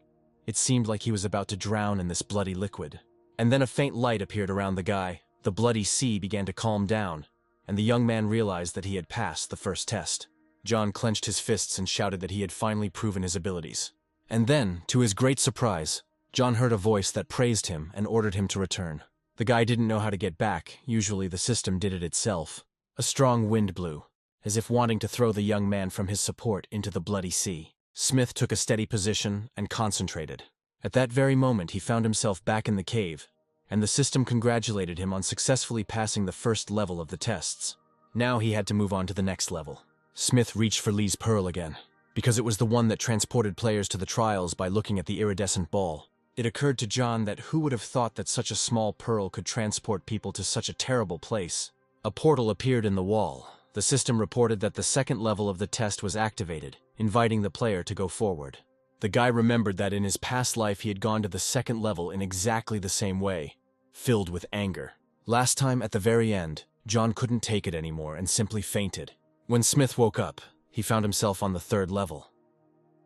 It seemed like he was about to drown in this bloody liquid. And then a faint light appeared around the guy. The bloody sea began to calm down, and the young man realized that he had passed the first test. John clenched his fists and shouted that he had finally proven his abilities. And then, to his great surprise, John heard a voice that praised him and ordered him to return. The guy didn't know how to get back. Usually the system did it itself. A strong wind blew, as if wanting to throw the young man from his support into the bloody sea. Smith took a steady position and concentrated. At that very moment, he found himself back in the cave, and the system congratulated him on successfully passing the first level of the tests. Now he had to move on to the next level. Smith reached for Lee's pearl again, because it was the one that transported players to the trials by looking at the iridescent ball. It occurred to John that who would have thought that such a small pearl could transport people to such a terrible place. A portal appeared in the wall. The system reported that the second level of the test was activated, inviting the player to go forward. The guy remembered that in his past life he had gone to the second level in exactly the same way, filled with anger. Last time, at the very end, John couldn't take it anymore and simply fainted. When Smith woke up, he found himself on the third level.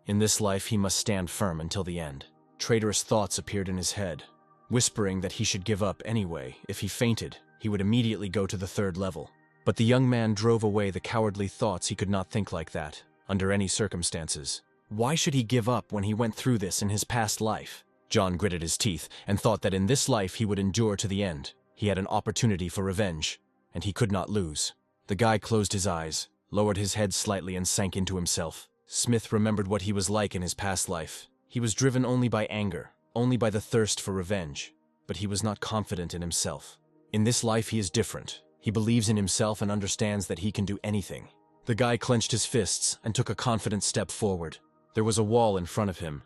In this life, he must stand firm until the end. Traitorous thoughts appeared in his head, whispering that he should give up anyway. If he fainted, he would immediately go to the third level. But the young man drove away the cowardly thoughts. He could not think like that, under any circumstances. Why should he give up when he went through this in his past life? John gritted his teeth and thought that in this life he would endure to the end. He had an opportunity for revenge, and he could not lose. The guy closed his eyes, lowered his head slightly, and sank into himself. Smith remembered what he was like in his past life. He was driven only by anger, only by the thirst for revenge, but he was not confident in himself. In this life, he is different. He believes in himself and understands that he can do anything. The guy clenched his fists and took a confident step forward. There was a wall in front of him,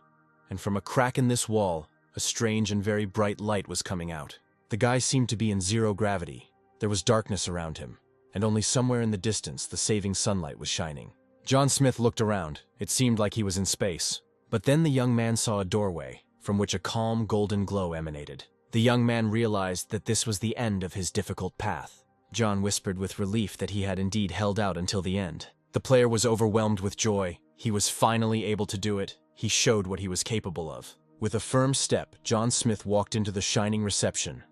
and from a crack in this wall, a strange and very bright light was coming out. The guy seemed to be in zero gravity. There was darkness around him, and only somewhere in the distance the saving sunlight was shining. John Smith looked around. It seemed like he was in space. But then the young man saw a doorway, from which a calm golden glow emanated. The young man realized that this was the end of his difficult path. John whispered with relief that he had indeed held out until the end. The player was overwhelmed with joy. He was finally able to do it. He showed what he was capable of. With a firm step, John Smith walked into the shining reception.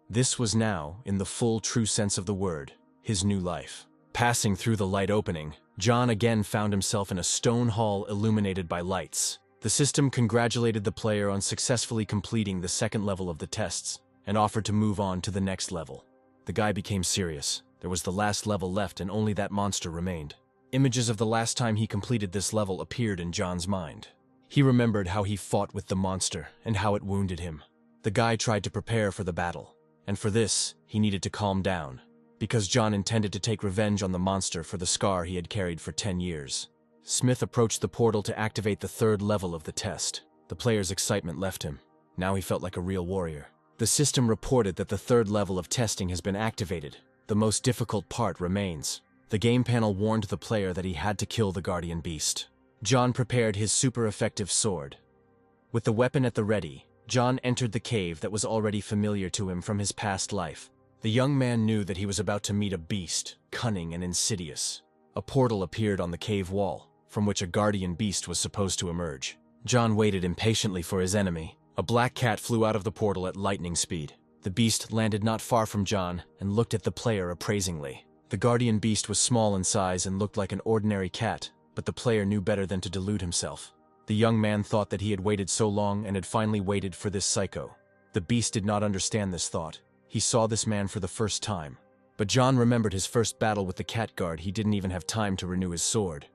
This was now, in the full true sense of the word, his new life. Passing through the light opening, John again found himself in a stone hall illuminated by lights. The system congratulated the player on successfully completing the second level of the tests and offered to move on to the next level. The guy became serious. There was the last level left and only that monster remained. Images of the last time he completed this level appeared in John's mind. He remembered how he fought with the monster and how it wounded him. The guy tried to prepare for the battle, and for this, he needed to calm down, because John intended to take revenge on the monster for the scar he had carried for 10 years. Smith approached the portal to activate the third level of the test. The player's excitement left him. Now he felt like a real warrior. The system reported that the third level of testing has been activated. The most difficult part remains. The game panel warned the player that he had to kill the guardian beast. John prepared his super effective sword. With the weapon at the ready, John entered the cave that was already familiar to him from his past life. The young man knew that he was about to meet a beast, cunning and insidious. A portal appeared on the cave wall, from which a guardian beast was supposed to emerge. John waited impatiently for his enemy. A black cat flew out of the portal at lightning speed. The beast landed not far from John and looked at the player appraisingly. The guardian beast was small in size and looked like an ordinary cat, but the player knew better than to delude himself. The young man thought that he had waited so long and had finally waited for this psycho. The beast did not understand this thought. He saw this man for the first time. But John remembered his first battle with the cat guard. He didn't even have time to renew his sword.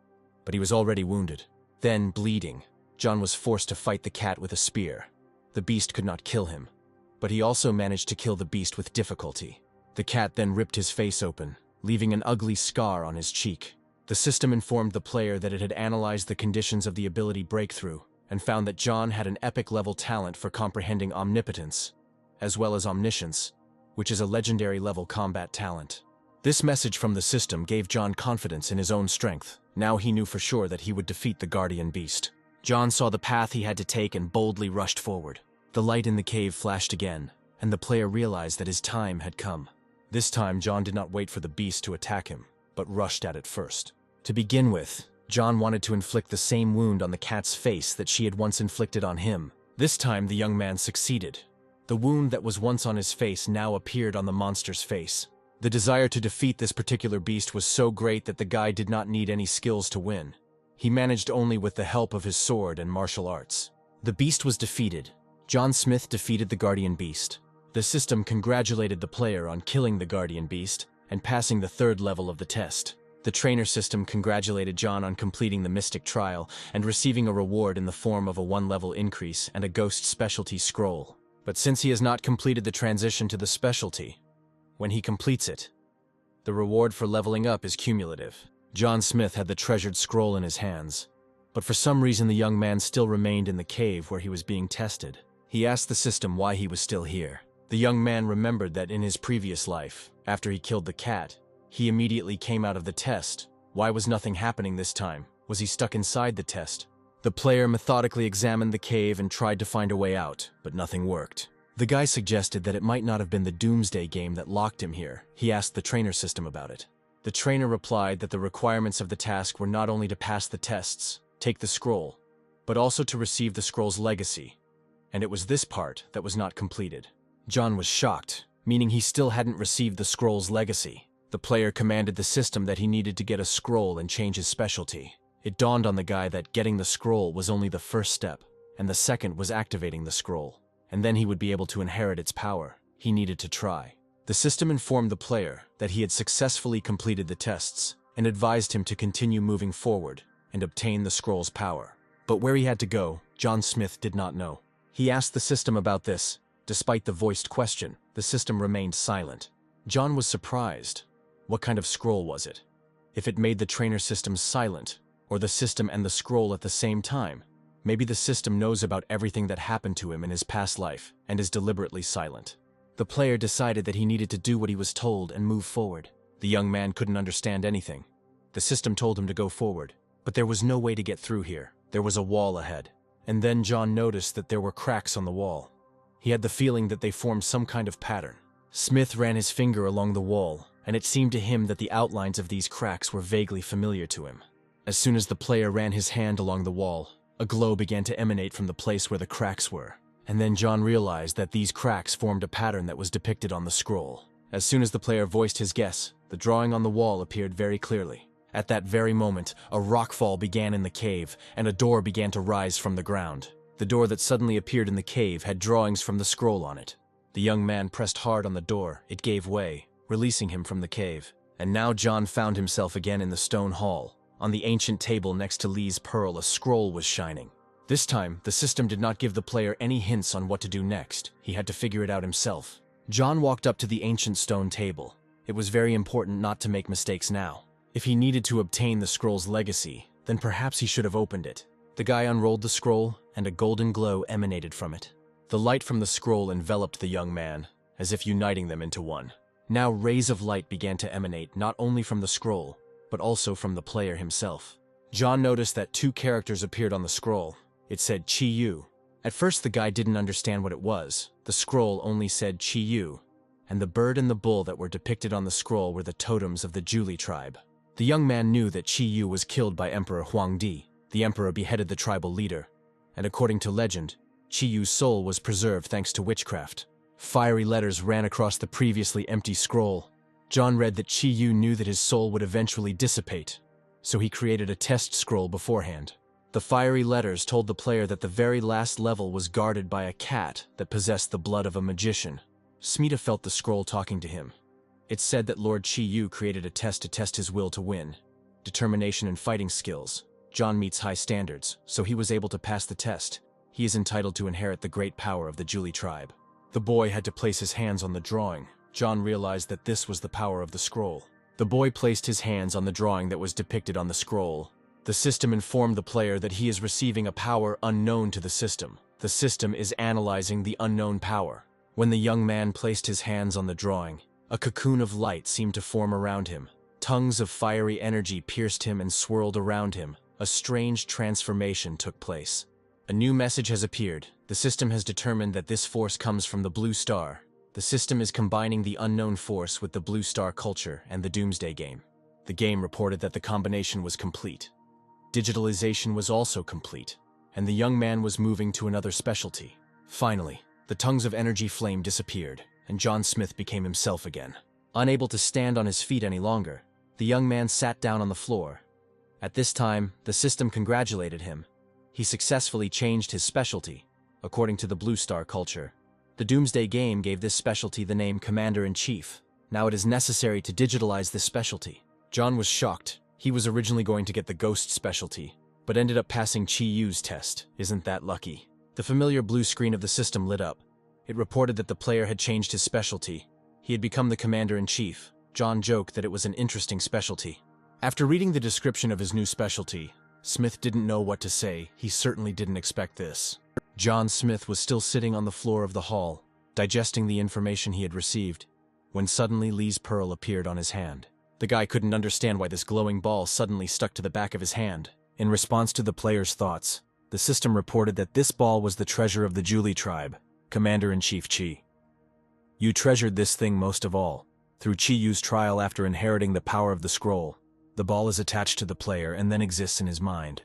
But he was already wounded. Then, bleeding, John was forced to fight the cat with a spear. The beast could not kill him, but he also managed to kill the beast with difficulty. The cat then ripped his face open, leaving an ugly scar on his cheek. The system informed the player that it had analyzed the conditions of the ability breakthrough and found that John had an epic-level talent for comprehending omnipotence, as well as omniscience, which is a legendary-level combat talent. This message from the system gave John confidence in his own strength. Now he knew for sure that he would defeat the guardian beast. John saw the path he had to take and boldly rushed forward. The light in the cave flashed again, and the player realized that his time had come. This time, John did not wait for the beast to attack him, but rushed at it first. To begin with, John wanted to inflict the same wound on the cat's face that she had once inflicted on him. This time, the young man succeeded. The wound that was once on his face now appeared on the monster's face. The desire to defeat this particular beast was so great that the guy did not need any skills to win. He managed only with the help of his sword and martial arts. The beast was defeated. John Smith defeated the guardian beast. The system congratulated the player on killing the guardian beast and passing the third level of the test. The trainer system congratulated John on completing the mystic trial and receiving a reward in the form of a 1-level increase and a ghost specialty scroll. But since he has not completed the transition to the specialty, when he completes it, the reward for leveling up is cumulative. John Smith had the treasured scroll in his hands, but for some reason the young man still remained in the cave where he was being tested. He asked the system why he was still here. The young man remembered that in his previous life, after he killed the cat, he immediately came out of the test. Why was nothing happening this time? Was he stuck inside the test? The player methodically examined the cave and tried to find a way out, but nothing worked. The guy suggested that it might not have been the Doomsday game that locked him here. He asked the trainer system about it. The trainer replied that the requirements of the task were not only to pass the tests, take the scroll, but also to receive the scroll's legacy. And it was this part that was not completed. John was shocked, meaning he still hadn't received the scroll's legacy. The player commanded the system that he needed to get a scroll and change his specialty. It dawned on the guy that getting the scroll was only the first step, and the second was activating the scroll. And then he would be able to inherit its power. He needed to try. The system informed the player that he had successfully completed the tests and advised him to continue moving forward and obtain the scroll's power. But where he had to go, John Smith did not know. He asked the system about this. Despite the voiced question, the system remained silent. John was surprised. What kind of scroll was it? If it made the trainer system silent, or the system and the scroll at the same time, maybe the system knows about everything that happened to him in his past life and is deliberately silent. The player decided that he needed to do what he was told and move forward. The young man couldn't understand anything. The system told him to go forward, but there was no way to get through here. There was a wall ahead. And then John noticed that there were cracks on the wall. He had the feeling that they formed some kind of pattern. Smith ran his finger along the wall, and it seemed to him that the outlines of these cracks were vaguely familiar to him. As soon as the player ran his hand along the wall, a glow began to emanate from the place where the cracks were. And then John realized that these cracks formed a pattern that was depicted on the scroll. As soon as the player voiced his guess, the drawing on the wall appeared very clearly. At that very moment, a rockfall began in the cave, and a door began to rise from the ground. The door that suddenly appeared in the cave had drawings from the scroll on it. The young man pressed hard on the door. It gave way, releasing him from the cave. And now John found himself again in the stone hall. On the ancient table next to Lee's pearl, a scroll was shining. This time, the system did not give the player any hints on what to do next. He had to figure it out himself. John walked up to the ancient stone table. It was very important not to make mistakes now. If he needed to obtain the scroll's legacy, then perhaps he should have opened it. The guy unrolled the scroll, and a golden glow emanated from it. The light from the scroll enveloped the young man, as if uniting them into one. Now rays of light began to emanate not only from the scroll, but also from the player himself. John noticed that two characters appeared on the scroll. It said Chi Yu. At first the guy didn't understand what it was. The scroll only said Chi Yu, and the bird and the bull that were depicted on the scroll were the totems of the Zhuli tribe. The young man knew that Chi Yu was killed by Emperor Huangdi. The emperor beheaded the tribal leader, and according to legend, Chi Yu's soul was preserved thanks to witchcraft. Fiery letters ran across the previously empty scroll. John read that Chi Yu knew that his soul would eventually dissipate, so he created a test scroll beforehand. The fiery letters told the player that the very last level was guarded by a cat that possessed the blood of a magician. Smita felt the scroll talking to him. It said that Lord Chi Yu created a test to test his will to win, determination and fighting skills. John meets high standards, so he was able to pass the test. He is entitled to inherit the great power of the Zhuli tribe. The boy had to place his hands on the drawing. John realized that this was the power of the scroll. The boy placed his hands on the drawing that was depicted on the scroll. The system informed the player that he is receiving a power unknown to the system. The system is analyzing the unknown power. When the young man placed his hands on the drawing, a cocoon of light seemed to form around him. Tongues of fiery energy pierced him and swirled around him. A strange transformation took place. A new message has appeared. The system has determined that this force comes from the Blue Star. The system is combining the unknown force with the Blue Star culture and the Doomsday game. The game reported that the combination was complete. Digitalization was also complete, and the young man was moving to another specialty. Finally, the tongues of energy flame disappeared, and John Smith became himself again. Unable to stand on his feet any longer, the young man sat down on the floor. At this time, the system congratulated him. He successfully changed his specialty, according to the Blue Star culture. The Doomsday game gave this specialty the name Commander-in-Chief. Now it is necessary to digitalize this specialty. John was shocked. He was originally going to get the Ghost specialty, but ended up passing Chi Yu's test. Isn't that lucky? The familiar blue screen of the system lit up. It reported that the player had changed his specialty. He had become the Commander-in-Chief. John joked that it was an interesting specialty. After reading the description of his new specialty, Smith didn't know what to say. He certainly didn't expect this. John Smith was still sitting on the floor of the hall, digesting the information he had received, when suddenly Lee's pearl appeared on his hand. The guy couldn't understand why this glowing ball suddenly stuck to the back of his hand. In response to the player's thoughts, the system reported that this ball was the treasure of the Zhuli tribe, Commander-in-Chief Chi. You treasured this thing most of all. Through Chi Yu's trial after inheriting the power of the scroll, the ball is attached to the player and then exists in his mind.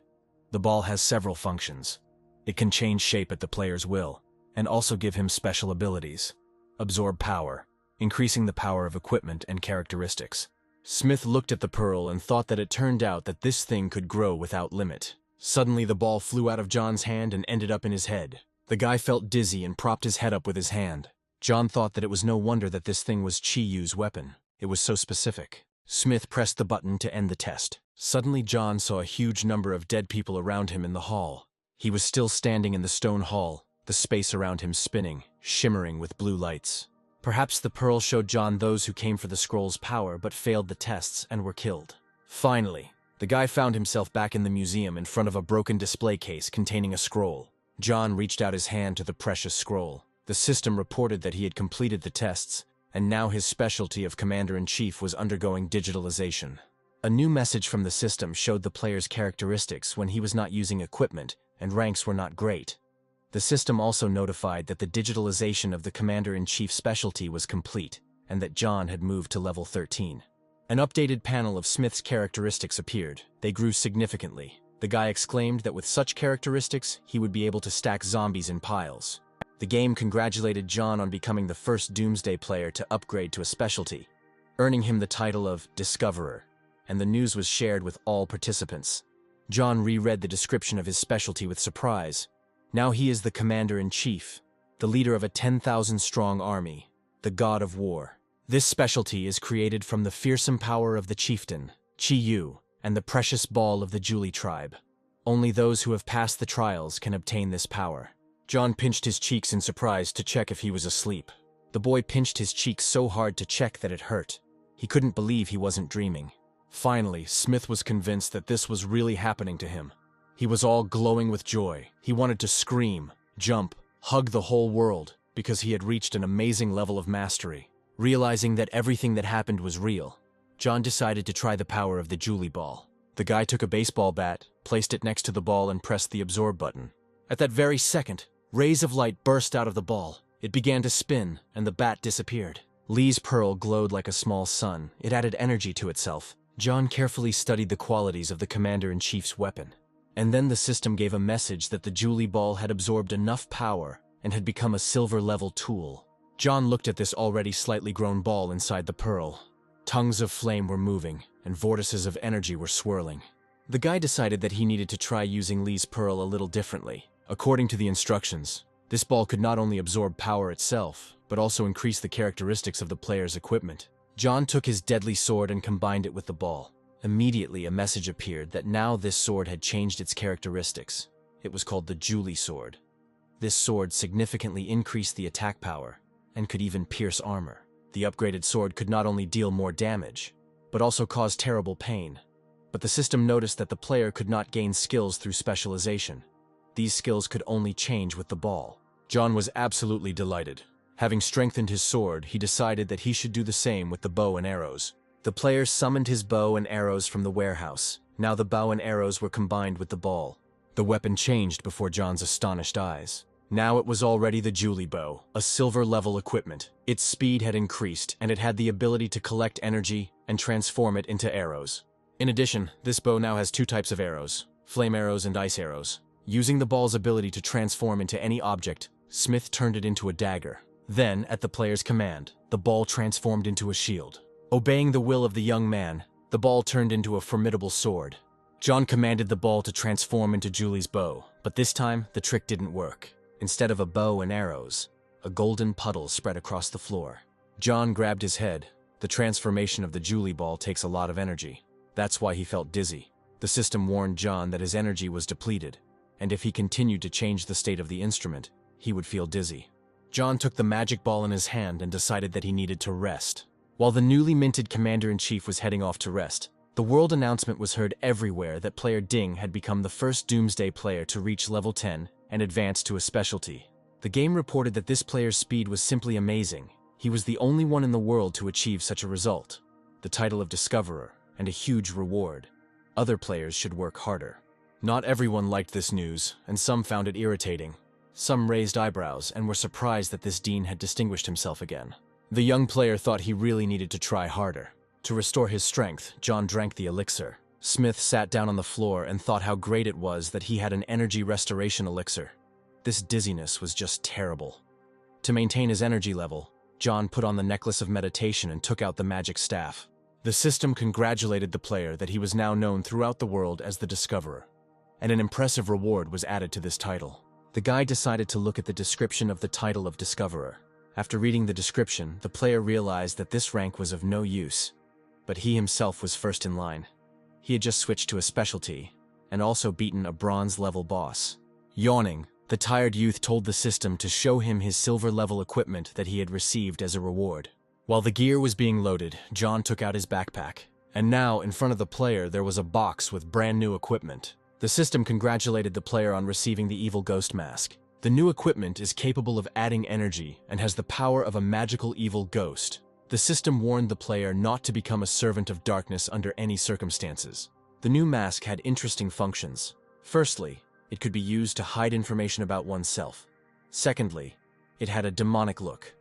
The ball has several functions. It can change shape at the player's will, and also give him special abilities. Absorb power, increasing the power of equipment and characteristics. Smith looked at the pearl and thought that it turned out that this thing could grow without limit. Suddenly the ball flew out of John's hand and ended up in his head. The guy felt dizzy and propped his head up with his hand. John thought that it was no wonder that this thing was Chi Yu's weapon. It was so specific. Smith pressed the button to end the test. Suddenly John saw a huge number of dead people around him in the hall. He was still standing in the stone hall, the space around him spinning, shimmering with blue lights. Perhaps the pearl showed John those who came for the scroll's power but failed the tests and were killed. Finally, the guy found himself back in the museum in front of a broken display case containing a scroll. John reached out his hand to the precious scroll. The system reported that he had completed the tests, and now his specialty of Commander-in-Chief was undergoing digitalization. A new message from the system showed the player's characteristics when he was not using equipment and ranks were not great. The system also notified that the digitalization of the Commander-in-Chief specialty was complete, and that John had moved to level 13. An updated panel of Smith's characteristics appeared. They grew significantly. The guy exclaimed that with such characteristics, he would be able to stack zombies in piles. The game congratulated John on becoming the first Doomsday player to upgrade to a specialty, earning him the title of Discoverer, and the news was shared with all participants. John reread the description of his specialty with surprise. Now he is the Commander-in-Chief, the leader of a 10,000-strong army, the god of war. This specialty is created from the fearsome power of the chieftain, Chi-Yu, and the precious ball of the Julie tribe. Only those who have passed the trials can obtain this power. John pinched his cheeks in surprise to check if he was asleep. The boy pinched his cheeks so hard to check that it hurt. He couldn't believe he wasn't dreaming. Finally, Smith was convinced that this was really happening to him. He was all glowing with joy. He wanted to scream, jump, hug the whole world, because he had reached an amazing level of mastery. Realizing that everything that happened was real, John decided to try the power of the Julie ball. The guy took a baseball bat, placed it next to the ball and pressed the absorb button. At that very second, rays of light burst out of the ball. It began to spin, and the bat disappeared. Lee's pearl glowed like a small sun. It added energy to itself. John carefully studied the qualities of the Commander-in-Chief's weapon. And then the system gave a message that the Julie ball had absorbed enough power and had become a silver-level tool. John looked at this already slightly grown ball inside the pearl. Tongues of flame were moving, and vortices of energy were swirling. The guy decided that he needed to try using Lee's pearl a little differently. According to the instructions, this ball could not only absorb power itself, but also increase the characteristics of the player's equipment. John took his deadly sword and combined it with the ball. Immediately, a message appeared that now this sword had changed its characteristics. It was called the Julie sword. This sword significantly increased the attack power and could even pierce armor. The upgraded sword could not only deal more damage, but also cause terrible pain. But the system noticed that the player could not gain skills through specialization. These skills could only change with the ball. John was absolutely delighted. Having strengthened his sword, he decided that he should do the same with the bow and arrows. The player summoned his bow and arrows from the warehouse. Now the bow and arrows were combined with the ball. The weapon changed before John's astonished eyes. Now it was already the Julie bow, a silver-level equipment. Its speed had increased, and it had the ability to collect energy and transform it into arrows. In addition, this bow now has two types of arrows, flame arrows and ice arrows. Using the ball's ability to transform into any object, Smith turned it into a dagger. Then, at the player's command, the ball transformed into a shield. Obeying the will of the young man, the ball turned into a formidable sword. John commanded the ball to transform into Julie's bow, but this time, the trick didn't work. Instead of a bow and arrows, a golden puddle spread across the floor. John grabbed his head. The transformation of the Julie ball takes a lot of energy. That's why he felt dizzy. The system warned John that his energy was depleted, and if he continued to change the state of the instrument, he would feel dizzy. John took the magic ball in his hand and decided that he needed to rest. While the newly minted Commander-in-Chief was heading off to rest, the world announcement was heard everywhere that player Ding had become the first Doomsday player to reach level 10 and advance to a specialty. The game reported that this player's speed was simply amazing. He was the only one in the world to achieve such a result. The title of Discoverer, and a huge reward. Other players should work harder. Not everyone liked this news, and some found it irritating. Some raised eyebrows and were surprised that this dean had distinguished himself again. The young player thought he really needed to try harder. To restore his strength, John drank the elixir. Smith sat down on the floor and thought how great it was that he had an energy restoration elixir. This dizziness was just terrible. To maintain his energy level, John put on the necklace of meditation and took out the magic staff. The system congratulated the player that he was now known throughout the world as the Discoverer, and an impressive reward was added to this title. The guy decided to look at the description of the title of Discoverer. After reading the description, the player realized that this rank was of no use, but he himself was first in line. He had just switched to a specialty, and also beaten a bronze-level boss. Yawning, The tired youth told the system to show him his silver-level equipment that he had received as a reward. While the gear was being loaded, John took out his backpack. And now, in front of the player, there was a box with brand new equipment. The system congratulated the player on receiving the evil ghost mask. The new equipment is capable of adding energy and has the power of a magical evil ghost. The system warned the player not to become a servant of darkness under any circumstances. The new mask had interesting functions. Firstly, it could be used to hide information about oneself. Secondly, it had a demonic look.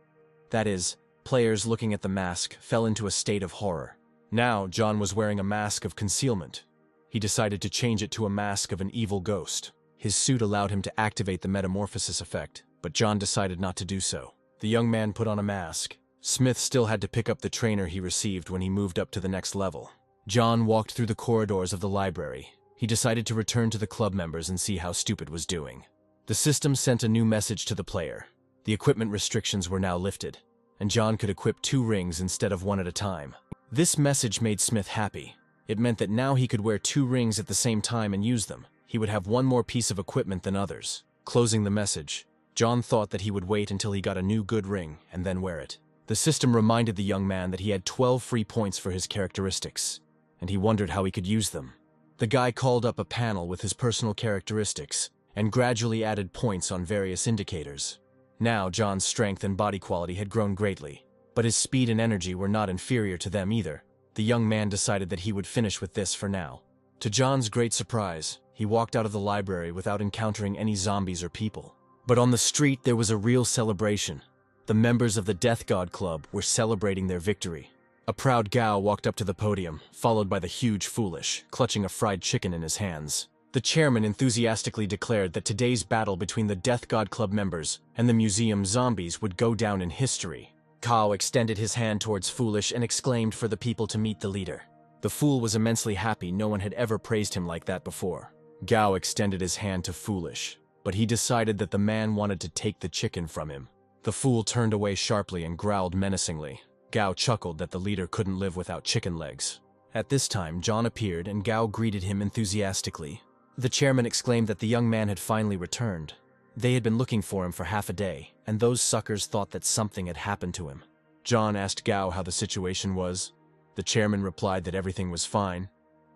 That is, players looking at the mask fell into a state of horror. Now, John was wearing a mask of concealment. He decided to change it to a mask of an evil ghost. His suit allowed him to activate the metamorphosis effect, but John decided not to do so. The young man put on a mask. Smith still had to pick up the trainer he received when he moved up to the next level. John walked through the corridors of the library. He decided to return to the club members and see how Stupid was doing. The system sent a new message to the player. The equipment restrictions were now lifted, and John could equip 2 rings instead of 1 at a time. This message made Smith happy. It meant that now he could wear 2 rings at the same time and use them. He would have 1 more piece of equipment than others. Closing the message, John thought that he would wait until he got a new good ring and then wear it. The system reminded the young man that he had 12 free points for his characteristics, and he wondered how he could use them. The guy called up a panel with his personal characteristics and gradually added points on various indicators. Now John's strength and body quality had grown greatly, but his speed and energy were not inferior to them either. The young man decided that he would finish with this for now. To John's great surprise, he walked out of the library without encountering any zombies or people. But on the street there was a real celebration. The members of the Death God Club were celebrating their victory. A proud Gao walked up to the podium, followed by the huge Foolish, clutching a fried chicken in his hands. The chairman enthusiastically declared that today's battle between the Death God Club members and the museum zombies would go down in history. Gao extended his hand towards Foolish and exclaimed for the people to meet the leader. The fool was immensely happy. No one had ever praised him like that before. Gao extended his hand to Foolish, but he decided that the man wanted to take the chicken from him. The fool turned away sharply and growled menacingly. Gao chuckled that the leader couldn't live without chicken legs. At this time, John appeared and Gao greeted him enthusiastically. The chairman exclaimed that the young man had finally returned. They had been looking for him for half a day, and those suckers thought that something had happened to him. John asked Gao how the situation was. The chairman replied that everything was fine.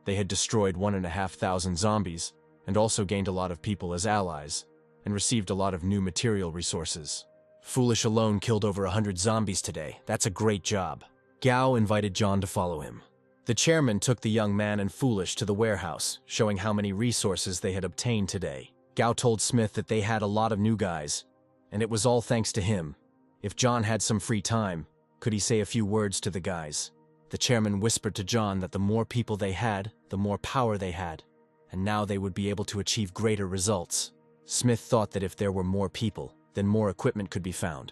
They had destroyed 1,500 zombies, and also gained a lot of people as allies, and received a lot of new material resources. Foolish alone killed over 100 zombies today. That's a great job. Gao invited John to follow him. The chairman took the young man and Foolish to the warehouse, showing how many resources they had obtained today. Gao told Smith that they had a lot of new guys, and it was all thanks to him. If John had some free time, could he say a few words to the guys? The chairman whispered to John that the more people they had, the more power they had, and now they would be able to achieve greater results. Smith thought that if there were more people, then more equipment could be found,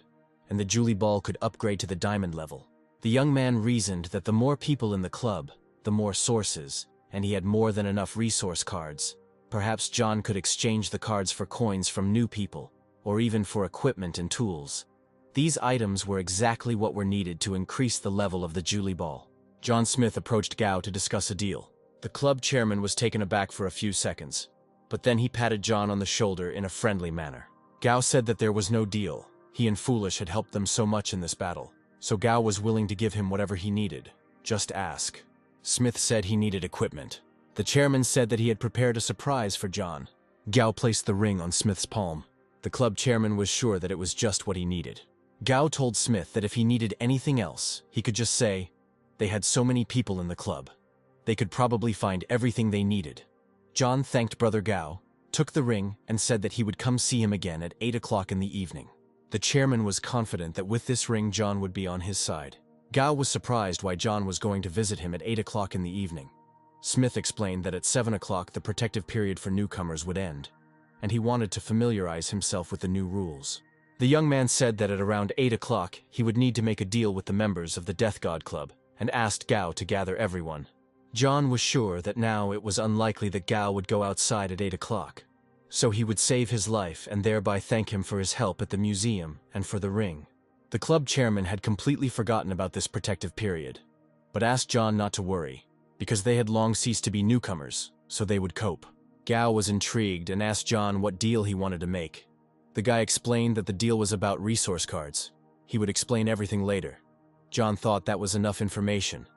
and the Julie Ball could upgrade to the diamond level. The young man reasoned that the more people in the club, the more sources, and he had more than enough resource cards. Perhaps John could exchange the cards for coins from new people, or even for equipment and tools. These items were exactly what were needed to increase the level of the Julie Ball. John Smith approached Gao to discuss a deal. The club chairman was taken aback for a few seconds, but then he patted John on the shoulder in a friendly manner. Gao said that there was no deal. He and Foolish had helped them so much in this battle, so Gao was willing to give him whatever he needed. Just ask. Smith said he needed equipment. The chairman said that he had prepared a surprise for John. Gao placed the ring on Smith's palm. The club chairman was sure that it was just what he needed. Gao told Smith that if he needed anything else, he could just say, they had so many people in the club. They could probably find everything they needed. John thanked Brother Gao, took the ring, and said that he would come see him again at 8 o'clock in the evening. The chairman was confident that with this ring John would be on his side. Gao was surprised why John was going to visit him at 8 o'clock in the evening. Smith explained that at 7 o'clock the protective period for newcomers would end, and he wanted to familiarize himself with the new rules. The young man said that at around 8 o'clock he would need to make a deal with the members of the Death God Club, and asked Gao to gather everyone. John was sure that now it was unlikely that Gao would go outside at 8 o'clock, so he would save his life and thereby thank him for his help at the museum and for the ring. The club chairman had completely forgotten about this protective period, but asked John not to worry, because they had long ceased to be newcomers, so they would cope. Gao was intrigued and asked John what deal he wanted to make. The guy explained that the deal was about resource cards. He would explain everything later. John thought that was enough information.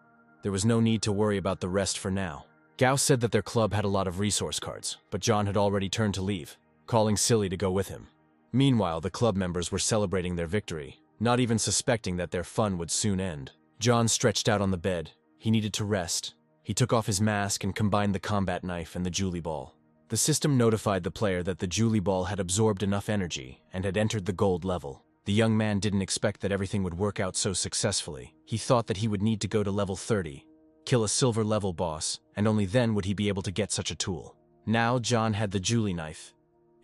There was no need to worry about the rest for now. Gao said that their club had a lot of resource cards, but John had already turned to leave, calling Silly to go with him. Meanwhile, the club members were celebrating their victory, not even suspecting that their fun would soon end. John stretched out on the bed. He needed to rest. He took off his mask and combined the combat knife and the Julie ball. The system notified the player that the Julie ball had absorbed enough energy and had entered the gold level. The young man didn't expect that everything would work out so successfully. He thought that he would need to go to level 30, kill a silver level boss, and only then would he be able to get such a tool. Now John had the Julie knife.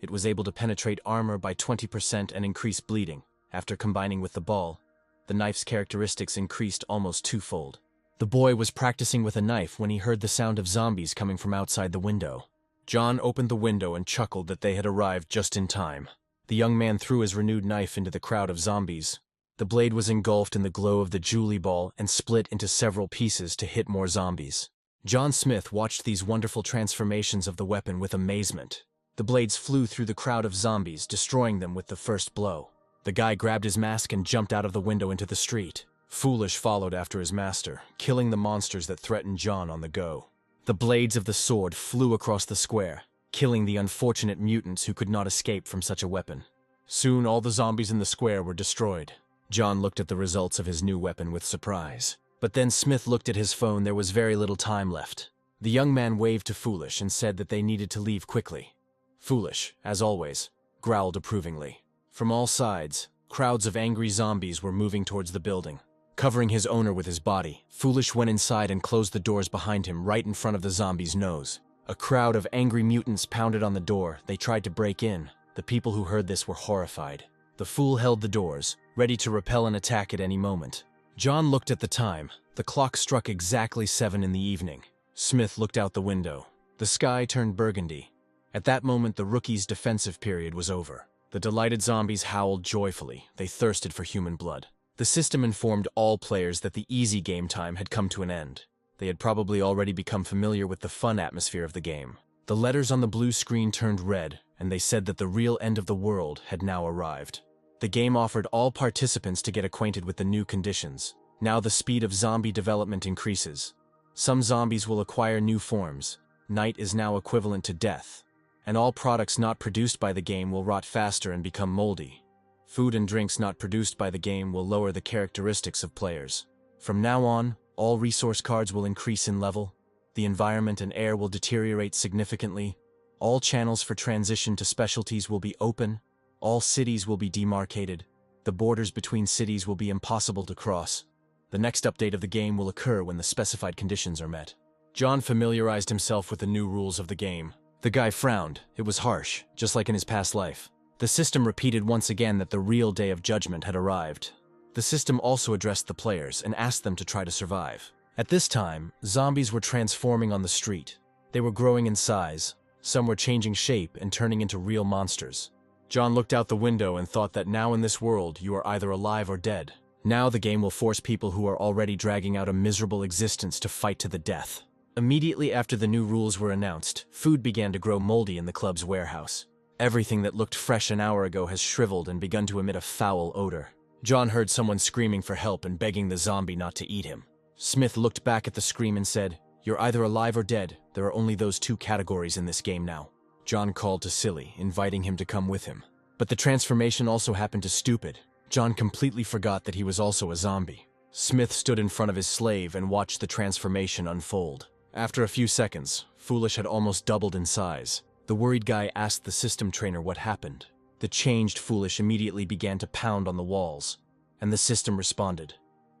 It was able to penetrate armor by 20% and increase bleeding. After combining with the ball, the knife's characteristics increased almost twofold. The boy was practicing with a knife when he heard the sound of zombies coming from outside the window. John opened the window and chuckled that they had arrived just in time. The young man threw his renewed knife into the crowd of zombies. The blade was engulfed in the glow of the Julie ball and split into several pieces to hit more zombies. John Smith watched these wonderful transformations of the weapon with amazement. The blades flew through the crowd of zombies, destroying them with the first blow. The guy grabbed his mask and jumped out of the window into the street. Foolish followed after his master, killing the monsters that threatened John on the go. The blades of the sword flew across the square, killing the unfortunate mutants who could not escape from such a weapon. Soon all the zombies in the square were destroyed. John looked at the results of his new weapon with surprise. But then Smith looked at his phone. There was very little time left. The young man waved to Foolish and said that they needed to leave quickly. Foolish, as always, growled approvingly. From all sides, crowds of angry zombies were moving towards the building. Covering his owner with his body, Foolish went inside and closed the doors behind him right in front of the zombie's nose. A crowd of angry mutants pounded on the door. They tried to break in. The people who heard this were horrified. The fool held the doors, ready to repel an attack at any moment. John looked at the time. The clock struck exactly 7 in the evening. Smith looked out the window. The sky turned burgundy. At that moment, the rookie's defensive period was over. The delighted zombies howled joyfully. They thirsted for human blood. The system informed all players that the easy game time had come to an end. They had probably already become familiar with the fun atmosphere of the game. The letters on the blue screen turned red, and they said that the real end of the world had now arrived. The game offered all participants to get acquainted with the new conditions. Now the speed of zombie development increases. Some zombies will acquire new forms. Night is now equivalent to death. And all products not produced by the game will rot faster and become moldy. Food and drinks not produced by the game will lower the characteristics of players. From now on, all resource cards will increase in level. The environment and air will deteriorate significantly. All channels for transition to specialties will be open. All cities will be demarcated. The borders between cities will be impossible to cross. The next update of the game will occur when the specified conditions are met. John familiarized himself with the new rules of the game. The guy frowned. It was harsh, just like in his past life. The system repeated once again that the real day of judgment had arrived. The system also addressed the players and asked them to try to survive. At this time, zombies were transforming on the street. They were growing in size. Some were changing shape and turning into real monsters. John looked out the window and thought that now in this world you are either alive or dead. Now the game will force people who are already dragging out a miserable existence to fight to the death. Immediately after the new rules were announced, food began to grow moldy in the club's warehouse. Everything that looked fresh an hour ago has shriveled and begun to emit a foul odor. John heard someone screaming for help and begging the zombie not to eat him. Smith looked back at the scream and said, "You're either alive or dead. There are only those two categories in this game now." John called to Silly, inviting him to come with him. But the transformation also happened to Stupid. John completely forgot that he was also a zombie. Smith stood in front of his slave and watched the transformation unfold. After a few seconds, Foolish had almost doubled in size. The worried guy asked the system trainer what happened. The changed Foolish immediately began to pound on the walls, and the system responded.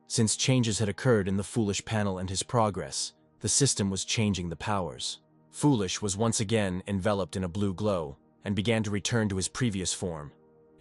Since changes had occurred in the Foolish panel and his progress, the system was changing the powers. Foolish was once again enveloped in a blue glow and began to return to his previous form.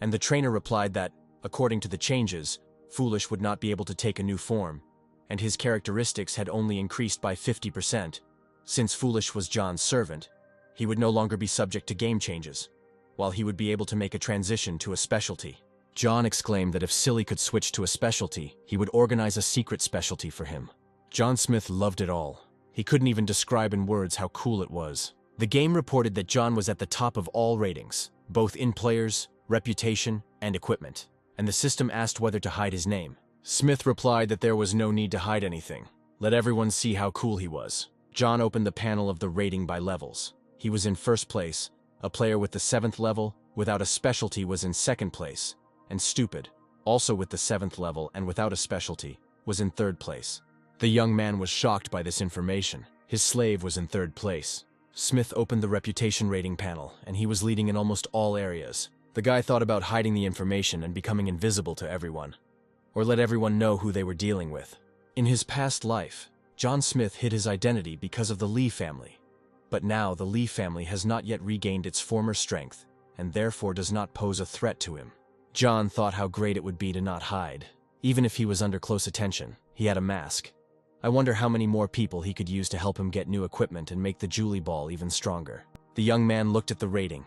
And the trainer replied that, according to the changes, Foolish would not be able to take a new form, and his characteristics had only increased by 50%. Since Foolish was John's servant, he would no longer be subject to game changes, while he would be able to make a transition to a specialty. John exclaimed that if Silly could switch to a specialty, he would organize a secret specialty for him. John Smith loved it all. He couldn't even describe in words how cool it was. The game reported that John was at the top of all ratings, both in players, reputation, and equipment, and the system asked whether to hide his name. Smith replied that there was no need to hide anything. Let everyone see how cool he was. John opened the panel of the rating by levels. He was in first place. A player with the 7th level, without a specialty, was in second place, and stupid, also with the 7th level and without a specialty, was in third place. The young man was shocked by this information. His slave was in third place. Smith opened the reputation rating panel, and he was leading in almost all areas. The guy thought about hiding the information and becoming invisible to everyone, or let everyone know who they were dealing with. In his past life, John Smith hid his identity because of the Lee family. But now the Lee family has not yet regained its former strength, and therefore does not pose a threat to him. John thought how great it would be to not hide. Even if he was under close attention, he had a mask. I wonder how many more people he could use to help him get new equipment and make the Julie ball even stronger. The young man looked at the rating.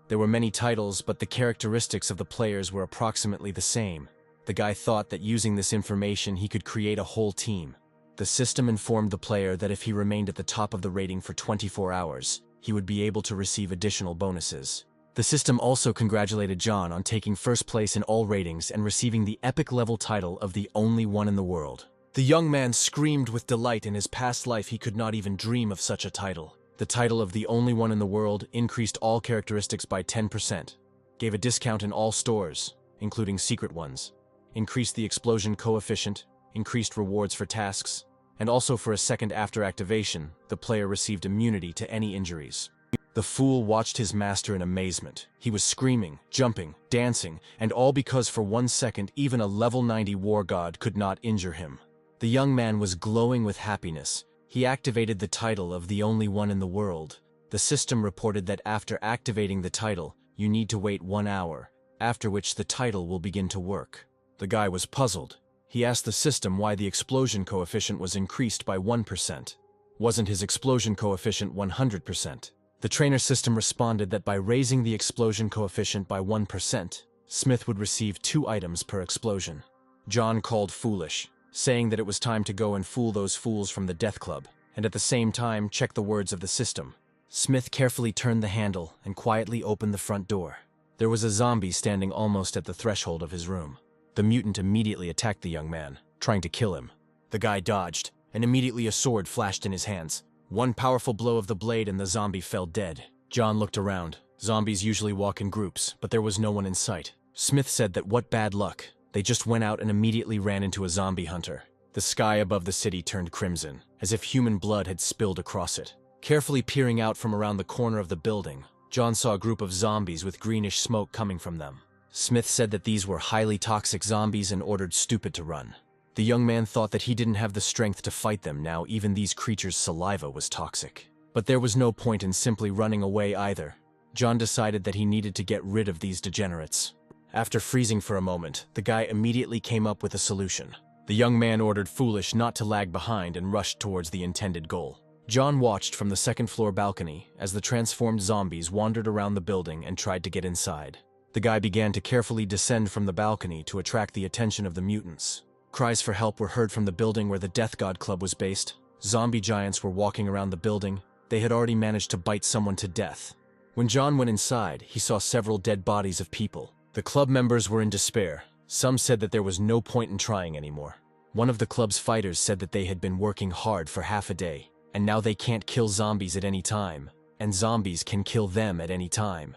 There were many titles, but the characteristics of the players were approximately the same. The guy thought that using this information he could create a whole team. The system informed the player that if he remained at the top of the rating for 24 hours, he would be able to receive additional bonuses. The system also congratulated John on taking first place in all ratings and receiving the epic level title of the only one in the world. The young man screamed with delight. In his past life he could not even dream of such a title. The title of the only one in the world increased all characteristics by 10%, gave a discount in all stores, including secret ones, increased the explosion coefficient, increased rewards for tasks, and also for a second after activation, the player received immunity to any injuries. The fool watched his master in amazement. He was screaming, jumping, dancing, and all because for 1 second even a level 90 war god could not injure him. The young man was glowing with happiness. He activated the title of the only one in the world. The system reported that after activating the title, you need to wait 1 hour, after which the title will begin to work. The guy was puzzled. He asked the system why the explosion coefficient was increased by 1%. Wasn't his explosion coefficient 100%? The trainer system responded that by raising the explosion coefficient by 1%, Smith would receive 2 items per explosion. John called foolish, saying that it was time to go and fool those fools from the Death Club, and at the same time check the words of the system. Smith carefully turned the handle and quietly opened the front door. There was a zombie standing almost at the threshold of his room. The mutant immediately attacked the young man, trying to kill him. The guy dodged, and immediately a sword flashed in his hands. One powerful blow of the blade and the zombie fell dead. John looked around. Zombies usually walk in groups, but there was no one in sight. Smith said that what bad luck. They just went out and immediately ran into a zombie hunter. The sky above the city turned crimson, as if human blood had spilled across it. Carefully peering out from around the corner of the building, John saw a group of zombies with greenish smoke coming from them. Smith said that these were highly toxic zombies and ordered Stupid to run. The young man thought that he didn't have the strength to fight them now. Even these creatures' saliva was toxic. But there was no point in simply running away either. John decided that he needed to get rid of these degenerates. After freezing for a moment, the guy immediately came up with a solution. The young man ordered Foolish not to lag behind and rushed towards the intended goal. John watched from the second-floor balcony as the transformed zombies wandered around the building and tried to get inside. The guy began to carefully descend from the balcony to attract the attention of the mutants. Cries for help were heard from the building where the Death God Club was based. Zombie giants were walking around the building. They had already managed to bite someone to death. When John went inside, he saw several dead bodies of people. The club members were in despair. Some said that there was no point in trying anymore. One of the club's fighters said that they had been working hard for half a day, and now they can't kill zombies at any time, and zombies can kill them at any time.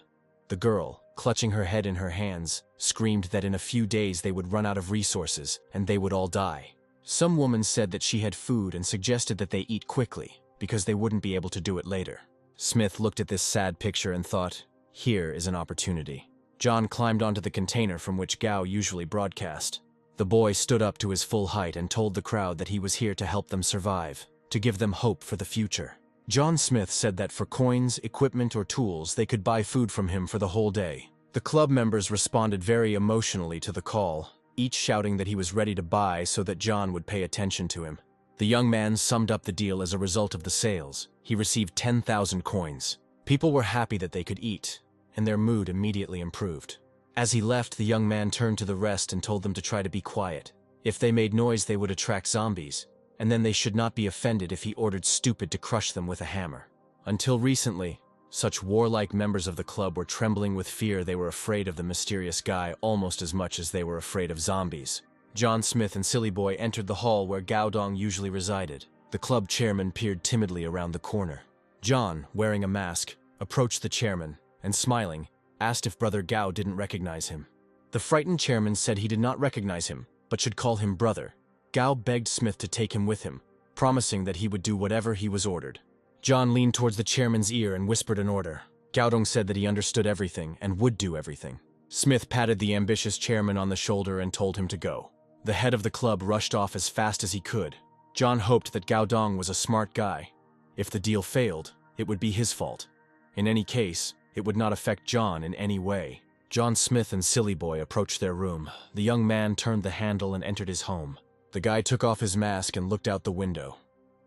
The girl, clutching her head in her hands, screamed that in a few days they would run out of resources and they would all die. Some woman said that she had food and suggested that they eat quickly, because they wouldn't be able to do it later. Smith looked at this sad picture and thought, here is an opportunity. John climbed onto the container from which Gao usually broadcast. The boy stood up to his full height and told the crowd that he was here to help them survive, to give them hope for the future. John Smith said that for coins, equipment, or tools, they could buy food from him for the whole day. The club members responded very emotionally to the call, each shouting that he was ready to buy so that John would pay attention to him. The young man summed up the deal as a result of the sales. He received 10,000 coins. People were happy that they could eat, and their mood immediately improved. As he left, the young man turned to the rest and told them to try to be quiet. If they made noise, they would attract zombies, and then they should not be offended if he ordered Stupid to crush them with a hammer. Until recently, Such warlike members of the club were trembling with fear. They were afraid of the mysterious guy almost as much as they were afraid of zombies. John Smith and Silly Boy entered the hall where Gao Dong usually resided. The club chairman peered timidly around the corner. John, wearing a mask, approached the chairman and, smiling, asked if Brother Gao didn't recognize him. The frightened chairman said he did not recognize him, but should call him brother. Gao begged Smith to take him with him, promising that he would do whatever he was ordered. John leaned towards the chairman's ear and whispered an order. Gao Dong said that he understood everything and would do everything. Smith patted the ambitious chairman on the shoulder and told him to go. The head of the club rushed off as fast as he could. John hoped that Gao Dong was a smart guy. If the deal failed, it would be his fault. In any case, it would not affect John in any way. John Smith and Silly Boy approached their room. The young man turned the handle and entered his home. The guy took off his mask and looked out the window.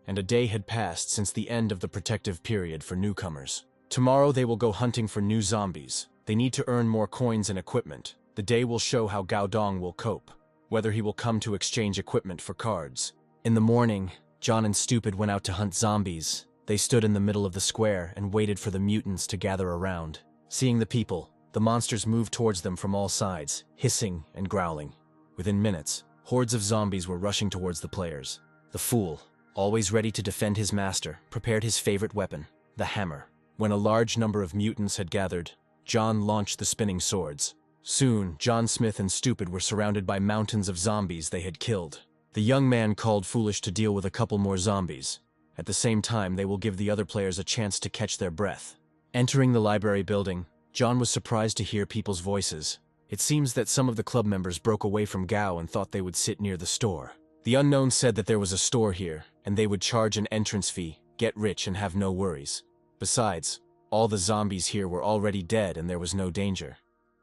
And a day had passed since the end of the protective period for newcomers. Tomorrow they will go hunting for new zombies. They need to earn more coins and equipment. The day will show how Gao Dong will cope, whether he will come to exchange equipment for cards. In the morning, John and Stupid went out to hunt zombies. They stood in the middle of the square and waited for the mutants to gather around. Seeing the people, the monsters moved towards them from all sides, hissing and growling. Within minutes, hordes of zombies were rushing towards the players. The fool, always ready to defend his master, prepared his favorite weapon, the hammer. When a large number of mutants had gathered, John launched the spinning swords. Soon, John Smith and Stupid were surrounded by mountains of zombies they had killed. The young man called Foolish to deal with a couple more zombies. At the same time, they will give the other players a chance to catch their breath. Entering the library building, John was surprised to hear people's voices. It seems that some of the club members broke away from Gao and thought they would sit near the store. The unknown said that there was a store here, and they would charge an entrance fee, get rich, and have no worries. Besides, all the zombies here were already dead and there was no danger.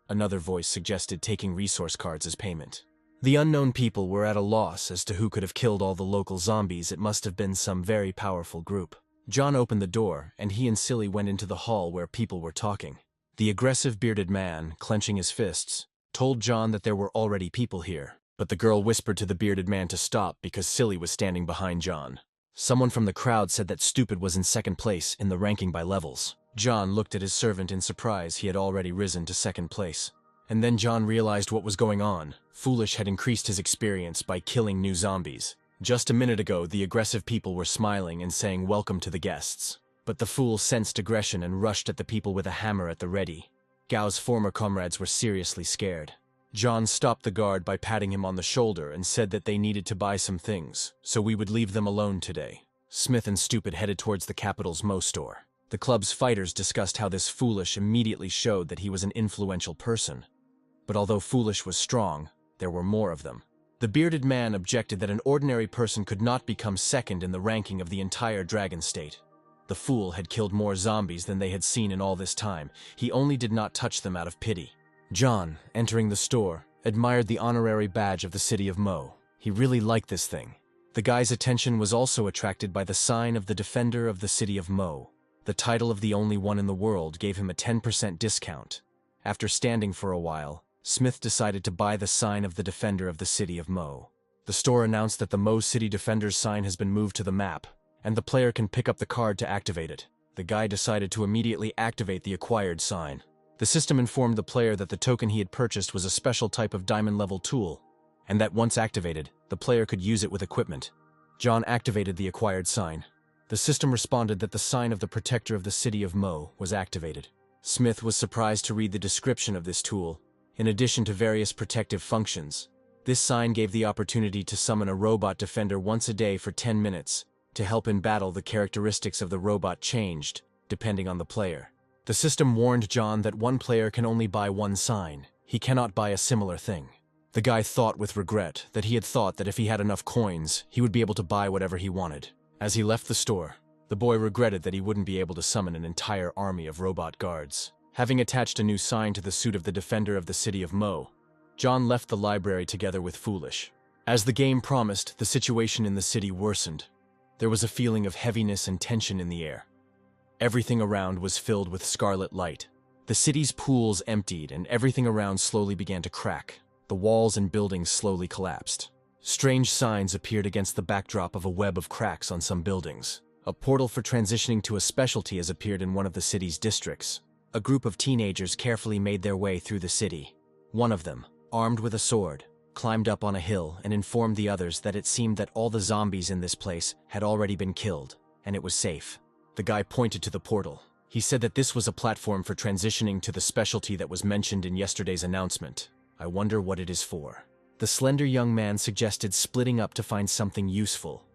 Another voice suggested taking resource cards as payment. The unknown people were at a loss as to who could have killed all the local zombies. It must have been some very powerful group. John opened the door, and he and Silly went into the hall where people were talking. The aggressive bearded man, clenching his fists, told John that there were already people here. But the girl whispered to the bearded man to stop because Silly was standing behind John. Someone from the crowd said that Stupid was in second place in the ranking by levels. John looked at his servant in surprise. He had already risen to second place. And then John realized what was going on. Foolish had increased his experience by killing new zombies. Just a minute ago, the aggressive people were smiling and saying welcome to the guests. But the fool sensed aggression and rushed at the people with a hammer at the ready. Gao's former comrades were seriously scared. John stopped the guard by patting him on the shoulder and said that they needed to buy some things, so we would leave them alone today. Smith and Stupid headed towards the capital's Mo store. The club's fighters discussed how this Foolish immediately showed that he was an influential person. But although Foolish was strong, there were more of them. The bearded man objected that an ordinary person could not become second in the ranking of the entire Dragon State. The fool had killed more zombies than they had seen in all this time. He only did not touch them out of pity. John, entering the store, admired the honorary badge of the city of Mo. He really liked this thing. The guy's attention was also attracted by the sign of the Defender of the City of Mo. The title of the only one in the world gave him a 10% discount. After standing for a while, Smith decided to buy the sign of the Defender of the City of Mo. The store announced that the Mo City Defender's sign has been moved to the map, and the player can pick up the card to activate it. The guy decided to immediately activate the acquired sign. The system informed the player that the token he had purchased was a special type of diamond-level tool, and that once activated, the player could use it with equipment. John activated the acquired sign. The system responded that the sign of the Protector of the City of Mo was activated. Smith was surprised to read the description of this tool. In addition to various protective functions, this sign gave the opportunity to summon a robot defender once a day for 10 minutes. To help in battle, the characteristics of the robot changed, depending on the player. The system warned John that one player can only buy one sign. He cannot buy a similar thing. The guy thought with regret that he had thought that if he had enough coins, he would be able to buy whatever he wanted. As he left the store, the boy regretted that he wouldn't be able to summon an entire army of robot guards. Having attached a new sign to the suit of the Defender of the City of Mo, John left the library together with Foolish. As the game promised, the situation in the city worsened. There was a feeling of heaviness and tension in the air. Everything around was filled with scarlet light. The city's pools emptied and everything around slowly began to crack. The walls and buildings slowly collapsed. Strange signs appeared against the backdrop of a web of cracks on some buildings. A portal for transitioning to a specialty has appeared in one of the city's districts. A group of teenagers carefully made their way through the city. One of them, armed with a sword, climbed up on a hill and informed the others that it seemed that all the zombies in this place had already been killed, and it was safe. The guy pointed to the portal. He said that this was a platform for transitioning to the specialty that was mentioned in yesterday's announcement. I wonder what it is for. The slender young man suggested splitting up to find something useful,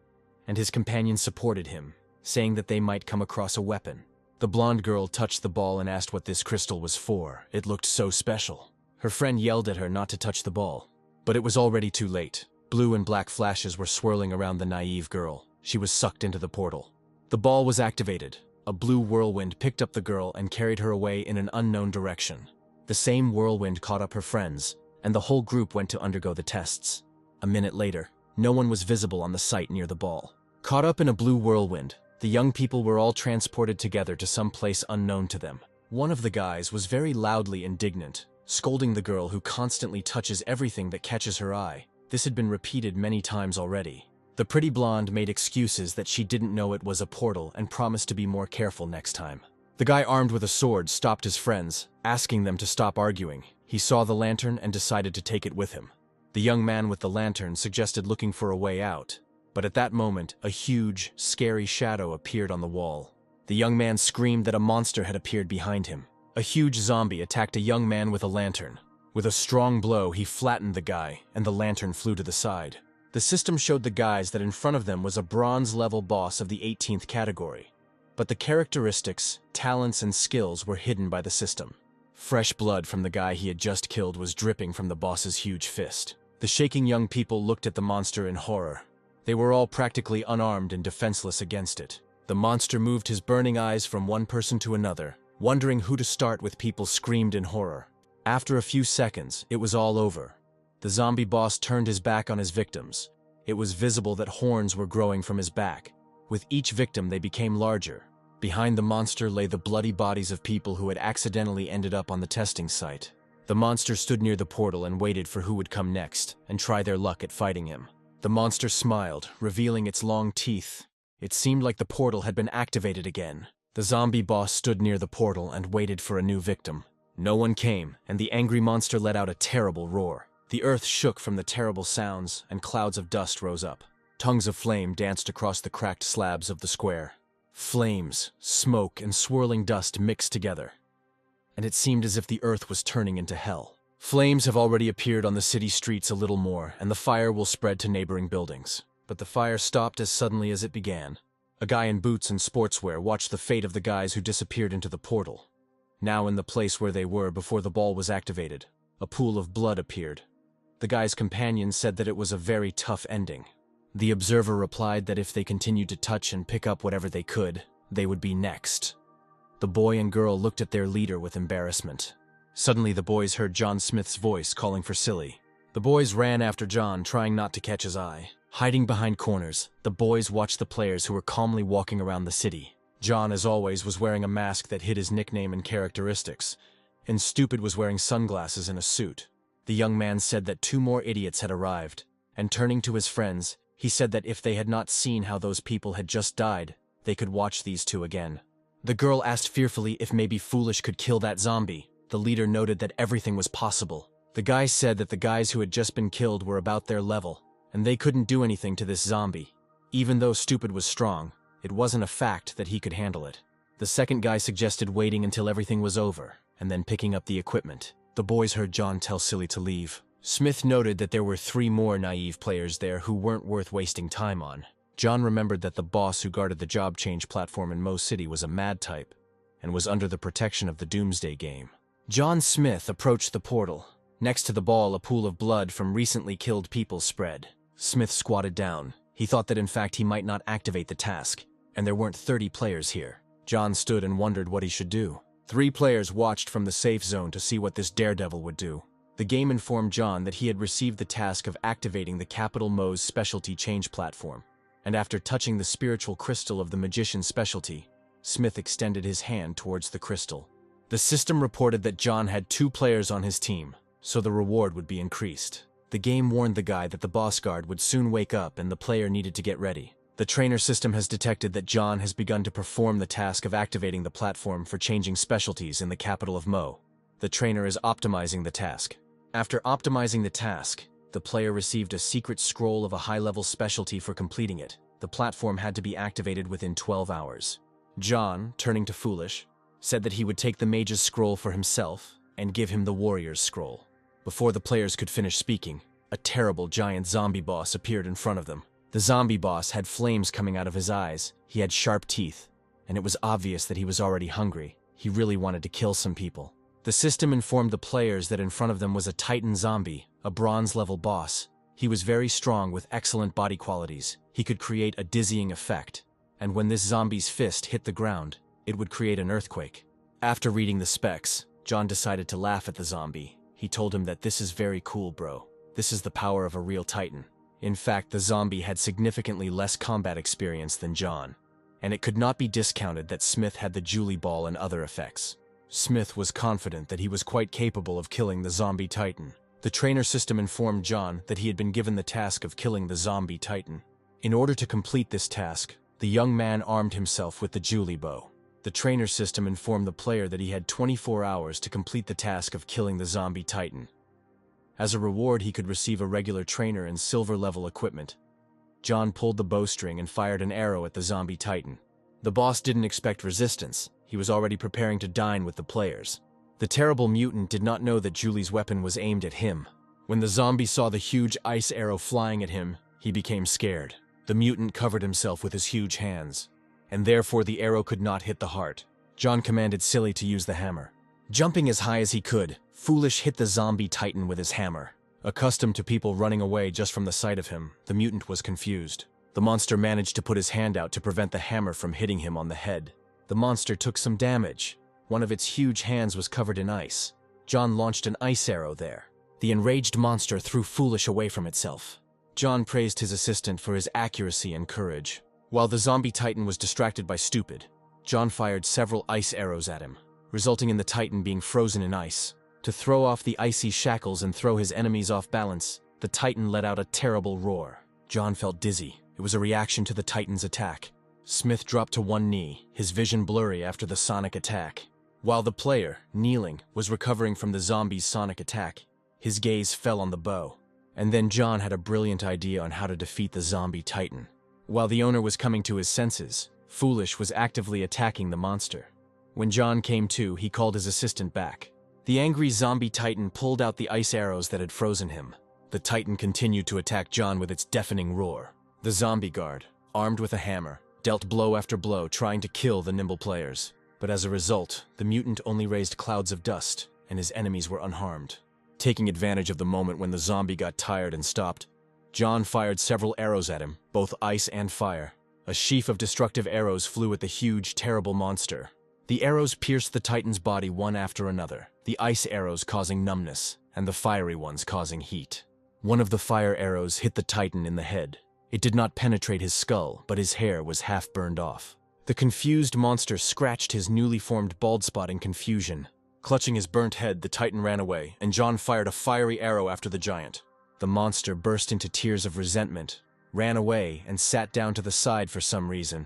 and his companions supported him, saying that they might come across a weapon. The blonde girl touched the ball and asked what this crystal was for. It looked so special. Her friend yelled at her not to touch the ball, but it was already too late. Blue and black flashes were swirling around the naive girl. She was sucked into the portal. The ball was activated. A blue whirlwind picked up the girl and carried her away in an unknown direction. The same whirlwind caught up her friends, and the whole group went to undergo the tests. A minute later, no one was visible on the site near the ball. Caught up in a blue whirlwind, the young people were all transported together to some place unknown to them. One of the guys was very loudly indignant, scolding the girl who constantly touches everything that catches her eye. This had been repeated many times already. The pretty blonde made excuses that she didn't know it was a portal and promised to be more careful next time. The guy armed with a sword stopped his friends, asking them to stop arguing. He saw the lantern and decided to take it with him. The young man with the lantern suggested looking for a way out, but at that moment, a huge, scary shadow appeared on the wall. The young man screamed that a monster had appeared behind him. A huge zombie attacked a young man with a lantern. With a strong blow, he flattened the guy, and the lantern flew to the side. The system showed the guys that in front of them was a bronze-level boss of the 18th category. But the characteristics, talents, and skills were hidden by the system. Fresh blood from the guy he had just killed was dripping from the boss's huge fist. The shaking young people looked at the monster in horror. They were all practically unarmed and defenseless against it. The monster moved his burning eyes from one person to another, wondering who to start with. People screamed in horror. After a few seconds, it was all over. The zombie boss turned his back on his victims. It was visible that horns were growing from his back. With each victim, they became larger. Behind the monster lay the bloody bodies of people who had accidentally ended up on the testing site. The monster stood near the portal and waited for who would come next and try their luck at fighting him. The monster smiled, revealing its long teeth. It seemed like the portal had been activated again. The zombie boss stood near the portal and waited for a new victim. No one came, and the angry monster let out a terrible roar. The earth shook from the terrible sounds, and clouds of dust rose up. Tongues of flame danced across the cracked slabs of the square. Flames, smoke, and swirling dust mixed together, and it seemed as if the earth was turning into hell. Flames have already appeared on the city streets a little more, and the fire will spread to neighboring buildings. But the fire stopped as suddenly as it began. A guy in boots and sportswear watched the fate of the guys who disappeared into the portal. Now in the place where they were before the ball was activated, a pool of blood appeared. The guy's companion said that it was a very tough ending. The observer replied that if they continued to touch and pick up whatever they could, they would be next. The boy and girl looked at their leader with embarrassment. Suddenly the boys heard John Smith's voice calling for Silly. The boys ran after John, trying not to catch his eye. Hiding behind corners, the boys watched the players who were calmly walking around the city. John, as always, was wearing a mask that hid his nickname and characteristics, and Stupid was wearing sunglasses and a suit. The young man said that 2 more idiots had arrived, and turning to his friends, he said that if they had not seen how those people had just died, they could watch these 2 again. The girl asked fearfully if maybe Foolish could kill that zombie. The leader noted that everything was possible. The guy said that the guys who had just been killed were about their level, and they couldn't do anything to this zombie. Even though Stupid was strong, it wasn't a fact that he could handle it. The second guy suggested waiting until everything was over, and then picking up the equipment. The boys heard John tell Silly to leave. Smith noted that there were 3 more naive players there who weren't worth wasting time on. John remembered that the boss who guarded the job change platform in Mo City was a mad type, and was under the protection of the Doomsday Game. John Smith approached the portal. Next to the ball, a pool of blood from recently killed people spread. Smith squatted down. He thought that in fact he might not activate the task, and there weren't 30 players here. John stood and wondered what he should do. 3 players watched from the safe zone to see what this daredevil would do. The game informed John that he had received the task of activating the Capital Mo's specialty change platform, and after touching the spiritual crystal of the magician's specialty, Smith extended his hand towards the crystal. The system reported that John had 2 players on his team, so the reward would be increased. The game warned the guy that the boss guard would soon wake up and the player needed to get ready. The trainer system has detected that John has begun to perform the task of activating the platform for changing specialties in the capital of Mo. The trainer is optimizing the task. After optimizing the task, the player received a secret scroll of a high-level specialty for completing it. The platform had to be activated within 12 hours. John, turning to Foolish, said that he would take the mage's scroll for himself and give him the warrior's scroll. Before the players could finish speaking, a terrible giant zombie boss appeared in front of them. The zombie boss had flames coming out of his eyes, he had sharp teeth, and it was obvious that he was already hungry. He really wanted to kill some people. The system informed the players that in front of them was a Titan zombie, a bronze-level boss. He was very strong with excellent body qualities. He could create a dizzying effect, and when this zombie's fist hit the ground, it would create an earthquake. After reading the specs, John decided to laugh at the zombie. He told him that this is very cool, bro. This is the power of a real Titan. In fact, the zombie had significantly less combat experience than John, and it could not be discounted that Smith had the Julie Ball and other effects. Smith was confident that he was quite capable of killing the zombie Titan. The trainer system informed John that he had been given the task of killing the zombie Titan. In order to complete this task, the young man armed himself with the Julie Bow. The trainer system informed the player that he had 24 hours to complete the task of killing the zombie Titan. As a reward, he could receive a regular trainer and silver-level equipment. John pulled the bowstring and fired an arrow at the zombie Titan. The boss didn't expect resistance. He was already preparing to dine with the players. The terrible mutant did not know that Julie's weapon was aimed at him. When the zombie saw the huge ice arrow flying at him, he became scared. The mutant covered himself with his huge hands, and therefore the arrow could not hit the heart. John commanded Silly to use the hammer. Jumping as high as he could, Foolish hit the zombie Titan with his hammer. Accustomed to people running away just from the sight of him, the mutant was confused. The monster managed to put his hand out to prevent the hammer from hitting him on the head. The monster took some damage. One of its huge hands was covered in ice. John launched an ice arrow there. The enraged monster threw Foolish away from itself. John praised his assistant for his accuracy and courage. While the zombie Titan was distracted by Stupid, John fired several ice arrows at him, resulting in the Titan being frozen in ice. To throw off the icy shackles and throw his enemies off balance, the Titan let out a terrible roar. John felt dizzy. It was a reaction to the Titan's attack. Smith dropped to one knee, his vision blurry after the sonic attack. While the player, kneeling, was recovering from the zombie's sonic attack, his gaze fell on the bow. And then John had a brilliant idea on how to defeat the zombie Titan. While the owner was coming to his senses, Foolish was actively attacking the monster. When John came to, he called his assistant back. The angry zombie Titan pulled out the ice arrows that had frozen him. The Titan continued to attack John with its deafening roar. The zombie guard, armed with a hammer, dealt blow after blow trying to kill the nimble players. But as a result, the mutant only raised clouds of dust, and his enemies were unharmed. Taking advantage of the moment when the zombie got tired and stopped, John fired several arrows at him, both ice and fire. A sheaf of destructive arrows flew at the huge, terrible monster. The arrows pierced the Titan's body one after another, the ice arrows causing numbness, and the fiery ones causing heat. One of the fire arrows hit the Titan in the head. It did not penetrate his skull, but his hair was half burned off. The confused monster scratched his newly formed bald spot in confusion. Clutching his burnt head, the Titan ran away, and John fired a fiery arrow after the giant. The monster burst into tears of resentment, ran away, and sat down to the side for some reason.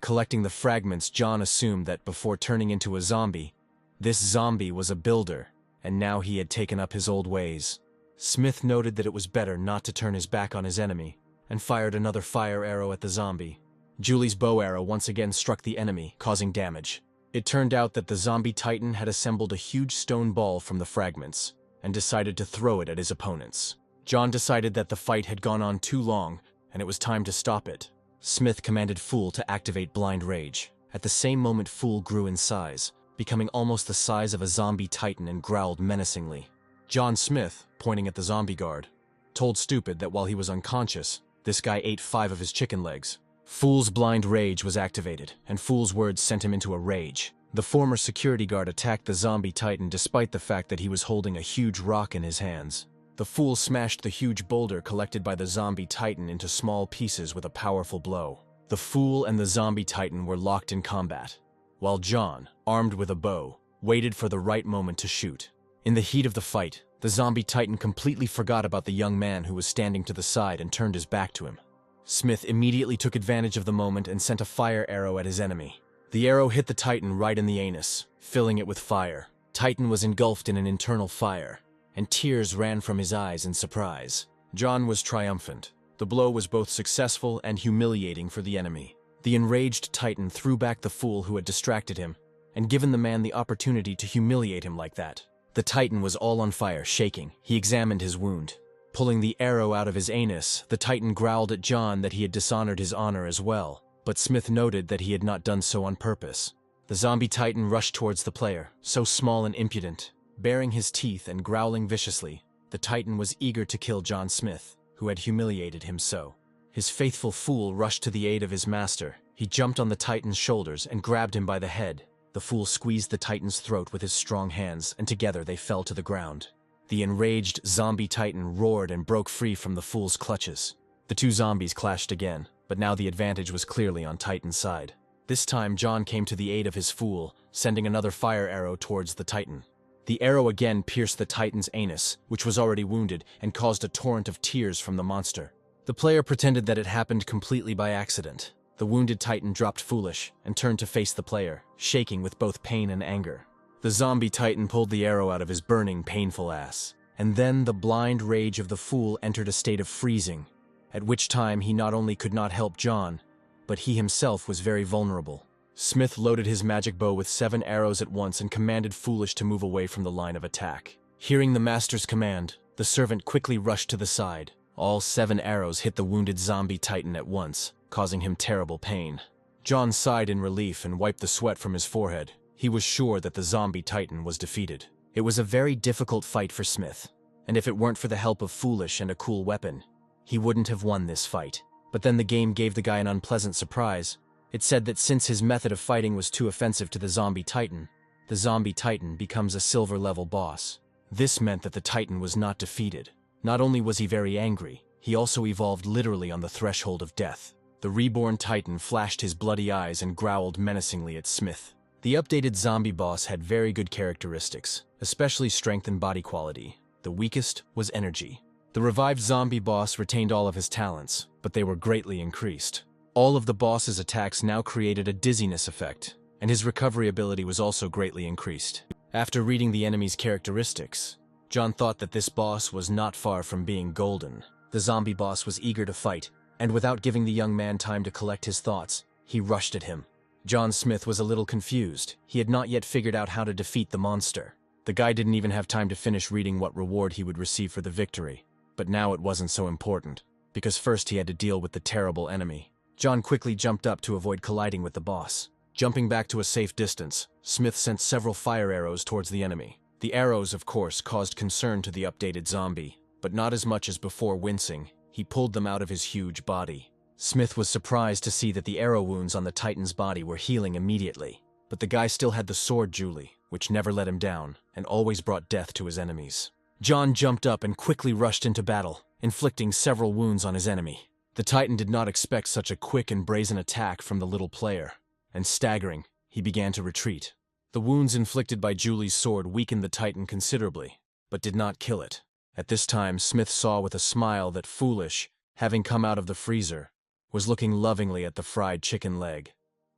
Collecting the fragments, John assumed that before turning into a zombie, this zombie was a builder, and now he had taken up his old ways. Smith noted that it was better not to turn his back on his enemy, and fired another fire arrow at the zombie. Julie's bow arrow once again struck the enemy, causing damage. It turned out that the zombie Titan had assembled a huge stone ball from the fragments, and decided to throw it at his opponents. John decided that the fight had gone on too long, and it was time to stop it. Smith commanded Fool to activate Blind Rage. At the same moment, Fool grew in size, becoming almost the size of a zombie Titan, and growled menacingly. John Smith, pointing at the zombie guard, told Stupid that while he was unconscious, this guy ate 5 of his chicken legs. Fool's Blind Rage was activated, and Fool's words sent him into a rage. The former security guard attacked the zombie Titan despite the fact that he was holding a huge rock in his hands. The Fool smashed the huge boulder collected by the zombie Titan into small pieces with a powerful blow. The Fool and the zombie Titan were locked in combat, while John, armed with a bow, waited for the right moment to shoot. In the heat of the fight, the zombie Titan completely forgot about the young man who was standing to the side and turned his back to him. Smith immediately took advantage of the moment and sent a fire arrow at his enemy. The arrow hit the Titan right in the anus, filling it with fire. Titan was engulfed in an internal fire, and tears ran from his eyes in surprise. John was triumphant. The blow was both successful and humiliating for the enemy. The enraged Titan threw back the fool who had distracted him, and given the man the opportunity to humiliate him like that. The Titan was all on fire, shaking. He examined his wound. Pulling the arrow out of his anus, the Titan growled at John that he had dishonored his honor as well, but Smith noted that he had not done so on purpose. The zombie Titan rushed towards the player, so small and impudent. Baring his teeth and growling viciously, the Titan was eager to kill John Smith, who had humiliated him so. His faithful fool rushed to the aid of his master. He jumped on the Titan's shoulders and grabbed him by the head. The fool squeezed the Titan's throat with his strong hands, and together they fell to the ground. The enraged zombie Titan roared and broke free from the fool's clutches. The two zombies clashed again, but now the advantage was clearly on Titan's side. This time John came to the aid of his fool, sending another fire arrow towards the Titan. The arrow again pierced the Titan's anus, which was already wounded, and caused a torrent of tears from the monster. The player pretended that it happened completely by accident. The wounded Titan dropped foolish and turned to face the player, shaking with both pain and anger. The zombie Titan pulled the arrow out of his burning, painful ass. And then the blind rage of the fool entered a state of freezing, at which time he not only could not help John, but he himself was very vulnerable. Smith loaded his magic bow with 7 arrows at once and commanded Foolish to move away from the line of attack. Hearing the master's command, the servant quickly rushed to the side. All 7 arrows hit the wounded zombie Titan at once, causing him terrible pain. John sighed in relief and wiped the sweat from his forehead. He was sure that the zombie Titan was defeated. It was a very difficult fight for Smith, and if it weren't for the help of Foolish and a cool weapon, he wouldn't have won this fight. But then the game gave the guy an unpleasant surprise. It said that since his method of fighting was too offensive to the zombie Titan becomes a silver-level boss. This meant that the Titan was not defeated. Not only was he very angry, he also evolved literally on the threshold of death. The reborn Titan flashed his bloody eyes and growled menacingly at Smith. The updated zombie boss had very good characteristics, especially strength and body quality. The weakest was energy. The revived zombie boss retained all of his talents, but they were greatly increased. All of the boss's attacks now created a dizziness effect, and his recovery ability was also greatly increased. After reading the enemy's characteristics, John thought that this boss was not far from being golden. The zombie boss was eager to fight, and without giving the young man time to collect his thoughts, he rushed at him. John Smith was a little confused. He had not yet figured out how to defeat the monster. The guy didn't even have time to finish reading what reward he would receive for the victory. But now it wasn't so important, because first he had to deal with the terrible enemy. John quickly jumped up to avoid colliding with the boss. Jumping back to a safe distance, Smith sent several fire arrows towards the enemy. The arrows, of course, caused concern to the updated zombie, but not as much as before. Wincing, he pulled them out of his huge body. Smith was surprised to see that the arrow wounds on the Titan's body were healing immediately. But the guy still had the sword Julie, which never let him down, and always brought death to his enemies. John jumped up and quickly rushed into battle, inflicting several wounds on his enemy. The Titan did not expect such a quick and brazen attack from the little player, and staggering, he began to retreat. The wounds inflicted by Julie's sword weakened the Titan considerably, but did not kill it. At this time, Smith saw with a smile that Foolish, having come out of the freezer, was looking lovingly at the fried chicken leg.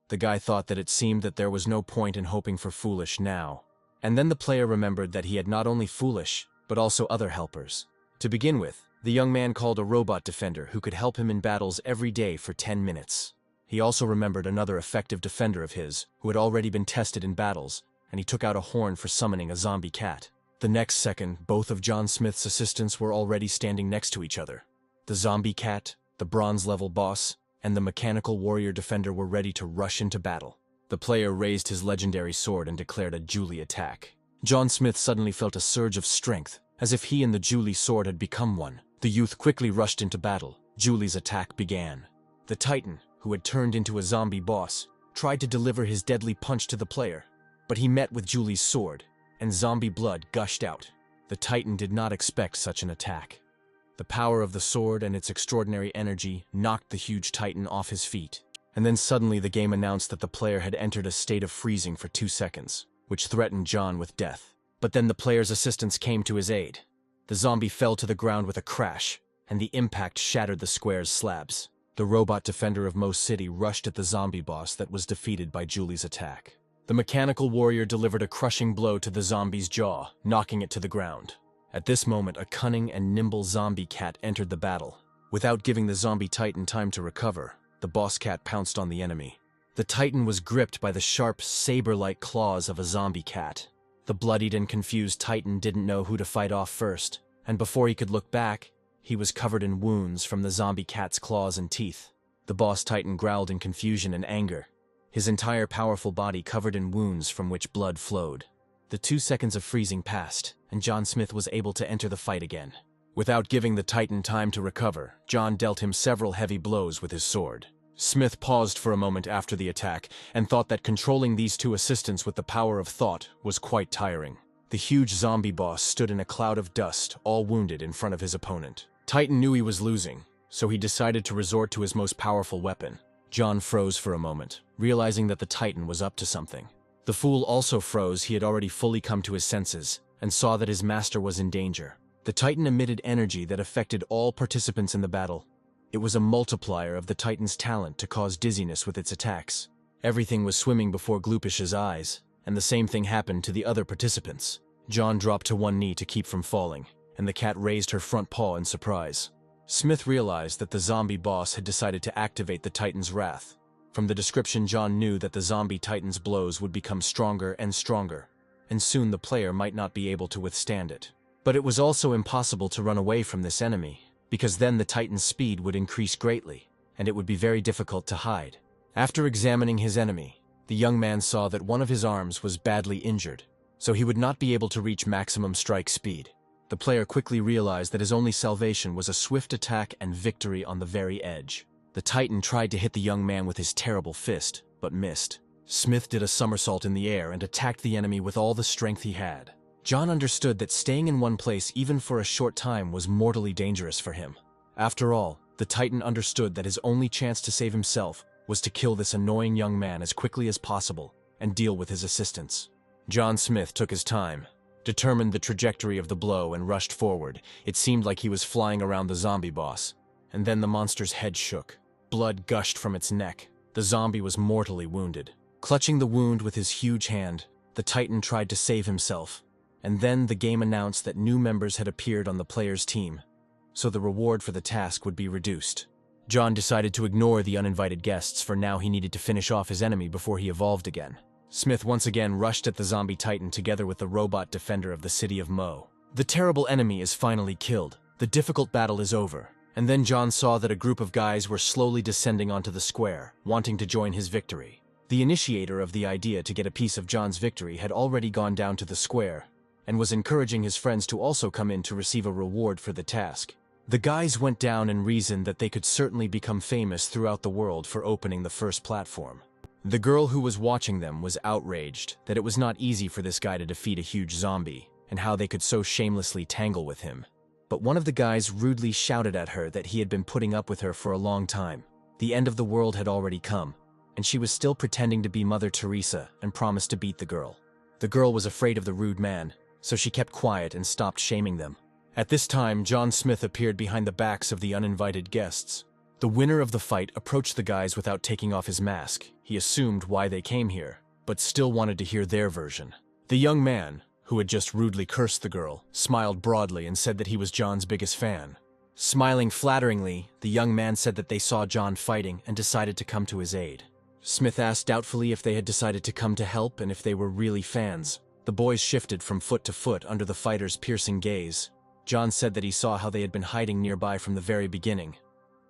The guy thought that it seemed that there was no point in hoping for Foolish now. And then the player remembered that he had not only Foolish, but also other helpers. To begin with, the young man called a robot defender who could help him in battles every day for 10 minutes. He also remembered another effective defender of his, who had already been tested in battles, and he took out a horn for summoning a zombie cat. The next second, both of John Smith's assistants were already standing next to each other. The zombie cat, the bronze-level boss, and the mechanical warrior defender were ready to rush into battle. The player raised his legendary sword and declared a Julie attack. John Smith suddenly felt a surge of strength, as if he and the Julie sword had become one. The youth quickly rushed into battle. Julie's attack began. The Titan, who had turned into a zombie boss, tried to deliver his deadly punch to the player, but he met with Julie's sword, and zombie blood gushed out. The Titan did not expect such an attack. The power of the sword and its extraordinary energy knocked the huge Titan off his feet, and then suddenly the game announced that the player had entered a state of freezing for 2 seconds, which threatened John with death. But then the player's assistants came to his aid. The zombie fell to the ground with a crash, and the impact shattered the square's slabs. The robot defender of Mo City rushed at the zombie boss that was defeated by Julie's attack. The mechanical warrior delivered a crushing blow to the zombie's jaw, knocking it to the ground. At this moment, a cunning and nimble zombie cat entered the battle. Without giving the zombie titan time to recover, the boss cat pounced on the enemy. The titan was gripped by the sharp, saber-like claws of a zombie cat. The bloodied and confused titan didn't know who to fight off first, and before he could look back, he was covered in wounds from the zombie cat's claws and teeth. The boss titan growled in confusion and anger, his entire powerful body covered in wounds from which blood flowed. The 2 seconds of freezing passed, and John Smith was able to enter the fight again. Without giving the titan time to recover, John dealt him several heavy blows with his sword. Smith paused for a moment after the attack and thought that controlling these 2 assistants with the power of thought was quite tiring. The huge zombie boss stood in a cloud of dust, all wounded in front of his opponent. Titan knew he was losing, so he decided to resort to his most powerful weapon. John froze for a moment, realizing that the titan was up to something. The fool also froze. He had already fully come to his senses and saw that his master was in danger. The titan emitted energy that affected all participants in the battle. It was a multiplier of the titan's talent to cause dizziness with its attacks. Everything was swimming before Gloopish's eyes, and the same thing happened to the other participants. John dropped to one knee to keep from falling, and the cat raised her front paw in surprise. Smith realized that the zombie boss had decided to activate the titan's wrath. From the description, John knew that the zombie titan's blows would become stronger and stronger, and soon the player might not be able to withstand it. But it was also impossible to run away from this enemy, because then the titan's speed would increase greatly, and it would be very difficult to hide. After examining his enemy, the young man saw that one of his arms was badly injured, so he would not be able to reach maximum strike speed. The player quickly realized that his only salvation was a swift attack and victory on the very edge. The titan tried to hit the young man with his terrible fist, but missed. Smith did a somersault in the air and attacked the enemy with all the strength he had. John understood that staying in one place even for a short time was mortally dangerous for him. After all, the titan understood that his only chance to save himself was to kill this annoying young man as quickly as possible and deal with his assistants. John Smith took his time, determined the trajectory of the blow, and rushed forward. It seemed like he was flying around the zombie boss. And then the monster's head shook. Blood gushed from its neck. The zombie was mortally wounded. Clutching the wound with his huge hand, the titan tried to save himself. And then the game announced that new members had appeared on the player's team, so the reward for the task would be reduced. John decided to ignore the uninvited guests, for now he needed to finish off his enemy before he evolved again. Smith once again rushed at the zombie titan together with the robot defender of the city of Mo. The terrible enemy is finally killed. The difficult battle is over. And then John saw that a group of guys were slowly descending onto the square, wanting to join his victory. The initiator of the idea to get a piece of John's victory had already gone down to the square, and was encouraging his friends to also come in to receive a reward for the task. The guys went down and reasoned that they could certainly become famous throughout the world for opening the first platform. The girl who was watching them was outraged that it was not easy for this guy to defeat a huge zombie, and how they could so shamelessly tangle with him. But one of the guys rudely shouted at her that he had been putting up with her for a long time. The end of the world had already come, and she was still pretending to be Mother Teresa and promised to beat the girl. The girl was afraid of the rude man, so she kept quiet and stopped shaming them. At this time, John Smith appeared behind the backs of the uninvited guests. The winner of the fight approached the guys without taking off his mask. He assumed why they came here, but still wanted to hear their version. The young man, who had just rudely cursed the girl, smiled broadly and said that he was John's biggest fan. Smiling flatteringly, the young man said that they saw John fighting and decided to come to his aid. Smith asked doubtfully if they had decided to come to help and if they were really fans. The boys shifted from foot to foot under the fighter's piercing gaze. John said that he saw how they had been hiding nearby from the very beginning,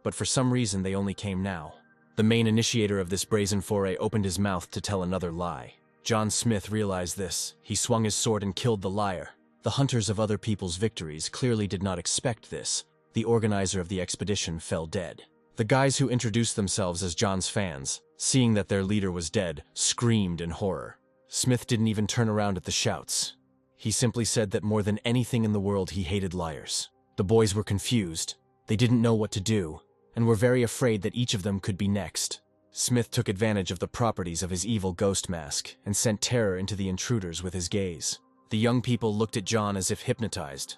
but for some reason they only came now. The main initiator of this brazen foray opened his mouth to tell another lie. John Smith realized this. He swung his sword and killed the liar. The hunters of other people's victories clearly did not expect this. The organizer of the expedition fell dead. The guys who introduced themselves as John's fans, seeing that their leader was dead, screamed in horror. Smith didn't even turn around at the shouts. He simply said that more than anything in the world he hated liars. The boys were confused. They didn't know what to do, and were very afraid that each of them could be next. Smith took advantage of the properties of his evil ghost mask and sent terror into the intruders with his gaze. The young people looked at John as if hypnotized.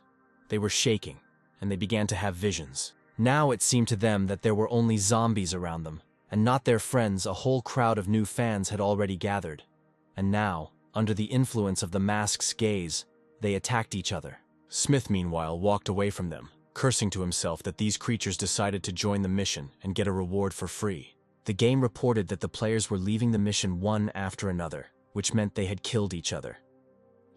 They were shaking, and they began to have visions. Now it seemed to them that there were only zombies around them, and not their friends. A whole crowd of new fans had already gathered. And now, under the influence of the mask's gaze, they attacked each other. Smith, meanwhile, walked away from them, cursing to himself that these creatures decided to join the mission and get a reward for free. The game reported that the players were leaving the mission one after another, which meant they had killed each other.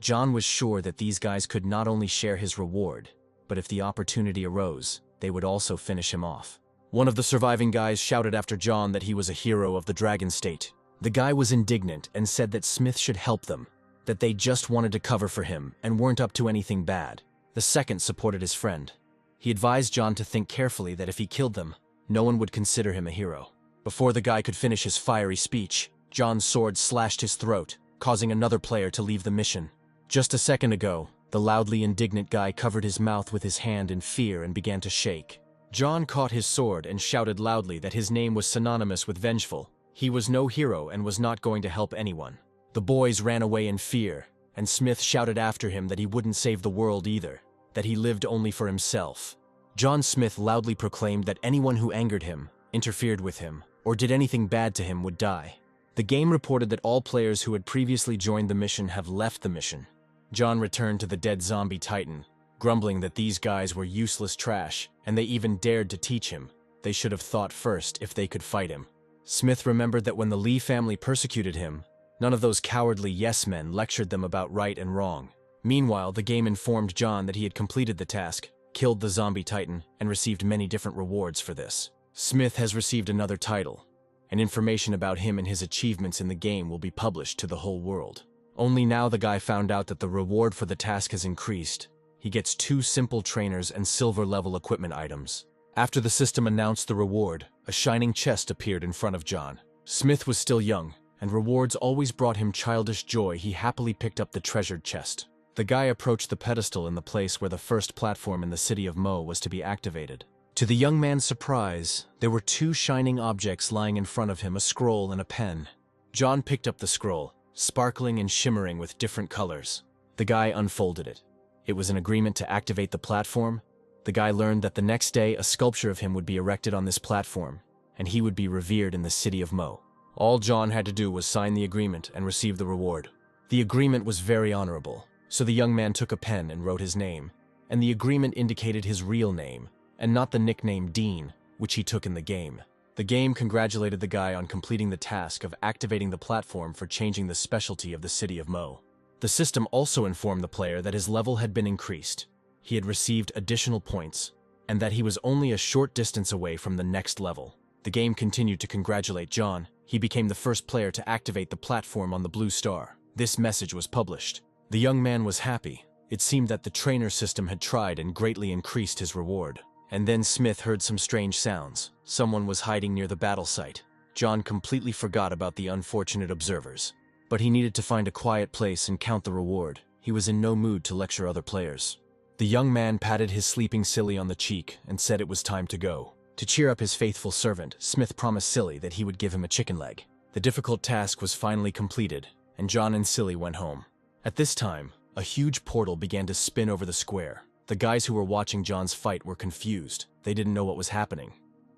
John was sure that these guys could not only share his reward, but if the opportunity arose, they would also finish him off. One of the surviving guys shouted after John that he was a hero of the Dragon State. The guy was indignant and said that Smith should help them, that they just wanted to cover for him and weren't up to anything bad. The second supported his friend. He advised John to think carefully that if he killed them, no one would consider him a hero. Before the guy could finish his fiery speech, John's sword slashed his throat, causing another player to leave the mission. Just a second ago, the loudly indignant guy covered his mouth with his hand in fear and began to shake. John caught his sword and shouted loudly that his name was synonymous with vengeful. He was no hero and was not going to help anyone. The boys ran away in fear, and Smith shouted after him that he wouldn't save the world either, that he lived only for himself. John Smith loudly proclaimed that anyone who angered him, interfered with him, or did anything bad to him would die. The game reported that all players who had previously joined the mission have left the mission. John returned to the dead zombie titan, grumbling that these guys were useless trash, and they even dared to teach him. They should have thought first if they could fight him. Smith remembered that when the Lee family persecuted him, none of those cowardly yes-men lectured them about right and wrong. Meanwhile, the game informed John that he had completed the task, killed the zombie titan, and received many different rewards for this. Smith has received another title, and information about him and his achievements in the game will be published to the whole world. Only now the guy found out that the reward for the task has increased. He gets 2 simple trainers and silver-level equipment items. After the system announced the reward, a shining chest appeared in front of John. Smith was still young, and rewards always brought him childish joy. He happily picked up the treasured chest. The guy approached the pedestal in the place where the first platform in the city of Mo was to be activated. To the young man's surprise, there were 2 shining objects lying in front of him, a scroll and a pen. John picked up the scroll, sparkling and shimmering with different colors. The guy unfolded it. It was an agreement to activate the platform. The guy learned that the next day a sculpture of him would be erected on this platform, and he would be revered in the city of Mo. All John had to do was sign the agreement and receive the reward. The agreement was very honorable, so the young man took a pen and wrote his name, and the agreement indicated his real name, and not the nickname Dean, which he took in the game. The game congratulated the guy on completing the task of activating the platform for changing the specialty of the city of Mo. The system also informed the player that his level had been increased. He had received additional points, and that he was only a short distance away from the next level. The game continued to congratulate John. He became the first player to activate the platform on the blue star. This message was published. The young man was happy. It seemed that the trainer system had tried and greatly increased his reward. And then Smith heard some strange sounds. Someone was hiding near the battle site. John completely forgot about the unfortunate observers. But he needed to find a quiet place and count the reward. He was in no mood to lecture other players. The young man patted his sleeping Silly on the cheek and said it was time to go. To cheer up his faithful servant, Smith promised Silly that he would give him a chicken leg. The difficult task was finally completed, and John and Silly went home. At this time, a huge portal began to spin over the square. The guys who were watching John's fight were confused. They didn't know what was happening.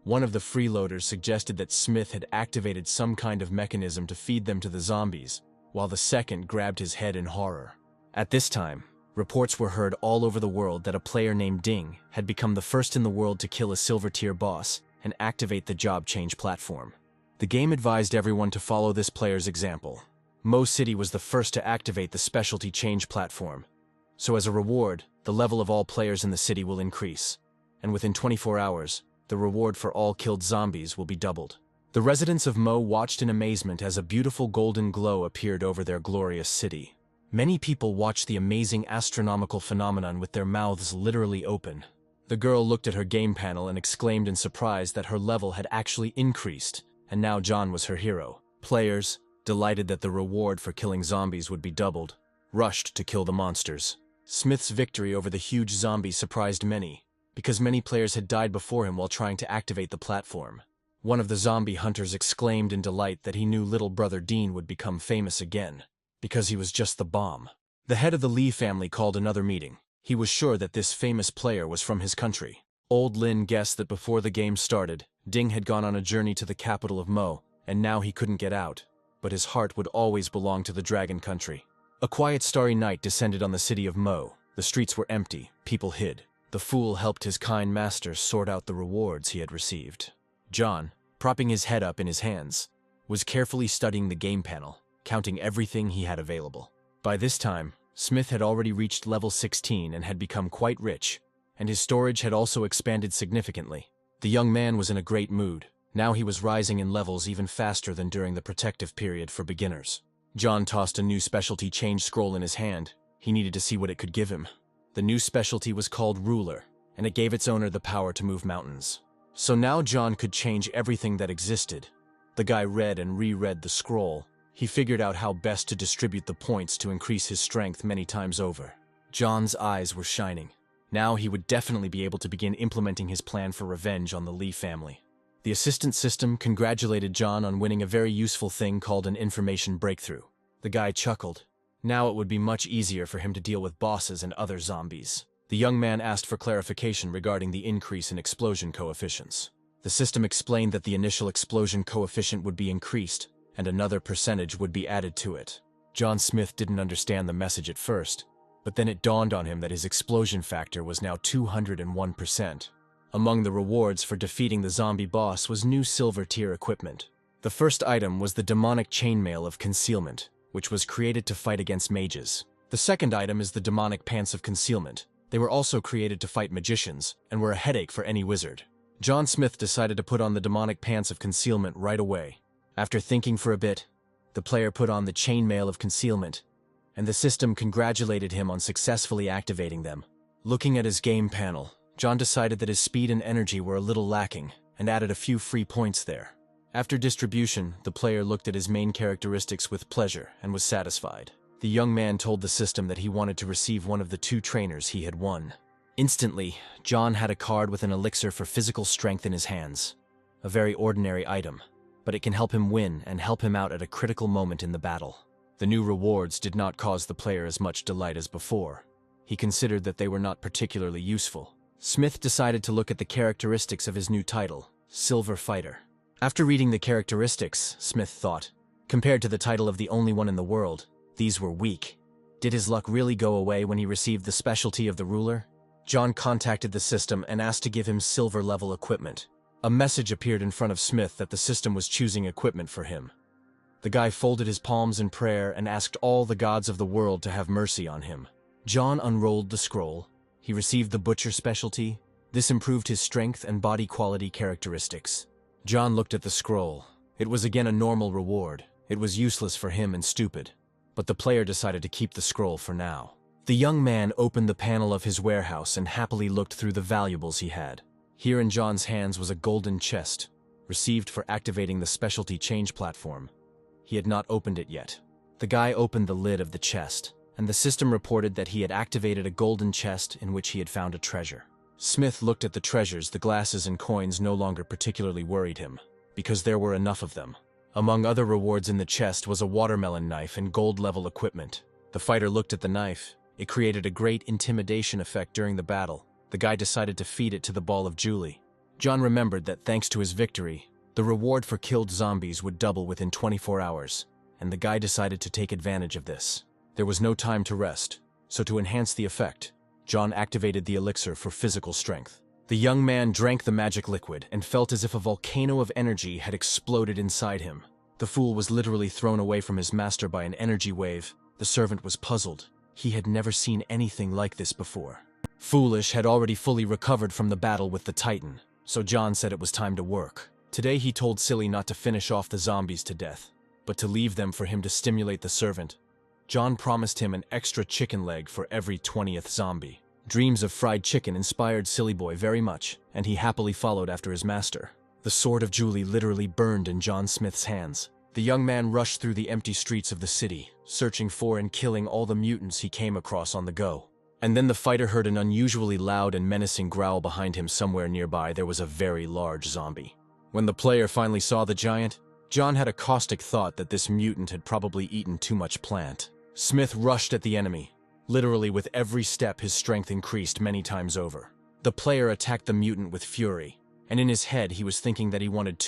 One of the freeloaders suggested that Smith had activated some kind of mechanism to feed them to the zombies, while the second grabbed his head in horror. At this time, reports were heard all over the world that a player named Ding had become the first in the world to kill a silver-tier boss and activate the job change platform. The game advised everyone to follow this player's example. Mo City was the first to activate the specialty change platform, so as a reward, the level of all players in the city will increase, and within 24 hours, the reward for all killed zombies will be doubled. The residents of Mo watched in amazement as a beautiful golden glow appeared over their glorious city. Many people watched the amazing astronomical phenomenon with their mouths literally open. The girl looked at her game panel and exclaimed in surprise that her level had actually increased, and now John was her hero. Players, delighted that the reward for killing zombies would be doubled, rushed to kill the monsters. Smith's victory over the huge zombie surprised many, because many players had died before him while trying to activate the platform. One of the zombie hunters exclaimed in delight that he knew little brother Dean would become famous again, because he was just the bomb. The head of the Lee family called another meeting. He was sure that this famous player was from his country. Old Lin guessed that before the game started, Ding had gone on a journey to the capital of Mo, and now he couldn't get out, but his heart would always belong to the Dragon Country. A quiet starry night descended on the city of Mo. The streets were empty, people hid. The fool helped his kind master sort out the rewards he had received. John, propping his head up in his hands, was carefully studying the game panel, counting everything he had available. By this time, Smith had already reached level 16 and had become quite rich, and his storage had also expanded significantly. The young man was in a great mood. Now he was rising in levels even faster than during the protective period for beginners. John tossed a new specialty change scroll in his hand. He needed to see what it could give him. The new specialty was called Ruler, and it gave its owner the power to move mountains. So now John could change everything that existed. The guy read and reread the scroll. He figured out how best to distribute the points to increase his strength many times over. John's eyes were shining. Now he would definitely be able to begin implementing his plan for revenge on the Lee family. The assistant system congratulated John on winning a very useful thing called an information breakthrough. The guy chuckled. Now it would be much easier for him to deal with bosses and other zombies. The young man asked for clarification regarding the increase in explosion coefficients. The system explained that the initial explosion coefficient would be increased, and another percentage would be added to it. John Smith didn't understand the message at first, but then it dawned on him that his explosion factor was now 201%. Among the rewards for defeating the zombie boss was new silver-tier equipment. The first item was the demonic chainmail of concealment, which was created to fight against mages. The second item is the demonic pants of concealment. They were also created to fight magicians, and were a headache for any wizard. John Smith decided to put on the demonic pants of concealment right away. After thinking for a bit, the player put on the chainmail of concealment, and the system congratulated him on successfully activating them. Looking at his game panel, John decided that his speed and energy were a little lacking, and added a few free points there. After distribution, the player looked at his main characteristics with pleasure and was satisfied. The young man told the system that he wanted to receive one of the 2 trainers he had won. Instantly, John had a card with an elixir for physical strength in his hands. A very ordinary item, but it can help him win and help him out at a critical moment in the battle. The new rewards did not cause the player as much delight as before. He considered that they were not particularly useful. Smith decided to look at the characteristics of his new title, Silver Fighter. After reading the characteristics, Smith thought, compared to the title of the only one in the world, these were weak. Did his luck really go away when he received the specialty of the ruler? John contacted the system and asked to give him silver-level equipment. A message appeared in front of Smith that the system was choosing equipment for him. The guy folded his palms in prayer and asked all the gods of the world to have mercy on him. John unrolled the scroll. He received the butcher specialty. This improved his strength and body quality characteristics. John looked at the scroll. It was again a normal reward. It was useless for him and stupid. But the player decided to keep the scroll for now. The young man opened the panel of his warehouse and happily looked through the valuables he had. Here in John's hands was a golden chest, received for activating the specialty change platform. He had not opened it yet. The guy opened the lid of the chest, and the system reported that he had activated a golden chest in which he had found a treasure. Smith looked at the treasures. The glasses and coins no longer particularly worried him, because there were enough of them. Among other rewards in the chest was a watermelon knife and gold-level equipment. The fighter looked at the knife. It created a great intimidation effect during the battle. The guy decided to feed it to the ball of Julie. John remembered that thanks to his victory, the reward for killed zombies would double within 24 hours, and the guy decided to take advantage of this. There was no time to rest, so to enhance the effect, John activated the elixir for physical strength. The young man drank the magic liquid and felt as if a volcano of energy had exploded inside him. The fool was literally thrown away from his master by an energy wave. The servant was puzzled. He had never seen anything like this before. Foolish had already fully recovered from the battle with the Titan, so John said it was time to work. Today he told Silly not to finish off the zombies to death, but to leave them for him to stimulate the servant. John promised him an extra chicken leg for every 20th zombie. Dreams of fried chicken inspired Silly Boy very much, and he happily followed after his master. The sword of Julie literally burned in John Smith's hands. The young man rushed through the empty streets of the city, searching for and killing all the mutants he came across on the go. And then the fighter heard an unusually loud and menacing growl behind him. Somewhere nearby there was a very large zombie. When the player finally saw the giant, John had a caustic thought that this mutant had probably eaten too much plant. Smith rushed at the enemy. Literally with every step his strength increased many times over. The player attacked the mutant with fury, and in his head he was thinking that he wanted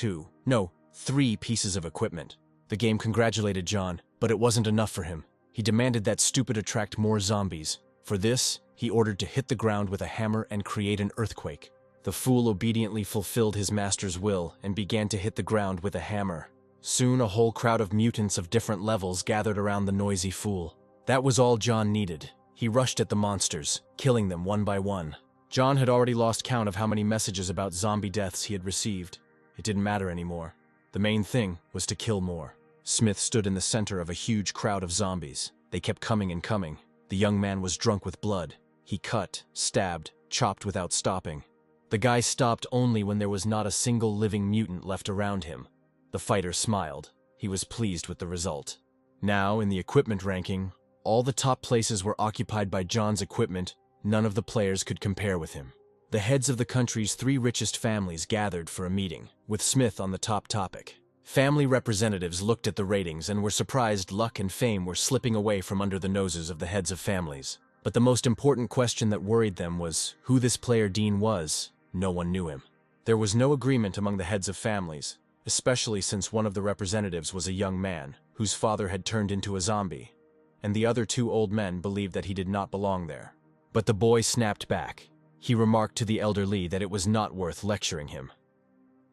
three pieces of equipment. The game congratulated John, but it wasn't enough for him. He demanded that Stupid attract more zombies. For this, he ordered to hit the ground with a hammer and create an earthquake. The fool obediently fulfilled his master's will and began to hit the ground with a hammer. Soon a whole crowd of mutants of different levels gathered around the noisy fool. That was all John needed. He rushed at the monsters, killing them one by one. John had already lost count of how many messages about zombie deaths he had received. It didn't matter anymore. The main thing was to kill more. Smith stood in the center of a huge crowd of zombies. They kept coming and coming. The young man was drunk with blood. He cut, stabbed, chopped without stopping. The guy stopped only when there was not a single living mutant left around him. The fighter smiled. He was pleased with the result. Now, in the equipment ranking, all the top places were occupied by John's equipment. None of the players could compare with him. The heads of the country's 3 richest families gathered for a meeting, with Smith on the top topic. Family representatives looked at the ratings and were surprised luck and fame were slipping away from under the noses of the heads of families. But the most important question that worried them was who this player Dean was. No one knew him. There was no agreement among the heads of families, especially since one of the representatives was a young man whose father had turned into a zombie, and the other 2 old men believed that he did not belong there. But the boy snapped back. He remarked to the elder Lee that it was not worth lecturing him.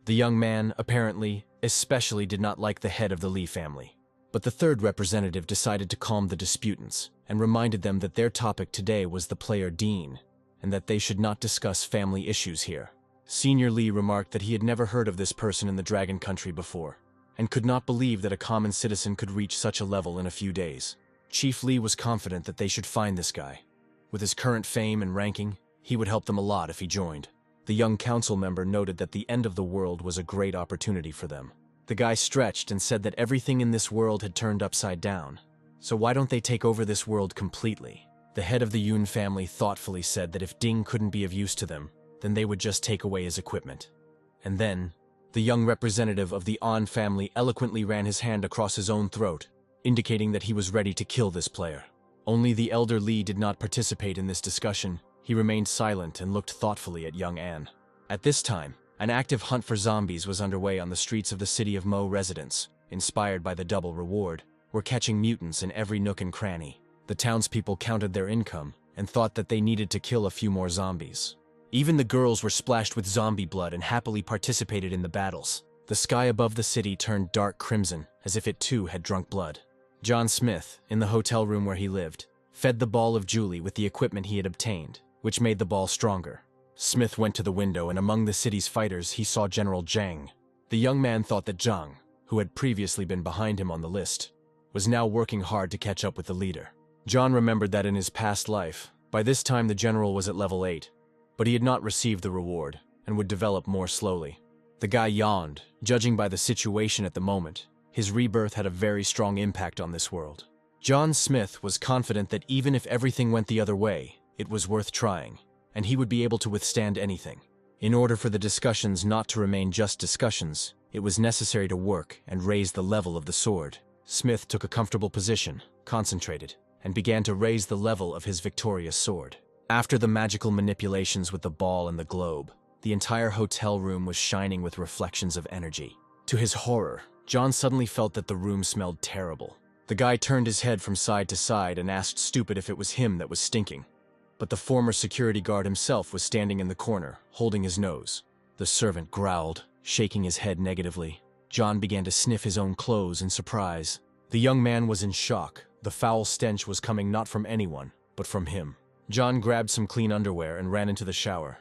The young man, apparently, especially did not like the head of the Lee family. But the 3rd representative decided to calm the disputants and reminded them that their topic today was the player Dean, and that they should not discuss family issues here. Senior Lee remarked that he had never heard of this person in the Dragon Country before, and could not believe that a common citizen could reach such a level in a few days. Chief Lee was confident that they should find this guy. With his current fame and ranking, he would help them a lot if he joined. The young council member noted that the end of the world was a great opportunity for them. The guy stretched and said that everything in this world had turned upside down. So why don't they take over this world completely? The head of the Yoon family thoughtfully said that if Ding couldn't be of use to them, then they would just take away his equipment. And then, the young representative of the An family eloquently ran his hand across his own throat, indicating that he was ready to kill this player. Only the elder Lee did not participate in this discussion. He remained silent and looked thoughtfully at young An. At this time, an active hunt for zombies was underway on the streets of the city of Mo. Residents, inspired by the double reward, were catching mutants in every nook and cranny. The townspeople counted their income and thought that they needed to kill a few more zombies. Even the girls were splashed with zombie blood and happily participated in the battles. The sky above the city turned dark crimson, as if it too had drunk blood. John Smith, in the hotel room where he lived, fed the ball of Julie with the equipment he had obtained, which made the ball stronger. Smith went to the window, and among the city's fighters he saw General Zhang. The young man thought that Zhang, who had previously been behind him on the list, was now working hard to catch up with the leader. John remembered that in his past life, by this time the general was at level 8, but he had not received the reward, and would develop more slowly. The guy yawned, judging by the situation at the moment. His rebirth had a very strong impact on this world. John Smith was confident that even if everything went the other way, it was worth trying, and he would be able to withstand anything. In order for the discussions not to remain just discussions, it was necessary to work and raise the level of the sword. Smith took a comfortable position, concentrated, and began to raise the level of his victorious sword. After the magical manipulations with the ball and the globe, the entire hotel room was shining with reflections of energy. To his horror, John suddenly felt that the room smelled terrible. The guy turned his head from side to side and asked Stupid if it was him that was stinking. But the former security guard himself was standing in the corner, holding his nose. The servant growled, shaking his head negatively. John began to sniff his own clothes in surprise. The young man was in shock. The foul stench was coming not from anyone, but from him. John grabbed some clean underwear and ran into the shower.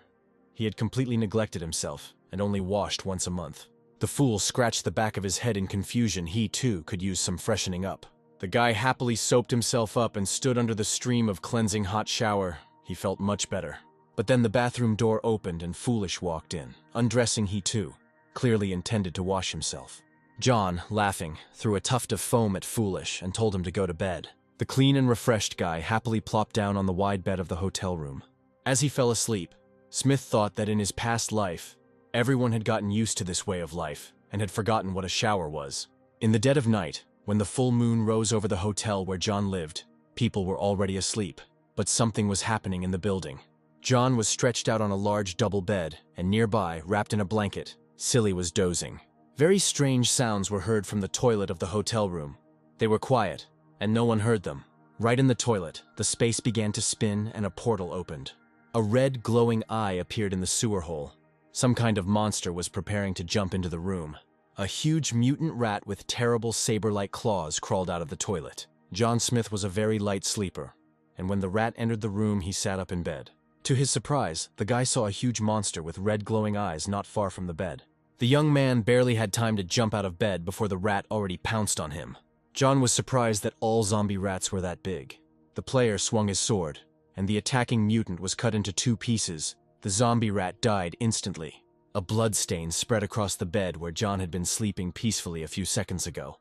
He had completely neglected himself, and only washed once a month. The fool scratched the back of his head in confusion. He, too, could use some freshening up. The guy happily soaped himself up and stood under the stream of cleansing hot shower. He felt much better. But then the bathroom door opened and Foolish walked in. Undressing he, too, clearly intended to wash himself. John, laughing, threw a tuft of foam at Foolish and told him to go to bed. The clean and refreshed guy happily plopped down on the wide bed of the hotel room. As he fell asleep, Smith thought that in his past life, everyone had gotten used to this way of life and had forgotten what a shower was. In the dead of night, when the full moon rose over the hotel where John lived, people were already asleep, but something was happening in the building. John was stretched out on a large double bed, and nearby, wrapped in a blanket, Silly was dozing. Very strange sounds were heard from the toilet of the hotel room. They were quiet, and no one heard them. Right in the toilet, the space began to spin and a portal opened. A red, glowing eye appeared in the sewer hole. Some kind of monster was preparing to jump into the room. A huge mutant rat with terrible saber-like claws crawled out of the toilet. John Smith was a very light sleeper, and when the rat entered the room, he sat up in bed. To his surprise, the guy saw a huge monster with red glowing eyes not far from the bed. The young man barely had time to jump out of bed before the rat already pounced on him. John was surprised that all zombie rats were that big. The player swung his sword, and the attacking mutant was cut into 2 pieces. The zombie rat died instantly. A blood stain spread across the bed where John had been sleeping peacefully a few seconds ago.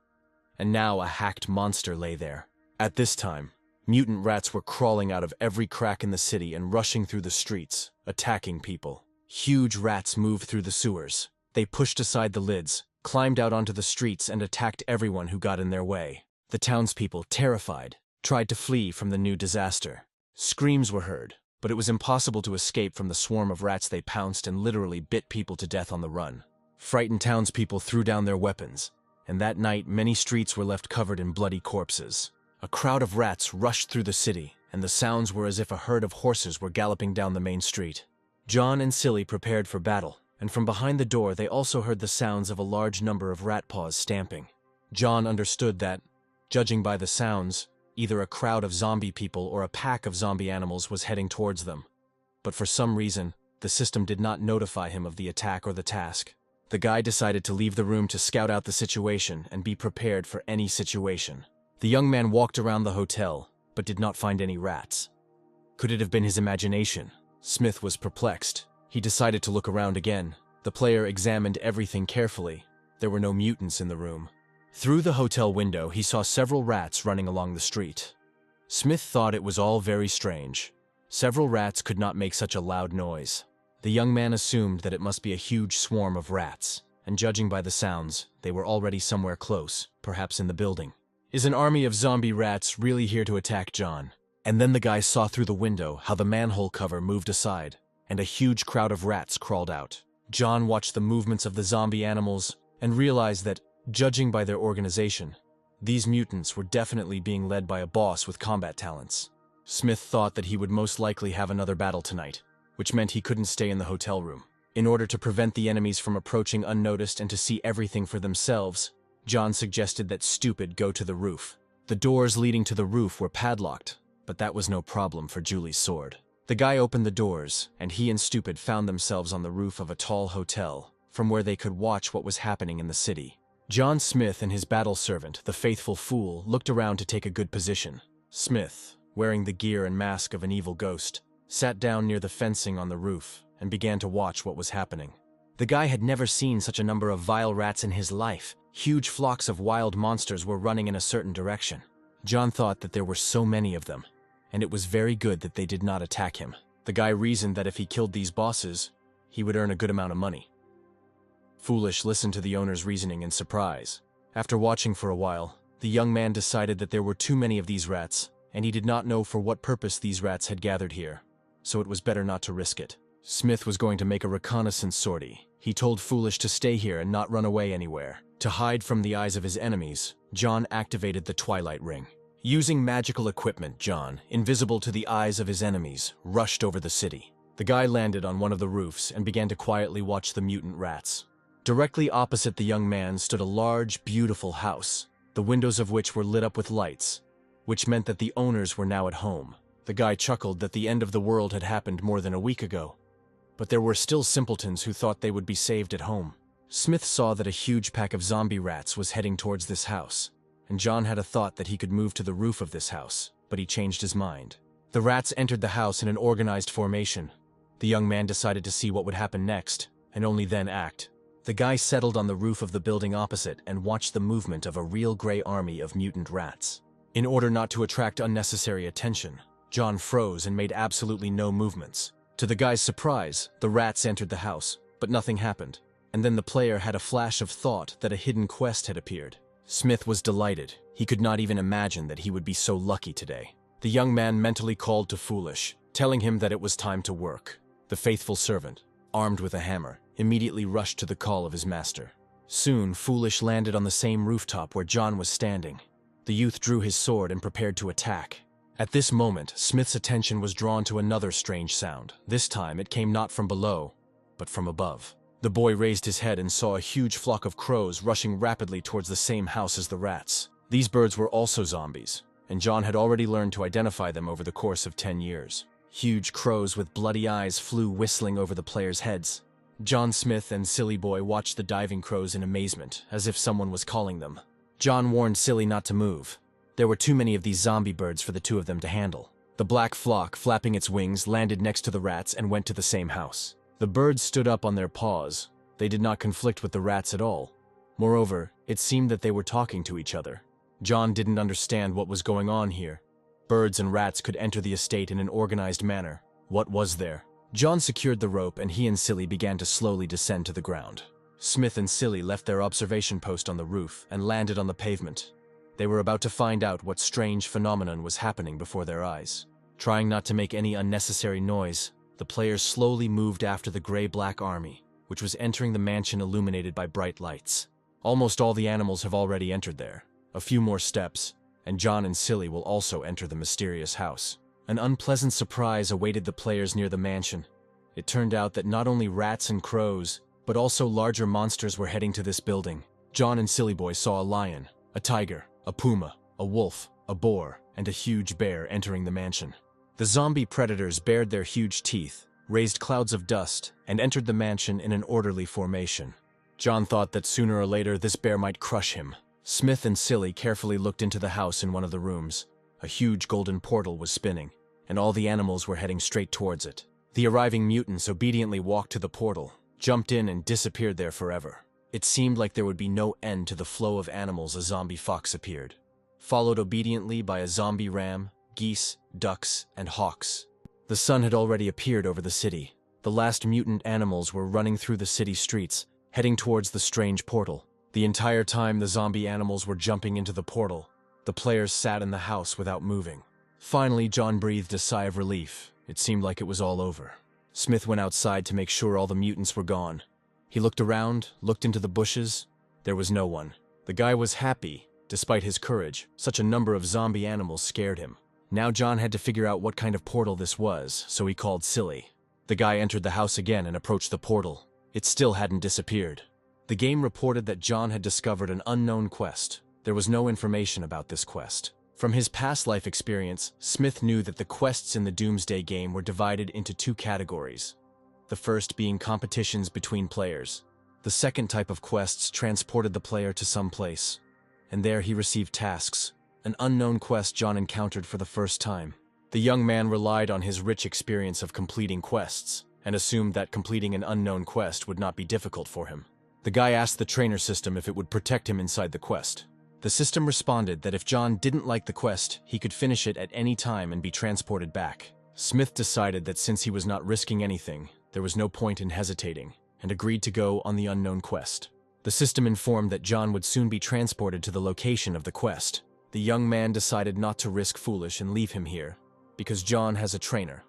And now a hacked monster lay there. At this time, mutant rats were crawling out of every crack in the city and rushing through the streets, attacking people. Huge rats moved through the sewers. They pushed aside the lids, climbed out onto the streets, and attacked everyone who got in their way. The townspeople, terrified, tried to flee from the new disaster. Screams were heard, but it was impossible to escape from the swarm of rats. They pounced and literally bit people to death on the run. Frightened townspeople threw down their weapons, and that night many streets were left covered in bloody corpses. A crowd of rats rushed through the city, and the sounds were as if a herd of horses were galloping down the main street. John and Silly prepared for battle, and from behind the door they also heard the sounds of a large number of rat paws stamping. John understood that, judging by the sounds, either a crowd of zombie people or a pack of zombie animals was heading towards them. But for some reason, the system did not notify him of the attack or the task. The guy decided to leave the room to scout out the situation and be prepared for any situation. The young man walked around the hotel, but did not find any rats. Could it have been his imagination? Smith was perplexed. He decided to look around again. The player examined everything carefully. There were no mutants in the room. Through the hotel window, he saw several rats running along the street. Smith thought it was all very strange. Several rats could not make such a loud noise. The young man assumed that it must be a huge swarm of rats, and judging by the sounds, they were already somewhere close, perhaps in the building. Is an army of zombie rats really here to attack John? And then the guy saw through the window how the manhole cover moved aside, and a huge crowd of rats crawled out. John watched the movements of the zombie animals and realized that, judging by their organization, these mutants were definitely being led by a boss with combat talents. Smith thought that he would most likely have another battle tonight, which meant he couldn't stay in the hotel room. In order to prevent the enemies from approaching unnoticed and to see everything for themselves, John suggested that Stupid go to the roof. The doors leading to the roof were padlocked, but that was no problem for Julie's sword. The guy opened the doors, and he and Stupid found themselves on the roof of a tall hotel, from where they could watch what was happening in the city. John Smith and his battle servant, the faithful fool, looked around to take a good position. Smith, wearing the gear and mask of an evil ghost, sat down near the fencing on the roof and began to watch what was happening. The guy had never seen such a number of vile rats in his life. Huge flocks of wild monsters were running in a certain direction. John thought that there were so many of them, and it was very good that they did not attack him. The guy reasoned that if he killed these bosses, he would earn a good amount of money. Foolish listened to the owner's reasoning in surprise. After watching for a while, the young man decided that there were too many of these rats, and he did not know for what purpose these rats had gathered here, so it was better not to risk it. Smith was going to make a reconnaissance sortie. He told Foolish to stay here and not run away anywhere. To hide from the eyes of his enemies, John activated the Twilight Ring. Using magical equipment, John, invisible to the eyes of his enemies, rushed over the city. The guy landed on one of the roofs and began to quietly watch the mutant rats. Directly opposite the young man stood a large, beautiful house, the windows of which were lit up with lights, which meant that the owners were now at home. The guy chuckled that the end of the world had happened more than a week ago, but there were still simpletons who thought they would be saved at home. Smith saw that a huge pack of zombie rats was heading towards this house, and John had a thought that he could move to the roof of this house, but he changed his mind. The rats entered the house in an organized formation. The young man decided to see what would happen next, and only then act. The guy settled on the roof of the building opposite and watched the movement of a real gray army of mutant rats. In order not to attract unnecessary attention, John froze and made absolutely no movements. To the guy's surprise, the rats entered the house, but nothing happened. And then the player had a flash of thought that a hidden quest had appeared. Smith was delighted. He could not even imagine that he would be so lucky today. The young man mentally called to Foolish. telling him that it was time to work. The faithful servant, armed with a hammer, immediately rushed to the call of his master. Soon, Foolish landed on the same rooftop where John was standing. The youth drew his sword and prepared to attack. At this moment, Smith's attention was drawn to another strange sound. This time, it came not from below, but from above. The boy raised his head and saw a huge flock of crows rushing rapidly towards the same house as the rats. These birds were also zombies, and John had already learned to identify them over the course of 10 years. Huge crows with bloody eyes flew whistling over the players' heads. John Smith and Silly Boy watched the diving crows in amazement, as if someone was calling them. John warned Silly not to move. There were too many of these zombie birds for the two of them to handle. The black flock, flapping its wings, landed next to the rats and went to the same house. The birds stood up on their paws. They did not conflict with the rats at all. Moreover, it seemed that they were talking to each other. John didn't understand what was going on here. Birds and rats could enter the estate in an organized manner. What was there? John secured the rope and he and Silly began to slowly descend to the ground. Smith and Silly left their observation post on the roof and landed on the pavement. They were about to find out what strange phenomenon was happening before their eyes. Trying not to make any unnecessary noise, the players slowly moved after the gray-black army, which was entering the mansion illuminated by bright lights. Almost all the animals have already entered there. A few more steps, and John and Silly will also enter the mysterious house. An unpleasant surprise awaited the players near the mansion. It turned out that not only rats and crows, but also larger monsters were heading to this building. John and Silly Boy saw a lion, a tiger, a puma, a wolf, a boar, and a huge bear entering the mansion. The zombie predators bared their huge teeth, raised clouds of dust, and entered the mansion in an orderly formation. John thought that sooner or later this bear might crush him. Smith and Silly carefully looked into the house in one of the rooms. A huge golden portal was spinning, and all the animals were heading straight towards it. The arriving mutants obediently walked to the portal, jumped in and disappeared there forever. It seemed like there would be no end to the flow of animals. A zombie fox appeared, followed obediently by a zombie ram, geese, ducks, and hawks. The sun had already appeared over the city. The last mutant animals were running through the city streets, heading towards the strange portal. The entire time the zombie animals were jumping into the portal, the players sat in the house without moving. Finally, John breathed a sigh of relief. It seemed like it was all over. Smith went outside to make sure all the mutants were gone. He looked around, looked into the bushes. There was no one. The guy was happy, despite his courage. Such a number of zombie animals scared him. Now John had to figure out what kind of portal this was, so he called Silly. The guy entered the house again and approached the portal. It still hadn't disappeared. The game reported that John had discovered an unknown quest. There was no information about this quest. From his past life experience, Smith knew that the quests in the Doomsday game were divided into two categories. The first being competitions between players. The second type of quests transported the player to some place, and there he received tasks, an unknown quest John encountered for the first time. The young man relied on his rich experience of completing quests, and assumed that completing an unknown quest would not be difficult for him. The guy asked the trainer system if it would protect him inside the quest. The system responded that if John didn't like the quest, he could finish it at any time and be transported back. Smith decided that since he was not risking anything, there was no point in hesitating, and agreed to go on the unknown quest. The system informed that John would soon be transported to the location of the quest. The young man decided not to risk Foolish and leave him here, because John has a trainer,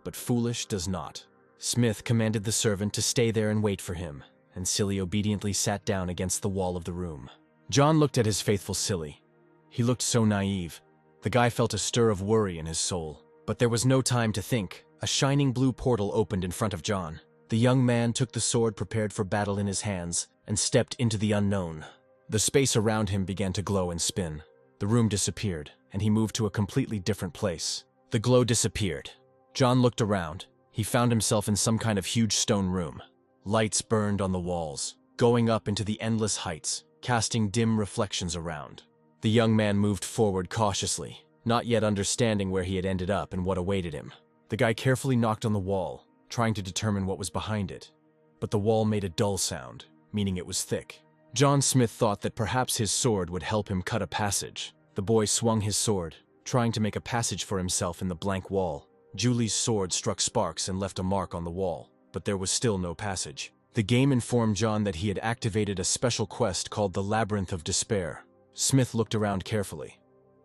but Foolish does not. Smith commanded the servant to stay there and wait for him, and Silly obediently sat down against the wall of the room. John looked at his faithful Silly. He looked so naive. The guy felt a stir of worry in his soul. But there was no time to think. A shining blue portal opened in front of John. The young man took the sword prepared for battle in his hands and stepped into the unknown. The space around him began to glow and spin. The room disappeared, and he moved to a completely different place. The glow disappeared. John looked around. He found himself in some kind of huge stone room. Lights burned on the walls, going up into the endless heights, casting dim reflections around. The young man moved forward cautiously, not yet understanding where he had ended up and what awaited him. The guy carefully knocked on the wall, trying to determine what was behind it. But the wall made a dull sound, meaning it was thick. John Smith thought that perhaps his sword would help him cut a passage. The boy swung his sword, trying to make a passage for himself in the blank wall. Julie's sword struck sparks and left a mark on the wall, but there was still no passage. The game informed John that he had activated a special quest called the Labyrinth of Despair. Smith looked around carefully.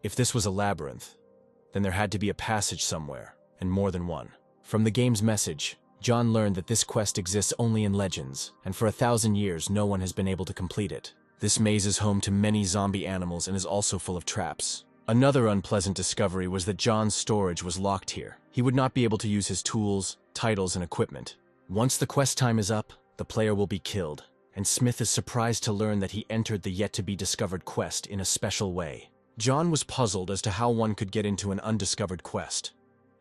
If this was a labyrinth, then there had to be a passage somewhere. and more than one. From the game's message, John learned that this quest exists only in legends, and for 1,000 years no one has been able to complete it. This maze is home to many zombie animals and is also full of traps. Another unpleasant discovery was that John's storage was locked here. He would not be able to use his tools, titles, and equipment. Once the quest time is up, the player will be killed, and Smith is surprised to learn that he entered the yet-to-be-discovered quest in a special way. John was puzzled as to how one could get into an undiscovered quest,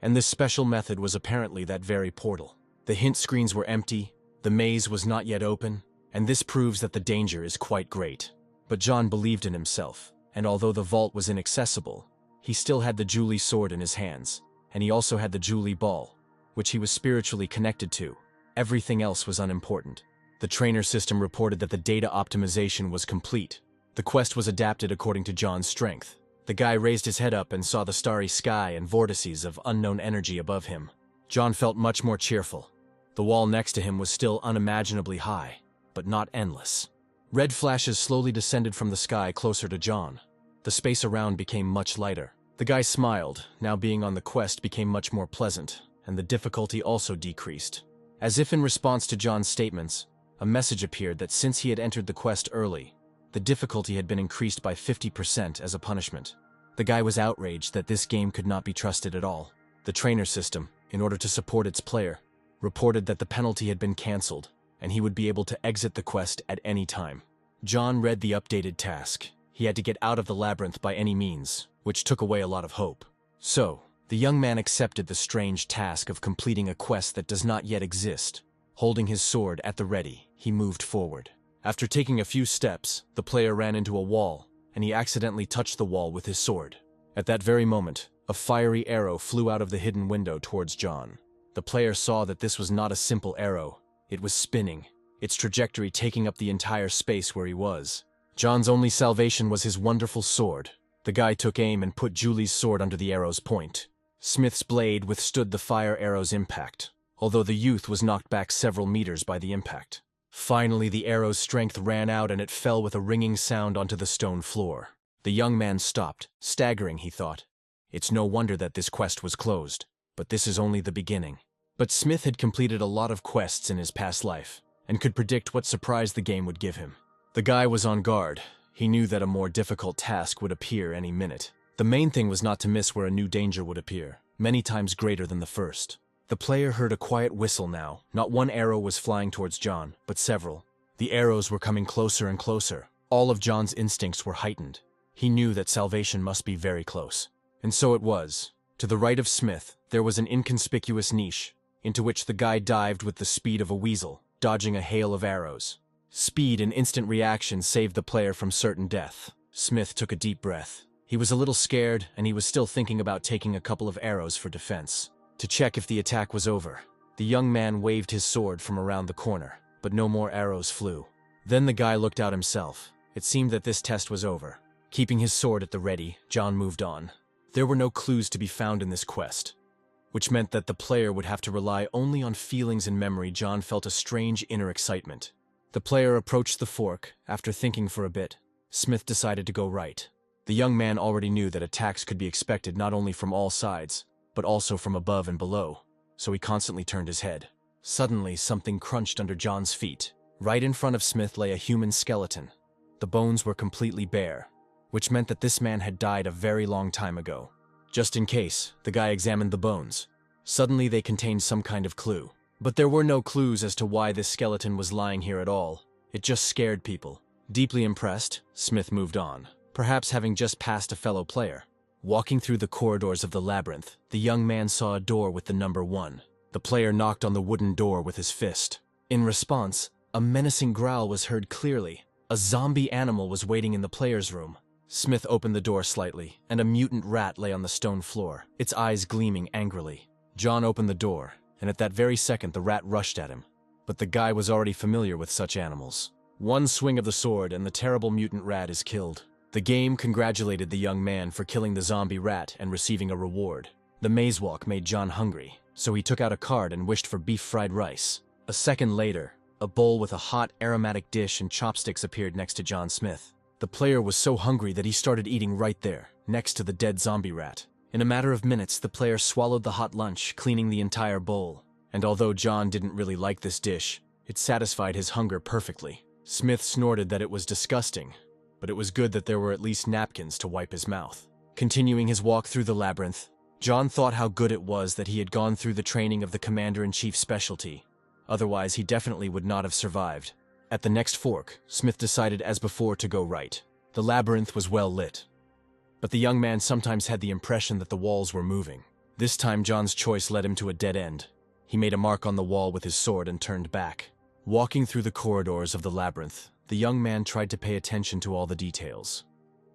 and this special method was apparently that very portal. The hint screens were empty, the maze was not yet open, and this proves that the danger is quite great. But John believed in himself, and although the vault was inaccessible, he still had the Julie sword in his hands, and he also had the Julie ball, which he was spiritually connected to. Everything else was unimportant. The trainer system reported that the data optimization was complete. The quest was adapted according to John's strength. The guy raised his head up and saw the starry sky and vortices of unknown energy above him. John felt much more cheerful. The wall next to him was still unimaginably high, but not endless. Red flashes slowly descended from the sky closer to John. The space around became much lighter. The guy smiled. Now being on the quest became much more pleasant, and the difficulty also decreased. As if in response to John's statements, a message appeared that since he had entered the quest early, the difficulty had been increased by 50% as a punishment. The guy was outraged that this game could not be trusted at all. The trainer system, in order to support its player, reported that the penalty had been cancelled, and he would be able to exit the quest at any time. John read the updated task. He had to get out of the labyrinth by any means, which took away a lot of hope. So, the young man accepted the strange task of completing a quest that does not yet exist. Holding his sword at the ready, he moved forward. After taking a few steps, the player ran into a wall, and he accidentally touched the wall with his sword. At that very moment, a fiery arrow flew out of the hidden window towards John. The player saw that this was not a simple arrow. It was spinning, its trajectory taking up the entire space where he was. John's only salvation was his wonderful sword. The guy took aim and put Julie's sword under the arrow's point. Smith's blade withstood the fire arrow's impact, although the youth was knocked back several meters by the impact. Finally, the arrow's strength ran out and it fell with a ringing sound onto the stone floor. The young man stopped, staggering, he thought. It's no wonder that this quest was closed, but this is only the beginning. But Smith had completed a lot of quests in his past life, and could predict what surprise the game would give him. The guy was on guard. He knew that a more difficult task would appear any minute. The main thing was not to miss where a new danger would appear, many times greater than the first. The player heard a quiet whistle now. Not one arrow was flying towards John, but several. The arrows were coming closer and closer. All of John's instincts were heightened. He knew that salvation must be very close. And so it was. To the right of Smith, there was an inconspicuous niche, into which the guy dived with the speed of a weasel, dodging a hail of arrows. Speed and instant reaction saved the player from certain death. Smith took a deep breath. He was a little scared, and he was still thinking about taking a couple of arrows for defense. To check if the attack was over, the young man waved his sword from around the corner, but no more arrows flew. Then the guy looked out himself. It seemed that this test was over. Keeping his sword at the ready, John moved on. There were no clues to be found in this quest, which meant that the player would have to rely only on feelings and memory. John felt a strange inner excitement. The player approached the fork. After thinking for a bit, Smith decided to go right. The young man already knew that attacks could be expected not only from all sides, but also from above and below, so he constantly turned his head. Suddenly, something crunched under John's feet. Right in front of Smith lay a human skeleton. The bones were completely bare, which meant that this man had died a very long time ago. Just in case, the guy examined the bones. Suddenly they contained some kind of clue. But there were no clues as to why this skeleton was lying here at all. It just scared people. Deeply impressed, Smith moved on, perhaps having just passed a fellow player. Walking through the corridors of the labyrinth, the young man saw a door with the number 1. The player knocked on the wooden door with his fist. In response, a menacing growl was heard clearly. A zombie animal was waiting in the player's room. Smith opened the door slightly, and a mutant rat lay on the stone floor, its eyes gleaming angrily. John opened the door, and at that very second the rat rushed at him. But the guy was already familiar with such animals. One swing of the sword and the terrible mutant rat is killed. The game congratulated the young man for killing the zombie rat and receiving a reward. The maze walk made John hungry, so he took out a card and wished for beef fried rice. A second later, a bowl with a hot, aromatic dish and chopsticks appeared next to John Smith. The player was so hungry that he started eating right there, next to the dead zombie rat. In a matter of minutes, the player swallowed the hot lunch, cleaning the entire bowl. And although John didn't really like this dish, it satisfied his hunger perfectly. Smith snorted that it was disgusting, but it was good that there were at least napkins to wipe his mouth. Continuing his walk through the labyrinth, John thought how good it was that he had gone through the training of the Commander-in-Chief's specialty. Otherwise, he definitely would not have survived. At the next fork, Smith decided as before to go right. The labyrinth was well lit, but the young man sometimes had the impression that the walls were moving. This time, John's choice led him to a dead end. He made a mark on the wall with his sword and turned back. Walking through the corridors of the labyrinth, the young man tried to pay attention to all the details,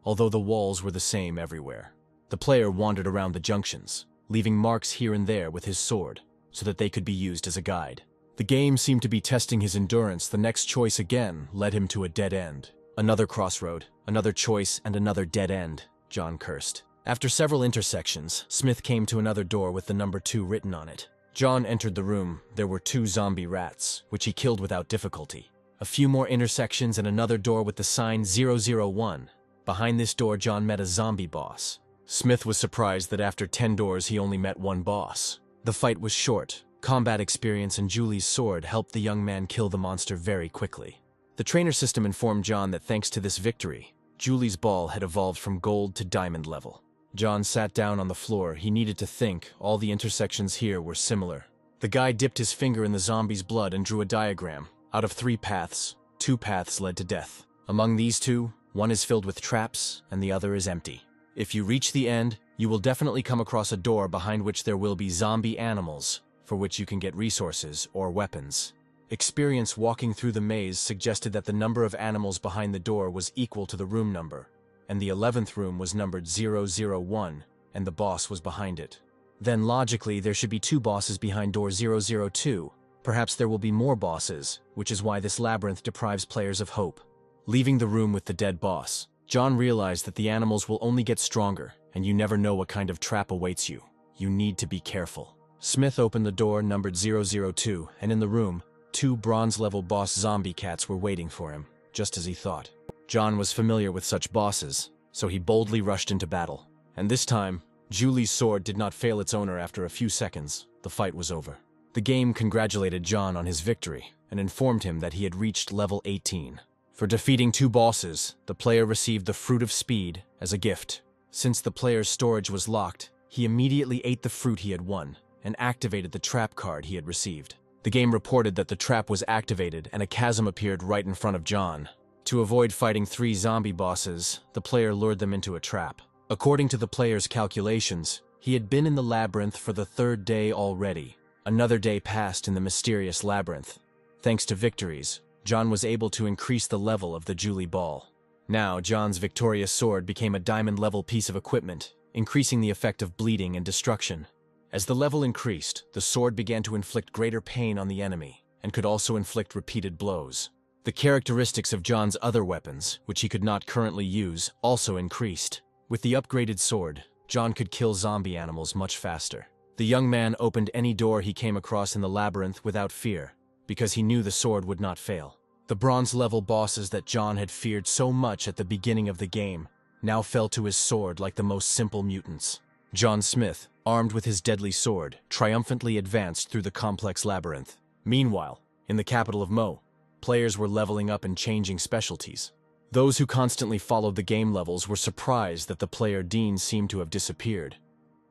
although the walls were the same everywhere. The player wandered around the junctions, leaving marks here and there with his sword, so that they could be used as a guide. The game seemed to be testing his endurance. The next choice again led him to a dead end. Another crossroad, another choice, and another dead end, John cursed. After several intersections, Smith came to another door with the number 2 written on it. John entered the room. There were 2 zombie rats, which he killed without difficulty. A few more intersections and another door with the sign 001. Behind this door, John met a zombie boss. Smith was surprised that after 10 doors he only met 1 boss. The fight was short. Combat experience and Julie's sword helped the young man kill the monster very quickly. The trainer system informed John that thanks to this victory, Julie's ball had evolved from gold to diamond level. John sat down on the floor. He needed to think. All the intersections here were similar. The guy dipped his finger in the zombie's blood and drew a diagram. Out of 3 paths, 2 paths led to death. Among these 2, one is filled with traps and the other is empty. If you reach the end, you will definitely come across a door behind which there will be zombie animals, for which you can get resources or weapons. Experience walking through the maze suggested that the number of animals behind the door was equal to the room number, and the 11th room was numbered 001, and the boss was behind it. Then logically, there should be 2 bosses behind door 002. Perhaps there will be more bosses, which is why this labyrinth deprives players of hope. Leaving the room with the dead boss, John realized that the animals will only get stronger, and you never know what kind of trap awaits you. You need to be careful. Smith opened the door numbered 002, and in the room, 2 bronze-level boss zombie cats were waiting for him, just as he thought. John was familiar with such bosses, so he boldly rushed into battle. And this time, Julie's sword did not fail its owner. After a few seconds, the fight was over. The game congratulated John on his victory and informed him that he had reached level 18. For defeating 2 bosses, the player received the Fruit of Speed as a gift. Since the player's storage was locked, he immediately ate the fruit he had won and activated the trap card he had received. The game reported that the trap was activated and a chasm appeared right in front of John. To avoid fighting 3 zombie bosses, the player lured them into a trap. According to the player's calculations, he had been in the labyrinth for the 3rd day already. Another day passed in the mysterious labyrinth. Thanks to victories, John was able to increase the level of the Julie ball. Now, John's victorious sword became a diamond-level piece of equipment, increasing the effect of bleeding and destruction. As the level increased, the sword began to inflict greater pain on the enemy, and could also inflict repeated blows. The characteristics of John's other weapons, which he could not currently use, also increased. With the upgraded sword, John could kill zombie animals much faster. The young man opened any door he came across in the labyrinth without fear, because he knew the sword would not fail. The bronze-level bosses that John had feared so much at the beginning of the game now fell to his sword like the most simple mutants. John Smith, armed with his deadly sword, triumphantly advanced through the complex labyrinth. Meanwhile, in the capital of Mo, players were leveling up and changing specialties. Those who constantly followed the game levels were surprised that the player Dean seemed to have disappeared.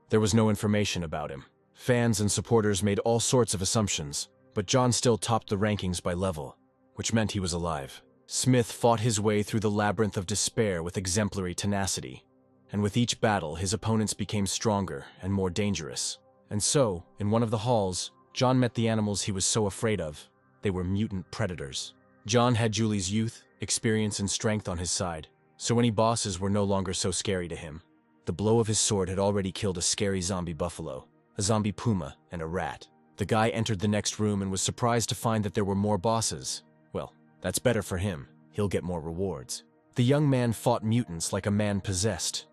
There was no information about him. Fans and supporters made all sorts of assumptions, but John still topped the rankings by level, which meant he was alive. Smith fought his way through the labyrinth of despair with exemplary tenacity, and with each battle his opponents became stronger and more dangerous. And so, in one of the halls, John met the animals he was so afraid of. They were mutant predators. John had Julie's youth, experience, and strength on his side, so any bosses were no longer so scary to him. The blow of his sword had already killed a scary zombie buffalo, a zombie puma, and a rat. The guy entered the next room and was surprised to find that there were more bosses. Well, that's better for him. He'll get more rewards. The young man fought mutants like a man possessed.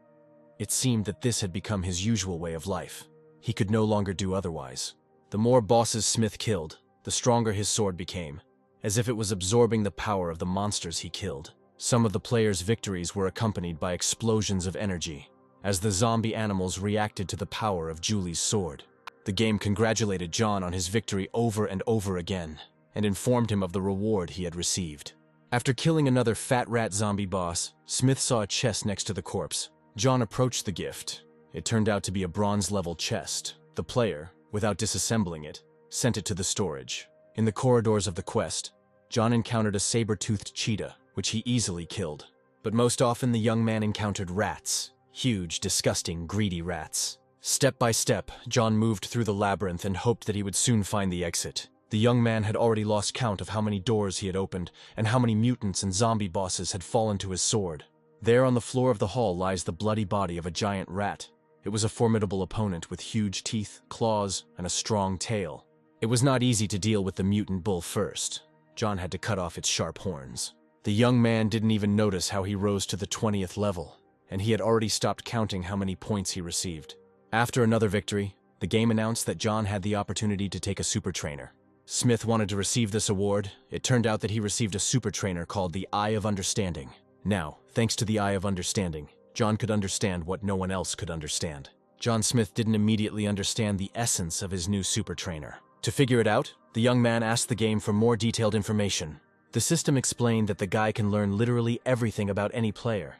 It seemed that this had become his usual way of life. He could no longer do otherwise. The more bosses Smith killed, the stronger his sword became, as if it was absorbing the power of the monsters he killed. Some of the players' victories were accompanied by explosions of energy, as the zombie animals reacted to the power of Julie's sword. The game congratulated John on his victory over and over again, and informed him of the reward he had received. After killing another fat rat zombie boss, Smith saw a chest next to the corpse. John approached the gift. It turned out to be a bronze-level chest. The player, without disassembling it, sent it to the storage. In the corridors of the quest, John encountered a saber-toothed cheetah, which he easily killed. But most often the young man encountered rats. Huge, disgusting, greedy rats. Step by step, John moved through the labyrinth and hoped that he would soon find the exit. The young man had already lost count of how many doors he had opened, and how many mutants and zombie bosses had fallen to his sword. There on the floor of the hall lies the bloody body of a giant rat. It was a formidable opponent with huge teeth, claws, and a strong tail. It was not easy to deal with the mutant bull first. John had to cut off its sharp horns. The young man didn't even notice how he rose to the 20th level, and he had already stopped counting how many points he received. After another victory, the game announced that John had the opportunity to take a super trainer. Smith wanted to receive this award. It turned out that he received a super trainer called the Eye of Understanding. Now, thanks to the Eye of Understanding, John could understand what no one else could understand. John Smith didn't immediately understand the essence of his new super trainer. To figure it out, the young man asked the game for more detailed information. The system explained that the guy can learn literally everything about any player,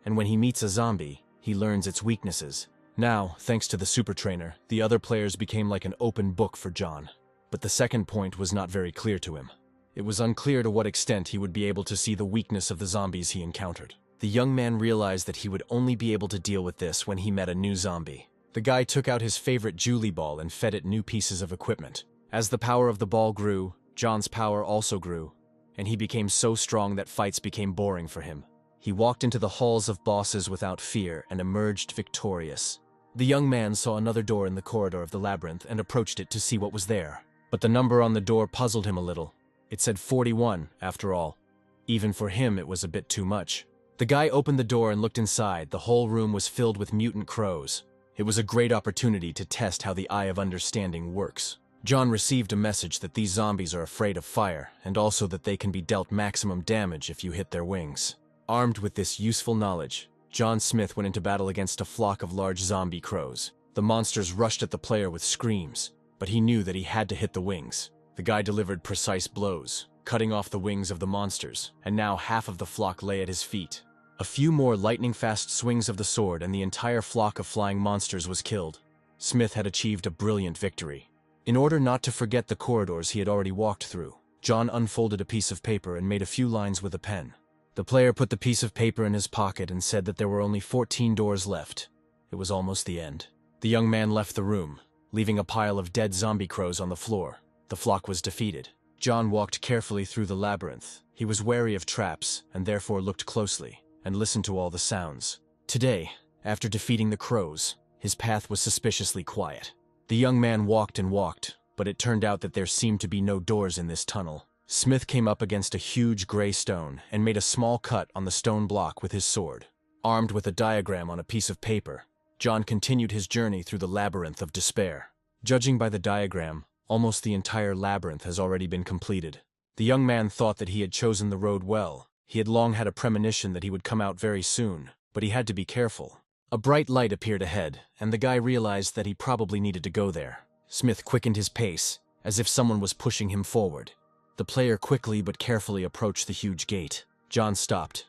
and when he meets a zombie, he learns its weaknesses. Now, thanks to the super trainer, the other players became like an open book for John. But the second point was not very clear to him. It was unclear to what extent he would be able to see the weakness of the zombies he encountered. The young man realized that he would only be able to deal with this when he met a new zombie. The guy took out his favorite Julie ball and fed it new pieces of equipment. As the power of the ball grew, John's power also grew, and he became so strong that fights became boring for him. He walked into the halls of bosses without fear and emerged victorious. The young man saw another door in the corridor of the labyrinth and approached it to see what was there. But the number on the door puzzled him a little. It said 41, after all. Even for him, it was a bit too much. The guy opened the door and looked inside. The whole room was filled with mutant crows. It was a great opportunity to test how the Eye of Understanding works. John received a message that these zombies are afraid of fire, and also that they can be dealt maximum damage if you hit their wings. Armed with this useful knowledge, John Smith went into battle against a flock of large zombie crows. The monsters rushed at the player with screams, but he knew that he had to hit the wings. The guy delivered precise blows, cutting off the wings of the monsters, and now half of the flock lay at his feet. A few more lightning-fast swings of the sword and the entire flock of flying monsters was killed. Smith had achieved a brilliant victory. In order not to forget the corridors he had already walked through, John unfolded a piece of paper and made a few lines with a pen. The player put the piece of paper in his pocket and said that there were only 14 doors left. It was almost the end. The young man left the room, leaving a pile of dead zombie crows on the floor. The flock was defeated. John walked carefully through the labyrinth. He was wary of traps and therefore looked closely and listened to all the sounds. Today, after defeating the crows, his path was suspiciously quiet. The young man walked and walked, but it turned out that there seemed to be no doors in this tunnel. Smith came up against a huge gray stone and made a small cut on the stone block with his sword. Armed with a diagram on a piece of paper, John continued his journey through the labyrinth of despair. Judging by the diagram, almost the entire labyrinth has already been completed. The young man thought that he had chosen the road well. He had long had a premonition that he would come out very soon, but he had to be careful. A bright light appeared ahead, and the guy realized that he probably needed to go there. Smith quickened his pace, as if someone was pushing him forward. The player quickly but carefully approached the huge gate. John stopped.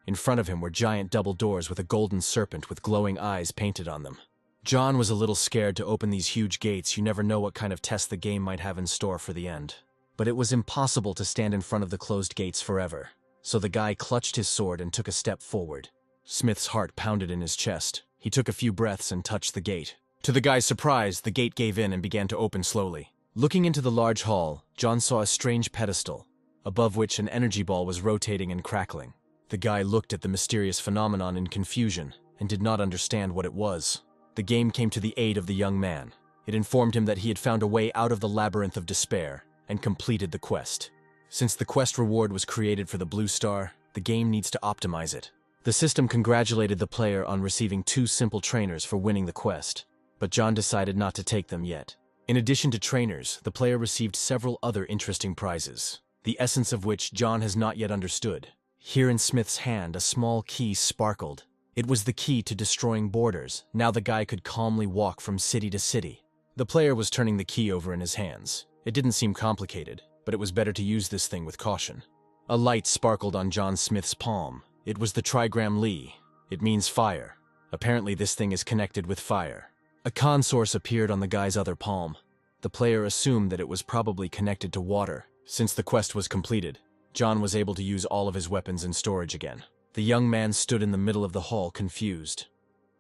In front of him were giant double doors with a golden serpent with glowing eyes painted on them. John was a little scared to open these huge gates. You never know what kind of test the game might have in store for the end. But it was impossible to stand in front of the closed gates forever, so the guy clutched his sword and took a step forward. Smith's heart pounded in his chest. He took a few breaths and touched the gate. To the guy's surprise, the gate gave in and began to open slowly. Looking into the large hall, John saw a strange pedestal, above which an energy ball was rotating and crackling. The guy looked at the mysterious phenomenon in confusion and did not understand what it was. The game came to the aid of the young man. It informed him that he had found a way out of the labyrinth of despair and completed the quest. Since the quest reward was created for the blue star, the game needs to optimize it. The system congratulated the player on receiving 2 simple trainers for winning the quest, but John decided not to take them yet. In addition to trainers, the player received several other interesting prizes, the essence of which John has not yet understood. Here in Smith's hand, a small key sparkled. It was the key to destroying borders. Now the guy could calmly walk from city to city. The player was turning the key over in his hands. It didn't seem complicated, but it was better to use this thing with caution. A light sparkled on John Smith's palm. It was the trigram Li. It means fire. Apparently this thing is connected with fire. A con source appeared on the guy's other palm. The player assumed that it was probably connected to water. Since the quest was completed, John was able to use all of his weapons in storage again. The young man stood in the middle of the hall, confused.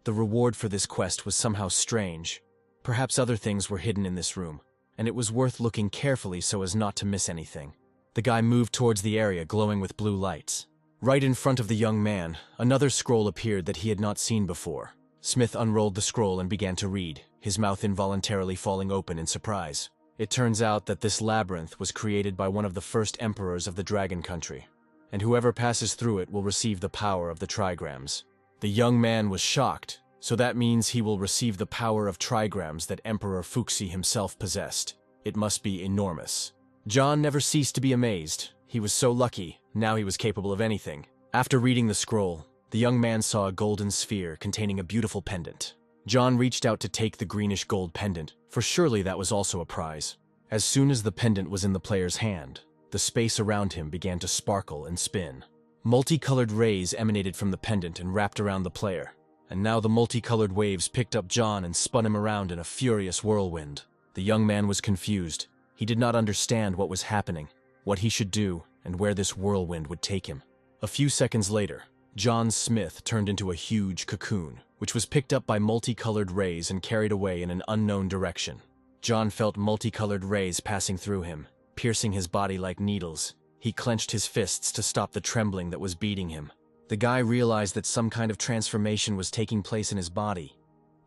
The reward for this quest was somehow strange. Perhaps other things were hidden in this room, and it was worth looking carefully so as not to miss anything. The guy moved towards the area glowing with blue lights. Right in front of the young man, another scroll appeared that he had not seen before. Smith unrolled the scroll and began to read, his mouth involuntarily falling open in surprise. It turns out that this labyrinth was created by one of the first emperors of the Dragon Country, and whoever passes through it will receive the power of the trigrams. The young man was shocked, so that means he will receive the power of trigrams that Emperor Fuxi himself possessed. It must be enormous. John never ceased to be amazed. He was so lucky, now he was capable of anything. After reading the scroll, the young man saw a golden sphere containing a beautiful pendant. John reached out to take the greenish gold pendant, for surely that was also a prize. As soon as the pendant was in the player's hand, the space around him began to sparkle and spin. Multicolored rays emanated from the pendant and wrapped around the player, and now the multicolored waves picked up John and spun him around in a furious whirlwind. The young man was confused. He did not understand what was happening, what he should do, and where this whirlwind would take him. A few seconds later, John Smith turned into a huge cocoon, which was picked up by multicolored rays and carried away in an unknown direction. John felt multicolored rays passing through him, piercing his body like needles. He clenched his fists to stop the trembling that was beating him. The guy realized that some kind of transformation was taking place in his body.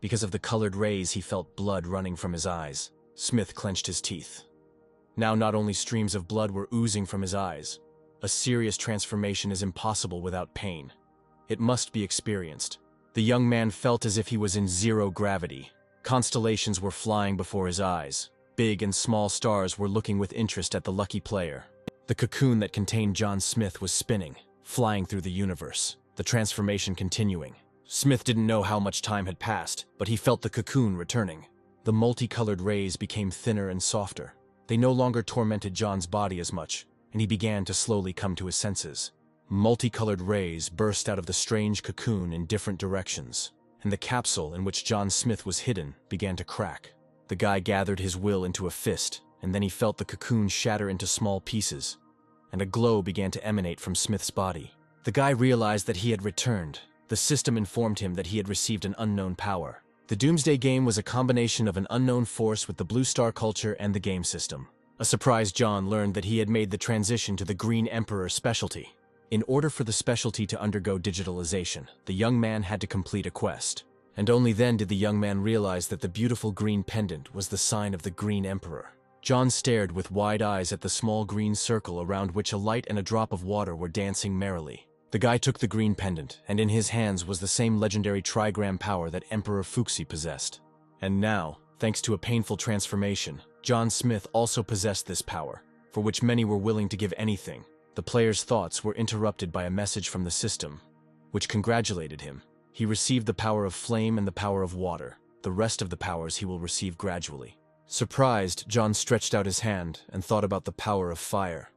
Because of the colored rays, he felt blood running from his eyes. Smith clenched his teeth. Now not only streams of blood were oozing from his eyes. A serious transformation is impossible without pain. It must be experienced. The young man felt as if he was in zero gravity. Constellations were flying before his eyes. Big and small stars were looking with interest at the lucky player. The cocoon that contained John Smith was spinning, flying through the universe, the transformation continuing. Smith didn't know how much time had passed, but he felt the cocoon returning. The multicolored rays became thinner and softer. They no longer tormented John's body as much, and he began to slowly come to his senses. Multicolored rays burst out of the strange cocoon in different directions, and the capsule in which John Smith was hidden began to crack. The guy gathered his will into a fist, and then he felt the cocoon shatter into small pieces, and a glow began to emanate from Smith's body. The guy realized that he had returned. The system informed him that he had received an unknown power. The Doomsday game was a combination of an unknown force with the Blue Star culture and the game system. A surprised John learned that he had made the transition to the Green Emperor specialty. In order for the specialty to undergo digitalization, the young man had to complete a quest. And only then did the young man realize that the beautiful green pendant was the sign of the Green Emperor. John stared with wide eyes at the small green circle around which a light and a drop of water were dancing merrily. The guy took the green pendant, and in his hands was the same legendary trigram power that Emperor Fuxi possessed. And now, thanks to a painful transformation, John Smith also possessed this power, for which many were willing to give anything. The player's thoughts were interrupted by a message from the system, which congratulated him. He received the power of flame and the power of water. The rest of the powers he will receive gradually. Surprised, John stretched out his hand and thought about the power of fire,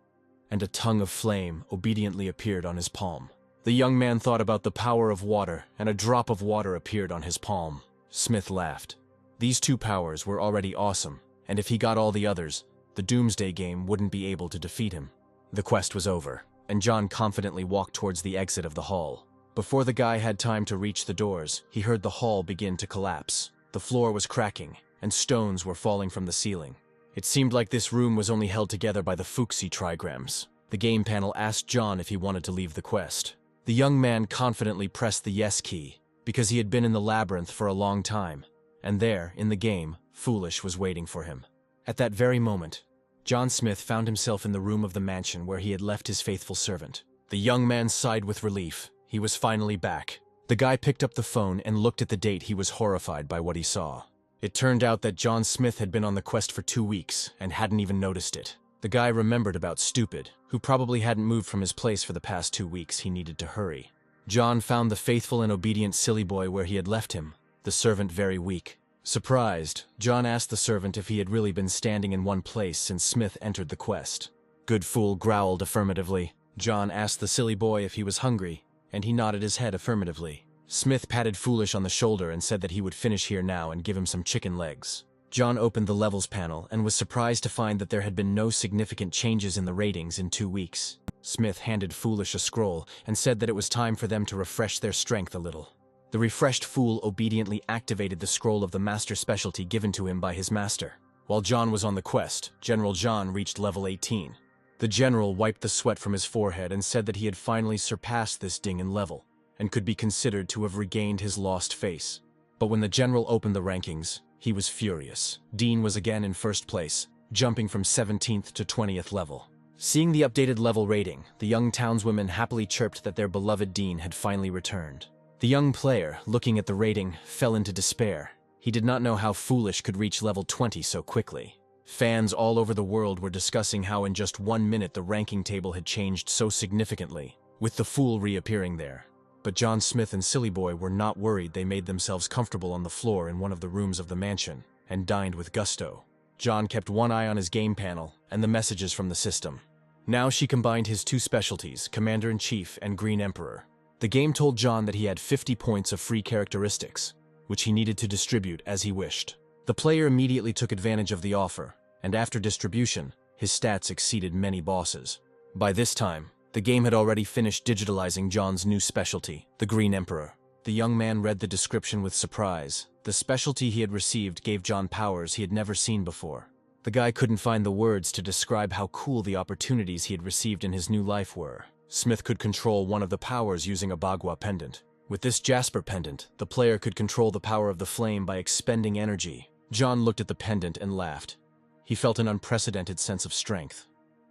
and a tongue of flame obediently appeared on his palm. The young man thought about the power of water, and a drop of water appeared on his palm. Smith laughed. These two powers were already awesome, and if he got all the others, the Doomsday game wouldn't be able to defeat him. The quest was over, and John confidently walked towards the exit of the hall. Before the guy had time to reach the doors, he heard the hall begin to collapse. The floor was cracking, and stones were falling from the ceiling. It seemed like this room was only held together by the Fuxi trigrams. The game panel asked John if he wanted to leave the quest. The young man confidently pressed the yes key, because he had been in the labyrinth for a long time, and there, in the game, Foolish was waiting for him. At that very moment, John Smith found himself in the room of the mansion where he had left his faithful servant. The young man sighed with relief. He was finally back. The guy picked up the phone and looked at the date. He was horrified by what he saw. It turned out that John Smith had been on the quest for 2 weeks and hadn't even noticed it. The guy remembered about Stupid, who probably hadn't moved from his place for the past 2 weeks. He needed to hurry. John found the faithful and obedient silly boy where he had left him, the servant very weak. Surprised, John asked the servant if he had really been standing in one place since Smith entered the quest. Good fool growled affirmatively. John asked the silly boy if he was hungry, and he nodded his head affirmatively. Smith patted Foolish on the shoulder and said that he would finish here now and give him some chicken legs. John opened the levels panel and was surprised to find that there had been no significant changes in the ratings in 2 weeks. Smith handed Foolish a scroll and said that it was time for them to refresh their strength a little. The refreshed fool obediently activated the scroll of the master specialty given to him by his master. While John was on the quest, General John reached level 18. The general wiped the sweat from his forehead and said that he had finally surpassed this ding in level, and could be considered to have regained his lost face. But when the general opened the rankings, he was furious. Dean was again in first place, jumping from 17th to 20th level. Seeing the updated level rating, the young townswomen happily chirped that their beloved Dean had finally returned. The young player, looking at the rating, fell into despair. He did not know how Foolish could reach level 20 so quickly. Fans all over the world were discussing how in just 1 minute the ranking table had changed so significantly, with the fool reappearing there. But John Smith and Silly Boy were not worried. They made themselves comfortable on the floor in one of the rooms of the mansion, and dined with gusto. John kept one eye on his game panel and the messages from the system. Now she combined his 2 specialties, Commander-in-Chief and Green Emperor. The game told John that he had 50 points of free characteristics, which he needed to distribute as he wished. The player immediately took advantage of the offer, and after distribution, his stats exceeded many bosses. By this time, the game had already finished digitalizing John's new specialty, the Green Emperor. The young man read the description with surprise. The specialty he had received gave John powers he had never seen before. The guy couldn't find the words to describe how cool the opportunities he had received in his new life were. Smith could control one of the powers using a Bagua pendant. With this Jasper pendant, the player could control the power of the flame by expending energy. John looked at the pendant and laughed. He felt an unprecedented sense of strength.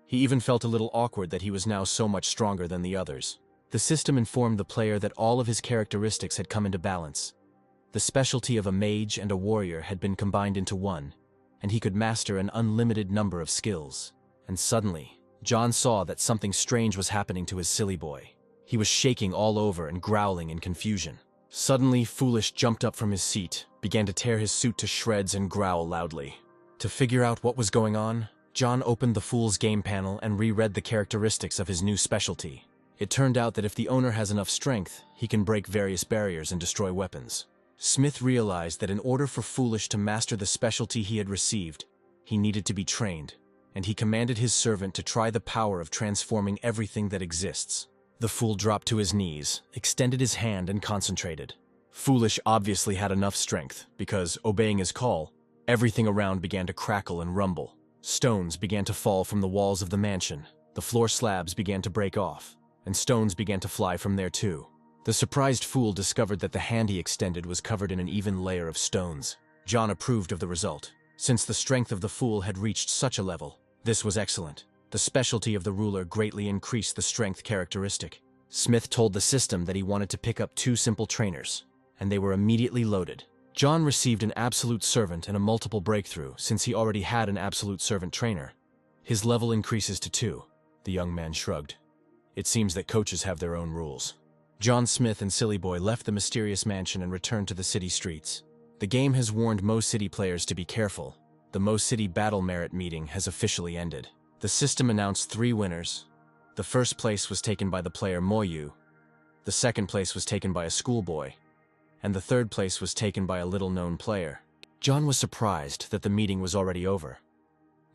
He even felt a little awkward that he was now so much stronger than the others. The system informed the player that all of his characteristics had come into balance. The specialty of a mage and a warrior had been combined into one, and he could master an unlimited number of skills. And suddenly, John saw that something strange was happening to his silly boy. He was shaking all over and growling in confusion. Suddenly, Foolish jumped up from his seat, began to tear his suit to shreds and growl loudly. To figure out what was going on, John opened the Fool's game panel and reread the characteristics of his new specialty. It turned out that if the owner has enough strength, he can break various barriers and destroy weapons. Smith realized that in order for Foolish to master the specialty he had received, he needed to be trained, and he commanded his servant to try the power of transforming everything that exists. The fool dropped to his knees, extended his hand, and concentrated. Foolish obviously had enough strength, because, obeying his call, everything around began to crackle and rumble. Stones began to fall from the walls of the mansion, the floor slabs began to break off, and stones began to fly from there too. The surprised fool discovered that the hand he extended was covered in an even layer of stones. John approved of the result. Since the strength of the fool had reached such a level, this was excellent. The specialty of the ruler greatly increased the strength characteristic. Smith told the system that he wanted to pick up 2 simple trainers, and they were immediately loaded. John received an absolute servant and a multiple breakthrough since he already had an absolute servant trainer. His level increases to 2. The young man shrugged. It seems that coaches have their own rules. John Smith and Silly Boy left the mysterious mansion and returned to the city streets. The game has warned Mo City players to be careful. The Mo City Battle Merit meeting has officially ended. The system announced 3 winners. The first place was taken by the player Moyu, the second place was taken by a schoolboy, and the third place was taken by a little-known player. John was surprised that the meeting was already over.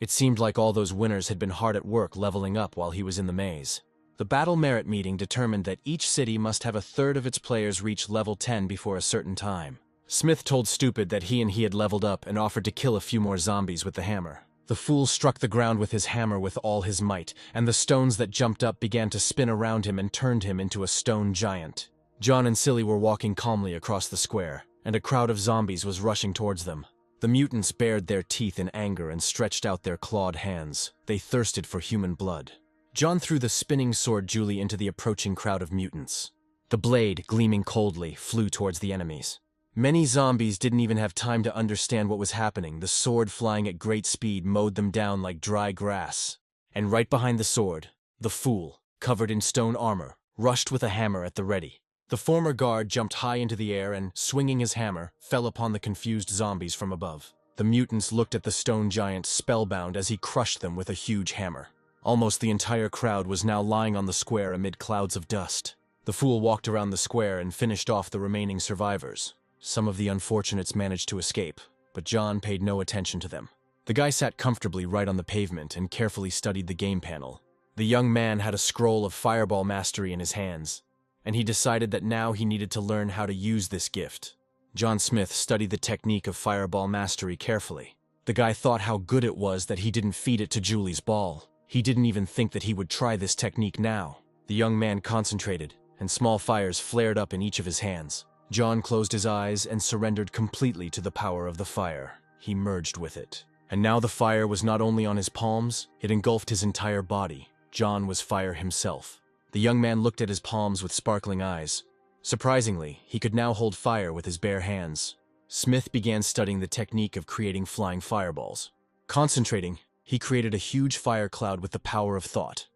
It seemed like all those winners had been hard at work leveling up while he was in the maze. The Battle Merit meeting determined that each city must have a third of its players reach level 10 before a certain time. Smith told Stupid that he had leveled up and offered to kill a few more zombies with the hammer. The fool struck the ground with his hammer with all his might, and the stones that jumped up began to spin around him and turned him into a stone giant. John and Silly were walking calmly across the square, and a crowd of zombies was rushing towards them. The mutants bared their teeth in anger and stretched out their clawed hands. They thirsted for human blood. John threw the spinning sword Julie into the approaching crowd of mutants. The blade, gleaming coldly, flew towards the enemies. Many zombies didn't even have time to understand what was happening. The sword flying at great speed mowed them down like dry grass. And right behind the sword, the fool, covered in stone armor, rushed with a hammer at the ready. The former guard jumped high into the air and, swinging his hammer, fell upon the confused zombies from above. The mutants looked at the stone giant spellbound as he crushed them with a huge hammer. Almost the entire crowd was now lying on the square amid clouds of dust. The fool walked around the square and finished off the remaining survivors. Some of the unfortunates managed to escape, but John paid no attention to them. The guy sat comfortably right on the pavement and carefully studied the game panel. The young man had a scroll of fireball mastery in his hands, and he decided that now he needed to learn how to use this gift. John Smith studied the technique of fireball mastery carefully. The guy thought how good it was that he didn't feed it to Julie's ball. He didn't even think that he would try this technique now. The young man concentrated, and small fires flared up in each of his hands. John closed his eyes and surrendered completely to the power of the fire. He merged with it. And now the fire was not only on his palms, it engulfed his entire body. John was fire himself. The young man looked at his palms with sparkling eyes. Surprisingly, he could now hold fire with his bare hands. Smith began studying the technique of creating flying fireballs. Concentrating, he created a huge fire cloud with the power of thought.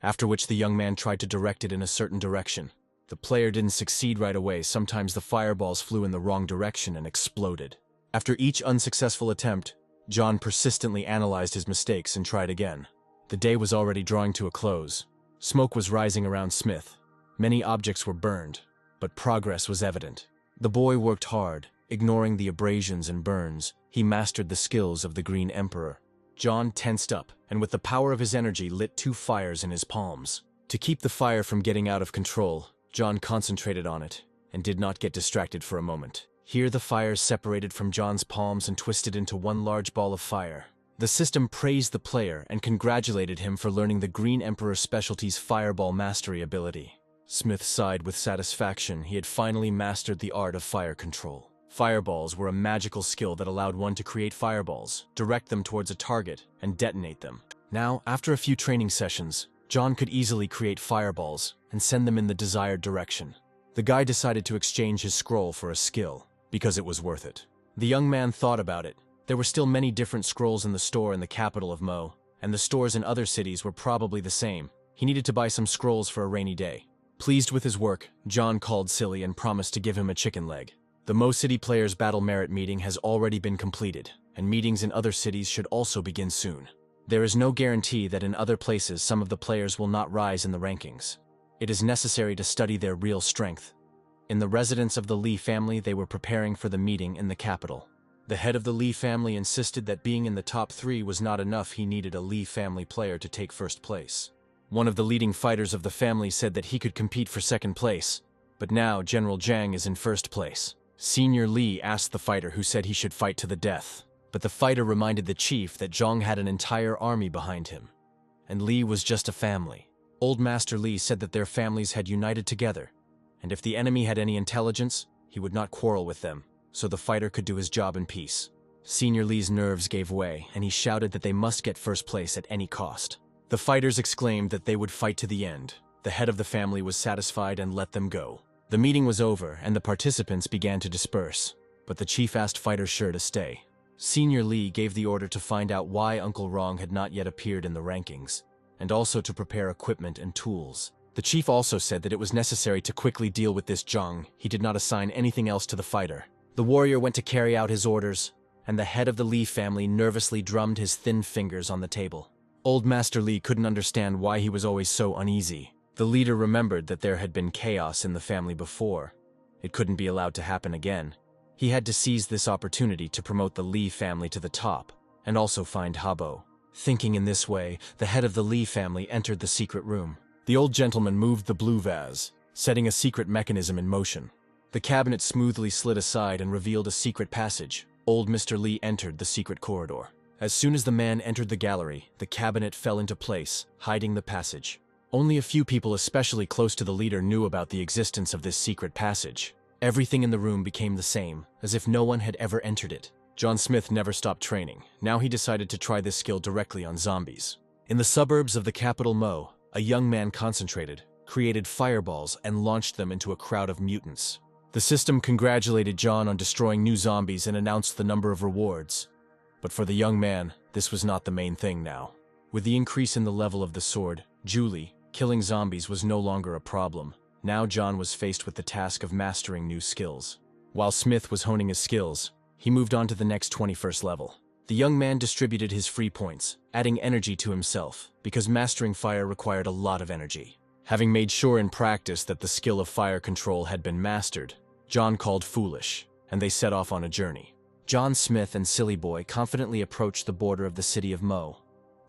After which the young man tried to direct it in a certain direction. The player didn't succeed right away. Sometimes the fireballs flew in the wrong direction and exploded. After each unsuccessful attempt, John persistently analyzed his mistakes and tried again. The day was already drawing to a close. Smoke was rising around Smith. Many objects were burned, but progress was evident. The boy worked hard, ignoring the abrasions and burns. He mastered the skills of the Green Emperor. John tensed up, and with the power of his energy lit 2 fires in his palms. To keep the fire from getting out of control, John concentrated on it, and did not get distracted for a moment. Here the fires separated from John's palms and twisted into one large ball of fire. The system praised the player and congratulated him for learning the Green Emperor's specialty's fireball mastery ability. Smith sighed with satisfaction. He had finally mastered the art of fire control. Fireballs were a magical skill that allowed one to create fireballs, direct them towards a target, and detonate them. Now, after a few training sessions, John could easily create fireballs and send them in the desired direction. The guy decided to exchange his scroll for a skill, because it was worth it. The young man thought about it. There were still many different scrolls in the store in the capital of Mo, and the stores in other cities were probably the same. He needed to buy some scrolls for a rainy day. Pleased with his work, John called Silly and promised to give him a chicken leg. The Mo City Players Battle Merit meeting has already been completed, and meetings in other cities should also begin soon. There is no guarantee that in other places some of the players will not rise in the rankings. It is necessary to study their real strength. In the residence of the Lee family, they were preparing for the meeting in the capital. The head of the Lee family insisted that being in the top 3 was not enough. He needed a Lee family player to take first place. One of the leading fighters of the family said that he could compete for second place, but now General Zhang is in first place. Senior Lee asked the fighter, who said he should fight to the death, but the fighter reminded the chief that Zhang had an entire army behind him, and Lee was just a family. Old Master Lee said that their families had united together, and if the enemy had any intelligence, he would not quarrel with them, so the fighter could do his job in peace. Senior Lee's nerves gave way, and he shouted that they must get first place at any cost. The fighters exclaimed that they would fight to the end. The head of the family was satisfied and let them go. The meeting was over, and the participants began to disperse, but the chief asked Fighter Sure to stay. Senior Lee gave the order to find out why Uncle Rong had not yet appeared in the rankings, and also to prepare equipment and tools. The chief also said that it was necessary to quickly deal with this Zhang. He did not assign anything else to the fighter. The warrior went to carry out his orders, and the head of the Lee family nervously drummed his thin fingers on the table. Old Master Lee couldn't understand why he was always so uneasy. The leader remembered that there had been chaos in the family before. It couldn't be allowed to happen again. He had to seize this opportunity to promote the Lee family to the top, and also find Habo. Thinking in this way, the head of the Lee family entered the secret room. The old gentleman moved the blue vase, setting a secret mechanism in motion. The cabinet smoothly slid aside and revealed a secret passage. Old Mr. Lee entered the secret corridor. As soon as the man entered the gallery, the cabinet fell into place, hiding the passage. Only a few people, especially close to the leader, knew about the existence of this secret passage. Everything in the room became the same, as if no one had ever entered it. John Smith never stopped training. Now he decided to try this skill directly on zombies. In the suburbs of the capital Mo, a young man concentrated, created fireballs, and launched them into a crowd of mutants. The system congratulated John on destroying new zombies and announced the number of rewards. But for the young man, this was not the main thing now. With the increase in the level of the sword, Julie, killing zombies was no longer a problem. Now John was faced with the task of mastering new skills. While Smith was honing his skills, he moved on to the next 21st level. The young man distributed his free points, adding energy to himself, because mastering fire required a lot of energy. Having made sure in practice that the skill of fire control had been mastered, John called Foolish, and they set off on a journey. John Smith and Silly Boy confidently approached the border of the city of Mo.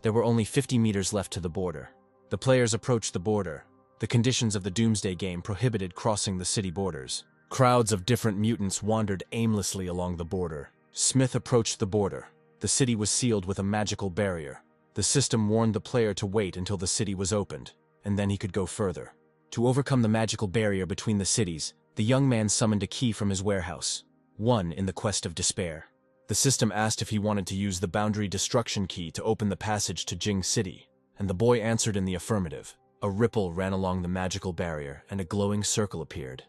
There were only 50 meters left to the border. The players approached the border. The conditions of the Doomsday game prohibited crossing the city borders. Crowds of different mutants wandered aimlessly along the border. Smith approached the border. The city was sealed with a magical barrier. The system warned the player to wait until the city was opened, and then he could go further. To overcome the magical barrier between the cities, the young man summoned a key from his warehouse, one in the quest of despair. The system asked if he wanted to use the boundary destruction key to open the passage to Jing City, and the boy answered in the affirmative. A ripple ran along the magical barrier, and a glowing circle appeared,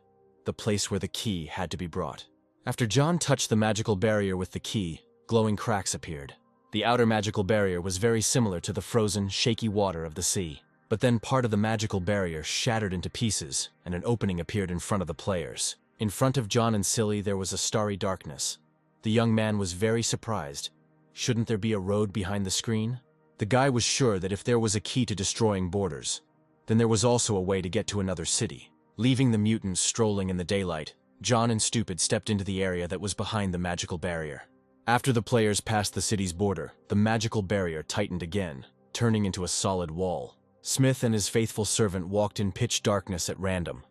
the place where the key had to be brought. After John touched the magical barrier with the key, glowing cracks appeared. The outer magical barrier was very similar to the frozen, shaky water of the sea. But then part of the magical barrier shattered into pieces, and an opening appeared in front of the players. In front of John and Silly there was a starry darkness. The young man was very surprised. Shouldn't there be a road behind the screen? The guy was sure that if there was a key to destroying borders, then there was also a way to get to another city. Leaving the mutants strolling in the daylight, John and Stupid stepped into the area that was behind the magical barrier. After the players passed the city's border, the magical barrier tightened again, turning into a solid wall. Smith and his faithful servant walked in pitch darkness at random.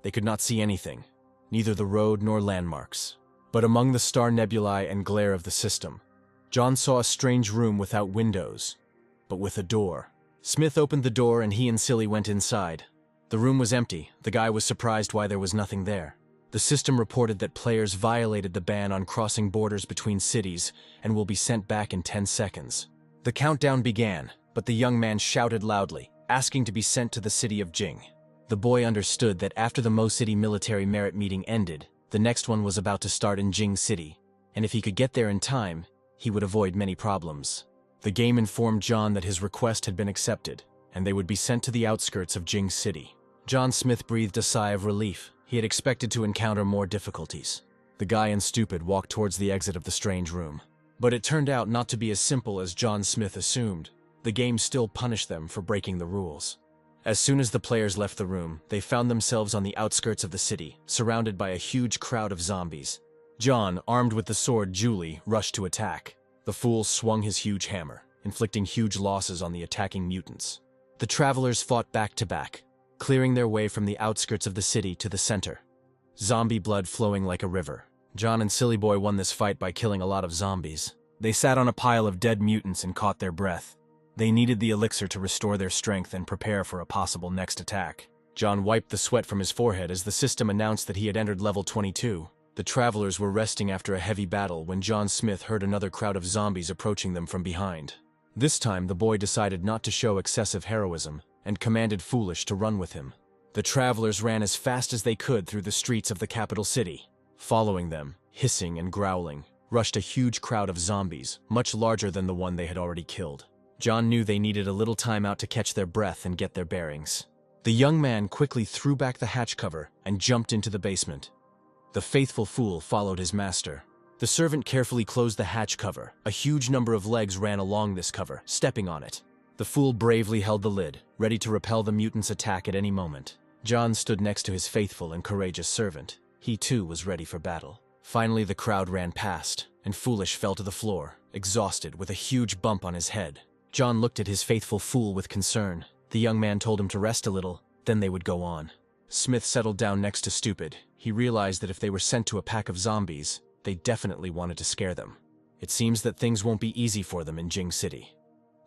They could not see anything, neither the road nor landmarks. But among the star nebulae and glare of the system, John saw a strange room without windows, but with a door. Smith opened the door and he and Silly went inside. The room was empty. The guy was surprised why there was nothing there. The system reported that players violated the ban on crossing borders between cities and will be sent back in 10 seconds. The countdown began, but the young man shouted loudly, asking to be sent to the city of Jing. The boy understood that after the Mo City military merit meeting ended, the next one was about to start in Jing City, and if he could get there in time, he would avoid many problems. The game informed John that his request had been accepted, and they would be sent to the outskirts of Jing City. John Smith breathed a sigh of relief. He had expected to encounter more difficulties. The guy and Stupid walked towards the exit of the strange room. But it turned out not to be as simple as John Smith assumed. The game still punished them for breaking the rules. As soon as the players left the room, they found themselves on the outskirts of the city, surrounded by a huge crowd of zombies. John, armed with the sword Julie, rushed to attack. The fool swung his huge hammer, inflicting huge losses on the attacking mutants. The travelers fought back to back, clearing their way from the outskirts of the city to the center. Zombie blood flowing like a river. John and Silly Boy won this fight by killing a lot of zombies. They sat on a pile of dead mutants and caught their breath. They needed the elixir to restore their strength and prepare for a possible next attack. John wiped the sweat from his forehead as the system announced that he had entered level 22. The travelers were resting after a heavy battle when John Smith heard another crowd of zombies approaching them from behind. This time, the boy decided not to show excessive heroism and commanded Foolish to run with him. The travelers ran as fast as they could through the streets of the capital city. Following them, hissing and growling, rushed a huge crowd of zombies, much larger than the one they had already killed. John knew they needed a little time out to catch their breath and get their bearings. The young man quickly threw back the hatch cover and jumped into the basement. The faithful fool followed his master. The servant carefully closed the hatch cover. A huge number of legs ran along this cover, stepping on it. The fool bravely held the lid, ready to repel the mutant's attack at any moment. John stood next to his faithful and courageous servant. He too was ready for battle. Finally, the crowd ran past, and Foolish fell to the floor, exhausted, with a huge bump on his head. John looked at his faithful fool with concern. The young man told him to rest a little, then they would go on. Smith settled down next to Stupid. He realized that if they were sent to a pack of zombies, they definitely wanted to scare them. It seems that things won't be easy for them in Jing City.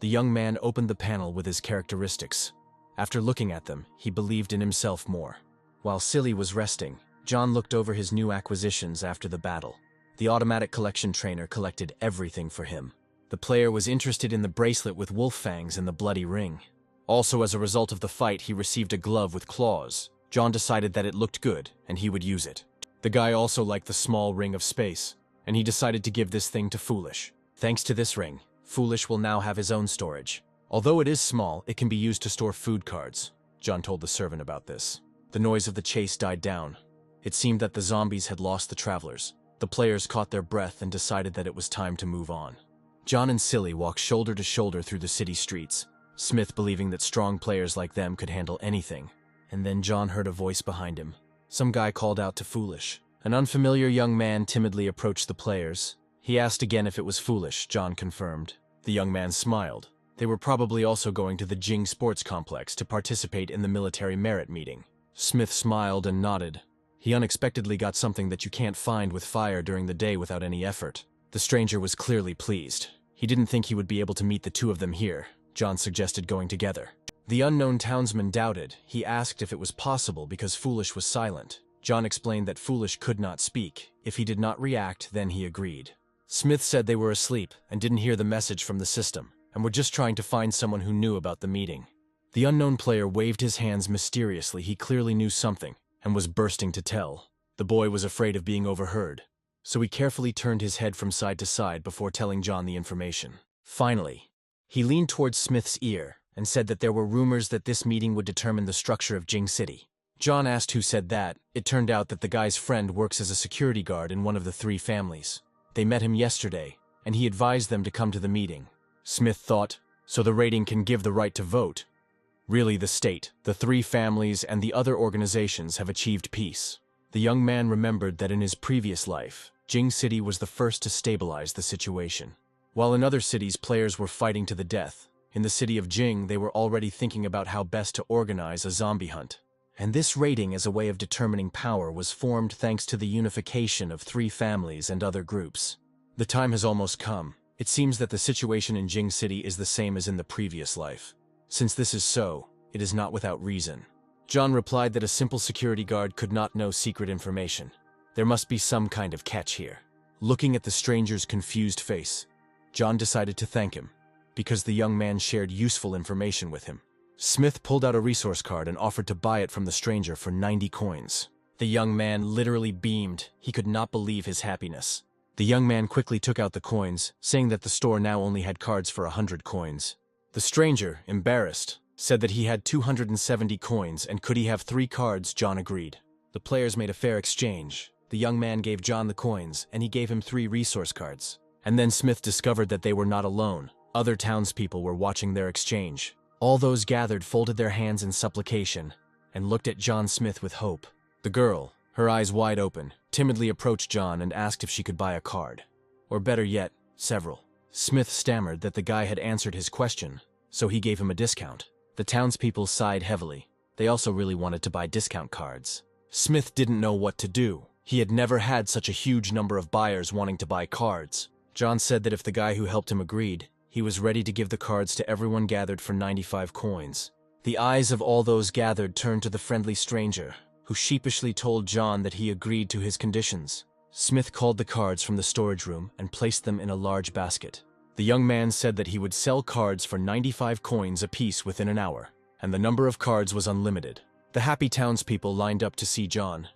The young man opened the panel with his characteristics. After looking at them, he believed in himself more. While Silly was resting, John looked over his new acquisitions after the battle. The automatic collection trainer collected everything for him. The player was interested in the bracelet with wolf fangs and the bloody ring. Also, as a result of the fight, he received a glove with claws. John decided that it looked good, and he would use it. The guy also liked the small ring of space, and he decided to give this thing to Foolish. Thanks to this ring, Foolish will now have his own storage. Although it is small, it can be used to store food cards. John told the servant about this. The noise of the chase died down. It seemed that the zombies had lost the travelers. The players caught their breath and decided that it was time to move on. John and Silly walked shoulder to shoulder through the city streets, Smith believing that strong players like them could handle anything. And then John heard a voice behind him. Some guy called out to Foolish. An unfamiliar young man timidly approached the players. He asked again if it was Foolish, John confirmed. The young man smiled. They were probably also going to the Jing Sports Complex to participate in the military merit meeting. Smith smiled and nodded. He unexpectedly got something that you can't find with fire during the day without any effort. The stranger was clearly pleased. He didn't think he would be able to meet the two of them here. John suggested going together. The unknown townsman doubted. He asked if it was possible because Foolish was silent. John explained that Foolish could not speak. If he did not react, then he agreed. Smith said they were asleep and didn't hear the message from the system, and were just trying to find someone who knew about the meeting. The unknown player waved his hands mysteriously. He clearly knew something, and was bursting to tell. The boy was afraid of being overheard, so he carefully turned his head from side to side before telling John the information. Finally, he leaned towards Smith's ear and said that there were rumors that this meeting would determine the structure of Jing City. John asked who said that. It turned out that the guy's friend works as a security guard in one of the three families. They met him yesterday, and he advised them to come to the meeting. Smith thought, so the rating can give the right to vote. Really, the state, the three families, and the other organizations have achieved peace. The young man remembered that in his previous life, Jing City was the first to stabilize the situation. While in other cities players were fighting to the death, in the city of Jing they were already thinking about how best to organize a zombie hunt. And this rating as a way of determining power was formed thanks to the unification of three families and other groups. The time has almost come. It seems that the situation in Jing City is the same as in the previous life. Since this is so, it is not without reason. John replied that a simple security guard could not know secret information. There must be some kind of catch here. Looking at the stranger's confused face, John decided to thank him, because the young man shared useful information with him. Smith pulled out a resource card and offered to buy it from the stranger for 90 coins. The young man literally beamed. He could not believe his happiness. The young man quickly took out the coins, saying that the store now only had cards for 100 coins. The stranger, embarrassed, said that he had 270 coins and could he have 3 cards. John agreed. The players made a fair exchange. The young man gave John the coins and he gave him 3 resource cards. And then Smith discovered that they were not alone. Other townspeople were watching their exchange. All those gathered folded their hands in supplication and looked at John Smith with hope. The girl, her eyes wide open, timidly approached John and asked if she could buy a card. Or better yet, several. Smith stammered that the guy had answered his question, so he gave him a discount. The townspeople sighed heavily. They also really wanted to buy discount cards. Smith didn't know what to do. He had never had such a huge number of buyers wanting to buy cards. John said that if the guy who helped him agreed, he was ready to give the cards to everyone gathered for 95 coins. The eyes of all those gathered turned to the friendly stranger, who sheepishly told John that he agreed to his conditions. Smith called the cards from the storage room and placed them in a large basket. The young man said that he would sell cards for 95 coins apiece within an hour, and the number of cards was unlimited. The happy townspeople lined up to see John,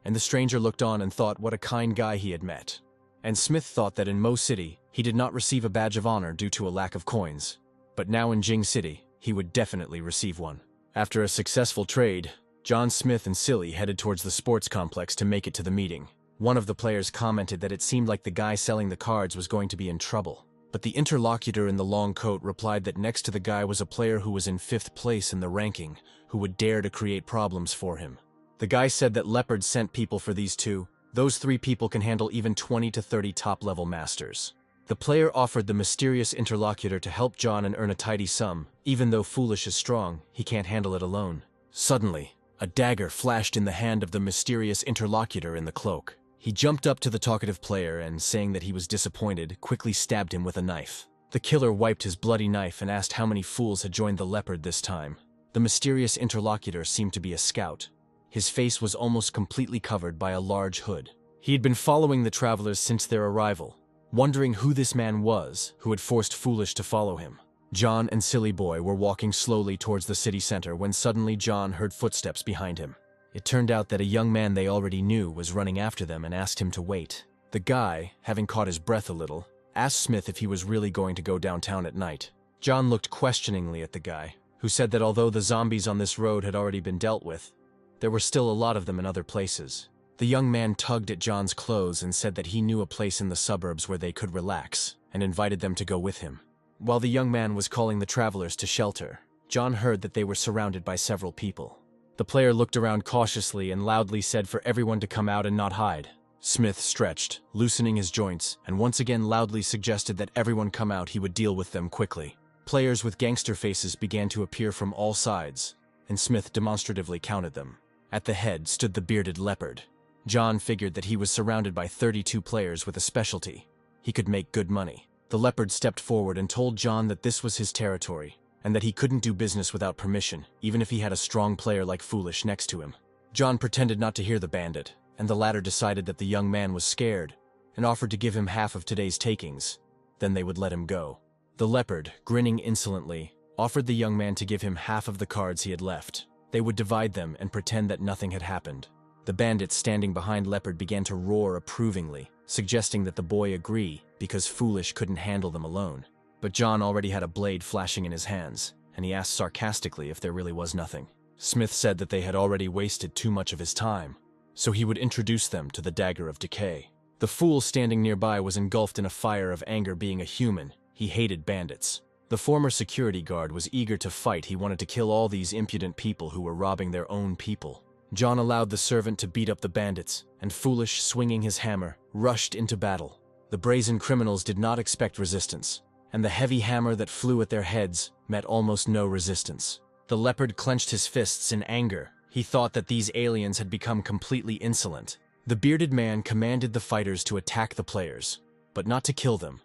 and the stranger looked on and thought what a kind guy he had met. And Smith thought that in Mo City, he did not receive a badge of honor due to a lack of coins. But now in Jing City, he would definitely receive one. After a successful trade, John Smith and Silly headed towards the sports complex to make it to the meeting. One of the players commented that it seemed like the guy selling the cards was going to be in trouble. But the interlocutor in the long coat replied that next to the guy was a player who was in 5th place in the ranking, who would dare to create problems for him. The guy said that Leopard sent people for these two. Those 3 people can handle even 20 to 30 top-level masters. The player offered the mysterious interlocutor to help John and earn a tidy sum. Even though Foolish is strong, he can't handle it alone. Suddenly, a dagger flashed in the hand of the mysterious interlocutor in the cloak. He jumped up to the talkative player and, saying that he was disappointed, quickly stabbed him with a knife. The killer wiped his bloody knife and asked how many fools had joined the Leopard this time. The mysterious interlocutor seemed to be a scout. His face was almost completely covered by a large hood. He had been following the travelers since their arrival, wondering who this man was who had forced Foolish to follow him. John and Silly Boy were walking slowly towards the city center when suddenly John heard footsteps behind him. It turned out that a young man they already knew was running after them and asked him to wait. The guy, having caught his breath a little, asked Smith if he was really going to go downtown at night. John looked questioningly at the guy, who said that although the zombies on this road had already been dealt with, There were still a lot of them in other places. The young man tugged at John's clothes and said that he knew a place in the suburbs where they could relax, and invited them to go with him. While the young man was calling the travelers to shelter, John heard that they were surrounded by several people. The player looked around cautiously and loudly said for everyone to come out and not hide. Smith stretched, loosening his joints, and once again loudly suggested that everyone come out, he would deal with them quickly. Players with gangster faces began to appear from all sides, and Smith demonstratively counted them. At the head stood the bearded leopard. John figured that he was surrounded by 32 players with a specialty. He could make good money. The leopard stepped forward and told John that this was his territory, and that he couldn't do business without permission, even if he had a strong player like Foolish next to him. John pretended not to hear the bandit, and the latter decided that the young man was scared, and offered to give him half of today's takings. Then they would let him go. The leopard, grinning insolently, offered the young man to give him half of the cards he had left. They would divide them and pretend that nothing had happened. The bandit standing behind Leopard began to roar approvingly, suggesting that the boy agree because Foolish couldn't handle them alone. But John already had a blade flashing in his hands, and he asked sarcastically if there really was nothing. Smith said that they had already wasted too much of his time, so he would introduce them to the Dagger of Decay. The fool standing nearby was engulfed in a fire of anger. Being a human, he hated bandits. The former security guard was eager to fight. He wanted to kill all these impudent people who were robbing their own people. John allowed the servant to beat up the bandits, and Foolish, swinging his hammer, rushed into battle. The brazen criminals did not expect resistance, and the heavy hammer that flew at their heads met almost no resistance. The leopard clenched his fists in anger. He thought that these aliens had become completely insolent. The bearded man commanded the fighters to attack the players, but not to kill them,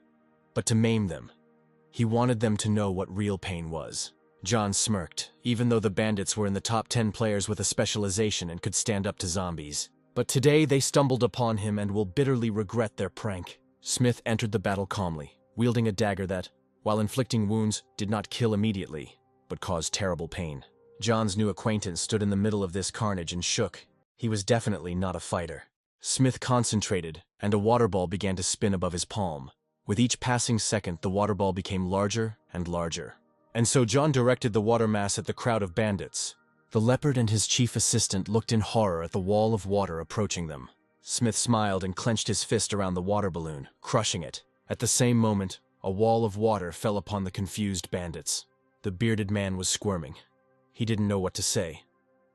but to maim them. He wanted them to know what real pain was. John smirked, even though the bandits were in the top 10 players with a specialization and could stand up to zombies. But today they stumbled upon him and will bitterly regret their prank. Smith entered the battle calmly, wielding a dagger that, while inflicting wounds, did not kill immediately, but caused terrible pain. John's new acquaintance stood in the middle of this carnage and shook. He was definitely not a fighter. Smith concentrated, and a water ball began to spin above his palm. With each passing second, the water ball became larger and larger. And so John directed the water mass at the crowd of bandits. The leopard and his chief assistant looked in horror at the wall of water approaching them. Smith smiled and clenched his fist around the water balloon, crushing it. At the same moment, a wall of water fell upon the confused bandits. The bearded man was squirming. He didn't know what to say.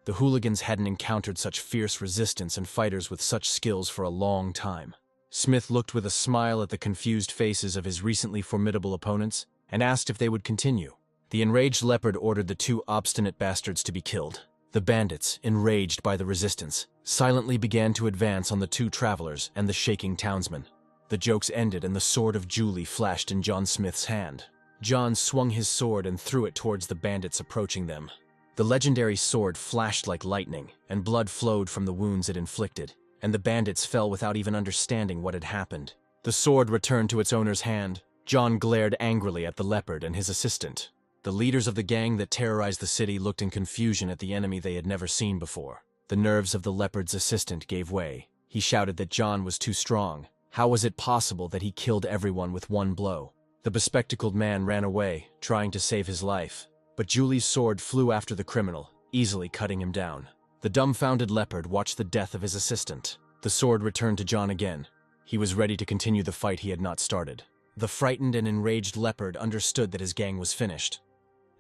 The hooligans hadn't encountered such fierce resistance and fighters with such skills for a long time. Smith looked with a smile at the confused faces of his recently formidable opponents and asked if they would continue. The enraged leopard ordered the two obstinate bastards to be killed. The bandits, enraged by the resistance, silently began to advance on the two travelers and the shaking townsmen. The jokes ended and the sword of Julie flashed in John Smith's hand. John swung his sword and threw it towards the bandits approaching them. The legendary sword flashed like lightning, and blood flowed from the wounds it inflicted, and the bandits fell without even understanding what had happened. The sword returned to its owner's hand. John glared angrily at the leopard and his assistant. The leaders of the gang that terrorized the city looked in confusion at the enemy they had never seen before. The nerves of the leopard's assistant gave way. He shouted that John was too strong. How was it possible that he killed everyone with one blow? The bespectacled man ran away, trying to save his life. But Julie's sword flew after the criminal, easily cutting him down. The dumbfounded leopard watched the death of his assistant. The sword returned to John again. He was ready to continue the fight he had not started. The frightened and enraged leopard understood that his gang was finished,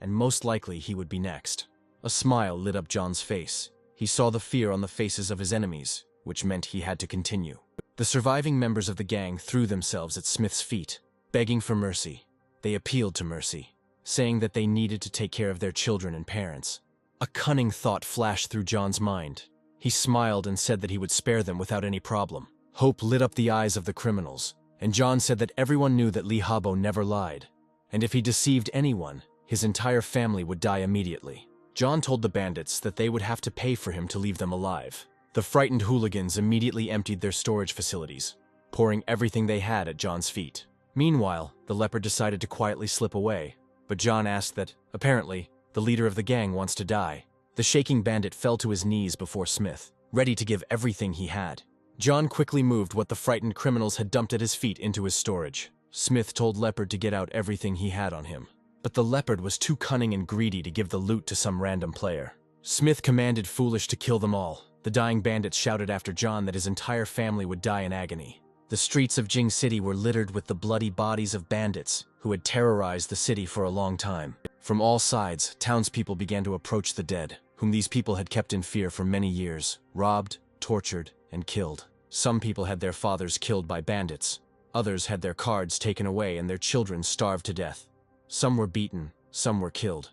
and most likely he would be next. A smile lit up John's face. He saw the fear on the faces of his enemies, which meant he had to continue. The surviving members of the gang threw themselves at Smith's feet, begging for mercy. They appealed to mercy, saying that they needed to take care of their children and parents. A cunning thought flashed through John's mind. He smiled and said that he would spare them without any problem. Hope lit up the eyes of the criminals, and John said that everyone knew that Lee Habo never lied, and if he deceived anyone, his entire family would die immediately. John told the bandits that they would have to pay for him to leave them alive. The frightened hooligans immediately emptied their storage facilities, pouring everything they had at John's feet. Meanwhile, the leopard decided to quietly slip away, but John asked that, apparently, the leader of the gang wants to die. The shaking bandit fell to his knees before Smith, ready to give everything he had. John quickly moved what the frightened criminals had dumped at his feet into his storage. Smith told Leopard to get out everything he had on him. But the leopard was too cunning and greedy to give the loot to some random player. Smith commanded Foolish to kill them all. The dying bandits shouted after John that his entire family would die in agony. The streets of Jing City were littered with the bloody bodies of bandits who had terrorized the city for a long time. From all sides, townspeople began to approach the dead, whom these people had kept in fear for many years, robbed, tortured, and killed. Some people had their fathers killed by bandits. Others had their cards taken away and their children starved to death. Some were beaten, some were killed,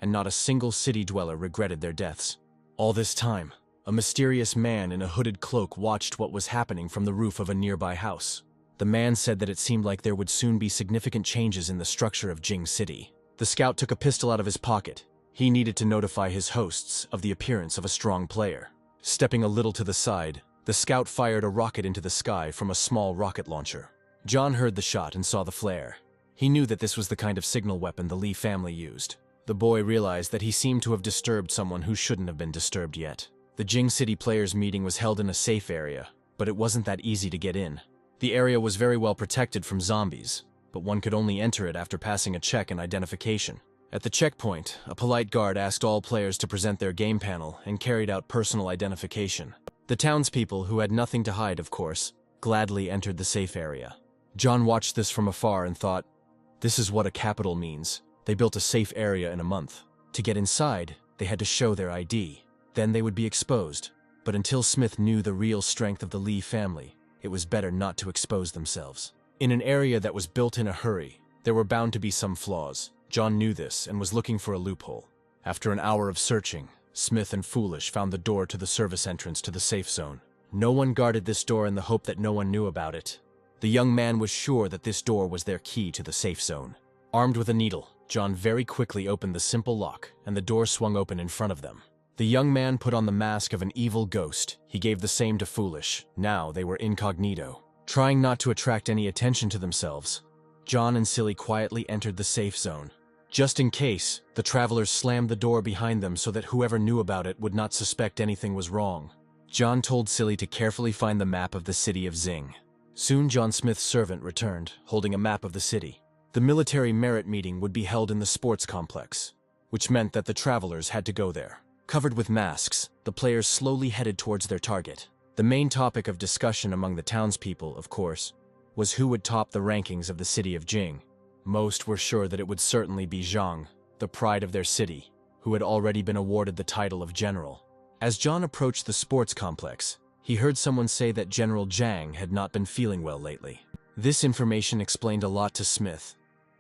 and not a single city dweller regretted their deaths. All this time, a mysterious man in a hooded cloak watched what was happening from the roof of a nearby house. The man said that it seemed like there would soon be significant changes in the structure of Jing City. The scout took a pistol out of his pocket. He needed to notify his hosts of the appearance of a strong player. Stepping a little to the side, the scout fired a rocket into the sky from a small rocket launcher. John heard the shot and saw the flare. He knew that this was the kind of signal weapon the Lee family used. The boy realized that he seemed to have disturbed someone who shouldn't have been disturbed yet. The Jing City players' meeting was held in a safe area, but it wasn't that easy to get in. The area was very well protected from zombies, but one could only enter it after passing a check and identification. At the checkpoint, a polite guard asked all players to present their game panel and carried out personal identification. The townspeople, who had nothing to hide, of course, gladly entered the safe area. John watched this from afar and thought, this is what a capital means. They built a safe area in a month. To get inside, they had to show their ID. Then they would be exposed. But until Smith knew the real strength of the Lee family, it was better not to expose themselves. In an area that was built in a hurry, there were bound to be some flaws. John knew this and was looking for a loophole. After an hour of searching, Smith and Foolish found the door to the service entrance to the safe zone. No one guarded this door in the hope that no one knew about it. The young man was sure that this door was their key to the safe zone. Armed with a needle, John very quickly opened the simple lock, and the door swung open in front of them. The young man put on the mask of an evil ghost. He gave the same to Foolish. Now they were incognito. Trying not to attract any attention to themselves, John and Silly quietly entered the safe zone. Just in case, the travelers slammed the door behind them so that whoever knew about it would not suspect anything was wrong. John told Silly to carefully find the map of the city of Zing. Soon John Smith's servant returned, holding a map of the city. The military merit meeting would be held in the sports complex, which meant that the travelers had to go there. Covered with masks, the players slowly headed towards their target. The main topic of discussion among the townspeople, of course, was who would top the rankings of the city of Jing. Most were sure that it would certainly be Zhang, the pride of their city, who had already been awarded the title of general. As John approached the sports complex, he heard someone say that General Zhang had not been feeling well lately. This information explained a lot to Smith,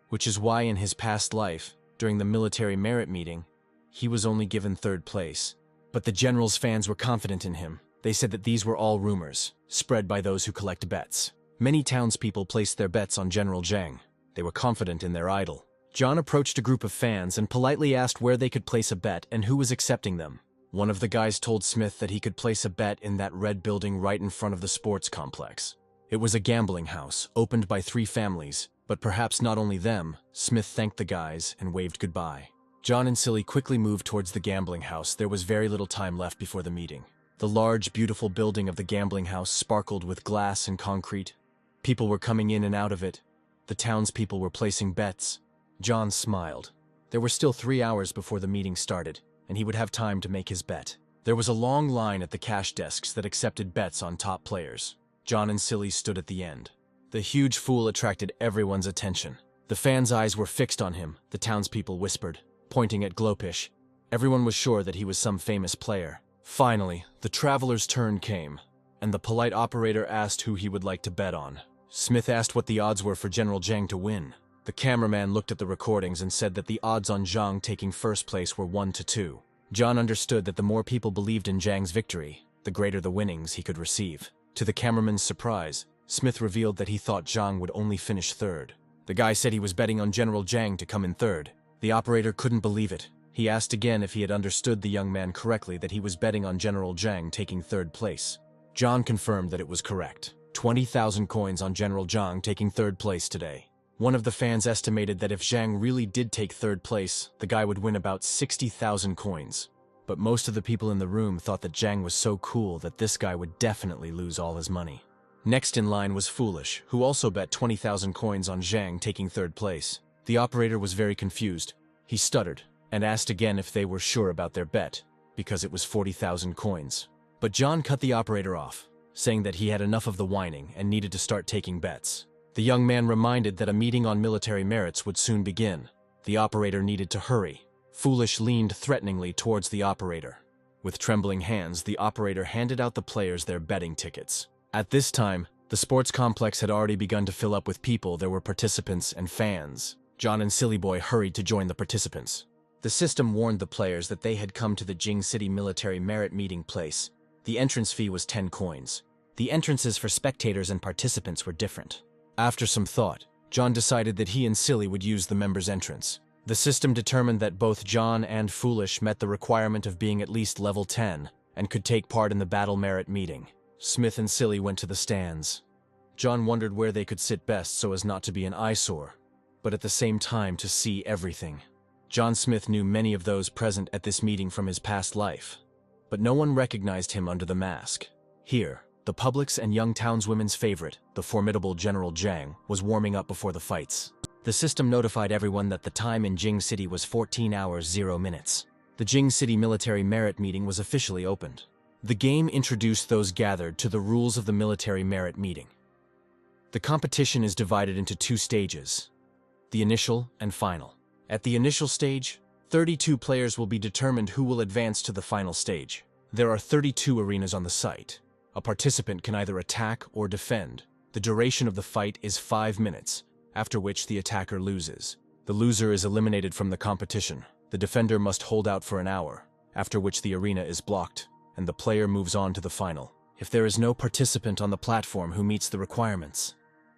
which is why in his past life, during the military merit meeting, he was only given third place. But the general's fans were confident in him. They said that these were all rumors, spread by those who collect bets. Many townspeople placed their bets on General Zhang. They were confident in their idol. John approached a group of fans and politely asked where they could place a bet and who was accepting them. One of the guys told Smith that he could place a bet in that red building right in front of the sports complex. It was a gambling house, opened by 3 families, but perhaps not only them. Smith thanked the guys and waved goodbye. John and Silly quickly moved towards the gambling house. There was very little time left before the meeting. The large, beautiful building of the gambling house sparkled with glass and concrete. People were coming in and out of it. The townspeople were placing bets. John smiled. There were still 3 hours before the meeting started, and he would have time to make his bet. There was a long line at the cash desks that accepted bets on top players. John and Silly stood at the end. The huge fool attracted everyone's attention. The fans' eyes were fixed on him, the townspeople whispered, pointing at Glopish. Everyone was sure that he was some famous player. Finally, the traveler's turn came, and the polite operator asked who he would like to bet on. Smith asked what the odds were for General Zhang to win. The cameraman looked at the recordings and said that the odds on Zhang taking first place were 1-2. John understood that the more people believed in Zhang's victory, the greater the winnings he could receive. To the cameraman's surprise, Smith revealed that he thought Zhang would only finish third. The guy said he was betting on General Zhang to come in third. The operator couldn't believe it. He asked again if he had understood the young man correctly, that he was betting on General Zhang taking third place. John confirmed that it was correct. 20,000 coins on General Zhang taking third place today. One of the fans estimated that if Zhang really did take third place, the guy would win about 60,000 coins. But most of the people in the room thought that Zhang was so cool that this guy would definitely lose all his money. Next in line was Foolish, who also bet 20,000 coins on Zhang taking third place. The operator was very confused. He stuttered and asked again if they were sure about their bet. because it was 40,000 coins. But John cut the operator off, saying that he had enough of the whining and needed to start taking bets. The young man reminded that a meeting on military merits would soon begin. The operator needed to hurry. Foolish leaned threateningly towards the operator. With trembling hands, the operator handed out the players their betting tickets. At this time, the sports complex had already begun to fill up with people. There were participants and fans. John and Silly Boy hurried to join the participants. The system warned the players that they had come to the Jing City military merit meeting place. The entrance fee was 10 coins. The entrances for spectators and participants were different. After some thought, John decided that he and Silly would use the members' entrance. The system determined that both John and Foolish met the requirement of being at least level 10 and could take part in the battle merit meeting. Smith and Silly went to the stands. John wondered where they could sit best so as not to be an eyesore, but at the same time to see everything. John Smith knew many of those present at this meeting from his past life, but no one recognized him under the mask. Here, the public's and young townswomen's favorite, the formidable General Zhang, was warming up before the fights. The system notified everyone that the time in Jing City was 14 hours 0 minutes. The Jing City military merit meeting was officially opened. The game introduced those gathered to the rules of the military merit meeting. The competition is divided into 2 stages, the initial and final. At the initial stage, 32 players will be determined who will advance to the final stage. There are 32 arenas on the site. A participant can either attack or defend. The duration of the fight is 5 minutes, after which the attacker loses. The loser is eliminated from the competition. The defender must hold out for an hour, after which the arena is blocked, and the player moves on to the final. If there is no participant on the platform who meets the requirements,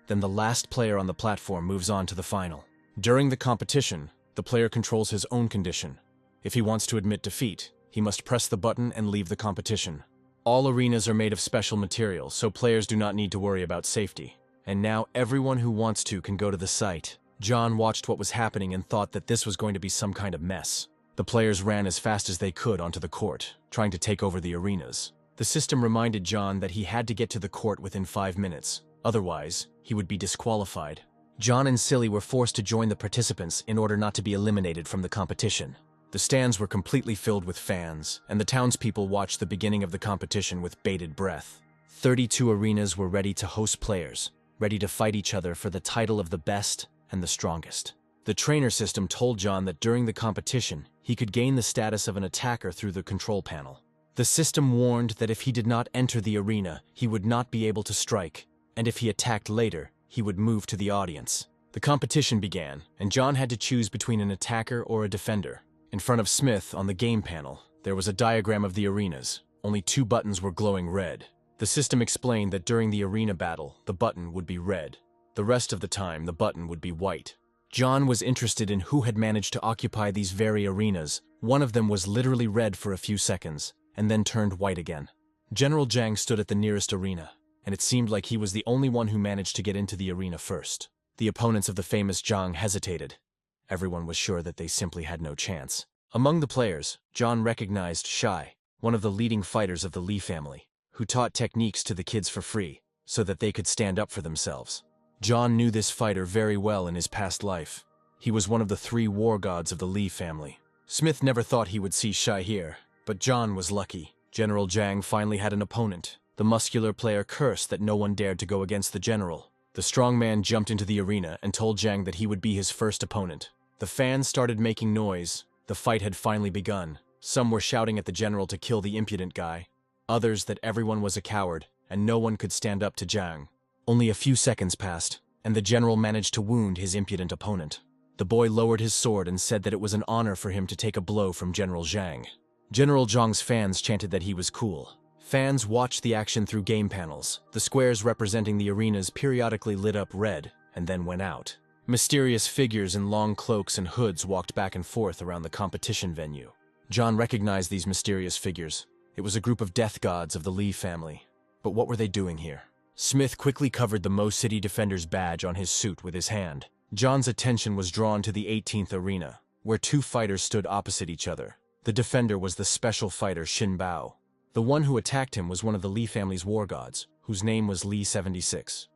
then the last player on the platform moves on to the final. During the competition, the player controls his own condition. If he wants to admit defeat, he must press the button and leave the competition. All arenas are made of special materials, so players do not need to worry about safety. And now everyone who wants to can go to the site. John watched what was happening and thought that this was going to be some kind of mess. The players ran as fast as they could onto the court, trying to take over the arenas. The system reminded John that he had to get to the court within 5 minutes. Otherwise, he would be disqualified. John and Silly were forced to join the participants in order not to be eliminated from the competition. The stands were completely filled with fans, and the townspeople watched the beginning of the competition with bated breath. 32 arenas were ready to host players, ready to fight each other for the title of the best and the strongest. The trainer system told John that during the competition, he could gain the status of an attacker through the control panel. The system warned that if he did not enter the arena, he would not be able to strike, and if he attacked later, he would move to the audience. The competition began, and John had to choose between an attacker or a defender. In front of Smith on the game panel, there was a diagram of the arenas. Only 2 buttons were glowing red. The system explained that during the arena battle, the button would be red. The rest of the time, the button would be white. John was interested in who had managed to occupy these very arenas. One of them was literally red for a few seconds, and then turned white again. General Zhang stood at the nearest arena, and it seemed like he was the only one who managed to get into the arena first. The opponents of the famous Zhang hesitated. Everyone was sure that they simply had no chance. Among the players, John recognized Shai, one of the leading fighters of the Li family, who taught techniques to the kids for free, so that they could stand up for themselves. John knew this fighter very well in his past life. He was one of the 3 war gods of the Li family. Smith never thought he would see Shai here, but John was lucky. General Zhang finally had an opponent. The muscular player cursed that no one dared to go against the general. The strong man jumped into the arena and told Zhang that he would be his first opponent. The fans started making noise. The fight had finally begun. Some were shouting at the general to kill the impudent guy. Others that everyone was a coward, and no one could stand up to Zhang. Only a few seconds passed, and the general managed to wound his impudent opponent. The boy lowered his sword and said that it was an honor for him to take a blow from General Zhang. General Zhang's fans chanted that he was cool. Fans watched the action through game panels. The squares representing the arenas periodically lit up red, and then went out. Mysterious figures in long cloaks and hoods walked back and forth around the competition venue. John recognized these mysterious figures. It was a group of death gods of the Li family. But what were they doing here? Smith quickly covered the Mo City Defender's badge on his suit with his hand. John's attention was drawn to the 18th arena, where 2 fighters stood opposite each other. The defender was the special fighter Xin Bao. The one who attacked him was one of the Li family's war gods, whose name was Li 76-4.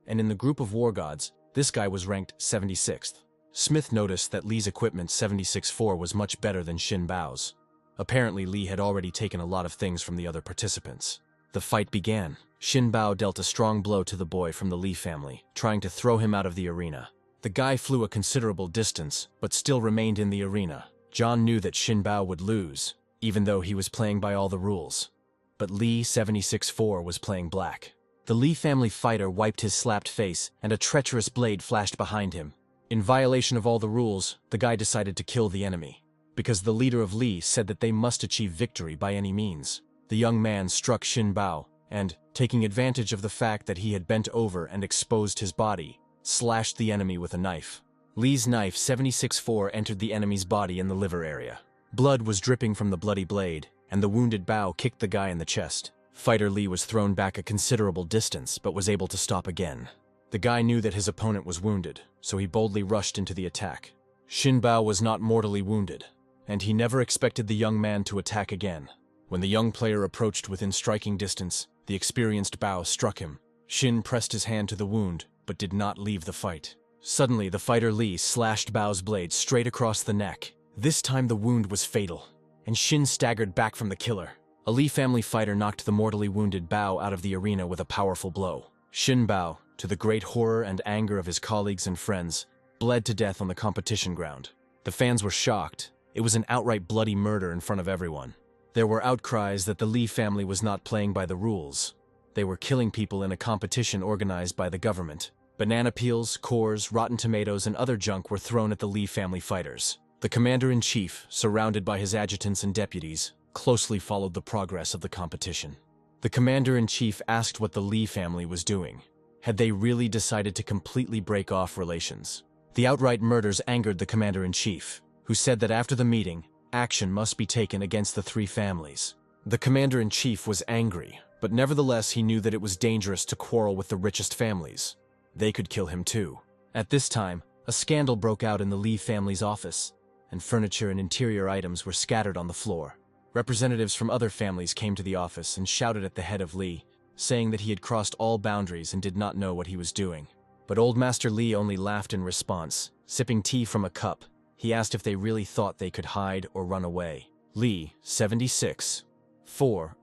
And in the group of war gods, this guy was ranked 76th. Smith noticed that Li's equipment 76-4 was much better than Xin Bao's. Apparently, Lee had already taken a lot of things from the other participants. The fight began. Shin Bao dealt a strong blow to the boy from the Lee family, trying to throw him out of the arena. The guy flew a considerable distance, but still remained in the arena. John knew that Shin Bao would lose, even though he was playing by all the rules. But Lee 76-4 was playing black. The Lee family fighter wiped his slapped face, and a treacherous blade flashed behind him. In violation of all the rules, the guy decided to kill the enemy, because the leader of Lee said that they must achieve victory by any means. The young man struck Shin Bao, and, taking advantage of the fact that he had bent over and exposed his body, slashed the enemy with a knife. Lee's knife 76-4 entered the enemy's body in the liver area. Blood was dripping from the bloody blade, and the wounded Bao kicked the guy in the chest. Fighter Lee was thrown back a considerable distance, but was able to stop again. The guy knew that his opponent was wounded, so he boldly rushed into the attack. Shin Bao was not mortally wounded, and he never expected the young man to attack again. When the young player approached within striking distance, the experienced Bao struck him. Shin pressed his hand to the wound, but did not leave the fight. Suddenly, the fighter Lee slashed Bao's blade straight across the neck. This time the wound was fatal, and Shin staggered back from the killer. A Lee family fighter knocked the mortally wounded Bao out of the arena with a powerful blow. Shin Bao, to the great horror and anger of his colleagues and friends, bled to death on the competition ground. The fans were shocked. It was an outright bloody murder in front of everyone. There were outcries that the Lee family was not playing by the rules. They were killing people in a competition organized by the government. Banana peels, cores, rotten tomatoes, and other junk were thrown at the Lee family fighters. The commander-in-chief, surrounded by his adjutants and deputies, closely followed the progress of the competition. The commander-in-chief asked what the Lee family was doing. Had they really decided to completely break off relations? The outright murders angered the commander-in-chief, who said that after the meeting, action must be taken against the three families. The commander-in-chief was angry, but nevertheless he knew that it was dangerous to quarrel with the richest families. They could kill him too. At this time, a scandal broke out in the Lee family's office, and furniture and interior items were scattered on the floor. Representatives from other families came to the office and shouted at the head of Lee, saying that he had crossed all boundaries and did not know what he was doing. But Old Master Lee only laughed in response. Sipping tea from a cup, he asked if they really thought they could hide or run away. Lee, 76-4,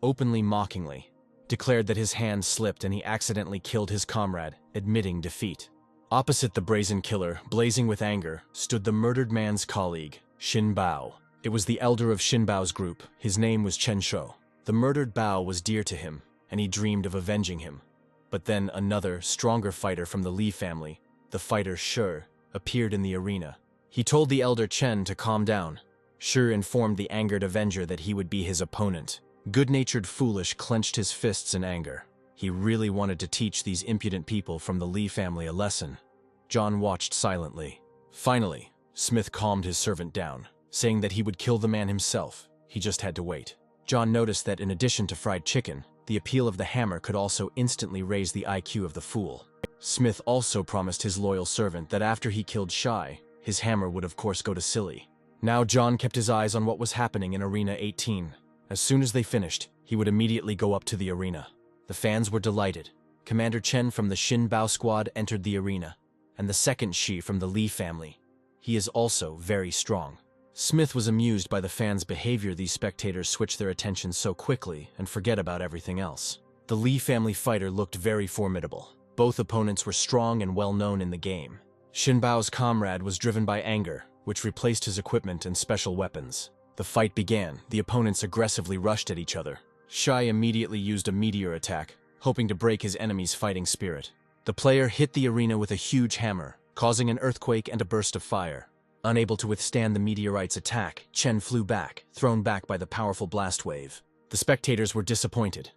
openly mockingly, declared that his hand slipped and he accidentally killed his comrade, admitting defeat. Opposite the brazen killer, blazing with anger, stood the murdered man's colleague, Shin Bao. It was the elder of Shin Bao's group. His name was Chen Shou. The murdered Bao was dear to him, and he dreamed of avenging him. But then another, stronger fighter from the Lee family, the fighter Shi, appeared in the arena. He told the elder Chen to calm down. Shi informed the angered avenger that he would be his opponent. Good-natured Foolish clenched his fists in anger. He really wanted to teach these impudent people from the Lee family a lesson. John watched silently. Finally, Smith calmed his servant down, saying that he would kill the man himself. He just had to wait. John noticed that in addition to fried chicken, the appeal of the hammer could also instantly raise the IQ of the fool. Smith also promised his loyal servant that after he killed Shai, his hammer would of course go to Silly. Now John kept his eyes on what was happening in Arena 18. As soon as they finished, he would immediately go up to the arena. The fans were delighted. Commander Chen from the Shin Bao squad entered the arena, and the second Shi from the Lee family. He is also very strong. Smith was amused by the fans' behavior. These spectators switch their attention so quickly and forget about everything else. The Lee family fighter looked very formidable. Both opponents were strong and well known in the game. Shin Bao's comrade was driven by anger, which replaced his equipment and special weapons. The fight began. The opponents aggressively rushed at each other. Shai immediately used a meteor attack, hoping to break his enemy's fighting spirit. The player hit the arena with a huge hammer, causing an earthquake and a burst of fire. Unable to withstand the meteorite's attack, Chen flew back, thrown back by the powerful blast wave. The spectators were disappointed,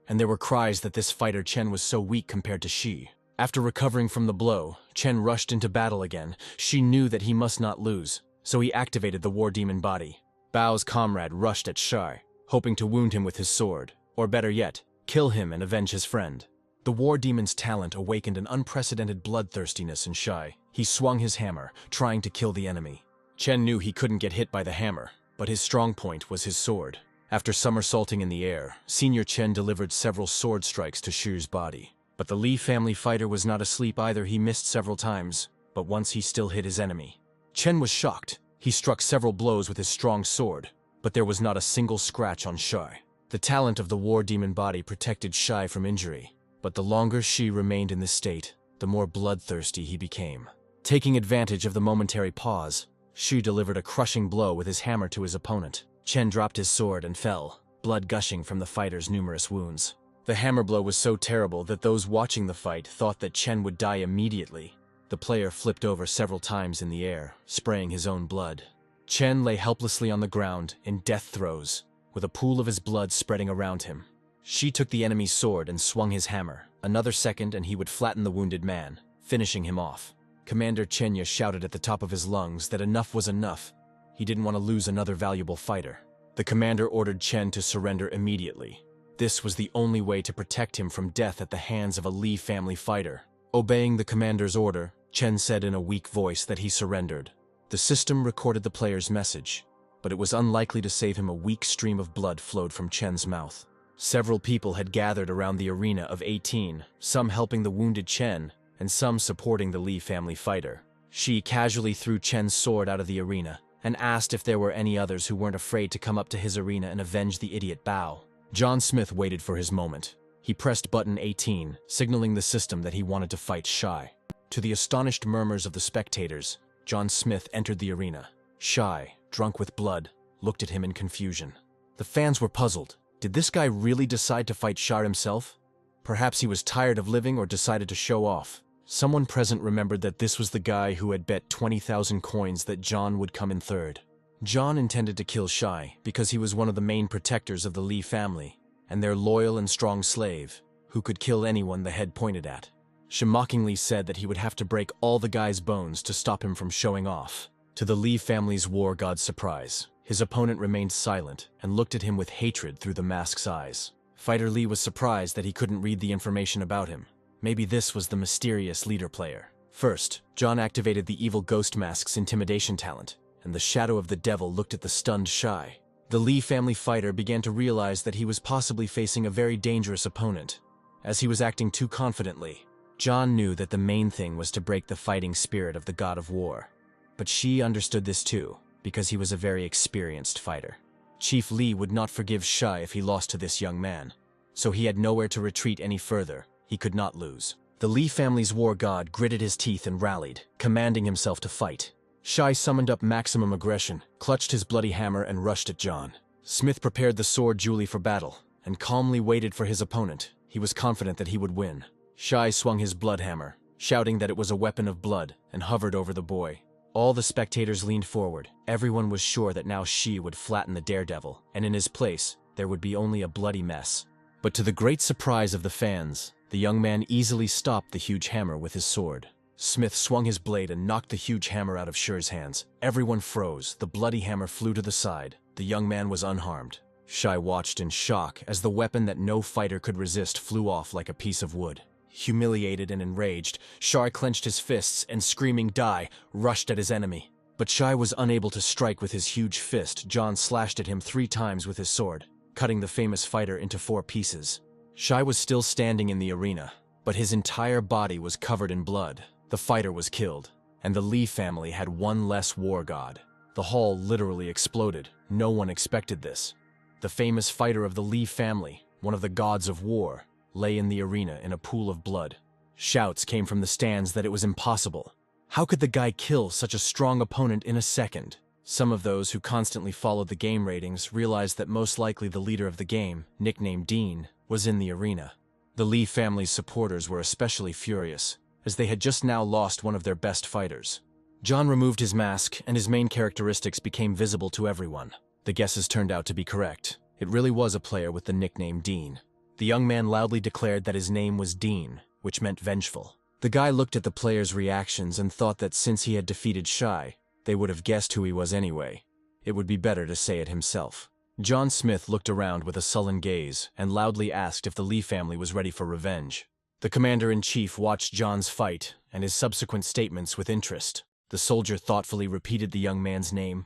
and there were cries that this fighter Chen was so weak compared to Shi. After recovering from the blow, Chen rushed into battle again. Shi knew that he must not lose, so he activated the war demon body. Bao's comrade rushed at Shai, hoping to wound him with his sword, or better yet, kill him and avenge his friend. The war demon's talent awakened an unprecedented bloodthirstiness in Shai. He swung his hammer, trying to kill the enemy. Chen knew he couldn't get hit by the hammer, but his strong point was his sword. After somersaulting in the air, Senior Chen delivered several sword strikes to Shi's body. But the Lee family fighter was not asleep either. He missed several times, but once he still hit his enemy. Chen was shocked. He struck several blows with his strong sword, but there was not a single scratch on Shai. The talent of the war demon body protected Shai from injury, but the longer Shi remained in this state, the more bloodthirsty he became. Taking advantage of the momentary pause, Shi delivered a crushing blow with his hammer to his opponent. Chen dropped his sword and fell, blood gushing from the fighter's numerous wounds. The hammer blow was so terrible that those watching the fight thought that Chen would die immediately. The player flipped over several times in the air, spraying his own blood. Chen lay helplessly on the ground, in death throes, with a pool of his blood spreading around him. Shi took the enemy's sword and swung his hammer. Another second and he would flatten the wounded man, finishing him off. Commander Chenya shouted at the top of his lungs that enough was enough. He didn't want to lose another valuable fighter. The commander ordered Chen to surrender immediately. This was the only way to protect him from death at the hands of a Li family fighter. Obeying the commander's order, Chen said in a weak voice that he surrendered. The system recorded the player's message, but it was unlikely to save him. A weak stream of blood flowed from Chen's mouth. Several people had gathered around the arena of 18, some helping the wounded Chen, and some supporting the Li family fighter. Shi casually threw Chen's sword out of the arena, and asked if there were any others who weren't afraid to come up to his arena and avenge the idiot Bao. John Smith waited for his moment. He pressed button 18, signaling the system that he wanted to fight Shai. To the astonished murmurs of the spectators, John Smith entered the arena. Shai, drunk with blood, looked at him in confusion. The fans were puzzled. Did this guy really decide to fight Shai himself? Perhaps he was tired of living or decided to show off. Someone present remembered that this was the guy who had bet 20,000 coins that John would come in third. John intended to kill Shai because he was one of the main protectors of the Li family, and their loyal and strong slave, who could kill anyone the head pointed at. Shi mockingly said that he would have to break all the guy's bones to stop him from showing off. To the Li family's war god's surprise, his opponent remained silent and looked at him with hatred through the mask's eyes. Fighter Li was surprised that he couldn't read the information about him. Maybe this was the mysterious leader player. First, John activated the evil ghost mask's intimidation talent, and the shadow of the devil looked at the stunned Shai. The Li family fighter began to realize that he was possibly facing a very dangerous opponent. As he was acting too confidently, John knew that the main thing was to break the fighting spirit of the god of war. But Shi understood this too, because he was a very experienced fighter. Chief Li would not forgive Shai if he lost to this young man, so he had nowhere to retreat any further. He could not lose. The Li family's war god gritted his teeth and rallied, commanding himself to fight. Shai summoned up maximum aggression, clutched his bloody hammer and rushed at John. Smith prepared the sword duly for battle, and calmly waited for his opponent. He was confident that he would win. Shai swung his blood hammer, shouting that it was a weapon of blood, and hovered over the boy. All the spectators leaned forward. Everyone was sure that now Shi would flatten the daredevil, and in his place, there would be only a bloody mess. But to the great surprise of the fans, the young man easily stopped the huge hammer with his sword. Smith swung his blade and knocked the huge hammer out of Shi's hands. Everyone froze. The bloody hammer flew to the side. The young man was unharmed. Shai watched in shock as the weapon that no fighter could resist flew off like a piece of wood. Humiliated and enraged, Shai clenched his fists and, screaming "Die!" rushed at his enemy. But Shai was unable to strike with his huge fist. John slashed at him 3 times with his sword, cutting the famous fighter into 4 pieces. Shai was still standing in the arena, but his entire body was covered in blood. The fighter was killed, and the Li family had one less war god. The hall literally exploded. No one expected this. The famous fighter of the Li family, one of the gods of war, lay in the arena in a pool of blood. Shouts came from the stands that it was impossible. How could the guy kill such a strong opponent in a second? Some of those who constantly followed the game ratings realized that most likely the leader of the game, nicknamed Dean, was in the arena. The Li family's supporters were especially furious, as they had just now lost one of their best fighters. John removed his mask, and his main characteristics became visible to everyone. The guesses turned out to be correct. It really was a player with the nickname Dean. The young man loudly declared that his name was Dean, which meant vengeful. The guy looked at the players' reactions and thought that since he had defeated Shai, they would have guessed who he was anyway. It would be better to say it himself. John Smith looked around with a sullen gaze and loudly asked if the Li family was ready for revenge. The commander-in-chief watched John's fight and his subsequent statements with interest. The soldier thoughtfully repeated the young man's name.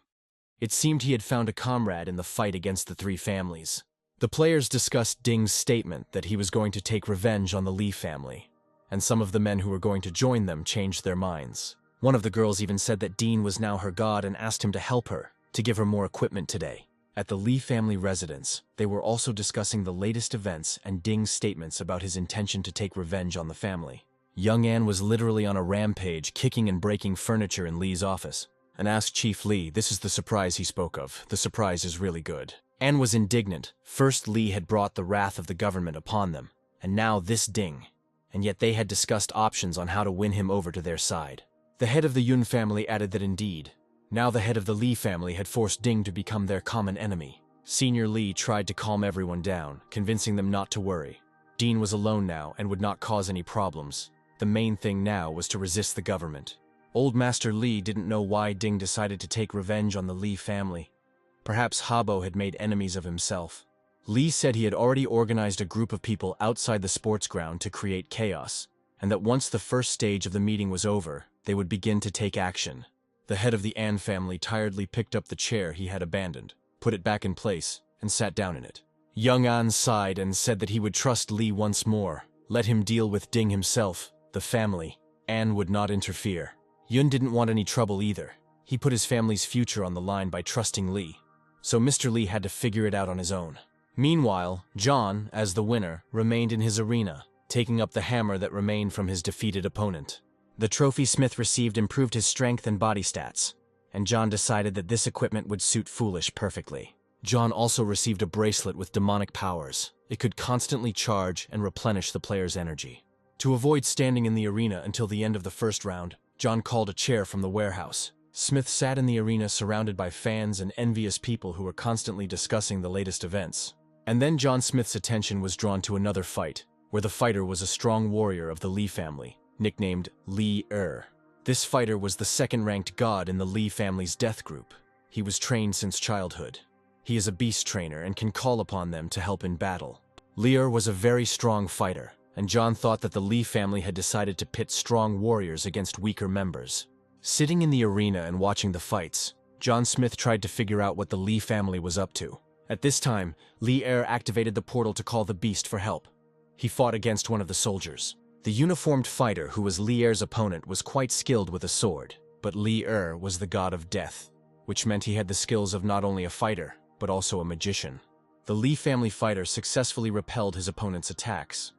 It seemed he had found a comrade in the fight against the 3 families. The players discussed Ding's statement that he was going to take revenge on the Li family, and some of the men who were going to join them changed their minds. One of the girls even said that Dean was now her god and asked him to help her, to give her more equipment today. At the Lee family residence, they were also discussing the latest events and Ding's statements about his intention to take revenge on the family. Young An was literally on a rampage, kicking and breaking furniture in Lee's office, and asked Chief Lee, "This is the surprise he spoke of. The surprise is really good." An was indignant. First, Lee had brought the wrath of the government upon them, and now this Ding. And yet they had discussed options on how to win him over to their side. The head of the Yun family added that indeed, now the head of the Lee family had forced Ding to become their common enemy. Senior Lee tried to calm everyone down, convincing them not to worry. Dean was alone now and would not cause any problems. The main thing now was to resist the government. Old Master Lee didn't know why Ding decided to take revenge on the Lee family. Perhaps Habo had made enemies of himself. Lee said he had already organized a group of people outside the sports ground to create chaos, and that once the first stage of the meeting was over, they would begin to take action. The head of the An family tiredly picked up the chair he had abandoned, put it back in place, and sat down in it. Young An sighed and said that he would trust Lee once more, let him deal with Ding himself, the family. An would not interfere. Yun didn't want any trouble either. He put his family's future on the line by trusting Lee. So Mr. Lee had to figure it out on his own. Meanwhile, John, as the winner, remained in his arena, taking up the hammer that remained from his defeated opponent. The trophy Smith received improved his strength and body stats, and John decided that this equipment would suit Foolish perfectly. John also received a bracelet with demonic powers. It could constantly charge and replenish the player's energy. To avoid standing in the arena until the end of the first round, John called a chair from the warehouse. Smith sat in the arena surrounded by fans and envious people who were constantly discussing the latest events. And then John Smith's attention was drawn to another fight, where the fighter was a strong warrior of the Lee family, nicknamed Lee Er. This fighter was the second-ranked god in the Lee family's death group. He was trained since childhood. He is a beast trainer and can call upon them to help in battle. Lee Er was a very strong fighter, and John thought that the Lee family had decided to pit strong warriors against weaker members. Sitting in the arena and watching the fights, John Smith tried to figure out what the Lee family was up to. At this time, Lee Er activated the portal to call the beast for help. He fought against one of the soldiers. The uniformed fighter who was Lee Er's opponent was quite skilled with a sword, but Lee Er was the god of death, which meant he had the skills of not only a fighter, but also a magician. The Lee family fighter successfully repelled his opponent's attacks,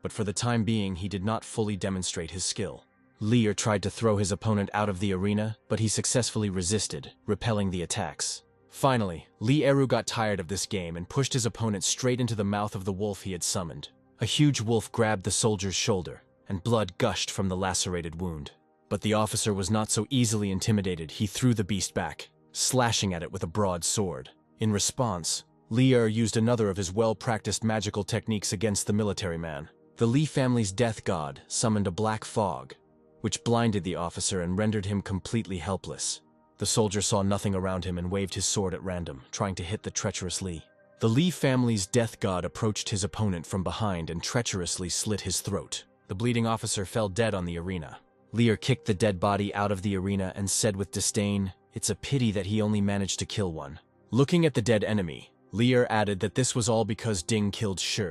but for the time being he did not fully demonstrate his skill. Lee Er tried to throw his opponent out of the arena, but he successfully resisted, repelling the attacks. Finally, Lee Eru got tired of this game and pushed his opponent straight into the mouth of the wolf he had summoned. A huge wolf grabbed the soldier's shoulder, and blood gushed from the lacerated wound. But the officer was not so easily intimidated. He threw the beast back, slashing at it with a broad sword. In response, Lee Er used another of his well-practiced magical techniques against the military man. The Lee family's death god summoned a black fog, which blinded the officer and rendered him completely helpless. The soldier saw nothing around him and waved his sword at random, trying to hit the treacherous Lee. The Lee family's death god approached his opponent from behind and treacherously slit his throat. The bleeding officer fell dead on the arena. Lee Er kicked the dead body out of the arena and said with disdain, "It's a pity that he only managed to kill one." Looking at the dead enemy, Lee Er added that this was all because Ding killed Shi.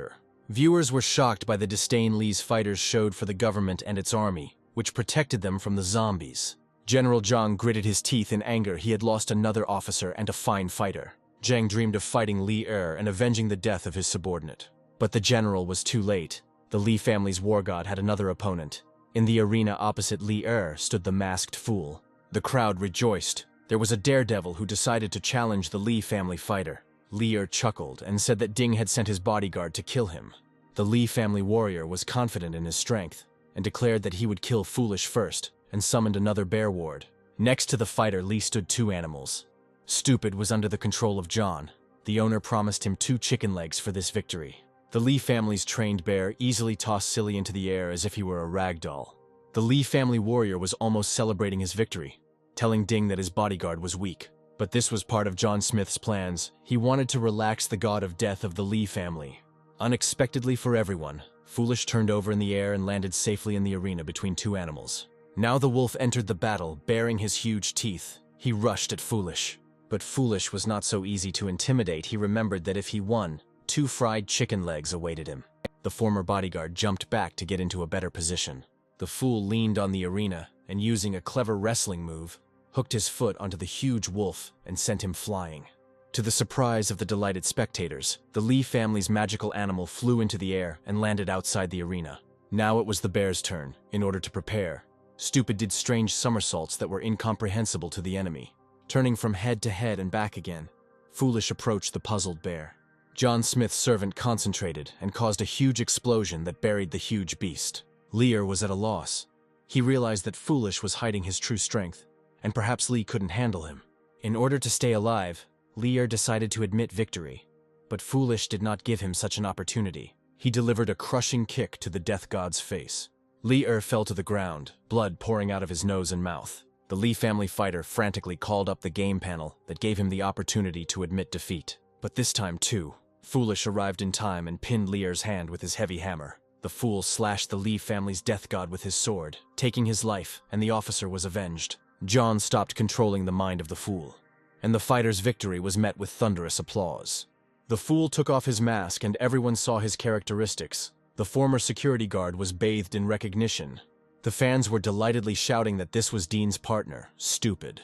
Viewers were shocked by the disdain Lee's fighters showed for the government and its army, which protected them from the zombies. General Zhang gritted his teeth in anger. He had lost another officer and a fine fighter. Zhang dreamed of fighting Lee Er and avenging the death of his subordinate. But the general was too late. The Lee family's war god had another opponent. In the arena opposite Lee Er stood the masked fool. The crowd rejoiced. There was a daredevil who decided to challenge the Lee family fighter. Lee Er chuckled and said that Ding had sent his bodyguard to kill him. The Lee family warrior was confident in his strength and declared that he would kill Foolish first, and summoned another bear ward. Next to the fighter, Lee stood two animals. Stupid was under the control of John. The owner promised him 2 chicken legs for this victory. The Lee family's trained bear easily tossed Silly into the air as if he were a rag doll. The Lee family warrior was almost celebrating his victory, telling Ding that his bodyguard was weak. But this was part of John Smith's plans. He wanted to relax the god of death of the Lee family. Unexpectedly for everyone, Foolish turned over in the air and landed safely in the arena between 2 animals. Now the wolf entered the battle, baring his huge teeth. He rushed at Foolish. But Foolish was not so easy to intimidate. He remembered that if he won, 2 fried chicken legs awaited him. The former bodyguard jumped back to get into a better position. The fool leaned on the arena and, using a clever wrestling move, hooked his foot onto the huge wolf and sent him flying. To the surprise of the delighted spectators, the Lee family's magical animal flew into the air and landed outside the arena. Now it was the bear's turn. In order to prepare, Stupid did strange somersaults that were incomprehensible to the enemy. Turning from head to head and back again, Foolish approached the puzzled bear. John Smith's servant concentrated and caused a huge explosion that buried the huge beast. Lear was at a loss. He realized that Foolish was hiding his true strength, and perhaps Lee couldn't handle him. In order to stay alive, Lear decided to admit victory, but Foolish did not give him such an opportunity. He delivered a crushing kick to the death god's face. Lear fell to the ground, blood pouring out of his nose and mouth. The Lee family fighter frantically called up the game panel that gave him the opportunity to admit defeat. But this time, too, Foolish arrived in time and pinned Lear's hand with his heavy hammer. The fool slashed the Lee family's death god with his sword, taking his life, and the officer was avenged. John stopped controlling the mind of the fool, and the fighter's victory was met with thunderous applause. The fool took off his mask and everyone saw his characteristics. The former security guard was bathed in recognition. The fans were delightedly shouting that this was Dean's partner, Stupid,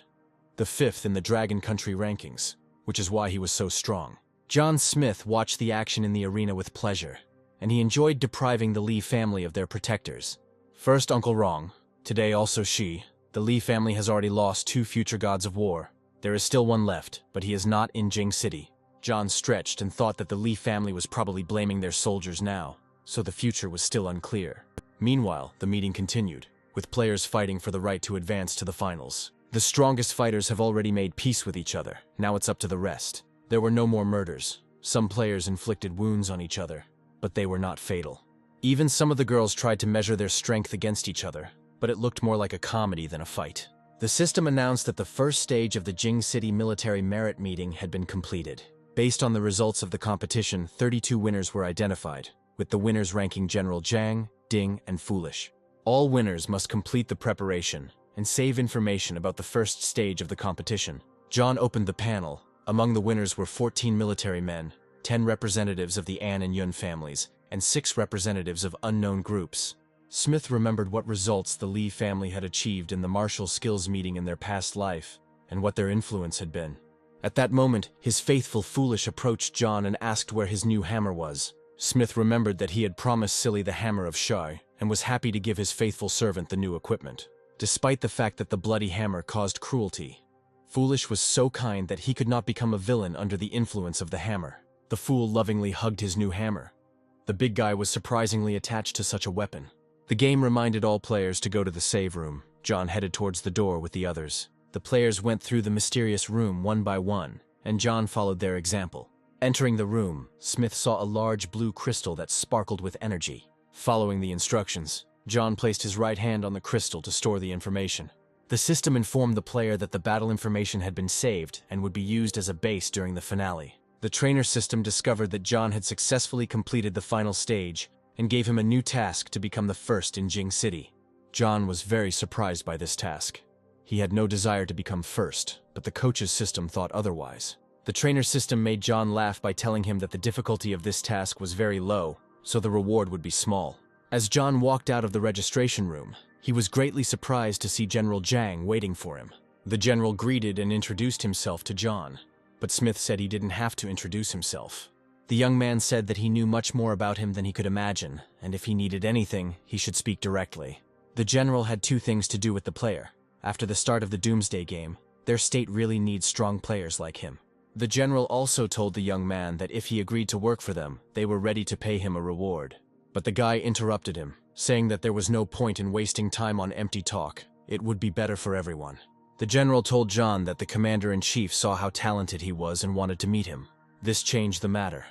the 5th in the Dragon Country rankings, which is why he was so strong. John Smith watched the action in the arena with pleasure, and he enjoyed depriving the Lee family of their protectors. First Uncle Rong, today also she. The Lee family has already lost 2 future gods of war. There is still one left, but he is not in Jing City. John stretched and thought that the Lee family was probably blaming their soldiers now, so the future was still unclear. Meanwhile, the meeting continued, with players fighting for the right to advance to the finals. The strongest fighters have already made peace with each other. Now it's up to the rest. There were no more murders. Some players inflicted wounds on each other, but they were not fatal. Even some of the girls tried to measure their strength against each other, but it looked more like a comedy than a fight. The system announced that the first stage of the Jing City military merit meeting had been completed. Based on the results of the competition, 32 winners were identified, with the winners ranking General Zhang, Ding, and Foolish. All winners must complete the preparation and save information about the first stage of the competition. John opened the panel. Among the winners were 14 military men, 10 representatives of the An and Yun families, and 6 representatives of unknown groups. Smith remembered what results the Lee family had achieved in the martial skills meeting in their past life, and what their influence had been. At that moment, his faithful Foolish approached John and asked where his new hammer was. Smith remembered that he had promised Silly the hammer of Shai, and was happy to give his faithful servant the new equipment. Despite the fact that the bloody hammer caused cruelty, Foolish was so kind that he could not become a villain under the influence of the hammer. The fool lovingly hugged his new hammer. The big guy was surprisingly attached to such a weapon. The game reminded all players to go to the save room. John headed towards the door with the others. The players went through the mysterious room one by one, and John followed their example. Entering the room, Smith saw a large blue crystal that sparkled with energy. Following the instructions, John placed his right hand on the crystal to store the information. The system informed the player that the battle information had been saved and would be used as a base during the finale. The trainer system discovered that John had successfully completed the final stage and gave him a new task to become the first in Jing City. John was very surprised by this task. He had no desire to become first, but the coach's system thought otherwise. The trainer system made John laugh by telling him that the difficulty of this task was very low, so the reward would be small. As John walked out of the registration room, he was greatly surprised to see General Zhang waiting for him. The general greeted and introduced himself to John, but Smith said he didn't have to introduce himself. The young man said that he knew much more about him than he could imagine, and if he needed anything, he should speak directly. The general had 2 things to do with the player. After the start of the Doomsday game, their state really needs strong players like him. The general also told the young man that if he agreed to work for them, they were ready to pay him a reward. But the guy interrupted him, saying that there was no point in wasting time on empty talk. It would be better for everyone. The general told John that the commander-in-chief saw how talented he was and wanted to meet him. This changed the matter.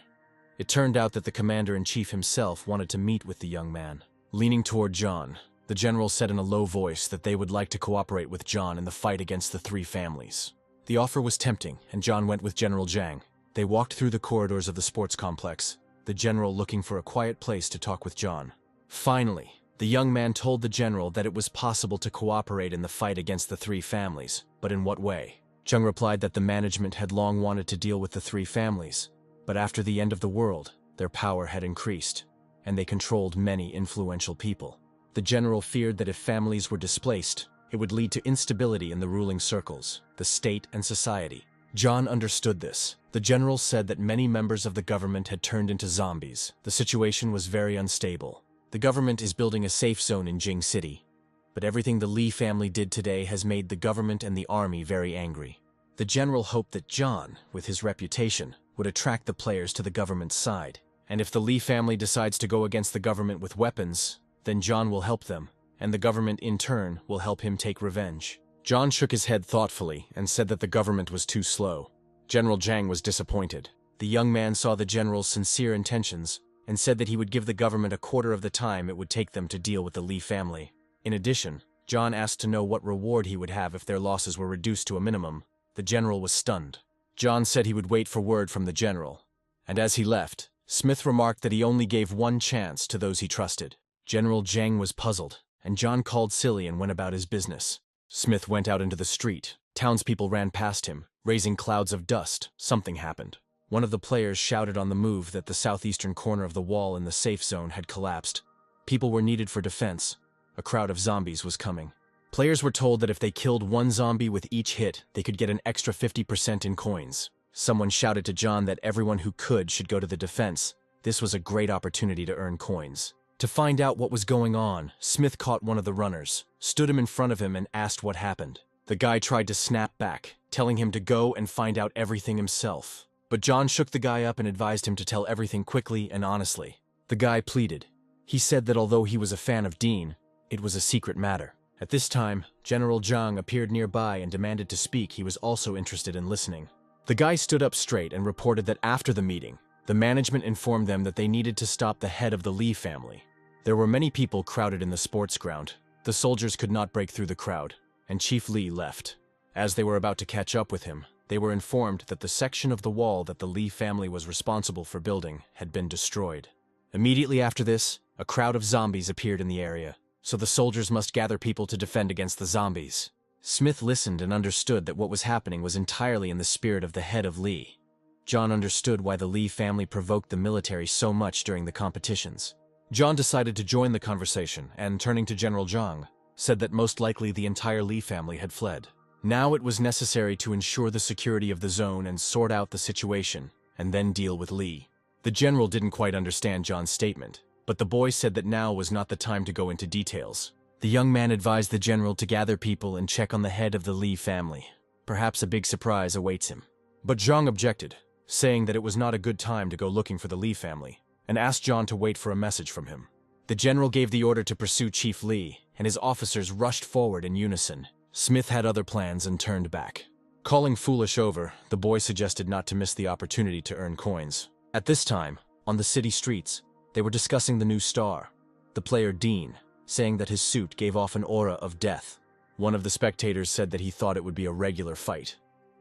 It turned out that the commander-in-chief himself wanted to meet with the young man. Leaning toward John, the general said in a low voice that they would like to cooperate with John in the fight against the 3 families. The offer was tempting, and John went with General Zhang. They walked through the corridors of the sports complex, the general looking for a quiet place to talk with John. Finally, the young man told the general that it was possible to cooperate in the fight against the 3 families, but in what way? Zhang replied that the management had long wanted to deal with the 3 families, but after the end of the world, their power had increased, and they controlled many influential people. The general feared that if families were displaced, it would lead to instability in the ruling circles, the state and society. John understood this. The general said that many members of the government had turned into zombies. The situation was very unstable. The government is building a safe zone in Jing City, but everything the Lee family did today has made the government and the army very angry. The general hoped that John, with his reputation, would attract the players to the government's side. And if the Lee family decides to go against the government with weapons, then John will help them, and the government in turn will help him take revenge. John shook his head thoughtfully and said that the government was too slow. General Zhang was disappointed. The young man saw the general's sincere intentions and said that he would give the government a quarter of the time it would take them to deal with the Lee family. In addition, John asked to know what reward he would have if their losses were reduced to a minimum. The general was stunned. John said he would wait for word from the general. And as he left, Smith remarked that he only gave one chance to those he trusted. General Zhang was puzzled, and John called Silly and went about his business. Smith went out into the street. Townspeople ran past him, raising clouds of dust. Something happened. One of the players shouted on the move that the southeastern corner of the wall in the safe zone had collapsed. People were needed for defense. A crowd of zombies was coming. Players were told that if they killed one zombie with each hit, they could get an extra 50% in coins. Someone shouted to John that everyone who could should go to the defense. This was a great opportunity to earn coins. To find out what was going on, Smith caught one of the runners, stood him in front of him and asked what happened. The guy tried to snap back, telling him to go and find out everything himself. But John shook the guy up and advised him to tell everything quickly and honestly. The guy pleaded. He said that although he was a fan of Dean, it was a secret matter. At this time, General Zhang appeared nearby and demanded to speak. He was also interested in listening. The guy stood up straight and reported that after the meeting, the management informed them that they needed to stop the head of the Lee family. There were many people crowded in the sports ground. The soldiers could not break through the crowd, and Chief Lee left. As they were about to catch up with him, they were informed that the section of the wall that the Lee family was responsible for building had been destroyed. Immediately after this, a crowd of zombies appeared in the area, so the soldiers must gather people to defend against the zombies. Smith listened and understood that what was happening was entirely in the spirit of the head of Lee. John understood why the Lee family provoked the military so much during the competitions. John decided to join the conversation and, turning to General Zhang, said that most likely the entire Lee family had fled. Now it was necessary to ensure the security of the zone and sort out the situation, and then deal with Lee. The general didn't quite understand John's statement, but the boy said that now was not the time to go into details. The young man advised the general to gather people and check on the head of the Lee family. Perhaps a big surprise awaits him. But Zhang objected, saying that it was not a good time to go looking for the Lee family, and asked John to wait for a message from him. The general gave the order to pursue Chief Lee, and his officers rushed forward in unison. Smith had other plans and turned back. Calling Foolish over, the boy suggested not to miss the opportunity to earn coins. At this time, on the city streets, they were discussing the new star, the player Dean, saying that his suit gave off an aura of death. One of the spectators said that he thought it would be a regular fight.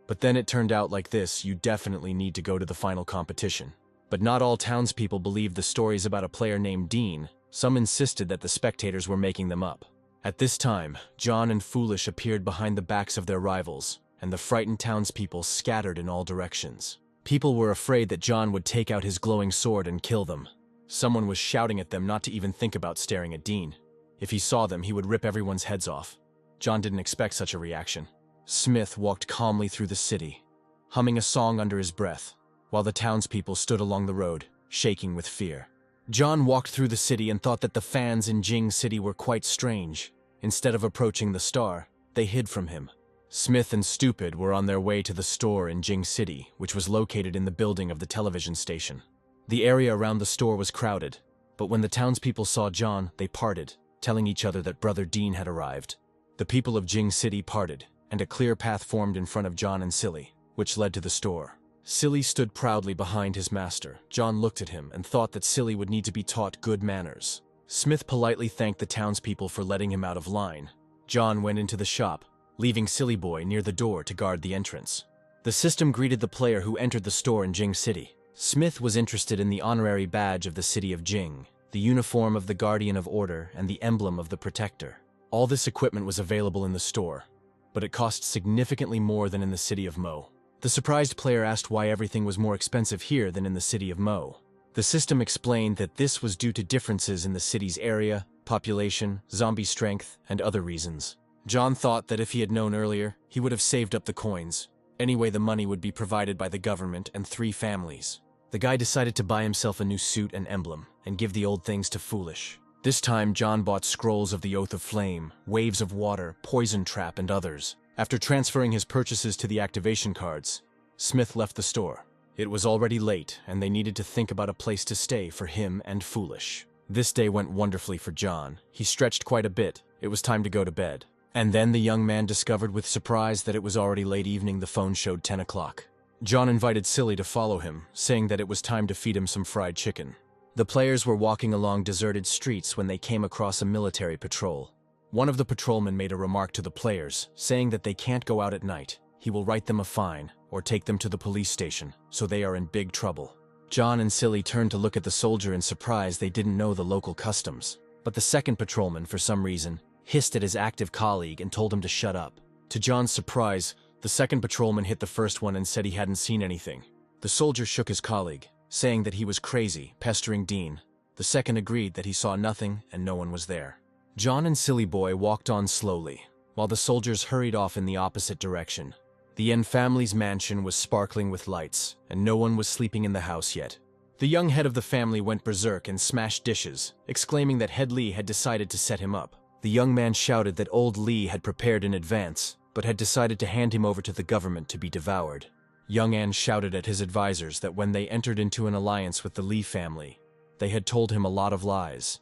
But then it turned out like this: you definitely need to go to the final competition. But not all townspeople believed the stories about a player named Dean. Some insisted that the spectators were making them up. At this time, John and Foolish appeared behind the backs of their rivals, and the frightened townspeople scattered in all directions. People were afraid that John would take out his glowing sword and kill them. Someone was shouting at them not to even think about staring at Dean. If he saw them, he would rip everyone's heads off. John didn't expect such a reaction. Smith walked calmly through the city, humming a song under his breath, while the townspeople stood along the road, shaking with fear. John walked through the city and thought that the fans in Jing City were quite strange. Instead of approaching the star, they hid from him. Smith and Stupid were on their way to the store in Jing City, which was located in the building of the television station. The area around the store was crowded, but when the townspeople saw John, they parted, telling each other that Brother Dean had arrived. The people of Jing City parted, and a clear path formed in front of John and Silly, which led to the store. Silly stood proudly behind his master. John looked at him and thought that Silly would need to be taught good manners. Smith politely thanked the townspeople for letting him out of line. John went into the shop, leaving Silly Boy near the door to guard the entrance. The system greeted the player who entered the store in Jing City. Smith was interested in the honorary badge of the city of Jing, the uniform of the Guardian of Order, and the emblem of the Protector. All this equipment was available in the store, but it cost significantly more than in the city of Mo. The surprised player asked why everything was more expensive here than in the city of Mo. The system explained that this was due to differences in the city's area, population, zombie strength, and other reasons. John thought that if he had known earlier, he would have saved up the coins. Anyway, the money would be provided by the government and 3 families. The guy decided to buy himself a new suit and emblem, and give the old things to Foolish. This time, John bought scrolls of the Oath of Flame, Waves of Water, Poison Trap, and others. After transferring his purchases to the activation cards, Smith left the store. It was already late, and they needed to think about a place to stay for him and Foolish. This day went wonderfully for John. He stretched quite a bit. It was time to go to bed. And then the young man discovered with surprise that it was already late evening. The phone showed 10 o'clock. John invited Silly to follow him, saying that it was time to feed him some fried chicken. The players were walking along deserted streets when they came across a military patrol. One of the patrolmen made a remark to the players, saying that they can't go out at night. He will write them a fine, or take them to the police station, so they are in big trouble. John and Silly turned to look at the soldier in surprise. They didn't know the local customs. But the second patrolman, for some reason, hissed at his active colleague and told him to shut up. To John's surprise, the second patrolman hit the first one and said he hadn't seen anything. The soldier shook his colleague, saying that he was crazy, pestering Dean. The second agreed that he saw nothing and no one was there. John and Silly Boy walked on slowly, while the soldiers hurried off in the opposite direction. The Yen family's mansion was sparkling with lights, and no one was sleeping in the house yet. The young head of the family went berserk and smashed dishes, exclaiming that Head Lee had decided to set him up. The young man shouted that old Lee had prepared in advance, but had decided to hand him over to the government to be devoured. Young Ann shouted at his advisors that when they entered into an alliance with the Lee family, they had told him a lot of lies,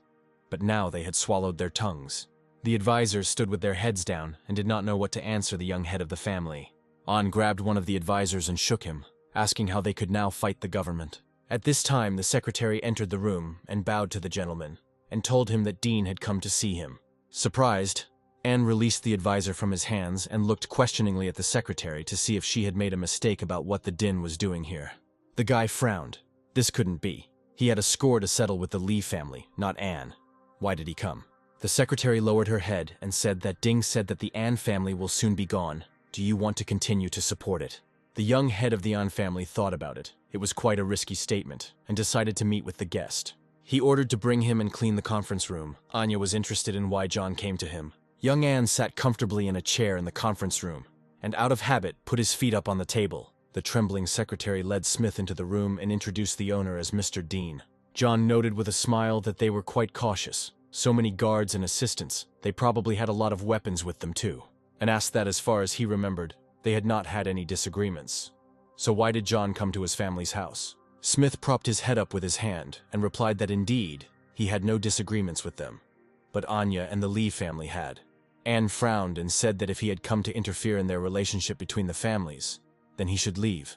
but now they had swallowed their tongues. The advisors stood with their heads down and did not know what to answer the young head of the family. An grabbed one of the advisors and shook him, asking how they could now fight the government. At this time, the secretary entered the room and bowed to the gentleman, and told him that Dean had come to see him. Surprised, Anne released the advisor from his hands and looked questioningly at the secretary to see if she had made a mistake about what the Din was doing here. The guy frowned. This couldn't be. He had a score to settle with the Lee family, not Anne. Why did he come? The secretary lowered her head and said that Ding said that the An family will soon be gone. Do you want to continue to support it? The young head of the An family thought about it. It was quite a risky statement, and decided to meet with the guest. He ordered to bring him and clean the conference room. Anya was interested in why John came to him. Young Anne sat comfortably in a chair in the conference room, and out of habit put his feet up on the table. The trembling secretary led Smith into the room and introduced the owner as Mr. Dean. John noted with a smile that they were quite cautious. So many guards and assistants, they probably had a lot of weapons with them too, and asked that as far as he remembered, they had not had any disagreements. So why did John come to his family's house? Smith propped his head up with his hand and replied that indeed, he had no disagreements with them. But Anya and the Lee family had. Anne frowned and said that if he had come to interfere in their relationship between the families, then he should leave.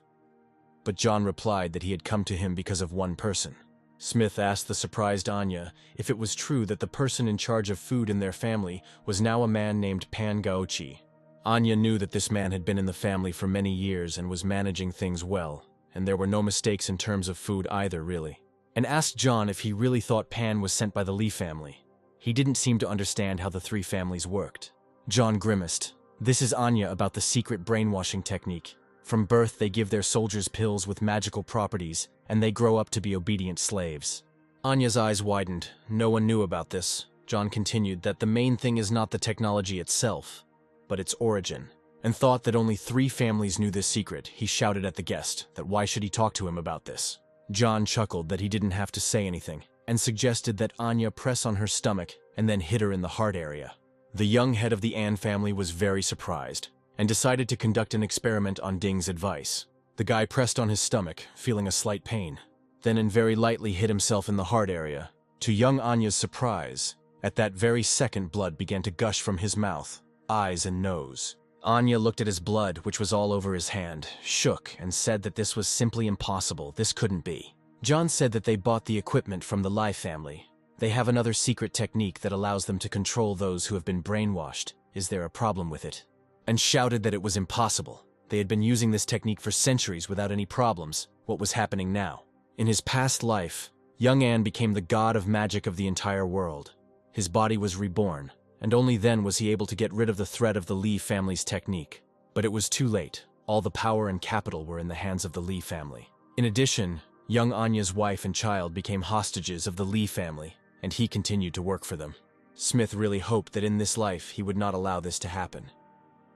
But John replied that he had come to him because of one person. Smith asked the surprised Anya if it was true that the person in charge of food in their family was now a man named Pan Gaochi. Anya knew that this man had been in the family for many years and was managing things well, and there were no mistakes in terms of food either, really, and asked John if he really thought Pan was sent by the Lee family. He didn't seem to understand how the 3 families worked. John grimaced. This is Anya about the secret brainwashing technique. From birth, they give their soldiers pills with magical properties, and they grow up to be obedient slaves. Anya's eyes widened. No one knew about this. John continued that the main thing is not the technology itself, but its origin, and thought that only 3 families knew this secret. He shouted at the guest that why should he talk to him about this. John chuckled that he didn't have to say anything, and suggested that Anya press on her stomach and then hit her in the heart area. The young head of the An family was very surprised, and decided to conduct an experiment on Ding's advice. The guy pressed on his stomach, feeling a slight pain, then and very lightly hit himself in the heart area. To young Anya's surprise, at that very second blood began to gush from his mouth, eyes and nose. Anya looked at his blood, which was all over his hand, shook, and said that this was simply impossible. This couldn't be. John said that they bought the equipment from the Lai family. They have another secret technique that allows them to control those who have been brainwashed. Is there a problem with it? And shouted that it was impossible. They had been using this technique for centuries without any problems. What was happening now? In his past life, young An became the god of magic of the entire world. His body was reborn, and only then was he able to get rid of the threat of the Lee family's technique. But it was too late. All the power and capital were in the hands of the Lee family. In addition, young Anya's wife and child became hostages of the Lee family, and he continued to work for them. Smith really hoped that in this life he would not allow this to happen.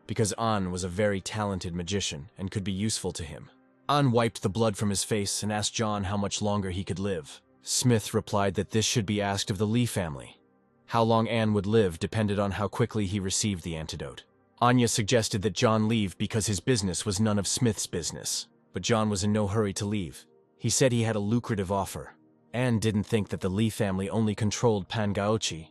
because An was a very talented magician and could be useful to him. An wiped the blood from his face and asked John how much longer he could live. Smith replied that this should be asked of the Lee family. How long An would live depended on how quickly he received the antidote. Anya suggested that John leave because his business was none of Smith's business, but John was in no hurry to leave. He said he had a lucrative offer. Anne didn't think that the Lee family only controlled Pangaochi,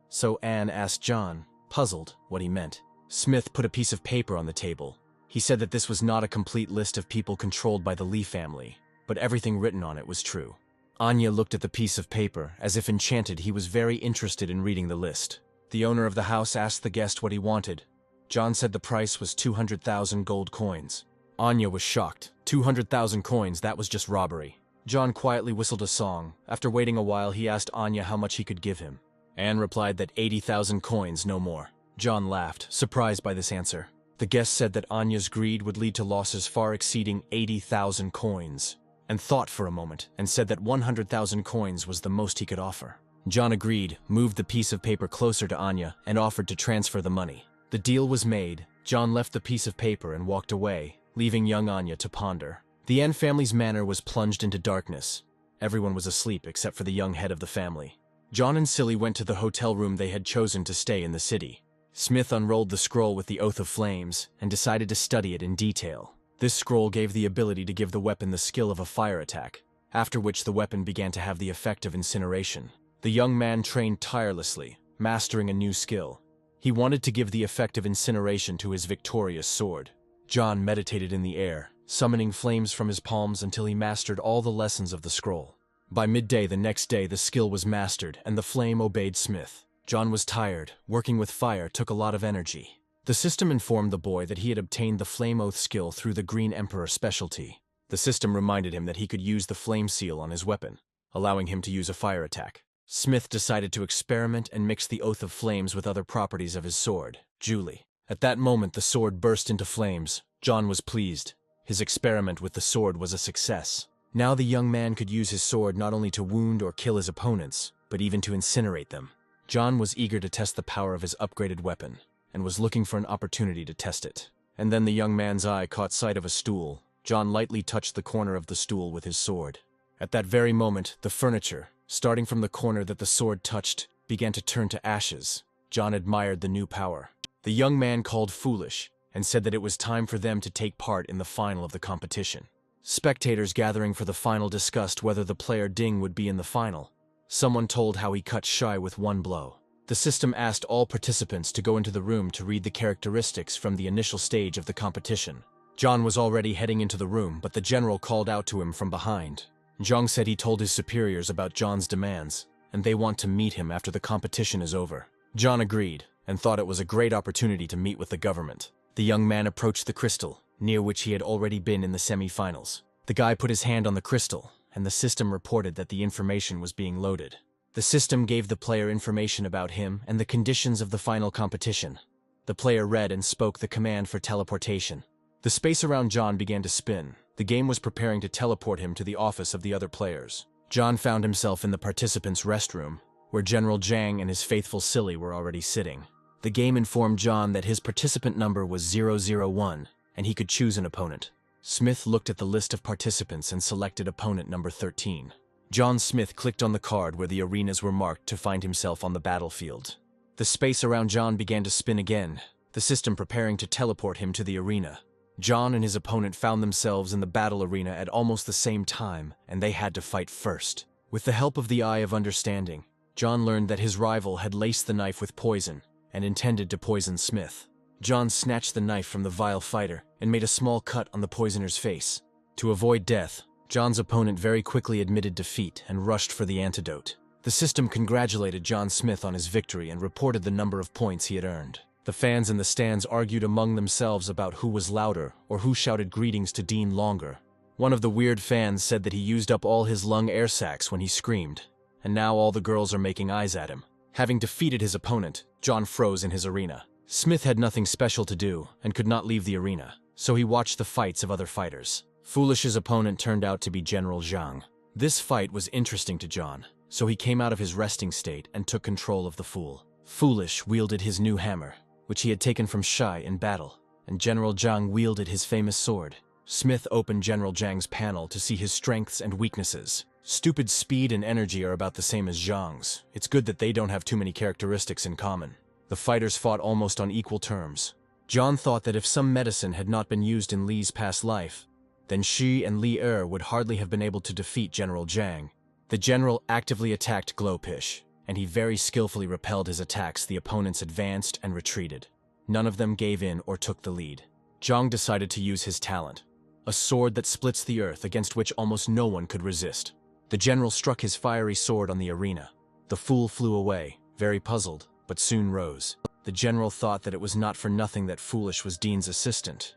so Anne asked John, puzzled, what he meant. Smith put a piece of paper on the table. He said that this was not a complete list of people controlled by the Lee family, but everything written on it was true. Anya looked at the piece of paper, as if enchanted. He was very interested in reading the list. The owner of the house asked the guest what he wanted. John said the price was 200,000 gold coins. Anya was shocked. 200,000 coins, that was just robbery. John quietly whistled a song. After waiting a while, he asked Anya how much he could give him. Anne replied that 80,000 coins, no more. John laughed, surprised by this answer. The guest said that Anya's greed would lead to losses far exceeding 80,000 coins, and thought for a moment, and said that 100,000 coins was the most he could offer. John agreed, moved the piece of paper closer to Anya, and offered to transfer the money. The deal was made. John left the piece of paper and walked away, leaving young Anya to ponder. The An family's manor was plunged into darkness. Everyone was asleep except for the young head of the family. John and Silly went to the hotel room they had chosen to stay in the city. Smith unrolled the scroll with the Oath of Flames and decided to study it in detail. This scroll gave the ability to give the weapon the skill of a fire attack, after which the weapon began to have the effect of incineration. The young man trained tirelessly, mastering a new skill. He wanted to give the effect of incineration to his victorious sword. John meditated in the air, summoning flames from his palms until he mastered all the lessons of the scroll. By midday the next day, the skill was mastered, and the flame obeyed Smith. John was tired. Working with fire took a lot of energy. The system informed the boy that he had obtained the Flame Oath skill through the Green Emperor specialty. The system reminded him that he could use the flame seal on his weapon, allowing him to use a fire attack. Smith decided to experiment and mix the Oath of Flames with other properties of his sword, Julie. At that moment, the sword burst into flames. John was pleased. His experiment with the sword was a success. Now the young man could use his sword not only to wound or kill his opponents, but even to incinerate them. John was eager to test the power of his upgraded weapon, and was looking for an opportunity to test it. And then the young man's eye caught sight of a stool. John lightly touched the corner of the stool with his sword. At that very moment, the furniture, starting from the corner that the sword touched, began to turn to ashes. John admired the new power. The young man called foolish, and said that it was time for them to take part in the final of the competition. Spectators gathering for the final discussed whether the player Ding would be in the final. Someone told how he cut Shy with one blow. The system asked all participants to go into the room to read the characteristics from the initial stage of the competition. John was already heading into the room, but the general called out to him from behind. Zhang said he told his superiors about John's demands, and they want to meet him after the competition is over. John agreed, and thought it was a great opportunity to meet with the government. The young man approached the crystal, near which he had already been in the semi-finals. The guy put his hand on the crystal, and the system reported that the information was being loaded. The system gave the player information about him and the conditions of the final competition. The player read and spoke the command for teleportation. The space around John began to spin. The game was preparing to teleport him to the office of the other players. John found himself in the participants' restroom, where General Zhang and his faithful Silly were already sitting. The game informed John that his participant number was 001, and he could choose an opponent. Smith looked at the list of participants and selected opponent number 13. John Smith clicked on the card where the arenas were marked to find himself on the battlefield. The space around John began to spin again, the system preparing to teleport him to the arena. John and his opponent found themselves in the battle arena at almost the same time, and they had to fight first. With the help of the Eye of Understanding, John learned that his rival had laced the knife with poison and intended to poison Smith. John snatched the knife from the vile fighter and made a small cut on the poisoner's face. To avoid death, John's opponent very quickly admitted defeat and rushed for the antidote. The system congratulated John Smith on his victory and reported the number of points he had earned. The fans in the stands argued among themselves about who was louder or who shouted greetings to Dean longer. One of the weird fans said that he used up all his lung air sacs when he screamed, and now all the girls are making eyes at him. Having defeated his opponent, John froze in his arena. Smith had nothing special to do and could not leave the arena, so he watched the fights of other fighters. Foolish's opponent turned out to be General Zhang. This fight was interesting to John, so he came out of his resting state and took control of the Fool. Foolish wielded his new hammer. which he had taken from Shai in battle, and General Zhang wielded his famous sword. Smith opened General Zhang's panel to see his strengths and weaknesses. Stupid speed and energy are about the same as Zhang's. It's good that they don't have too many characteristics in common. The fighters fought almost on equal terms. John thought that if some medicine had not been used in Li's past life, then she and Li Er would hardly have been able to defeat General Zhang. The general actively attacked Glopish, and he very skillfully repelled his attacks. The opponents advanced and retreated. None of them gave in or took the lead. Zhang decided to use his talent, a sword that splits the earth against which almost no one could resist. The general struck his fiery sword on the arena. The fool flew away, very puzzled, but soon rose. The general thought that it was not for nothing that Foolish was Dean's assistant.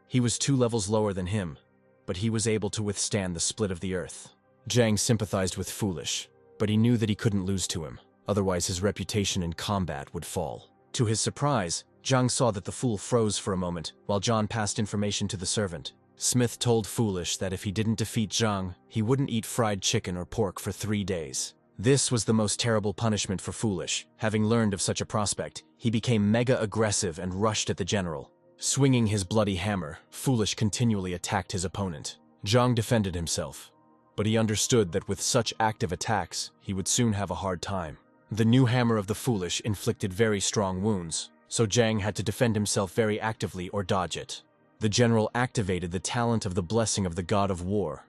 He was 2 levels lower than him, but he was able to withstand the split of the earth. Zhang sympathized with Foolish, but he knew that he couldn't lose to him, otherwise his reputation in combat would fall. To his surprise, Zhang saw that the fool froze for a moment while John passed information to the servant. Smith told Foolish that if he didn't defeat Zhang, he wouldn't eat fried chicken or pork for 3 days. This was the most terrible punishment for Foolish. Having learned of such a prospect, he became mega aggressive and rushed at the general. Swinging his bloody hammer, Foolish continually attacked his opponent. Zhang defended himself, but he understood that with such active attacks, he would soon have a hard time. The new hammer of the Foolish inflicted very strong wounds, so Zhang had to defend himself very actively or dodge it. The general activated the talent of the Blessing of the God of War.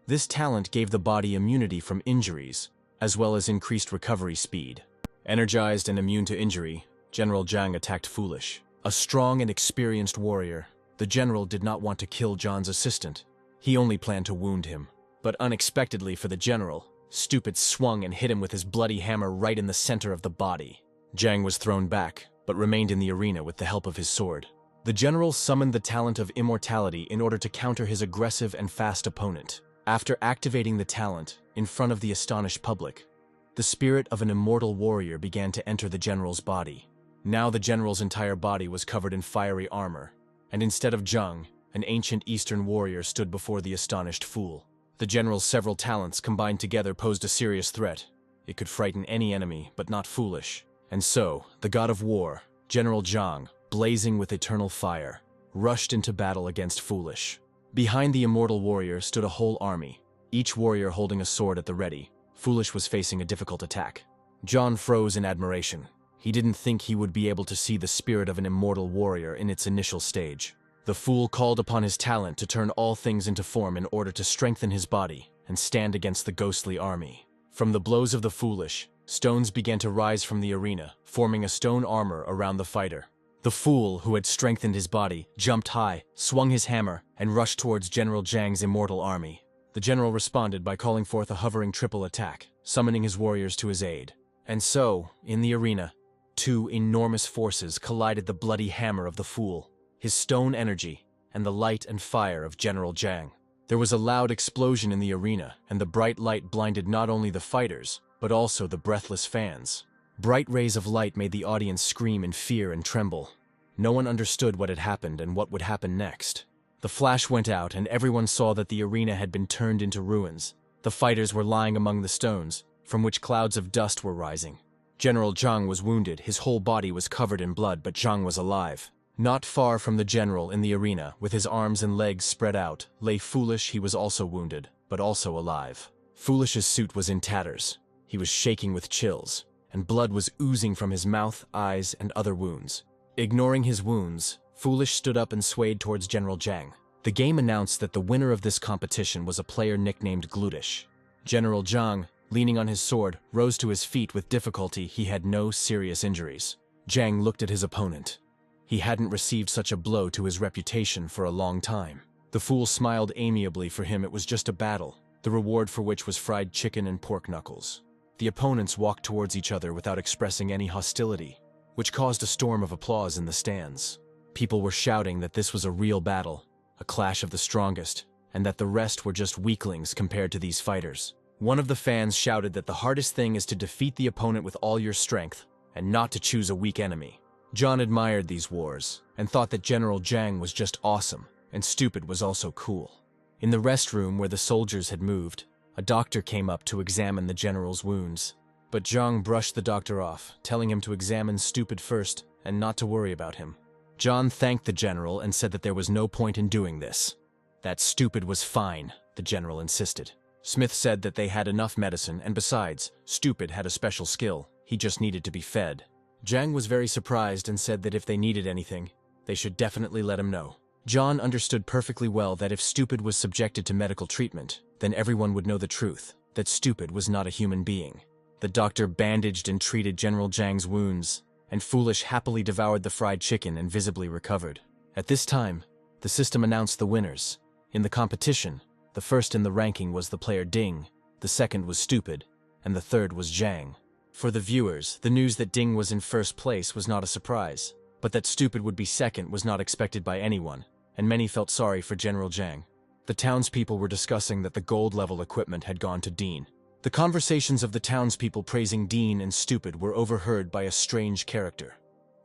This talent gave the body immunity from injuries, as well as increased recovery speed. Energized and immune to injury, General Zhang attacked Foolish. A strong and experienced warrior, the general did not want to kill John's assistant. He only planned to wound him. But unexpectedly for the general, Stupid swung and hit him with his bloody hammer right in the center of the body. Zhang was thrown back, but remained in the arena with the help of his sword. The general summoned the talent of immortality in order to counter his aggressive and fast opponent. After activating the talent, in front of the astonished public, the spirit of an immortal warrior began to enter the general's body. Now the general's entire body was covered in fiery armor, and instead of Zhang, an ancient Eastern warrior stood before the astonished fool. The general's several talents combined together posed a serious threat. It could frighten any enemy, but not Foolish. And so, the god of war, General Zhang, blazing with eternal fire, rushed into battle against Foolish. Behind the immortal warrior stood a whole army, each warrior holding a sword at the ready. Foolish was facing a difficult attack. John froze in admiration. He didn't think he would be able to see the spirit of an immortal warrior in its initial stage. The fool called upon his talent to turn all things into form in order to strengthen his body and stand against the ghostly army. From the blows of the Foolish, stones began to rise from the arena, forming a stone armor around the fighter. The fool, who had strengthened his body, jumped high, swung his hammer, and rushed towards General Zhang's immortal army. The general responded by calling forth a hovering triple attack, summoning his warriors to his aid. And so, in the arena, two enormous forces collided: the bloody hammer of the fool, his stone energy, and the light and fire of General Zhang. There was a loud explosion in the arena, and the bright light blinded not only the fighters, but also the breathless fans. Bright rays of light made the audience scream in fear and tremble. No one understood what had happened and what would happen next. The flash went out, and everyone saw that the arena had been turned into ruins. The fighters were lying among the stones, from which clouds of dust were rising. General Zhang was wounded. His whole body was covered in blood, but Zhang was alive. Not far from the general in the arena, with his arms and legs spread out, lay Foolish. He was also wounded, but also alive. Foolish's suit was in tatters. He was shaking with chills, and blood was oozing from his mouth, eyes, and other wounds. Ignoring his wounds, Foolish stood up and swayed towards General Zhang. The game announced that the winner of this competition was a player nicknamed Glutish. General Zhang, leaning on his sword, rose to his feet with difficulty. He had no serious injuries. Zhang looked at his opponent. He hadn't received such a blow to his reputation for a long time. The fool smiled amiably. For him it was just a battle, the reward for which was fried chicken and pork knuckles. The opponents walked towards each other without expressing any hostility, which caused a storm of applause in the stands. People were shouting that this was a real battle, a clash of the strongest, and that the rest were just weaklings compared to these fighters. One of the fans shouted that the hardest thing is to defeat the opponent with all your strength, and not to choose a weak enemy. John admired these wars, and thought that General Zhang was just awesome, and Stupid was also cool. In the restroom where the soldiers had moved, a doctor came up to examine the general's wounds. But Zhang brushed the doctor off, telling him to examine Stupid first and not to worry about him. John thanked the general and said that there was no point in doing this. That Stupid was fine, the general insisted. Smith said that they had enough medicine, and besides, Stupid had a special skill. He just needed to be fed. Jang was very surprised and said that if they needed anything, they should definitely let him know. John understood perfectly well that if Stupid was subjected to medical treatment, then everyone would know the truth, that Stupid was not a human being. The doctor bandaged and treated General Jang's wounds, and Foolish happily devoured the fried chicken and visibly recovered. At this time, the system announced the winners. In the competition, the first in the ranking was the player Ding, the second was Stupid, and the third was Jang. For the viewers, the news that Ding was in first place was not a surprise, but that Stupid would be second was not expected by anyone, and many felt sorry for General Jang. The townspeople were discussing that the gold-level equipment had gone to Dean. The conversations of the townspeople praising Dean and Stupid were overheard by a strange character,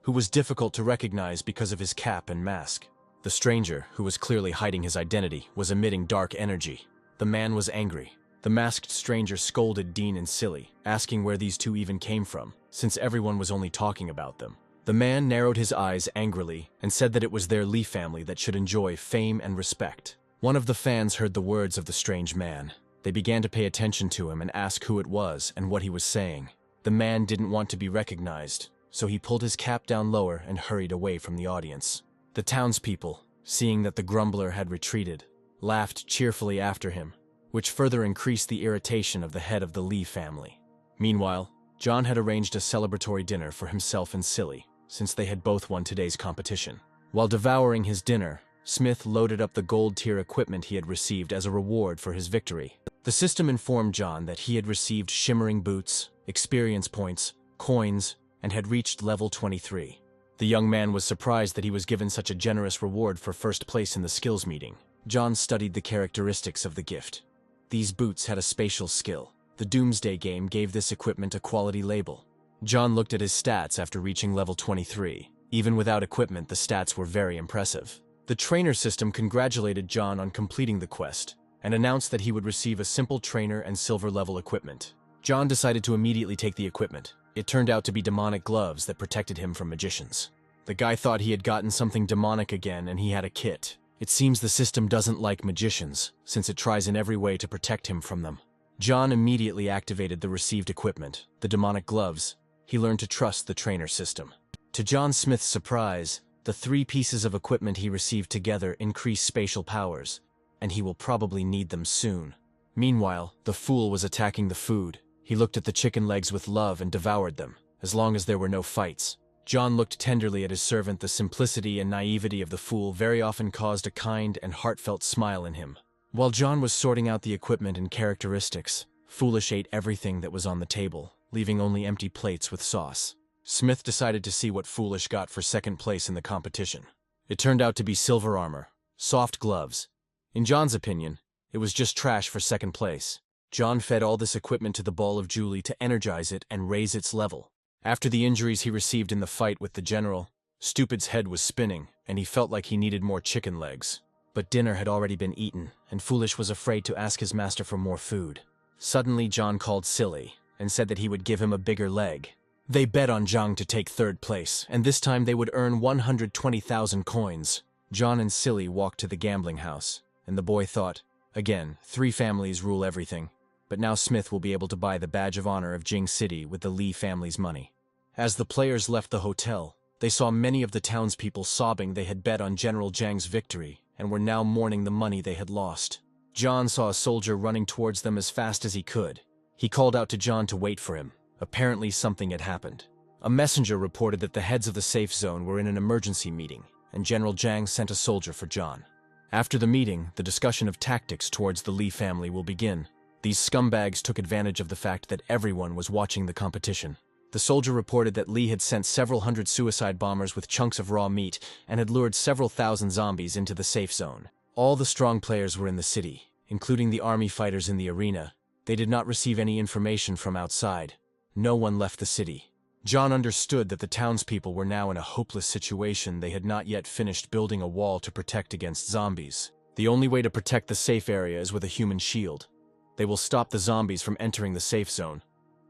who was difficult to recognize because of his cap and mask. The stranger, who was clearly hiding his identity, was emitting dark energy. The man was angry. The masked stranger scolded Dean and Silly, asking where these two even came from, since everyone was only talking about them. The man narrowed his eyes angrily and said that it was their Lee family that should enjoy fame and respect. One of the fans heard the words of the strange man. They began to pay attention to him and ask who it was and what he was saying. The man didn't want to be recognized, so he pulled his cap down lower and hurried away from the audience. The townspeople, seeing that the grumbler had retreated, laughed cheerfully after him, which further increased the irritation of the head of the Lee family. Meanwhile, John had arranged a celebratory dinner for himself and Silly, since they had both won today's competition. While devouring his dinner, Smith loaded up the gold-tier equipment he had received as a reward for his victory. The system informed John that he had received shimmering boots, experience points, coins, and had reached level 23. The young man was surprised that he was given such a generous reward for first place in the skills meeting. John studied the characteristics of the gift. These boots had a spatial skill. The Doomsday game gave this equipment a quality label. John looked at his stats after reaching level 23. Even without equipment, the stats were very impressive. The trainer system congratulated John on completing the quest, and announced that he would receive a simple trainer and silver-level equipment. John decided to immediately take the equipment. It turned out to be demonic gloves that protected him from magicians. The guy thought he had gotten something demonic again, and he had a kit. It seems the system doesn't like magicians, since it tries in every way to protect him from them. John immediately activated the received equipment, the demonic gloves. He learned to trust the trainer system. To John Smith's surprise, the 3 pieces of equipment he received together increase spatial powers, and he will probably need them soon. Meanwhile, the fool was attacking the food. He looked at the chicken legs with love and devoured them, as long as there were no fights. John looked tenderly at his servant. The simplicity and naivety of the fool very often caused a kind and heartfelt smile in him. While John was sorting out the equipment and characteristics, Foolish ate everything that was on the table, leaving only empty plates with sauce. Smith decided to see what Foolish got for second place in the competition. It turned out to be silver armor, soft gloves. In John's opinion, it was just trash for second place. John fed all this equipment to the ball of Julie to energize it and raise its level. After the injuries he received in the fight with the general, Stupid's head was spinning, and he felt like he needed more chicken legs. But dinner had already been eaten, and Foolish was afraid to ask his master for more food. Suddenly, John called Silly, and said that he would give him a bigger leg. They bet on Zhang to take third place, and this time they would earn 120,000 coins. John and Silly walked to the gambling house, and the boy thought, again, 3 families rule everything. But now Smith will be able to buy the badge of honor of Jing City with the Lee family's money. As the players left the hotel, they saw many of the townspeople sobbing. They had bet on General Zhang's victory, and were now mourning the money they had lost. John saw a soldier running towards them as fast as he could. He called out to John to wait for him. Apparently something had happened. A messenger reported that the heads of the safe zone were in an emergency meeting, and General Zhang sent a soldier for John. After the meeting, the discussion of tactics towards the Lee family will begin. These scumbags took advantage of the fact that everyone was watching the competition. The soldier reported that Lee had sent several hundred suicide bombers with chunks of raw meat and had lured several thousand zombies into the safe zone. All the strong players were in the city, including the army fighters in the arena. They did not receive any information from outside. No one left the city. John understood that the townspeople were now in a hopeless situation. They had not yet finished building a wall to protect against zombies. The only way to protect the safe area is with a human shield. They will stop the zombies from entering the safe zone,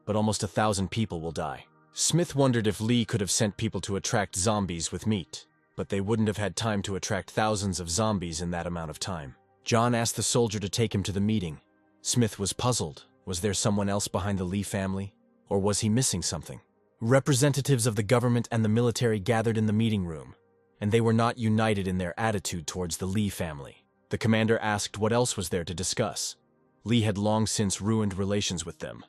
but almost 1,000 people will die. Smith wondered if Lee could have sent people to attract zombies with meat, but they wouldn't have had time to attract thousands of zombies in that amount of time. John asked the soldier to take him to the meeting. Smith was puzzled. Was there someone else behind the Lee family? Or was he missing something? Representatives of the government and the military gathered in the meeting room, and they were not united in their attitude towards the Lee family. The commander asked what else was there to discuss. Lee had long since ruined relations with them,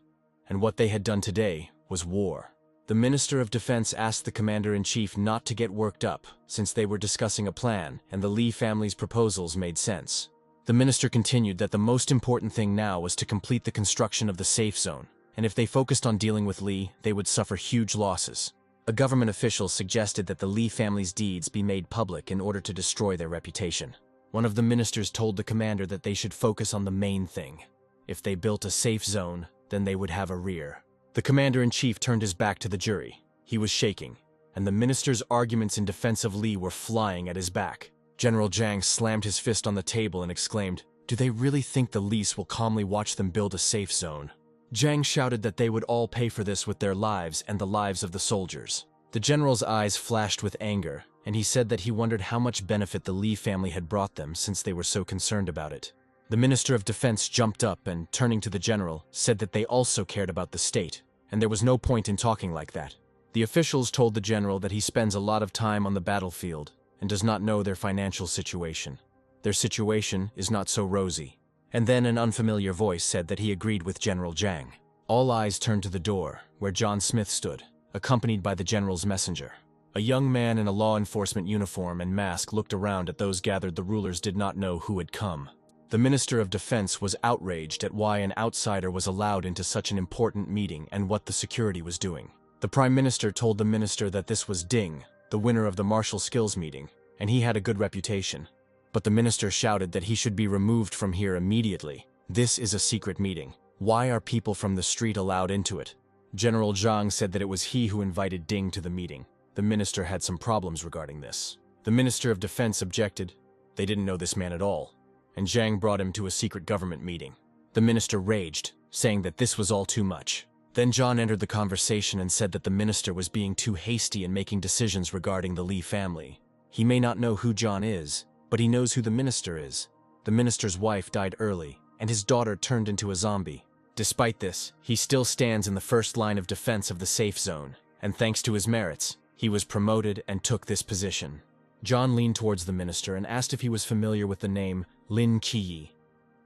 and what they had done today was war. The Minister of Defense asked the Commander-in-Chief not to get worked up, since they were discussing a plan, and the Lee family's proposals made sense. The minister continued that the most important thing now was to complete the construction of the safe zone, and if they focused on dealing with Lee, they would suffer huge losses. A government official suggested that the Lee family's deeds be made public in order to destroy their reputation. One of the ministers told the commander that they should focus on the main thing. If they built a safe zone, then they would have a rear. The commander-in-chief turned his back to the jury. He was shaking, and the minister's arguments in defense of Lee were flying at his back. General Zhang slammed his fist on the table and exclaimed, "Do they really think the Lees will calmly watch them build a safe zone?" Zhang shouted that they would all pay for this with their lives and the lives of the soldiers. The general's eyes flashed with anger, and he said that he wondered how much benefit the Lee family had brought them since they were so concerned about it. The Minister of Defense jumped up and, turning to the general, said that they also cared about the state, and there was no point in talking like that. The officials told the general that he spends a lot of time on the battlefield and does not know their financial situation. Their situation is not so rosy. And then an unfamiliar voice said that he agreed with General Zhang. All eyes turned to the door, where John Smith stood, accompanied by the general's messenger. A young man in a law enforcement uniform and mask looked around at those gathered. The rulers did not know who had come. The Minister of Defense was outraged at why an outsider was allowed into such an important meeting and what the security was doing. The Prime Minister told the minister that this was Ding, the winner of the martial skills meeting, and he had a good reputation. But the minister shouted that he should be removed from here immediately. This is a secret meeting. Why are people from the street allowed into it? General Zhang said that it was he who invited Ding to the meeting. The minister had some problems regarding this. The Minister of Defense objected. They didn't know this man at all, and Zhang brought him to a secret government meeting. The minister raged, saying that this was all too much. Then John entered the conversation and said that the minister was being too hasty in making decisions regarding the Lee family. He may not know who John is, but he knows who the minister is. The minister's wife died early, and his daughter turned into a zombie. Despite this, he still stands in the first line of defense of the safe zone, and thanks to his merits, he was promoted and took this position. John leaned towards the minister and asked if he was familiar with the name Lin Qiyi.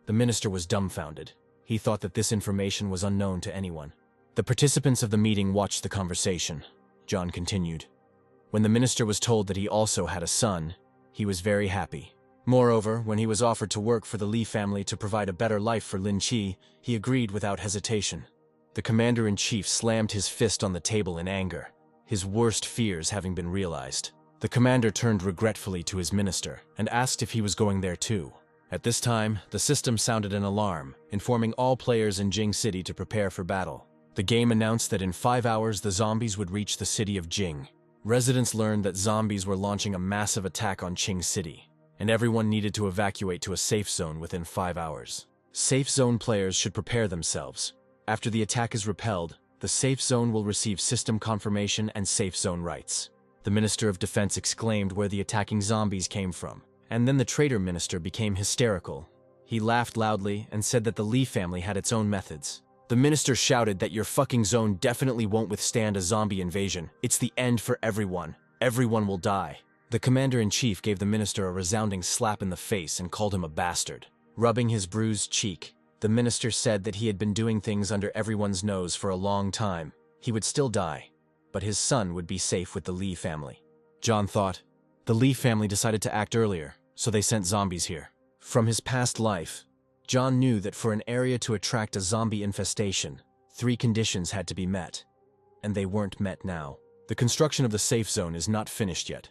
The minister was dumbfounded. He thought that this information was unknown to anyone. The participants of the meeting watched the conversation. John continued. When the minister was told that he also had a son, he was very happy. Moreover, when he was offered to work for the Lee family to provide a better life for Lin Qi, he agreed without hesitation. The commander-in-chief slammed his fist on the table in anger, his worst fears having been realized. The commander turned regretfully to his minister and asked if he was going there too. At this time, the system sounded an alarm, informing all players in Jing City to prepare for battle. The game announced that in 5 hours the zombies would reach the city of Jing. Residents learned that zombies were launching a massive attack on Qing City, and everyone needed to evacuate to a safe zone within 5 hours. Safe zone players should prepare themselves. After the attack is repelled, the safe zone will receive system confirmation and safe zone rights. The Minister of Defense exclaimed where the attacking zombies came from, and then the traitor minister became hysterical. He laughed loudly and said that the Lee family had its own methods. The minister shouted that your fucking zone definitely won't withstand a zombie invasion. It's the end for everyone. Everyone will die. The commander-in-chief gave the minister a resounding slap in the face and called him a bastard. Rubbing his bruised cheek, the minister said that he had been doing things under everyone's nose for a long time. He would still die, but his son would be safe with the Lee family. John thought, the Lee family decided to act earlier, so they sent zombies here. From his past life, John knew that for an area to attract a zombie infestation, 3 conditions had to be met, and they weren't met now. The construction of the safe zone is not finished yet.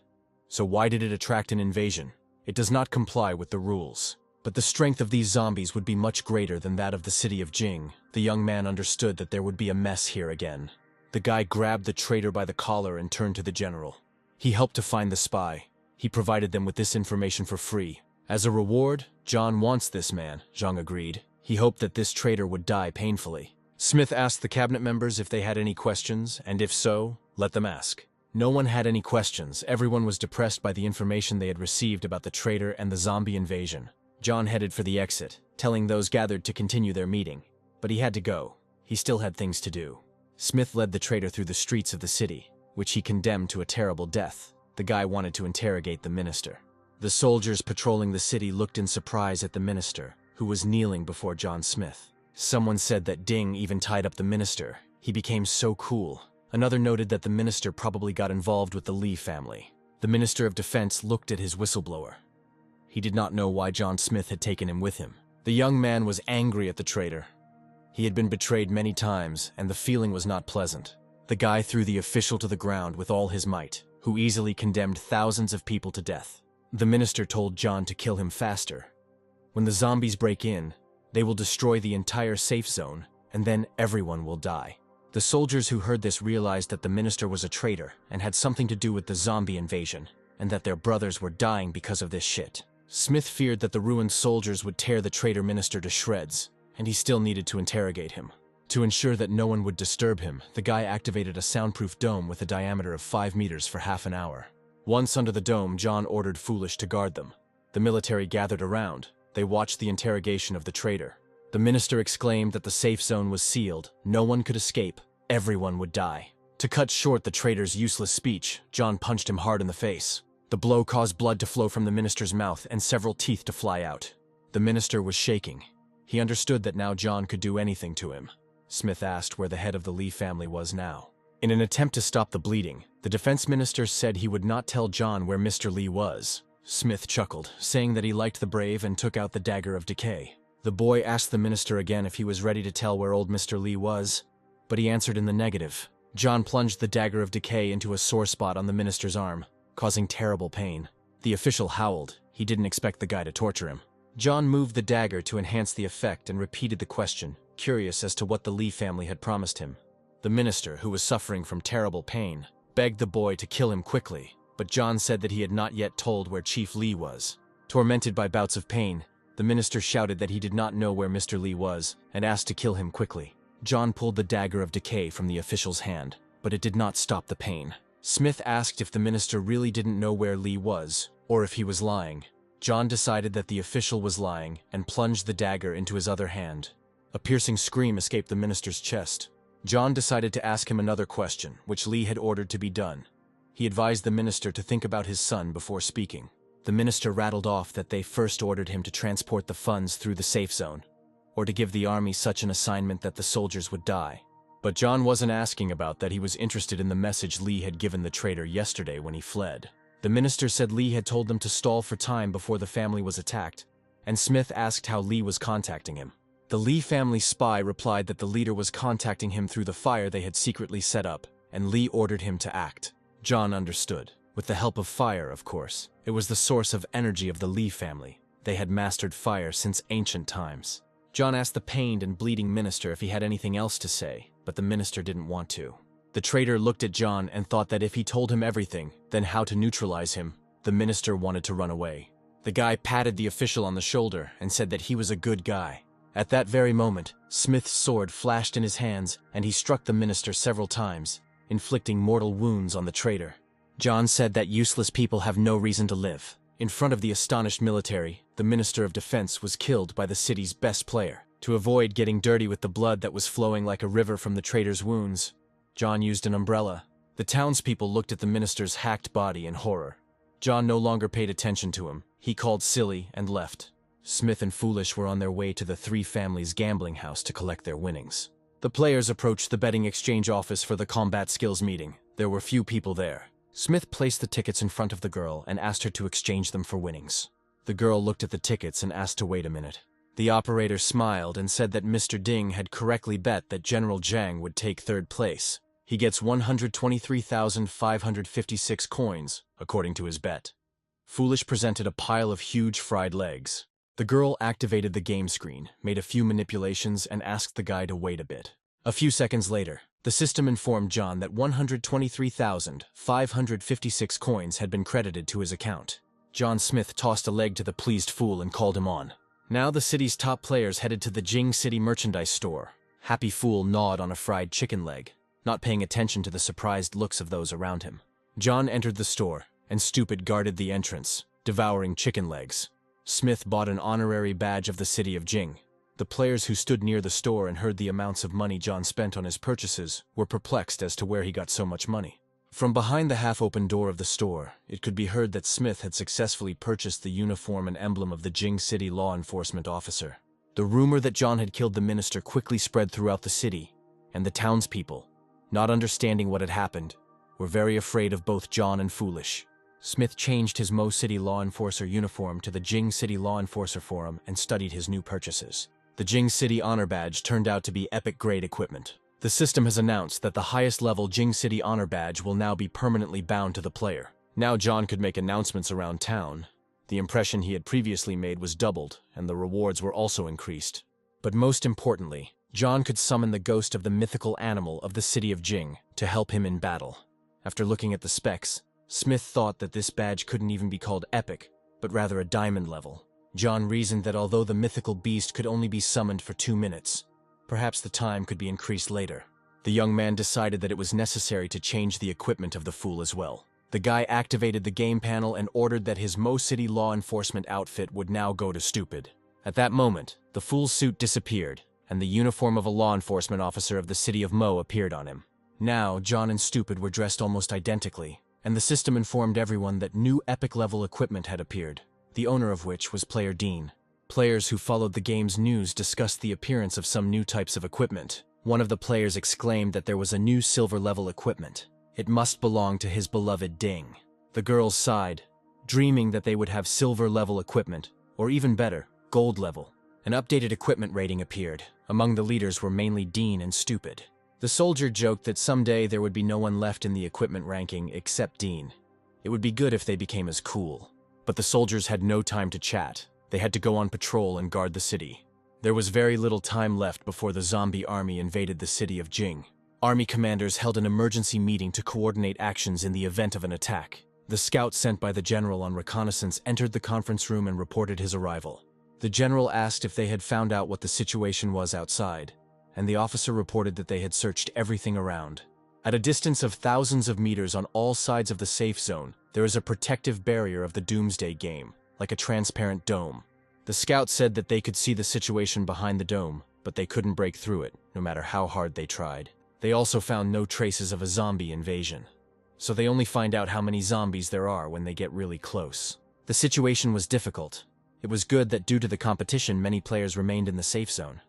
So why did it attract an invasion? It does not comply with the rules. But the strength of these zombies would be much greater than that of the city of Jing. The young man understood that there would be a mess here again. The guy grabbed the traitor by the collar and turned to the general. He helped to find the spy. He provided them with this information for free. As a reward, John wants this man, Zhang agreed. He hoped that this traitor would die painfully. Smith asked the cabinet members if they had any questions, and if so, let them ask. No one had any questions. Everyone was depressed by the information they had received about the traitor and the zombie invasion. John headed for the exit, telling those gathered to continue their meeting. But he had to go. He still had things to do. Smith led the traitor through the streets of the city, which he condemned to a terrible death. The guy wanted to interrogate the minister. The soldiers patrolling the city looked in surprise at the minister, who was kneeling before John Smith. Someone said that Ding even tied up the minister. He became so cool. Another noted that the minister probably got involved with the Lee family. The Minister of Defense looked at his whistleblower. He did not know why John Smith had taken him with him. The young man was angry at the traitor. He had been betrayed many times, and the feeling was not pleasant. The guy threw the official to the ground with all his might, who easily condemned thousands of people to death. The minister told John to kill him faster. When the zombies break in, they will destroy the entire safe zone, and then everyone will die. The soldiers who heard this realized that the minister was a traitor and had something to do with the zombie invasion, and that their brothers were dying because of this shit. Smith feared that the ruined soldiers would tear the traitor minister to shreds, and he still needed to interrogate him. To ensure that no one would disturb him, the guy activated a soundproof dome with a diameter of 5 meters for half an hour. Once under the dome, John ordered Foolish to guard them. The military gathered around. They watched the interrogation of the traitor. The minister exclaimed that the safe zone was sealed, no one could escape, everyone would die. To cut short the traitor's useless speech, John punched him hard in the face. The blow caused blood to flow from the minister's mouth and several teeth to fly out. The minister was shaking. He understood that now John could do anything to him. Smith asked where the head of the Lee family was now. In an attempt to stop the bleeding, the defense minister said he would not tell John where Mr. Lee was. Smith chuckled, saying that he liked the brave and took out the dagger of decay. The boy asked the minister again if he was ready to tell where old Mr. Lee was, but he answered in the negative. John plunged the dagger of decay into a sore spot on the minister's arm, causing terrible pain. The official howled. He didn't expect the guy to torture him. John moved the dagger to enhance the effect and repeated the question, curious as to what the Lee family had promised him. The minister, who was suffering from terrible pain, begged the boy to kill him quickly, but John said that he had not yet told where Chief Lee was. Tormented by bouts of pain, the minister shouted that he did not know where Mr. Lee was and asked to kill him quickly. John pulled the dagger of decay from the official's hand, but it did not stop the pain. Smith asked if the minister really didn't know where Lee was, or if he was lying. John decided that the official was lying and plunged the dagger into his other hand. A piercing scream escaped the minister's chest. John decided to ask him another question, which Lee had ordered to be done. He advised the minister to think about his son before speaking. The minister rattled off that they first ordered him to transport the funds through the safe zone, or to give the army such an assignment that the soldiers would die. But John wasn't asking about that. He was interested in the message Lee had given the traitor yesterday when he fled. The minister said Lee had told them to stall for time before the family was attacked, and Smith asked how Lee was contacting him. The Lee family spy replied that the leader was contacting him through the fire they had secretly set up, and Lee ordered him to act. John understood. With the help of fire, of course. It was the source of energy of the Lee family. They had mastered fire since ancient times. John asked the pained and bleeding minister if he had anything else to say, but the minister didn't want to. The traitor looked at John and thought that if he told him everything, then how to neutralize him. The minister wanted to run away. The guy patted the official on the shoulder and said that he was a good guy. At that very moment, Smith's sword flashed in his hands and he struck the minister several times, inflicting mortal wounds on the traitor. John said that useless people have no reason to live. In front of the astonished military, the Minister of Defense was killed by the city's best player. To avoid getting dirty with the blood that was flowing like a river from the traitor's wounds, John used an umbrella. The townspeople looked at the minister's hacked body in horror. John no longer paid attention to him. He called silly and left. Smith and Foolish were on their way to the three families' gambling house to collect their winnings. The players approached the betting exchange office for the combat skills meeting. There were few people there. Smith placed the tickets in front of the girl and asked her to exchange them for winnings. The girl looked at the tickets and asked to wait a minute. The operator smiled and said that Mr. Ding had correctly bet that General Zhang would take third place. He gets 123,556 coins, according to his bet. Foolish presented a pile of huge fried legs. The girl activated the game screen, made a few manipulations, and asked the guy to wait a bit. A few seconds later, the system informed John that 123,556 coins had been credited to his account. John Smith tossed a leg to the pleased fool and called him on. Now the city's top players headed to the Jing City merchandise store. Happy Fool gnawed on a fried chicken leg, not paying attention to the surprised looks of those around him. John entered the store, and Stupid guarded the entrance, devouring chicken legs. Smith bought an honorary badge of the city of Jing. The players who stood near the store and heard the amounts of money John spent on his purchases were perplexed as to where he got so much money. From behind the half-open door of the store, it could be heard that Smith had successfully purchased the uniform and emblem of the Jing City law enforcement officer. The rumor that John had killed the minister quickly spread throughout the city, and the townspeople, not understanding what had happened, were very afraid of both John and Foolish. Smith changed his Mo City law enforcer uniform to the Jing City law enforcer form and studied his new purchases. The Jing City Honor Badge turned out to be epic-grade equipment. The system has announced that the highest-level Jing City Honor Badge will now be permanently bound to the player. Now John could make announcements around town. The impression he had previously made was doubled, and the rewards were also increased. But most importantly, John could summon the ghost of the mythical animal of the city of Jing to help him in battle. After looking at the specs, Smith thought that this badge couldn't even be called epic, but rather a diamond level. John reasoned that although the mythical beast could only be summoned for 2 minutes, perhaps the time could be increased later. The young man decided that it was necessary to change the equipment of the fool as well. The guy activated the game panel and ordered that his Mo City law enforcement outfit would now go to Stupid. At that moment, the fool's suit disappeared, and the uniform of a law enforcement officer of the city of Mo appeared on him. Now, John and Stupid were dressed almost identically, and the system informed everyone that new epic-level equipment had appeared, the owner of which was player Dean. Players who followed the game's news discussed the appearance of some new types of equipment. One of the players exclaimed that there was a new silver-level equipment. It must belong to his beloved Ding. The girls sighed, dreaming that they would have silver-level equipment, or even better, gold-level. An updated equipment rating appeared. Among the leaders were mainly Dean and Stupid. The soldier joked that someday there would be no one left in the equipment ranking except Dean. It would be good if they became as cool. But the soldiers had no time to chat. They had to go on patrol and guard the city. There was very little time left before the zombie army invaded the city of Jing. Army commanders held an emergency meeting to coordinate actions in the event of an attack. The scout sent by the general on reconnaissance entered the conference room and reported his arrival. The general asked if they had found out what the situation was outside, and the officer reported that they had searched everything around. At a distance of thousands of meters on all sides of the safe zone, there is a protective barrier of the Doomsday game, like a transparent dome. The scout said that they could see the situation behind the dome, but they couldn't break through it, no matter how hard they tried. They also found no traces of a zombie invasion. So they only find out how many zombies there are when they get really close. The situation was difficult. It was good that due to the competition, many players remained in the safe zone.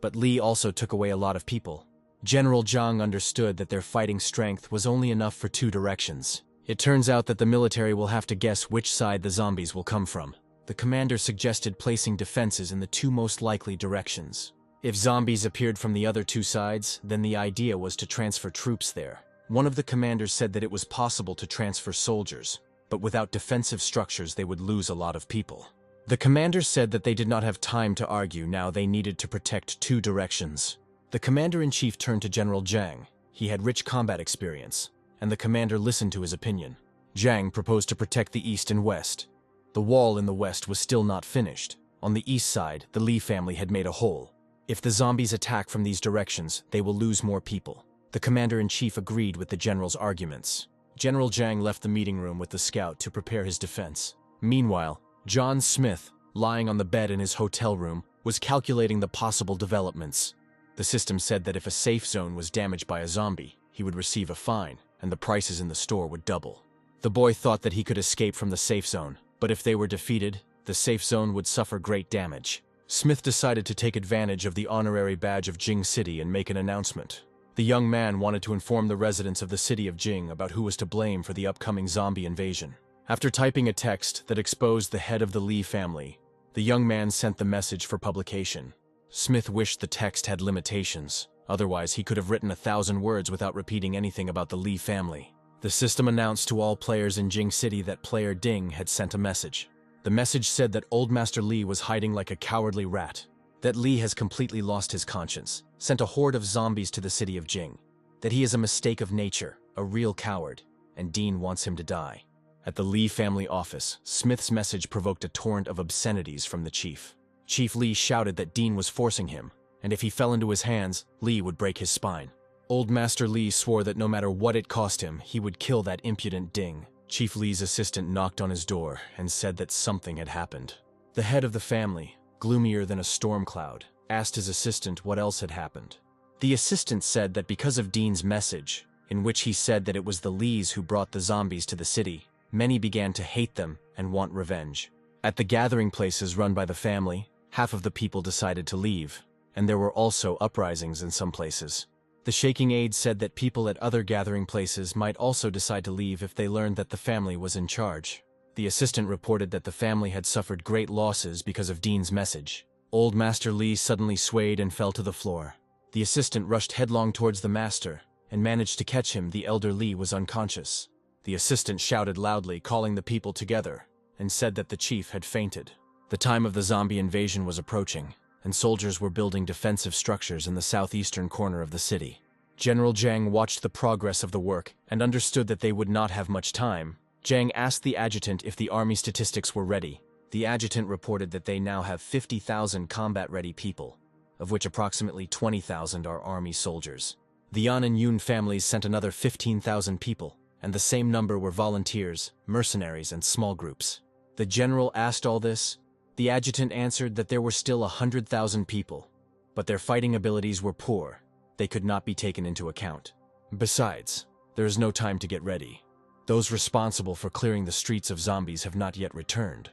But Li also took away a lot of people. General Zhang understood that their fighting strength was only enough for 2 directions. It turns out that the military will have to guess which side the zombies will come from. The commander suggested placing defenses in the 2 most likely directions. If zombies appeared from the other 2 sides, then the idea was to transfer troops there. One of the commanders said that it was possible to transfer soldiers, but without defensive structures they would lose a lot of people. The commander said that they did not have time to argue now they needed to protect 2 directions. The commander-in-chief turned to General Zhang. He had rich combat experience, and the commander listened to his opinion. Zhang proposed to protect the east and west. The wall in the west was still not finished. On the east side, the Li family had made a hole. If the zombies attack from these directions, they will lose more people. The commander-in-chief agreed with the general's arguments. General Zhang left the meeting room with the scout to prepare his defense. Meanwhile, John Smith, lying on the bed in his hotel room, was calculating the possible developments. The system said that if a safe zone was damaged by a zombie, he would receive a fine, and the prices in the store would double. The boy thought that he could escape from the safe zone, but if they were defeated, the safe zone would suffer great damage. Smith decided to take advantage of the honorary badge of Jing City and make an announcement. The young man wanted to inform the residents of the city of Jing about who was to blame for the upcoming zombie invasion. After typing a text that exposed the head of the Li family, the young man sent the message for publication. Smith wished the text had limitations, otherwise he could have written 1,000 words without repeating anything about the Li family. The system announced to all players in Jing City that player Ding had sent a message. The message said that Old Master Li was hiding like a cowardly rat, that Li has completely lost his conscience, sent a horde of zombies to the city of Jing, that he is a mistake of nature, a real coward, and Dean wants him to die. At the Li family office, Smith's message provoked a torrent of obscenities from the chief. Chief Li shouted that Dean was forcing him, and if he fell into his hands, Lee would break his spine. Old Master Lee swore that no matter what it cost him, he would kill that impudent Ding. Chief Lee's assistant knocked on his door and said that something had happened. The head of the family, gloomier than a storm cloud, asked his assistant what else had happened. The assistant said that because of Dean's message, in which he said that it was the Lees who brought the zombies to the city, many began to hate them and want revenge. At the gathering places run by the family, half of the people decided to leave, and there were also uprisings in some places. The shaking aide said that people at other gathering places might also decide to leave if they learned that the family was in charge. The assistant reported that the family had suffered great losses because of Dean's message. Old Master Lee suddenly swayed and fell to the floor. The assistant rushed headlong towards the master and managed to catch him. The elder Lee was unconscious. The assistant shouted loudly, calling the people together, and said that the chief had fainted. The time of the zombie invasion was approaching, and soldiers were building defensive structures in the southeastern corner of the city. General Zhang watched the progress of the work and understood that they would not have much time. Zhang asked the adjutant if the army statistics were ready. The adjutant reported that they now have 50,000 combat-ready people, of which approximately 20,000 are army soldiers. The Yan and Yun families sent another 15,000 people, and the same number were volunteers, mercenaries, and small groups. The general asked all this. The adjutant answered that there were still 100,000 people, but their fighting abilities were poor. They could not be taken into account. Besides, there is no time to get ready. Those responsible for clearing the streets of zombies have not yet returned.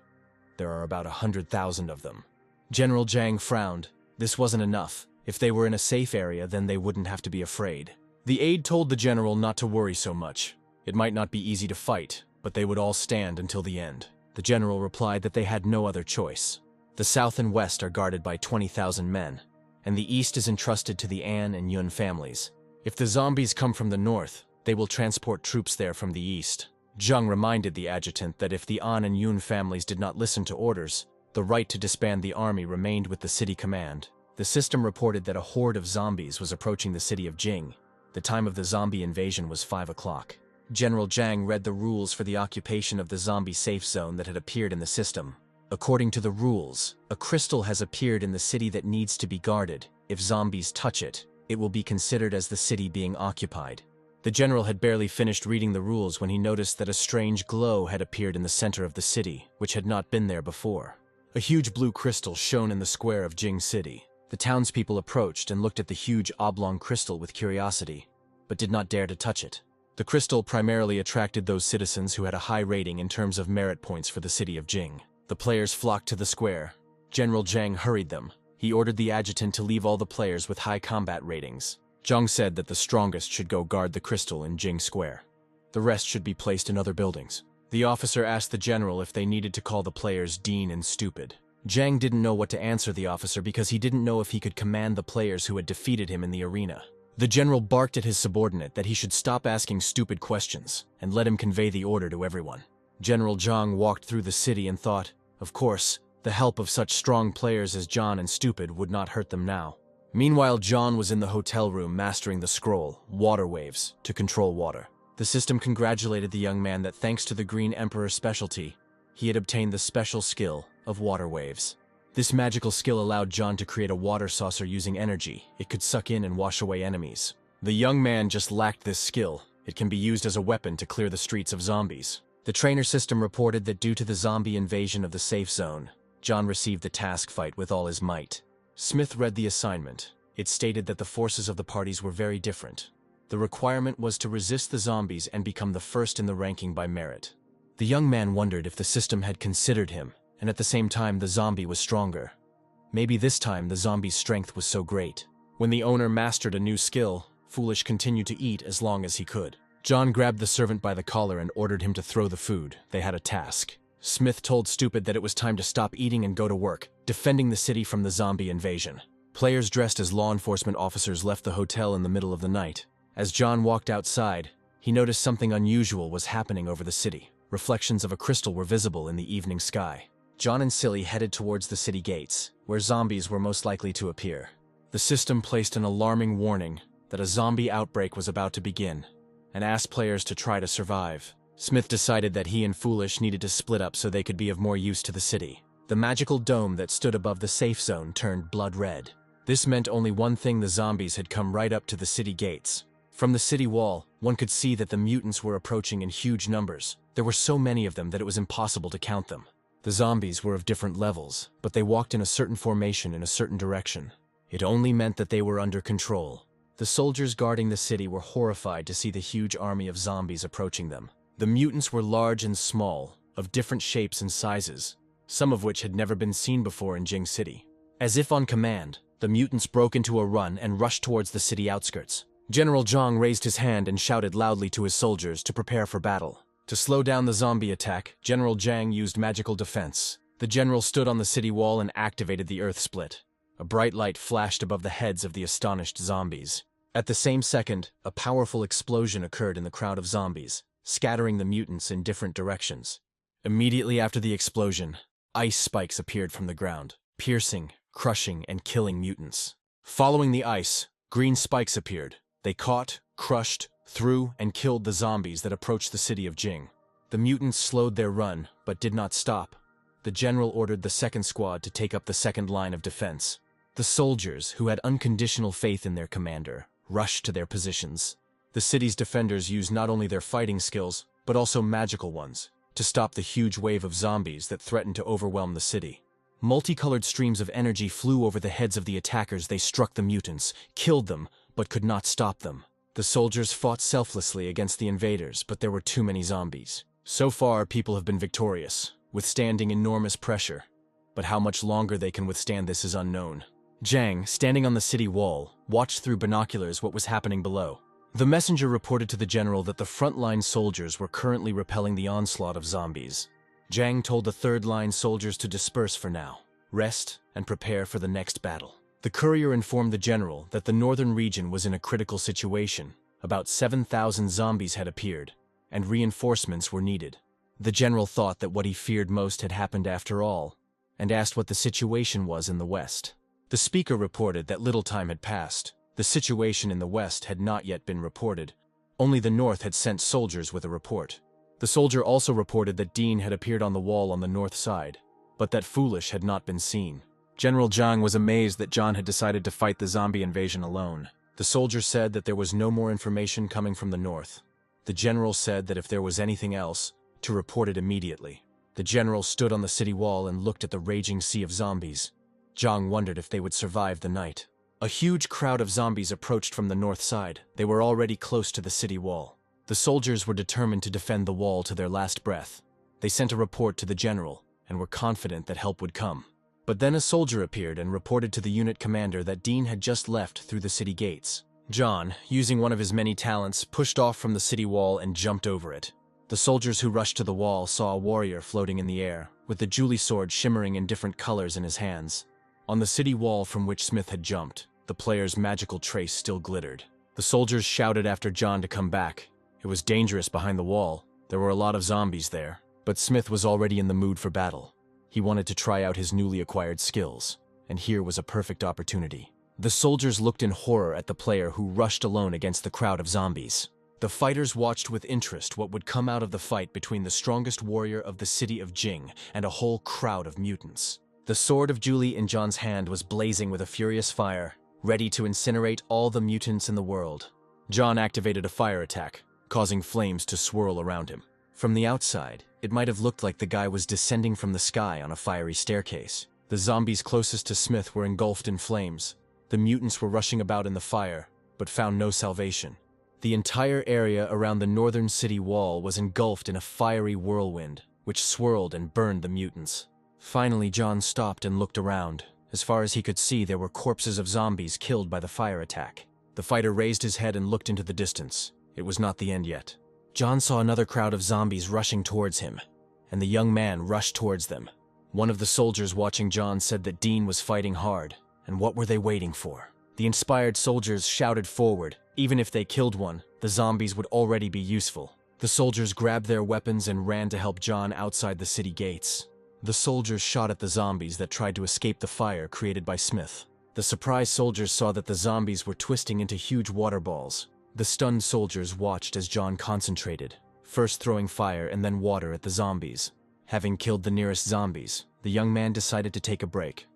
There are about 100,000 of them. General Zhang frowned. This wasn't enough. If they were in a safe area, then they wouldn't have to be afraid. The aide told the general not to worry so much. It might not be easy to fight, but they would all stand until the end. The general replied that they had no other choice. The south and west are guarded by 20,000 men, and the east is entrusted to the An and Yun families. If the zombies come from the north, they will transport troops there from the east. Zhang reminded the adjutant that if the An and Yun families did not listen to orders, the right to disband the army remained with the city command. The system reported that a horde of zombies was approaching the city of Jing. The time of the zombie invasion was 5 o'clock. General Zhang read the rules for the occupation of the zombie safe zone that had appeared in the system. According to the rules, a crystal has appeared in the city that needs to be guarded. If zombies touch it, it will be considered as the city being occupied. The general had barely finished reading the rules when he noticed that a strange glow had appeared in the center of the city, which had not been there before. A huge blue crystal shone in the square of Jing City. The townspeople approached and looked at the huge oblong crystal with curiosity, but did not dare to touch it. The crystal primarily attracted those citizens who had a high rating in terms of merit points for the city of Jing. The players flocked to the square. General Zhang hurried them. He ordered the adjutant to leave all the players with high combat ratings. Zhang said that the strongest should go guard the crystal in Jing Square. The rest should be placed in other buildings. The officer asked the general if they needed to call the players Dean and stupid. Zhang didn't know what to answer the officer because he didn't know if he could command the players who had defeated him in the arena. The general barked at his subordinate that he should stop asking stupid questions and let him convey the order to everyone. General Zhang walked through the city and thought, of course, the help of such strong players as John and Stupid would not hurt them now. Meanwhile, John was in the hotel room mastering the scroll, Water Waves, to control water. The system congratulated the young man that thanks to the Green Emperor's specialty, he had obtained the special skill of Water Waves. This magical skill allowed John to create a water saucer using energy. It could suck in and wash away enemies. The young man just lacked this skill. It can be used as a weapon to clear the streets of zombies. The trainer system reported that due to the zombie invasion of the safe zone, John received the task fight with all his might. Smith read the assignment. It stated that the forces of the parties were very different. The requirement was to resist the zombies and become the first in the ranking by merit. The young man wondered if the system had considered him, and at the same time the zombie was stronger. Maybe this time the zombie's strength was so great. When the owner mastered a new skill, Foolish continued to eat as long as he could. John grabbed the servant by the collar and ordered him to throw the food. They had a task. Smith told Stupid that it was time to stop eating and go to work, defending the city from the zombie invasion. Players dressed as law enforcement officers left the hotel in the middle of the night. As John walked outside, he noticed something unusual was happening over the city. Reflections of a crystal were visible in the evening sky. John and Silly headed towards the city gates, where zombies were most likely to appear. The system placed an alarming warning that a zombie outbreak was about to begin, and asked players to try to survive. Smith decided that he and Foolish needed to split up so they could be of more use to the city. The magical dome that stood above the safe zone turned blood red. This meant only one thing: the zombies had come right up to the city gates. From the city wall, one could see that the mutants were approaching in huge numbers. There were so many of them that it was impossible to count them. The zombies were of different levels, but they walked in a certain formation in a certain direction. It only meant that they were under control. The soldiers guarding the city were horrified to see the huge army of zombies approaching them. The mutants were large and small, of different shapes and sizes, some of which had never been seen before in Jing City. As if on command, the mutants broke into a run and rushed towards the city outskirts. General Zhang raised his hand and shouted loudly to his soldiers to prepare for battle. To slow down the zombie attack, General Zhang used magical defense. The general stood on the city wall and activated the earth split. A bright light flashed above the heads of the astonished zombies. At the same second, a powerful explosion occurred in the crowd of zombies, scattering the mutants in different directions. Immediately after the explosion, ice spikes appeared from the ground, piercing, crushing, and killing mutants. Following the ice, green spikes appeared. They caught, crushed, threw, and killed the zombies that approached the city of Jing. The mutants slowed their run, but did not stop. The general ordered the second squad to take up the second line of defense. The soldiers, who had unconditional faith in their commander, rushed to their positions. The city's defenders used not only their fighting skills, but also magical ones, to stop the huge wave of zombies that threatened to overwhelm the city. Multicolored streams of energy flew over the heads of the attackers. They struck the mutants, killed them, but could not stop them. The soldiers fought selflessly against the invaders, but there were too many zombies. So far, people have been victorious, withstanding enormous pressure. But how much longer they can withstand this is unknown. Zhang, standing on the city wall, watched through binoculars what was happening below. The messenger reported to the general that the frontline soldiers were currently repelling the onslaught of zombies. Zhang told the third-line soldiers to disperse for now, rest, and prepare for the next battle. The courier informed the general that the northern region was in a critical situation. About 7,000 zombies had appeared, and reinforcements were needed. The general thought that what he feared most had happened after all, and asked what the situation was in the west. The speaker reported that little time had passed. The situation in the west had not yet been reported. Only the north had sent soldiers with a report. The soldier also reported that Dean had appeared on the wall on the north side, but that Foolish had not been seen. General Zhang was amazed that John had decided to fight the zombie invasion alone. The soldier said that there was no more information coming from the north. The general said that if there was anything else, to report it immediately. The general stood on the city wall and looked at the raging sea of zombies. Zhang wondered if they would survive the night. A huge crowd of zombies approached from the north side. They were already close to the city wall. The soldiers were determined to defend the wall to their last breath. They sent a report to the general, and were confident that help would come. But then a soldier appeared and reported to the unit commander that Dean had just left through the city gates. John, using one of his many talents, pushed off from the city wall and jumped over it. The soldiers who rushed to the wall saw a warrior floating in the air, with the Julie sword shimmering in different colors in his hands. On the city wall from which Smith had jumped, the player's magical trace still glittered. The soldiers shouted after John to come back. It was dangerous behind the wall. There were a lot of zombies there, but Smith was already in the mood for battle. He wanted to try out his newly acquired skills, and here was a perfect opportunity. The soldiers looked in horror at the player who rushed alone against the crowd of zombies. The fighters watched with interest what would come out of the fight between the strongest warrior of the city of Jing and a whole crowd of mutants. The sword of Julie in John's hand was blazing with a furious fire, ready to incinerate all the mutants in the world. John activated a fire attack, causing flames to swirl around him. From the outside, it might have looked like the guy was descending from the sky on a fiery staircase. The zombies closest to Smith were engulfed in flames. The mutants were rushing about in the fire, but found no salvation. The entire area around the northern city wall was engulfed in a fiery whirlwind, which swirled and burned the mutants. Finally, John stopped and looked around. As far as he could see, there were corpses of zombies killed by the fire attack. The fighter raised his head and looked into the distance. It was not the end yet. John saw another crowd of zombies rushing towards him, and the young man rushed towards them. One of the soldiers watching John said that Dean was fighting hard, and what were they waiting for? The inspired soldiers shouted forward. Even if they killed one, the zombies would already be useful. The soldiers grabbed their weapons and ran to help John outside the city gates. The soldiers shot at the zombies that tried to escape the fire created by Smith. The surprised soldiers saw that the zombies were twisting into huge water balls. The stunned soldiers watched as John concentrated, first throwing fire and then water at the zombies. Having killed the nearest zombies, the young man decided to take a break.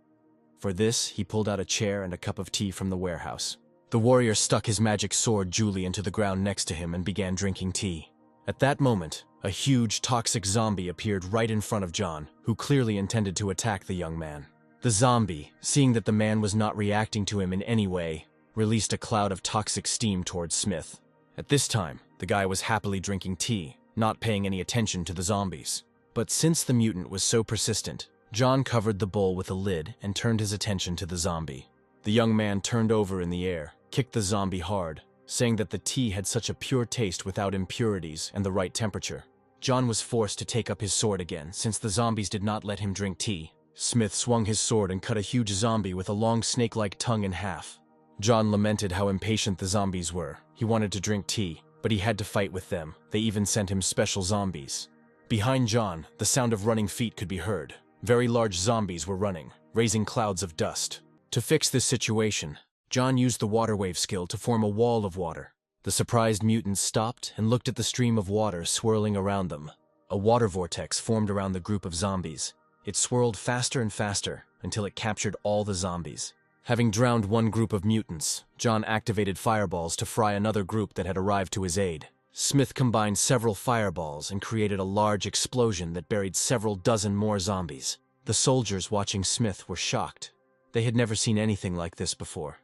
For this, he pulled out a chair and a cup of tea from the warehouse. The warrior stuck his magic sword Julie into the ground next to him and began drinking tea. At that moment, a huge, toxic zombie appeared right in front of John, who clearly intended to attack the young man. The zombie, seeing that the man was not reacting to him in any way, released a cloud of toxic steam towards Smith. At this time, the guy was happily drinking tea, not paying any attention to the zombies. But since the mutant was so persistent, John covered the bowl with a lid and turned his attention to the zombie. The young man turned over in the air, kicked the zombie hard, saying that the tea had such a pure taste without impurities and the right temperature. John was forced to take up his sword again, since the zombies did not let him drink tea. Smith swung his sword and cut a huge zombie with a long snake-like tongue in half. John lamented how impatient the zombies were. He wanted to drink tea, but he had to fight with them. They even sent him special zombies. Behind John, the sound of running feet could be heard. Very large zombies were running, raising clouds of dust. To fix this situation, John used the water wave skill to form a wall of water. The surprised mutants stopped and looked at the stream of water swirling around them. A water vortex formed around the group of zombies. It swirled faster and faster until it captured all the zombies. Having drowned one group of mutants, John activated fireballs to fry another group that had arrived to his aid. Smith combined several fireballs and created a large explosion that buried several dozen more zombies. The soldiers watching Smith were shocked. They had never seen anything like this before.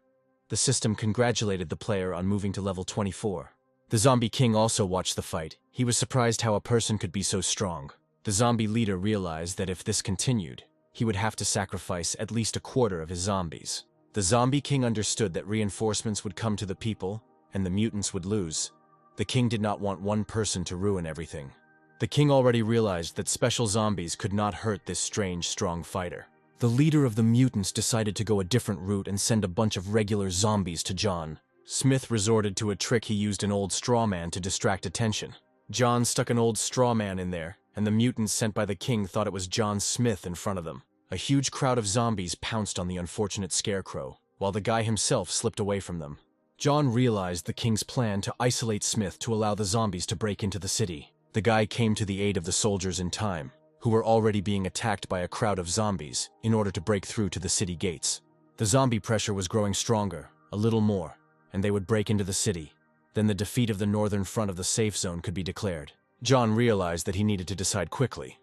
The system congratulated the player on moving to level 24. The Zombie King also watched the fight. He was surprised how a person could be so strong. The zombie leader realized that if this continued, he would have to sacrifice at least a quarter of his zombies. The Zombie King understood that reinforcements would come to the people, and the mutants would lose. The king did not want one person to ruin everything. The king already realized that special zombies could not hurt this strange, strong fighter. The leader of the mutants decided to go a different route and send a bunch of regular zombies to John. Smith resorted to a trick. He used an old straw man to distract attention. John stuck an old straw man in there, and the mutants sent by the king thought it was John Smith in front of them. A huge crowd of zombies pounced on the unfortunate scarecrow, while the guy himself slipped away from them. John realized the king's plan to isolate Smith to allow the zombies to break into the city. The guy came to the aid of the soldiers in time, who were already being attacked by a crowd of zombies in order to break through to the city gates. The zombie pressure was growing stronger, a little more, and they would break into the city. Then the defeat of the northern front of the safe zone could be declared. John realized that he needed to decide quickly.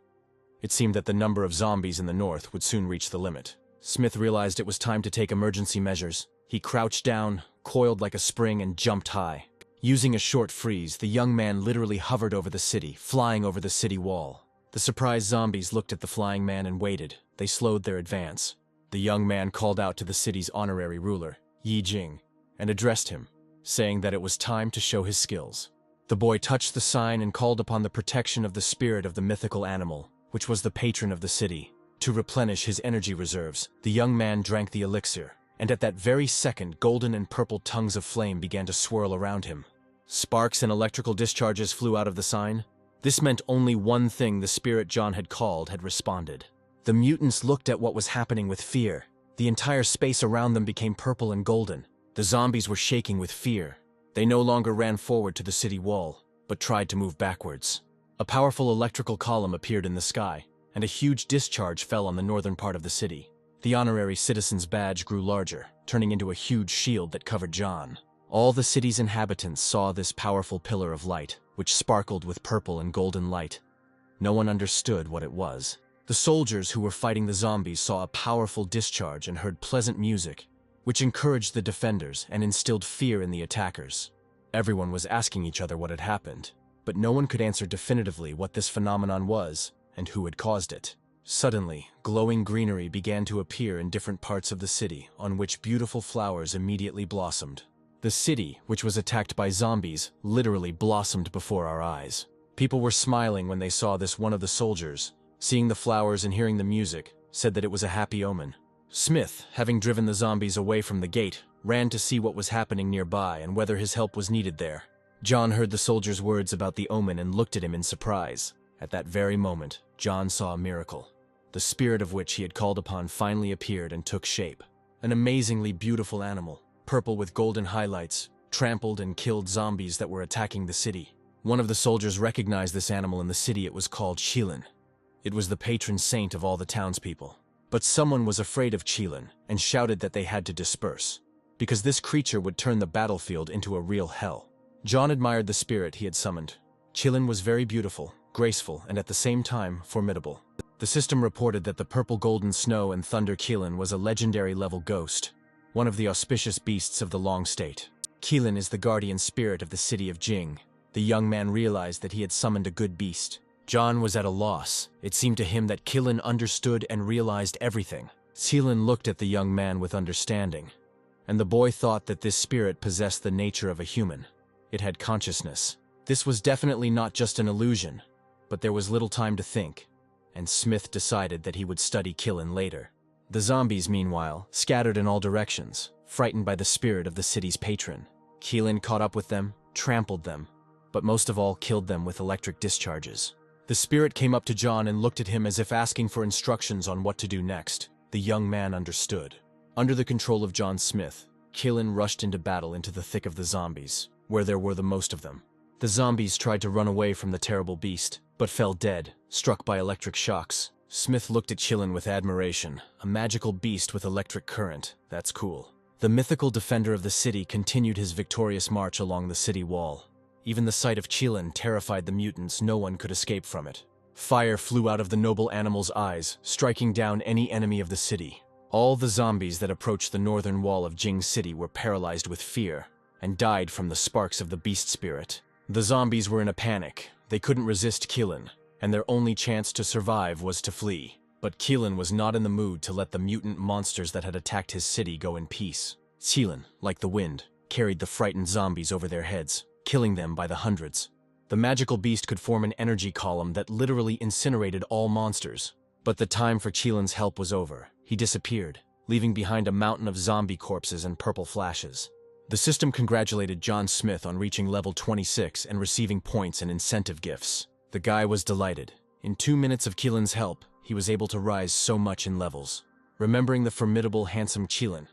It seemed that the number of zombies in the north would soon reach the limit. Smith realized it was time to take emergency measures. He crouched down, coiled like a spring, and jumped high. Using a short freeze, the young man literally hovered over the city, flying over the city wall. The surprised zombies looked at the flying man and waited. They slowed their advance. The young man called out to the city's honorary ruler, Yi Jing, and addressed him, saying that it was time to show his skills. The boy touched the sign and called upon the protection of the spirit of the mythical animal, which was the patron of the city. To replenish his energy reserves, the young man drank the elixir, and at that very second, golden and purple tongues of flame began to swirl around him. Sparks and electrical discharges flew out of the sign. This meant only one thing: the spirit John had called had responded. The mutants looked at what was happening with fear. The entire space around them became purple and golden. The zombies were shaking with fear. They no longer ran forward to the city wall, but tried to move backwards. A powerful electrical column appeared in the sky, and a huge discharge fell on the northern part of the city. The honorary citizen's badge grew larger, turning into a huge shield that covered John. All the city's inhabitants saw this powerful pillar of light, which sparkled with purple and golden light. No one understood what it was. The soldiers who were fighting the zombies saw a powerful discharge and heard pleasant music, which encouraged the defenders and instilled fear in the attackers. Everyone was asking each other what had happened, but no one could answer definitively what this phenomenon was and who had caused it. Suddenly, glowing greenery began to appear in different parts of the city, on which beautiful flowers immediately blossomed. The city, which was attacked by zombies, literally blossomed before our eyes. People were smiling when they saw this. One of the soldiers, seeing the flowers and hearing the music, said that it was a happy omen. Smith, having driven the zombies away from the gate, ran to see what was happening nearby and whether his help was needed there. John heard the soldier's words about the omen and looked at him in surprise. At that very moment, John saw a miracle. The spirit of which he had called upon finally appeared and took shape. An amazingly beautiful animal, purple with golden highlights, trampled and killed zombies that were attacking the city. One of the soldiers recognized this animal in the city. It was called Shilin. It was the patron saint of all the townspeople. But someone was afraid of Qilin and shouted that they had to disperse, because this creature would turn the battlefield into a real hell. John admired the spirit he had summoned. Qilin was very beautiful, graceful, and at the same time, formidable. The system reported that the purple golden snow and thunder Qilin was a legendary level ghost, one of the auspicious beasts of the Long State. Qilin is the guardian spirit of the city of Jing. The young man realized that he had summoned a good beast. John was at a loss. It seemed to him that Qilin understood and realized everything. Qilin looked at the young man with understanding, and the boy thought that this spirit possessed the nature of a human. It had consciousness. This was definitely not just an illusion, but there was little time to think, and Smith decided that he would study Qilin later. The zombies, meanwhile, scattered in all directions, frightened by the spirit of the city's patron. Qilin caught up with them, trampled them, but most of all killed them with electric discharges. The spirit came up to John and looked at him as if asking for instructions on what to do next. The young man understood. Under the control of John Smith, Qilin rushed into battle into the thick of the zombies, where there were the most of them. The zombies tried to run away from the terrible beast, but fell dead, struck by electric shocks. Smith looked at Qilin with admiration. A magical beast with electric current. That's cool. The mythical defender of the city continued his victorious march along the city wall. Even the sight of Qilin terrified the mutants. No one could escape from it. Fire flew out of the noble animal's eyes, striking down any enemy of the city. All the zombies that approached the northern wall of Jing City were paralyzed with fear and died from the sparks of the beast spirit. The zombies were in a panic. They couldn't resist Qilin, and their only chance to survive was to flee. But Qilin was not in the mood to let the mutant monsters that had attacked his city go in peace. Qilin, like the wind, carried the frightened zombies over their heads, killing them by the hundreds. The magical beast could form an energy column that literally incinerated all monsters. But the time for Qilin's help was over. He disappeared, leaving behind a mountain of zombie corpses and purple flashes. The system congratulated John Smith on reaching level 26 and receiving points and incentive gifts. The guy was delighted. In 2 minutes of Qilin's help, he was able to rise so much in levels. Remembering the formidable, handsome Qilin,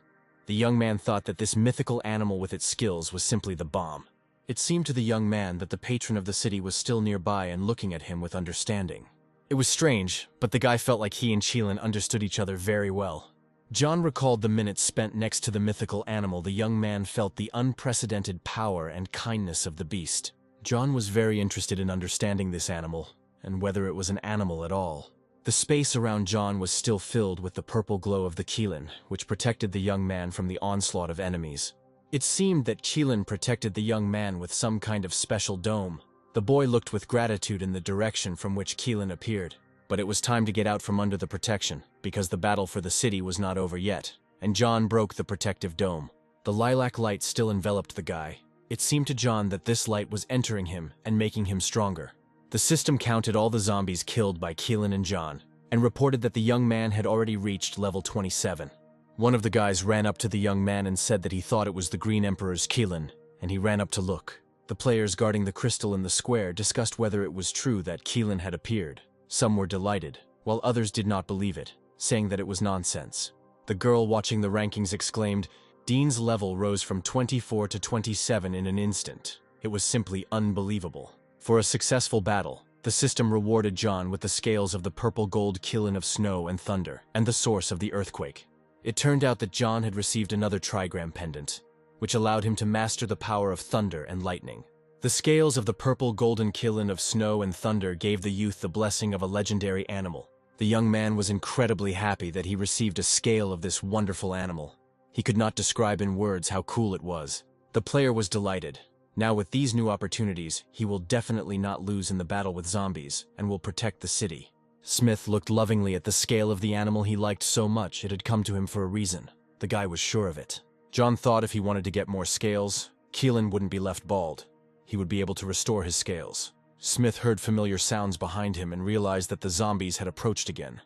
the young man thought that this mythical animal with its skills was simply the bomb. It seemed to the young man that the patron of the city was still nearby and looking at him with understanding. It was strange, but the guy felt like he and Qilin understood each other very well. John recalled the minutes spent next to the mythical animal. The young man felt the unprecedented power and kindness of the beast. John was very interested in understanding this animal, and whether it was an animal at all. The space around John was still filled with the purple glow of the Qilin, which protected the young man from the onslaught of enemies. It seemed that Qilin protected the young man with some kind of special dome. The boy looked with gratitude in the direction from which Qilin appeared. But it was time to get out from under the protection, because the battle for the city was not over yet, and John broke the protective dome. The lilac light still enveloped the guy. It seemed to John that this light was entering him and making him stronger. The system counted all the zombies killed by Qilin and John, and reported that the young man had already reached level 27. One of the guys ran up to the young man and said that he thought it was the Green Emperor's Qilin, and he ran up to look. The players guarding the crystal in the square discussed whether it was true that Qilin had appeared. Some were delighted, while others did not believe it, saying that it was nonsense. The girl watching the rankings exclaimed, "Dean's level rose from 24 to 27 in an instant. It was simply unbelievable." For a successful battle, the system rewarded John with the scales of the purple gold Qilin of snow and thunder, and the source of the earthquake. It turned out that John had received another trigram pendant, which allowed him to master the power of thunder and lightning. The scales of the purple golden Qilin of snow and thunder gave the youth the blessing of a legendary animal. The young man was incredibly happy that he received a scale of this wonderful animal. He could not describe in words how cool it was. The player was delighted. Now with these new opportunities, he will definitely not lose in the battle with zombies, and will protect the city. Smith looked lovingly at the scale of the animal he liked so much it had come to him for a reason. The guy was sure of it. John thought if he wanted to get more scales, Qilin wouldn't be left bald. He would be able to restore his scales. Smith heard familiar sounds behind him and realized that the zombies had approached again.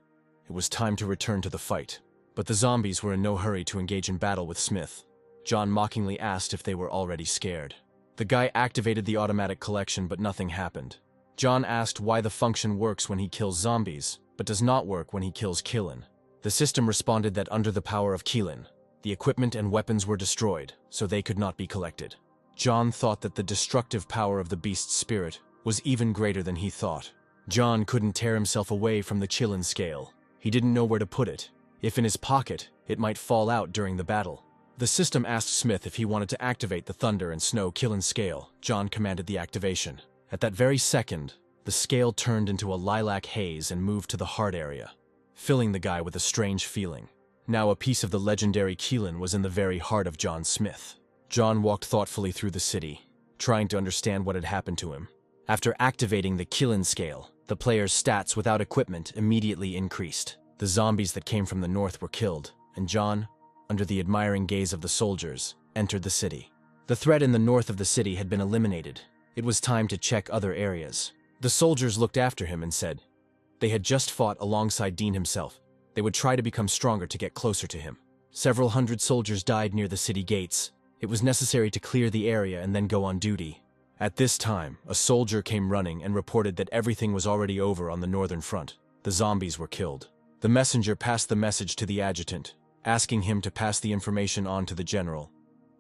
It was time to return to the fight. But the zombies were in no hurry to engage in battle with Smith. John mockingly asked if they were already scared. The guy activated the automatic collection, but nothing happened. John asked why the function works when he kills zombies, but does not work when he kills Qilin. The system responded that under the power of Qilin, the equipment and weapons were destroyed, so they could not be collected. John thought that the destructive power of the beast's spirit was even greater than he thought. John couldn't tear himself away from the Qilin scale. He didn't know where to put it. If in his pocket, it might fall out during the battle. The system asked Smith if he wanted to activate the thunder and snow killing scale. John commanded the activation. At that very second, the scale turned into a lilac haze and moved to the heart area, filling the guy with a strange feeling. Now a piece of the legendary Keelan was in the very heart of John Smith. John walked thoughtfully through the city, trying to understand what had happened to him. After activating the Keelan scale, the player's stats without equipment immediately increased. The zombies that came from the north were killed, and John, under the admiring gaze of the soldiers, entered the city. The threat in the north of the city had been eliminated. It was time to check other areas. The soldiers looked after him and said they had just fought alongside Dean himself. They would try to become stronger to get closer to him. Several hundred soldiers died near the city gates. It was necessary to clear the area and then go on duty. At this time, a soldier came running and reported that everything was already over on the northern front. The zombies were killed. The messenger passed the message to the adjutant, asking him to pass the information on to the general,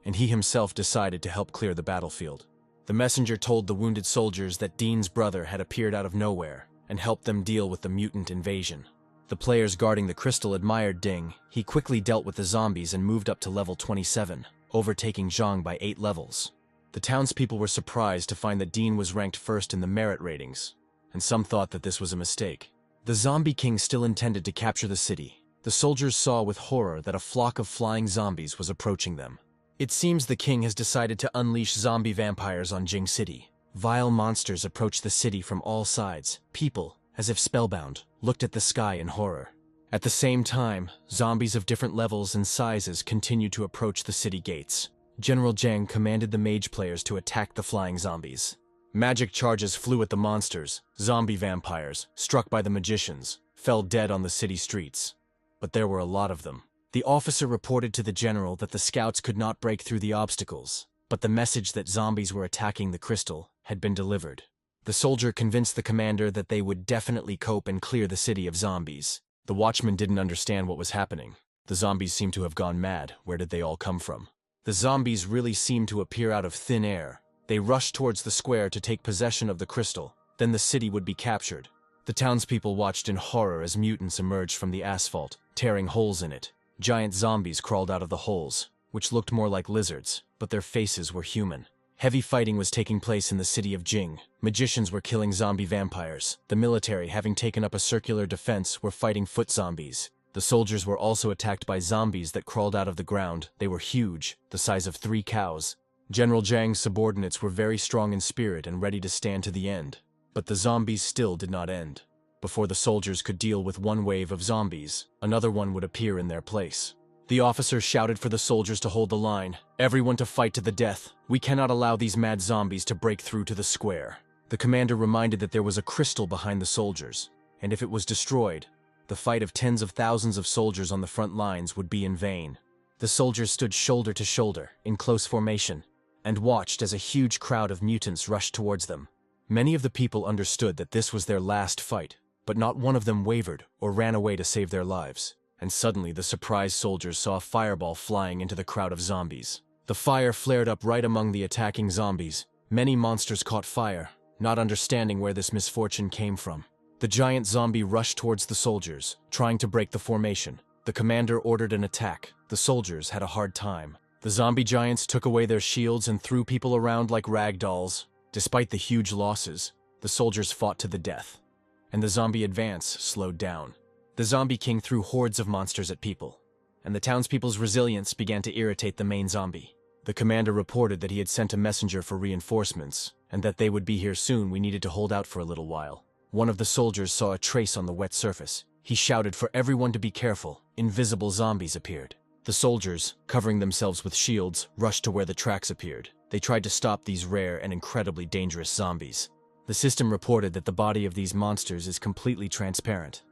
and he himself decided to help clear the battlefield. The messenger told the wounded soldiers that Dean's brother had appeared out of nowhere and helped them deal with the mutant invasion. The players guarding the crystal admired Ding. He quickly dealt with the zombies and moved up to level 27, overtaking Zhang by 8 levels. The townspeople were surprised to find that Dean was ranked first in the merit ratings, and some thought that this was a mistake. The zombie king still intended to capture the city. The soldiers saw with horror that a flock of flying zombies was approaching them. It seems the king has decided to unleash zombie vampires on Jing City. Vile monsters approached the city from all sides. People, as if spellbound, looked at the sky in horror. At the same time, zombies of different levels and sizes continued to approach the city gates. General Zhang commanded the mage players to attack the flying zombies. Magic charges flew at the monsters. Zombie vampires, struck by the magicians, fell dead on the city streets. But there were a lot of them. The officer reported to the general that the scouts could not break through the obstacles, but the message that zombies were attacking the crystal had been delivered. The soldier convinced the commander that they would definitely cope and clear the city of zombies. The watchman didn't understand what was happening. The zombies seemed to have gone mad. Where did they all come from? The zombies really seemed to appear out of thin air. They rushed towards the square to take possession of the crystal. Then the city would be captured. The townspeople watched in horror as mutants emerged from the asphalt, tearing holes in it. Giant zombies crawled out of the holes, which looked more like lizards, but their faces were human. Heavy fighting was taking place in the city of Jing. Magicians were killing zombie vampires. The military, having taken up a circular defense, were fighting foot zombies. The soldiers were also attacked by zombies that crawled out of the ground. They were huge, the size of 3 cows. General Zhang's subordinates were very strong in spirit and ready to stand to the end. But the zombies still did not end. Before the soldiers could deal with one wave of zombies, another one would appear in their place. The officer shouted for the soldiers to hold the line. Everyone to fight to the death. We cannot allow these mad zombies to break through to the square. The commander reminded that there was a crystal behind the soldiers, and if it was destroyed, the fight of tens of thousands of soldiers on the front lines would be in vain. The soldiers stood shoulder to shoulder, in close formation, and watched as a huge crowd of mutants rushed towards them. Many of the people understood that this was their last fight, but not one of them wavered or ran away to save their lives. And suddenly the surprised soldiers saw a fireball flying into the crowd of zombies. The fire flared up right among the attacking zombies. Many monsters caught fire, not understanding where this misfortune came from. The giant zombie rushed towards the soldiers, trying to break the formation. The commander ordered an attack. The soldiers had a hard time. The zombie giants took away their shields and threw people around like rag dolls. Despite the huge losses, the soldiers fought to the death, and the zombie advance slowed down. The zombie king threw hordes of monsters at people, and the townspeople's resilience began to irritate the main zombie. The commander reported that he had sent a messenger for reinforcements, and that they would be here soon. We needed to hold out for a little while. One of the soldiers saw a trace on the wet surface. He shouted for everyone to be careful. Invisible zombies appeared. The soldiers, covering themselves with shields, rushed to where the tracks appeared. They tried to stop these rare and incredibly dangerous zombies. The system reported that the body of these monsters is completely transparent,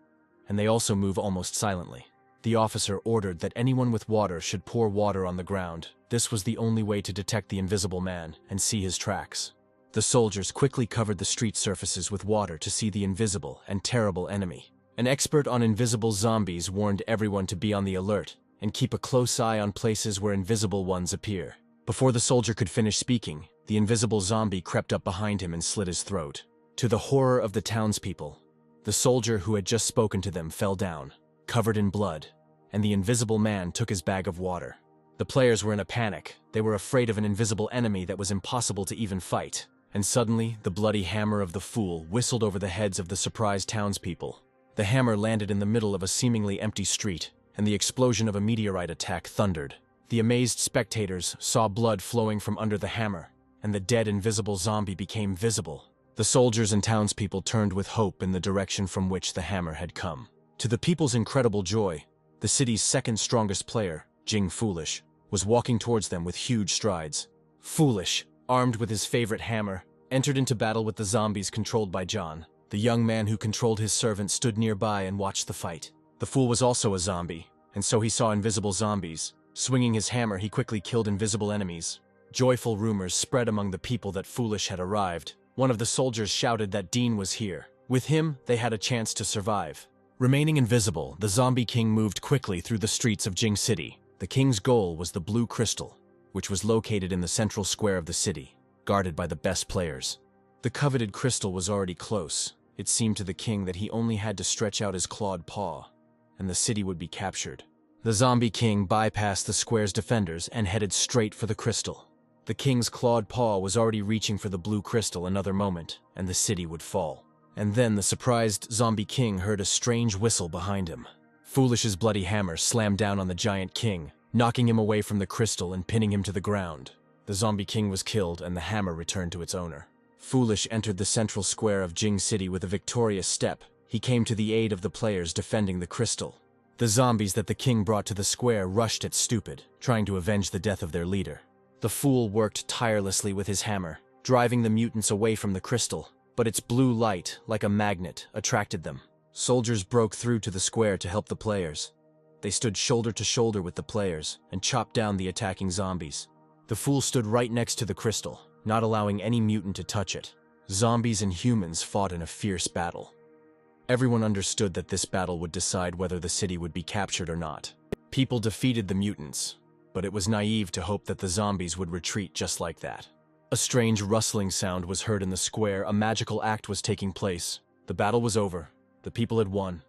and they also move almost silently. The officer ordered that anyone with water should pour water on the ground. This was the only way to detect the invisible man and see his tracks. The soldiers quickly covered the street surfaces with water to see the invisible and terrible enemy. An expert on invisible zombies warned everyone to be on the alert and keep a close eye on places where invisible ones appear. Before the soldier could finish speaking, the invisible zombie crept up behind him and slit his throat. To the horror of the townspeople, the soldier who had just spoken to them fell down, covered in blood. and the invisible man took his bag of water. The players were in a panic. They were afraid of an invisible enemy that was impossible to even fight. And suddenly, the bloody hammer of the fool whistled over the heads of the surprised townspeople. The hammer landed in the middle of a seemingly empty street, and the explosion of a meteorite attack thundered. The amazed spectators saw blood flowing from under the hammer, and the dead invisible zombie became visible. The soldiers and townspeople turned with hope in the direction from which the hammer had come. To the people's incredible joy, the city's second strongest player, Jing Foolish, was walking towards them with huge strides. Foolish, armed with his favorite hammer, entered into battle with the zombies controlled by John. The young man who controlled his servant stood nearby and watched the fight. The fool was also a zombie, and so he saw invisible zombies. Swinging his hammer, he quickly killed invisible enemies. Joyful rumors spread among the people that Foolish had arrived. One of the soldiers shouted that Dean was here. With him, they had a chance to survive. Remaining invisible, the zombie king moved quickly through the streets of Jing City. The king's goal was the blue crystal, which was located in the central square of the city, guarded by the best players. The coveted crystal was already close. It seemed to the king that he only had to stretch out his clawed paw, and the city would be captured. The zombie king bypassed the square's defenders and headed straight for the crystal. The king's clawed paw was already reaching for the blue crystal. Another moment, and the city would fall. And then the surprised zombie king heard a strange whistle behind him. Foolish's bloody hammer slammed down on the giant king, knocking him away from the crystal and pinning him to the ground. The zombie king was killed, and the hammer returned to its owner. Foolish entered the central square of Jing City with a victorious step. He came to the aid of the players defending the crystal. The zombies that the king brought to the square rushed at Stupid, trying to avenge the death of their leader. The fool worked tirelessly with his hammer, driving the mutants away from the crystal, but its blue light, like a magnet, attracted them. Soldiers broke through to the square to help the players. They stood shoulder to shoulder with the players and chopped down the attacking zombies. The fool stood right next to the crystal, not allowing any mutant to touch it. Zombies and humans fought in a fierce battle. Everyone understood that this battle would decide whether the city would be captured or not. People defeated the mutants, but it was naive to hope that the zombies would retreat just like that. A strange rustling sound was heard in the square. A magical act was taking place. The battle was over. The people had won.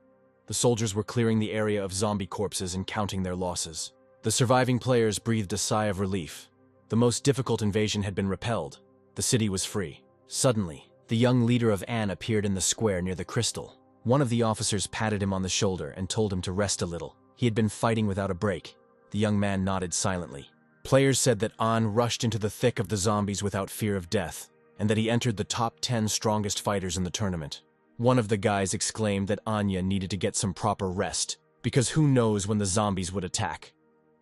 The soldiers were clearing the area of zombie corpses and counting their losses. The surviving players breathed a sigh of relief. The most difficult invasion had been repelled. The city was free. Suddenly, the young leader of Anne appeared in the square near the crystal. One of the officers patted him on the shoulder and told him to rest a little. He had been fighting without a break. The young man nodded silently. Players said that An rushed into the thick of the zombies without fear of death, and that he entered the top 10 strongest fighters in the tournament. One of the guys exclaimed that Anya needed to get some proper rest, because who knows when the zombies would attack.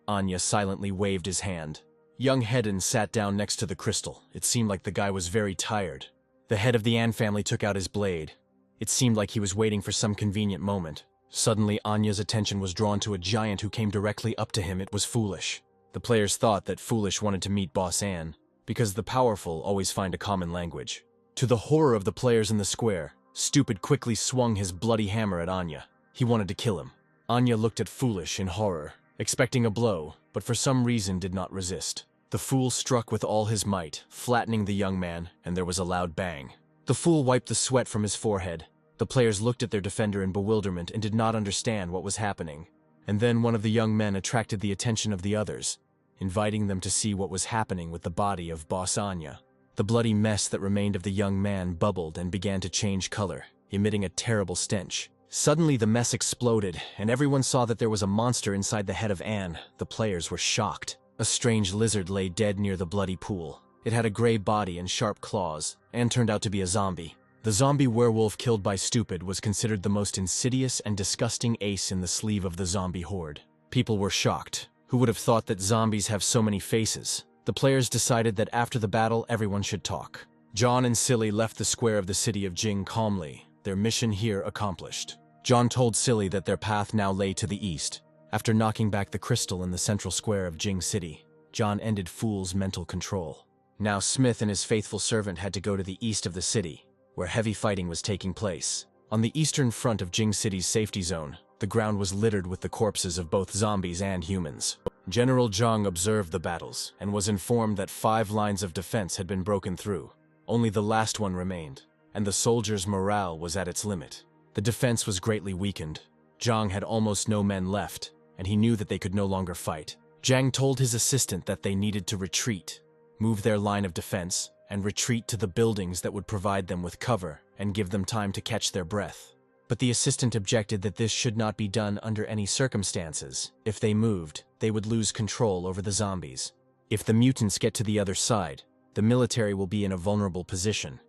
Anya silently waved his hand. Young Hedden sat down next to the crystal. It seemed like the guy was very tired. The head of the An family took out his blade. It seemed like he was waiting for some convenient moment. Suddenly, Anya's attention was drawn to a giant who came directly up to him. It was Foolish. The players thought that Foolish wanted to meet Boss Ann, because the powerful always find a common language. To the horror of the players in the square, Stupid quickly swung his bloody hammer at Anya. He wanted to kill him. Anya looked at Foolish in horror, expecting a blow, but for some reason did not resist. The fool struck with all his might, flattening the young man, and there was a loud bang. The fool wiped the sweat from his forehead. The players looked at their defender in bewilderment and did not understand what was happening. And then one of the young men attracted the attention of the others, inviting them to see what was happening with the body of Boss Anya. The bloody mess that remained of the young man bubbled and began to change color, emitting a terrible stench. Suddenly the mess exploded, and everyone saw that there was a monster inside the head of Anne. The players were shocked. A strange lizard lay dead near the bloody pool. It had a gray body and sharp claws, and turned out to be a zombie. The zombie werewolf killed by Stupid was considered the most insidious and disgusting ace in the sleeve of the zombie horde. People were shocked. Who would have thought that zombies have so many faces? The players decided that after the battle, everyone should talk. John and Silly left the square of the city of Jing calmly, their mission here accomplished. John told Silly that their path now lay to the east. After knocking back the crystal in the central square of Jing City, John ended Fool's mental control. Now Smith and his faithful servant had to go to the east of the city, where heavy fighting was taking place. On the eastern front of Jing City's safety zone, the ground was littered with the corpses of both zombies and humans. General Zhang observed the battles and was informed that 5 lines of defense had been broken through. Only the last one remained, and the soldiers' morale was at its limit. The defense was greatly weakened. Zhang had almost no men left, and he knew that they could no longer fight. Jang told his assistant that they needed to retreat, move their line of defense, and retreat to the buildings that would provide them with cover and give them time to catch their breath. But the assistant objected that this should not be done under any circumstances. If they moved, they would lose control over the zombies. If the mutants get to the other side, the military will be in a vulnerable position,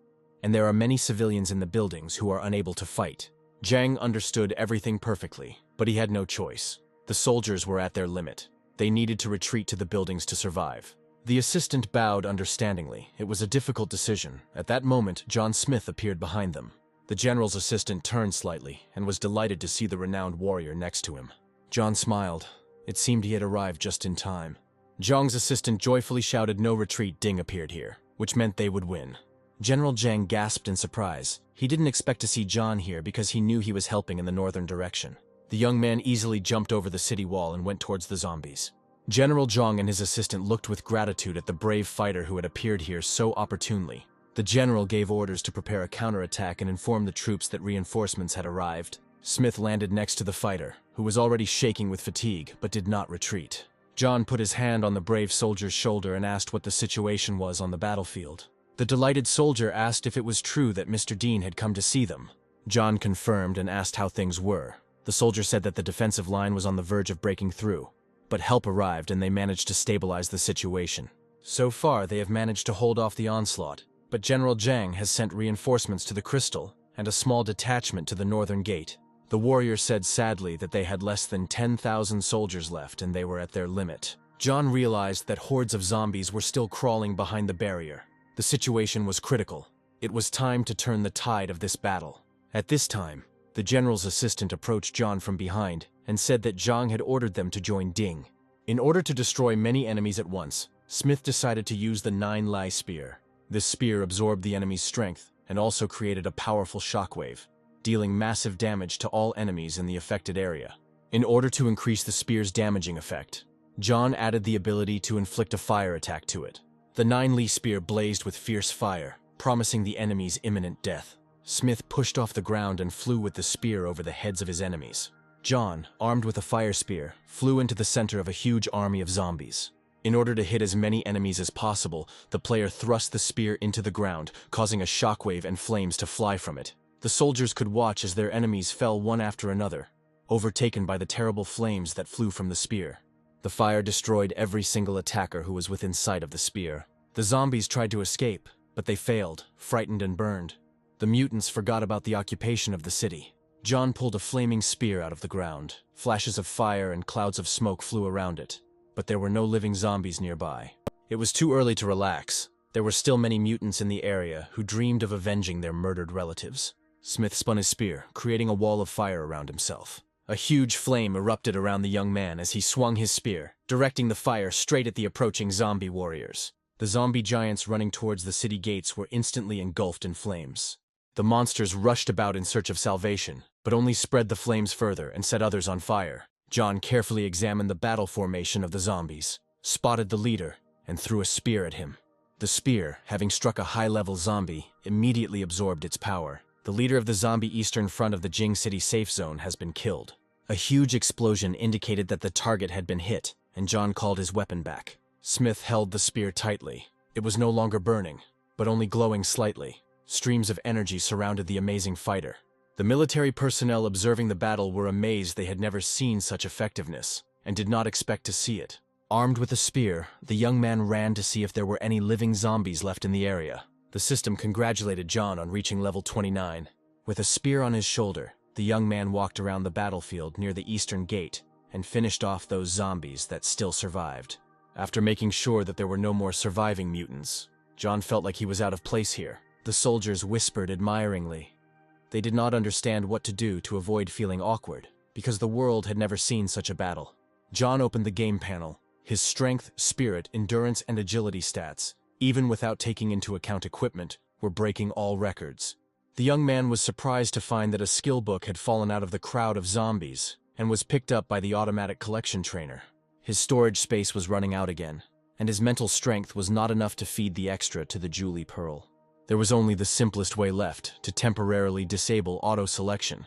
and there are many civilians in the buildings who are unable to fight. Jang understood everything perfectly, but he had no choice. The soldiers were at their limit. They needed to retreat to the buildings to survive. The assistant bowed understandingly. It was a difficult decision. At that moment, John Smith appeared behind them. The general's assistant turned slightly and was delighted to see the renowned warrior next to him. John smiled. It seemed he had arrived just in time. Zhang's assistant joyfully shouted, "No retreat!" Ding appeared here, which meant they would win. General Zhang gasped in surprise. He didn't expect to see John here because he knew he was helping in the northern direction. The young man easily jumped over the city wall and went towards the zombies. General Zhang and his assistant looked with gratitude at the brave fighter who had appeared here so opportunely. The general gave orders to prepare a counterattack and inform the troops that reinforcements had arrived. Smith landed next to the fighter, who was already shaking with fatigue but did not retreat. John put his hand on the brave soldier's shoulder and asked what the situation was on the battlefield. The delighted soldier asked if it was true that Mr. Dean had come to see them. John confirmed and asked how things were. The soldier said that the defensive line was on the verge of breaking through, but help arrived and they managed to stabilize the situation. So far, they have managed to hold off the onslaught, but General Zhang has sent reinforcements to the Crystal and a small detachment to the northern gate. The warrior said sadly that they had less than 10,000 soldiers left and they were at their limit. John realized that hordes of zombies were still crawling behind the barrier. The situation was critical. It was time to turn the tide of this battle. At this time, the general's assistant approached John from behind and said that Zhang had ordered them to join Ding. In order to destroy many enemies at once, Smith decided to use the 9-Lai spear. This spear absorbed the enemy's strength and also created a powerful shockwave, dealing massive damage to all enemies in the affected area. In order to increase the spear's damaging effect, John added the ability to inflict a fire attack to it. The 9-Li spear blazed with fierce fire, promising the enemy's imminent death. Smith pushed off the ground and flew with the spear over the heads of his enemies. John, armed with a fire spear, flew into the center of a huge army of zombies. In order to hit as many enemies as possible, the player thrust the spear into the ground, causing a shockwave and flames to fly from it. The soldiers could watch as their enemies fell one after another, overtaken by the terrible flames that flew from the spear. The fire destroyed every single attacker who was within sight of the spear. The zombies tried to escape, but they failed, frightened and burned. The mutants forgot about the occupation of the city. John pulled a flaming spear out of the ground. Flashes of fire and clouds of smoke flew around it, but there were no living zombies nearby. It was too early to relax. There were still many mutants in the area who dreamed of avenging their murdered relatives. Smith spun his spear, creating a wall of fire around himself. A huge flame erupted around the young man as he swung his spear, directing the fire straight at the approaching zombie warriors. The zombie giants running towards the city gates were instantly engulfed in flames. The monsters rushed about in search of salvation, but only spread the flames further and set others on fire. John carefully examined the battle formation of the zombies, spotted the leader, and threw a spear at him. The spear, having struck a high-level zombie, immediately absorbed its power. The leader of the zombie eastern front of the Jing City safe zone has been killed. A huge explosion indicated that the target had been hit, and John called his weapon back. Smith held the spear tightly. It was no longer burning, but only glowing slightly. Streams of energy surrounded the amazing fighter. The military personnel observing the battle were amazed they had never seen such effectiveness, and did not expect to see it. Armed with a spear, the young man ran to see if there were any living zombies left in the area. The system congratulated John on reaching level 29. With a spear on his shoulder, the young man walked around the battlefield near the eastern gate and finished off those zombies that still survived. After making sure that there were no more surviving mutants, John felt like he was out of place here. The soldiers whispered admiringly. They did not understand what to do to avoid feeling awkward, because the world had never seen such a battle. John opened the game panel. His strength, spirit, endurance, and agility stats, even without taking into account equipment, were breaking all records. The young man was surprised to find that a skill book had fallen out of the crowd of zombies and was picked up by the automatic collection trainer. His storage space was running out again, and his mental strength was not enough to feed the extra to the Julie Pearl. There was only the simplest way left, to temporarily disable auto-selection.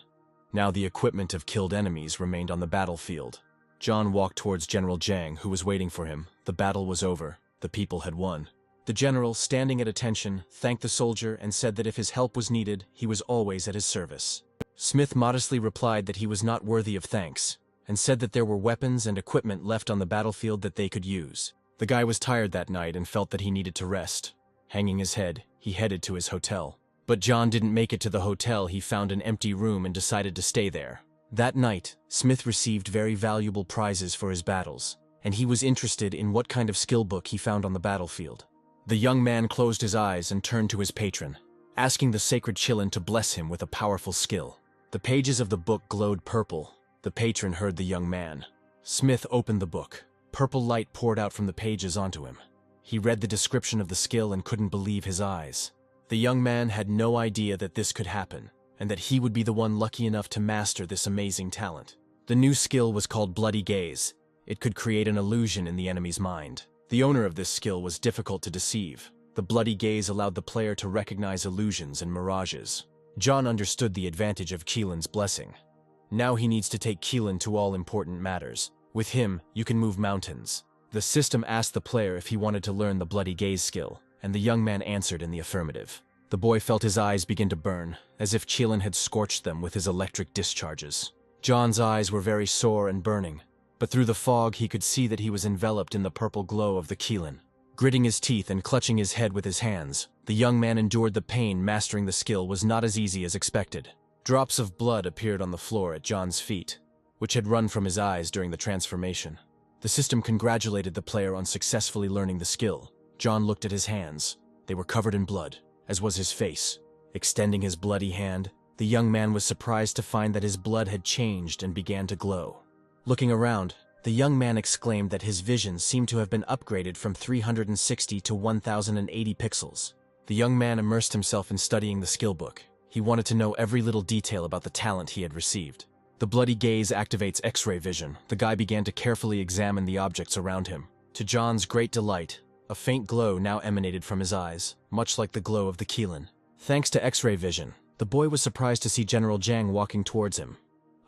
Now the equipment of killed enemies remained on the battlefield. John walked towards General Zhang, who was waiting for him. The battle was over. The people had won. The general, standing at attention, thanked the soldier and said that if his help was needed, he was always at his service. Smith modestly replied that he was not worthy of thanks, and said that there were weapons and equipment left on the battlefield that they could use. The guy was tired that night and felt that he needed to rest. Hanging his head, he headed to his hotel. But John didn't make it to the hotel. He found an empty room and decided to stay there. That night, Smith received very valuable prizes for his battles, and he was interested in what kind of skill book he found on the battlefield. The young man closed his eyes and turned to his patron, asking the sacred Qilin to bless him with a powerful skill. The pages of the book glowed purple. The patron heard the young man. Smith opened the book. Purple light poured out from the pages onto him. He read the description of the skill and couldn't believe his eyes. The young man had no idea that this could happen, and that he would be the one lucky enough to master this amazing talent. The new skill was called Bloody Gaze. It could create an illusion in the enemy's mind. The owner of this skill was difficult to deceive. The Bloody Gaze allowed the player to recognize illusions and mirages. John understood the advantage of Qilin's blessing. Now he needs to take Qilin to all important matters. With him, you can move mountains. The system asked the player if he wanted to learn the Bloody Gaze skill, and the young man answered in the affirmative. The boy felt his eyes begin to burn, as if Qilin had scorched them with his electric discharges. John's eyes were very sore and burning, but through the fog he could see that he was enveloped in the purple glow of the Qilin. Gritting his teeth and clutching his head with his hands, the young man endured the pain. Mastering the skill was not as easy as expected. Drops of blood appeared on the floor at John's feet, which had run from his eyes during the transformation. The system congratulated the player on successfully learning the skill. John looked at his hands. They were covered in blood, as was his face. Extending his bloody hand, the young man was surprised to find that his blood had changed and began to glow. Looking around, the young man exclaimed that his vision seemed to have been upgraded from 360 to 1080 pixels. The young man immersed himself in studying the skill book. He wanted to know every little detail about the talent he had received. The Bloody Gaze activates X-ray vision. The guy began to carefully examine the objects around him. To John's great delight, a faint glow now emanated from his eyes, much like the glow of the Qilin. Thanks to X-ray vision, the boy was surprised to see General Zhang walking towards him.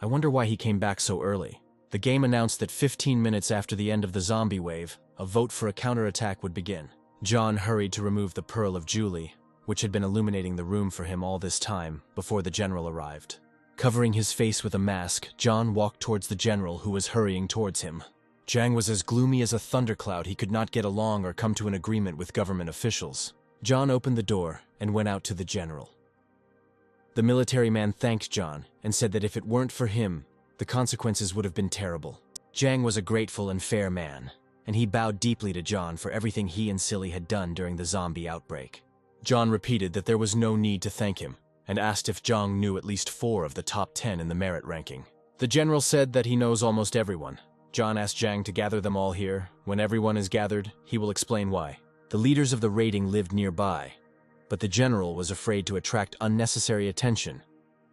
I wonder why he came back so early. The game announced that 15 minutes after the end of the zombie wave, a vote for a counterattack would begin. John hurried to remove the Pearl of Julie, which had been illuminating the room for him all this time, before the general arrived. Covering his face with a mask, John walked towards the general, who was hurrying towards him. Zhang was as gloomy as a thundercloud. He could not get along or come to an agreement with government officials. John opened the door and went out to the general. The military man thanked John and said that if it weren't for him, the consequences would have been terrible. Zhang was a grateful and fair man, and he bowed deeply to John for everything he and Silly had done during the zombie outbreak. John repeated that there was no need to thank him, and asked if Zhang knew at least 4 of the top 10 in the merit ranking. The general said that he knows almost everyone. John asked Zhang to gather them all here. When everyone is gathered, he will explain why. The leaders of the raiding lived nearby, but the general was afraid to attract unnecessary attention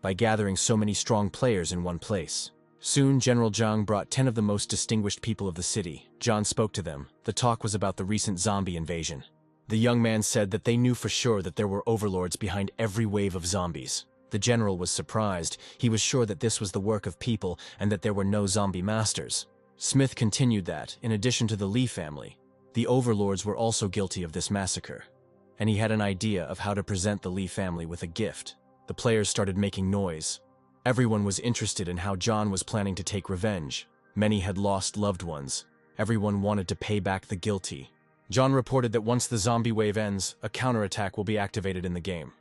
by gathering so many strong players in one place. Soon, General Zhang brought 10 of the most distinguished people of the city. John spoke to them. The talk was about the recent zombie invasion. The young man said that they knew for sure that there were overlords behind every wave of zombies. The general was surprised. He was sure that this was the work of people and that there were no zombie masters. Smith continued that, in addition to the Lee family, the overlords were also guilty of this massacre, and he had an idea of how to present the Lee family with a gift. The players started making noise. Everyone was interested in how John was planning to take revenge. Many had lost loved ones. Everyone wanted to pay back the guilty. John reported that once the zombie wave ends, a counterattack will be activated in the game.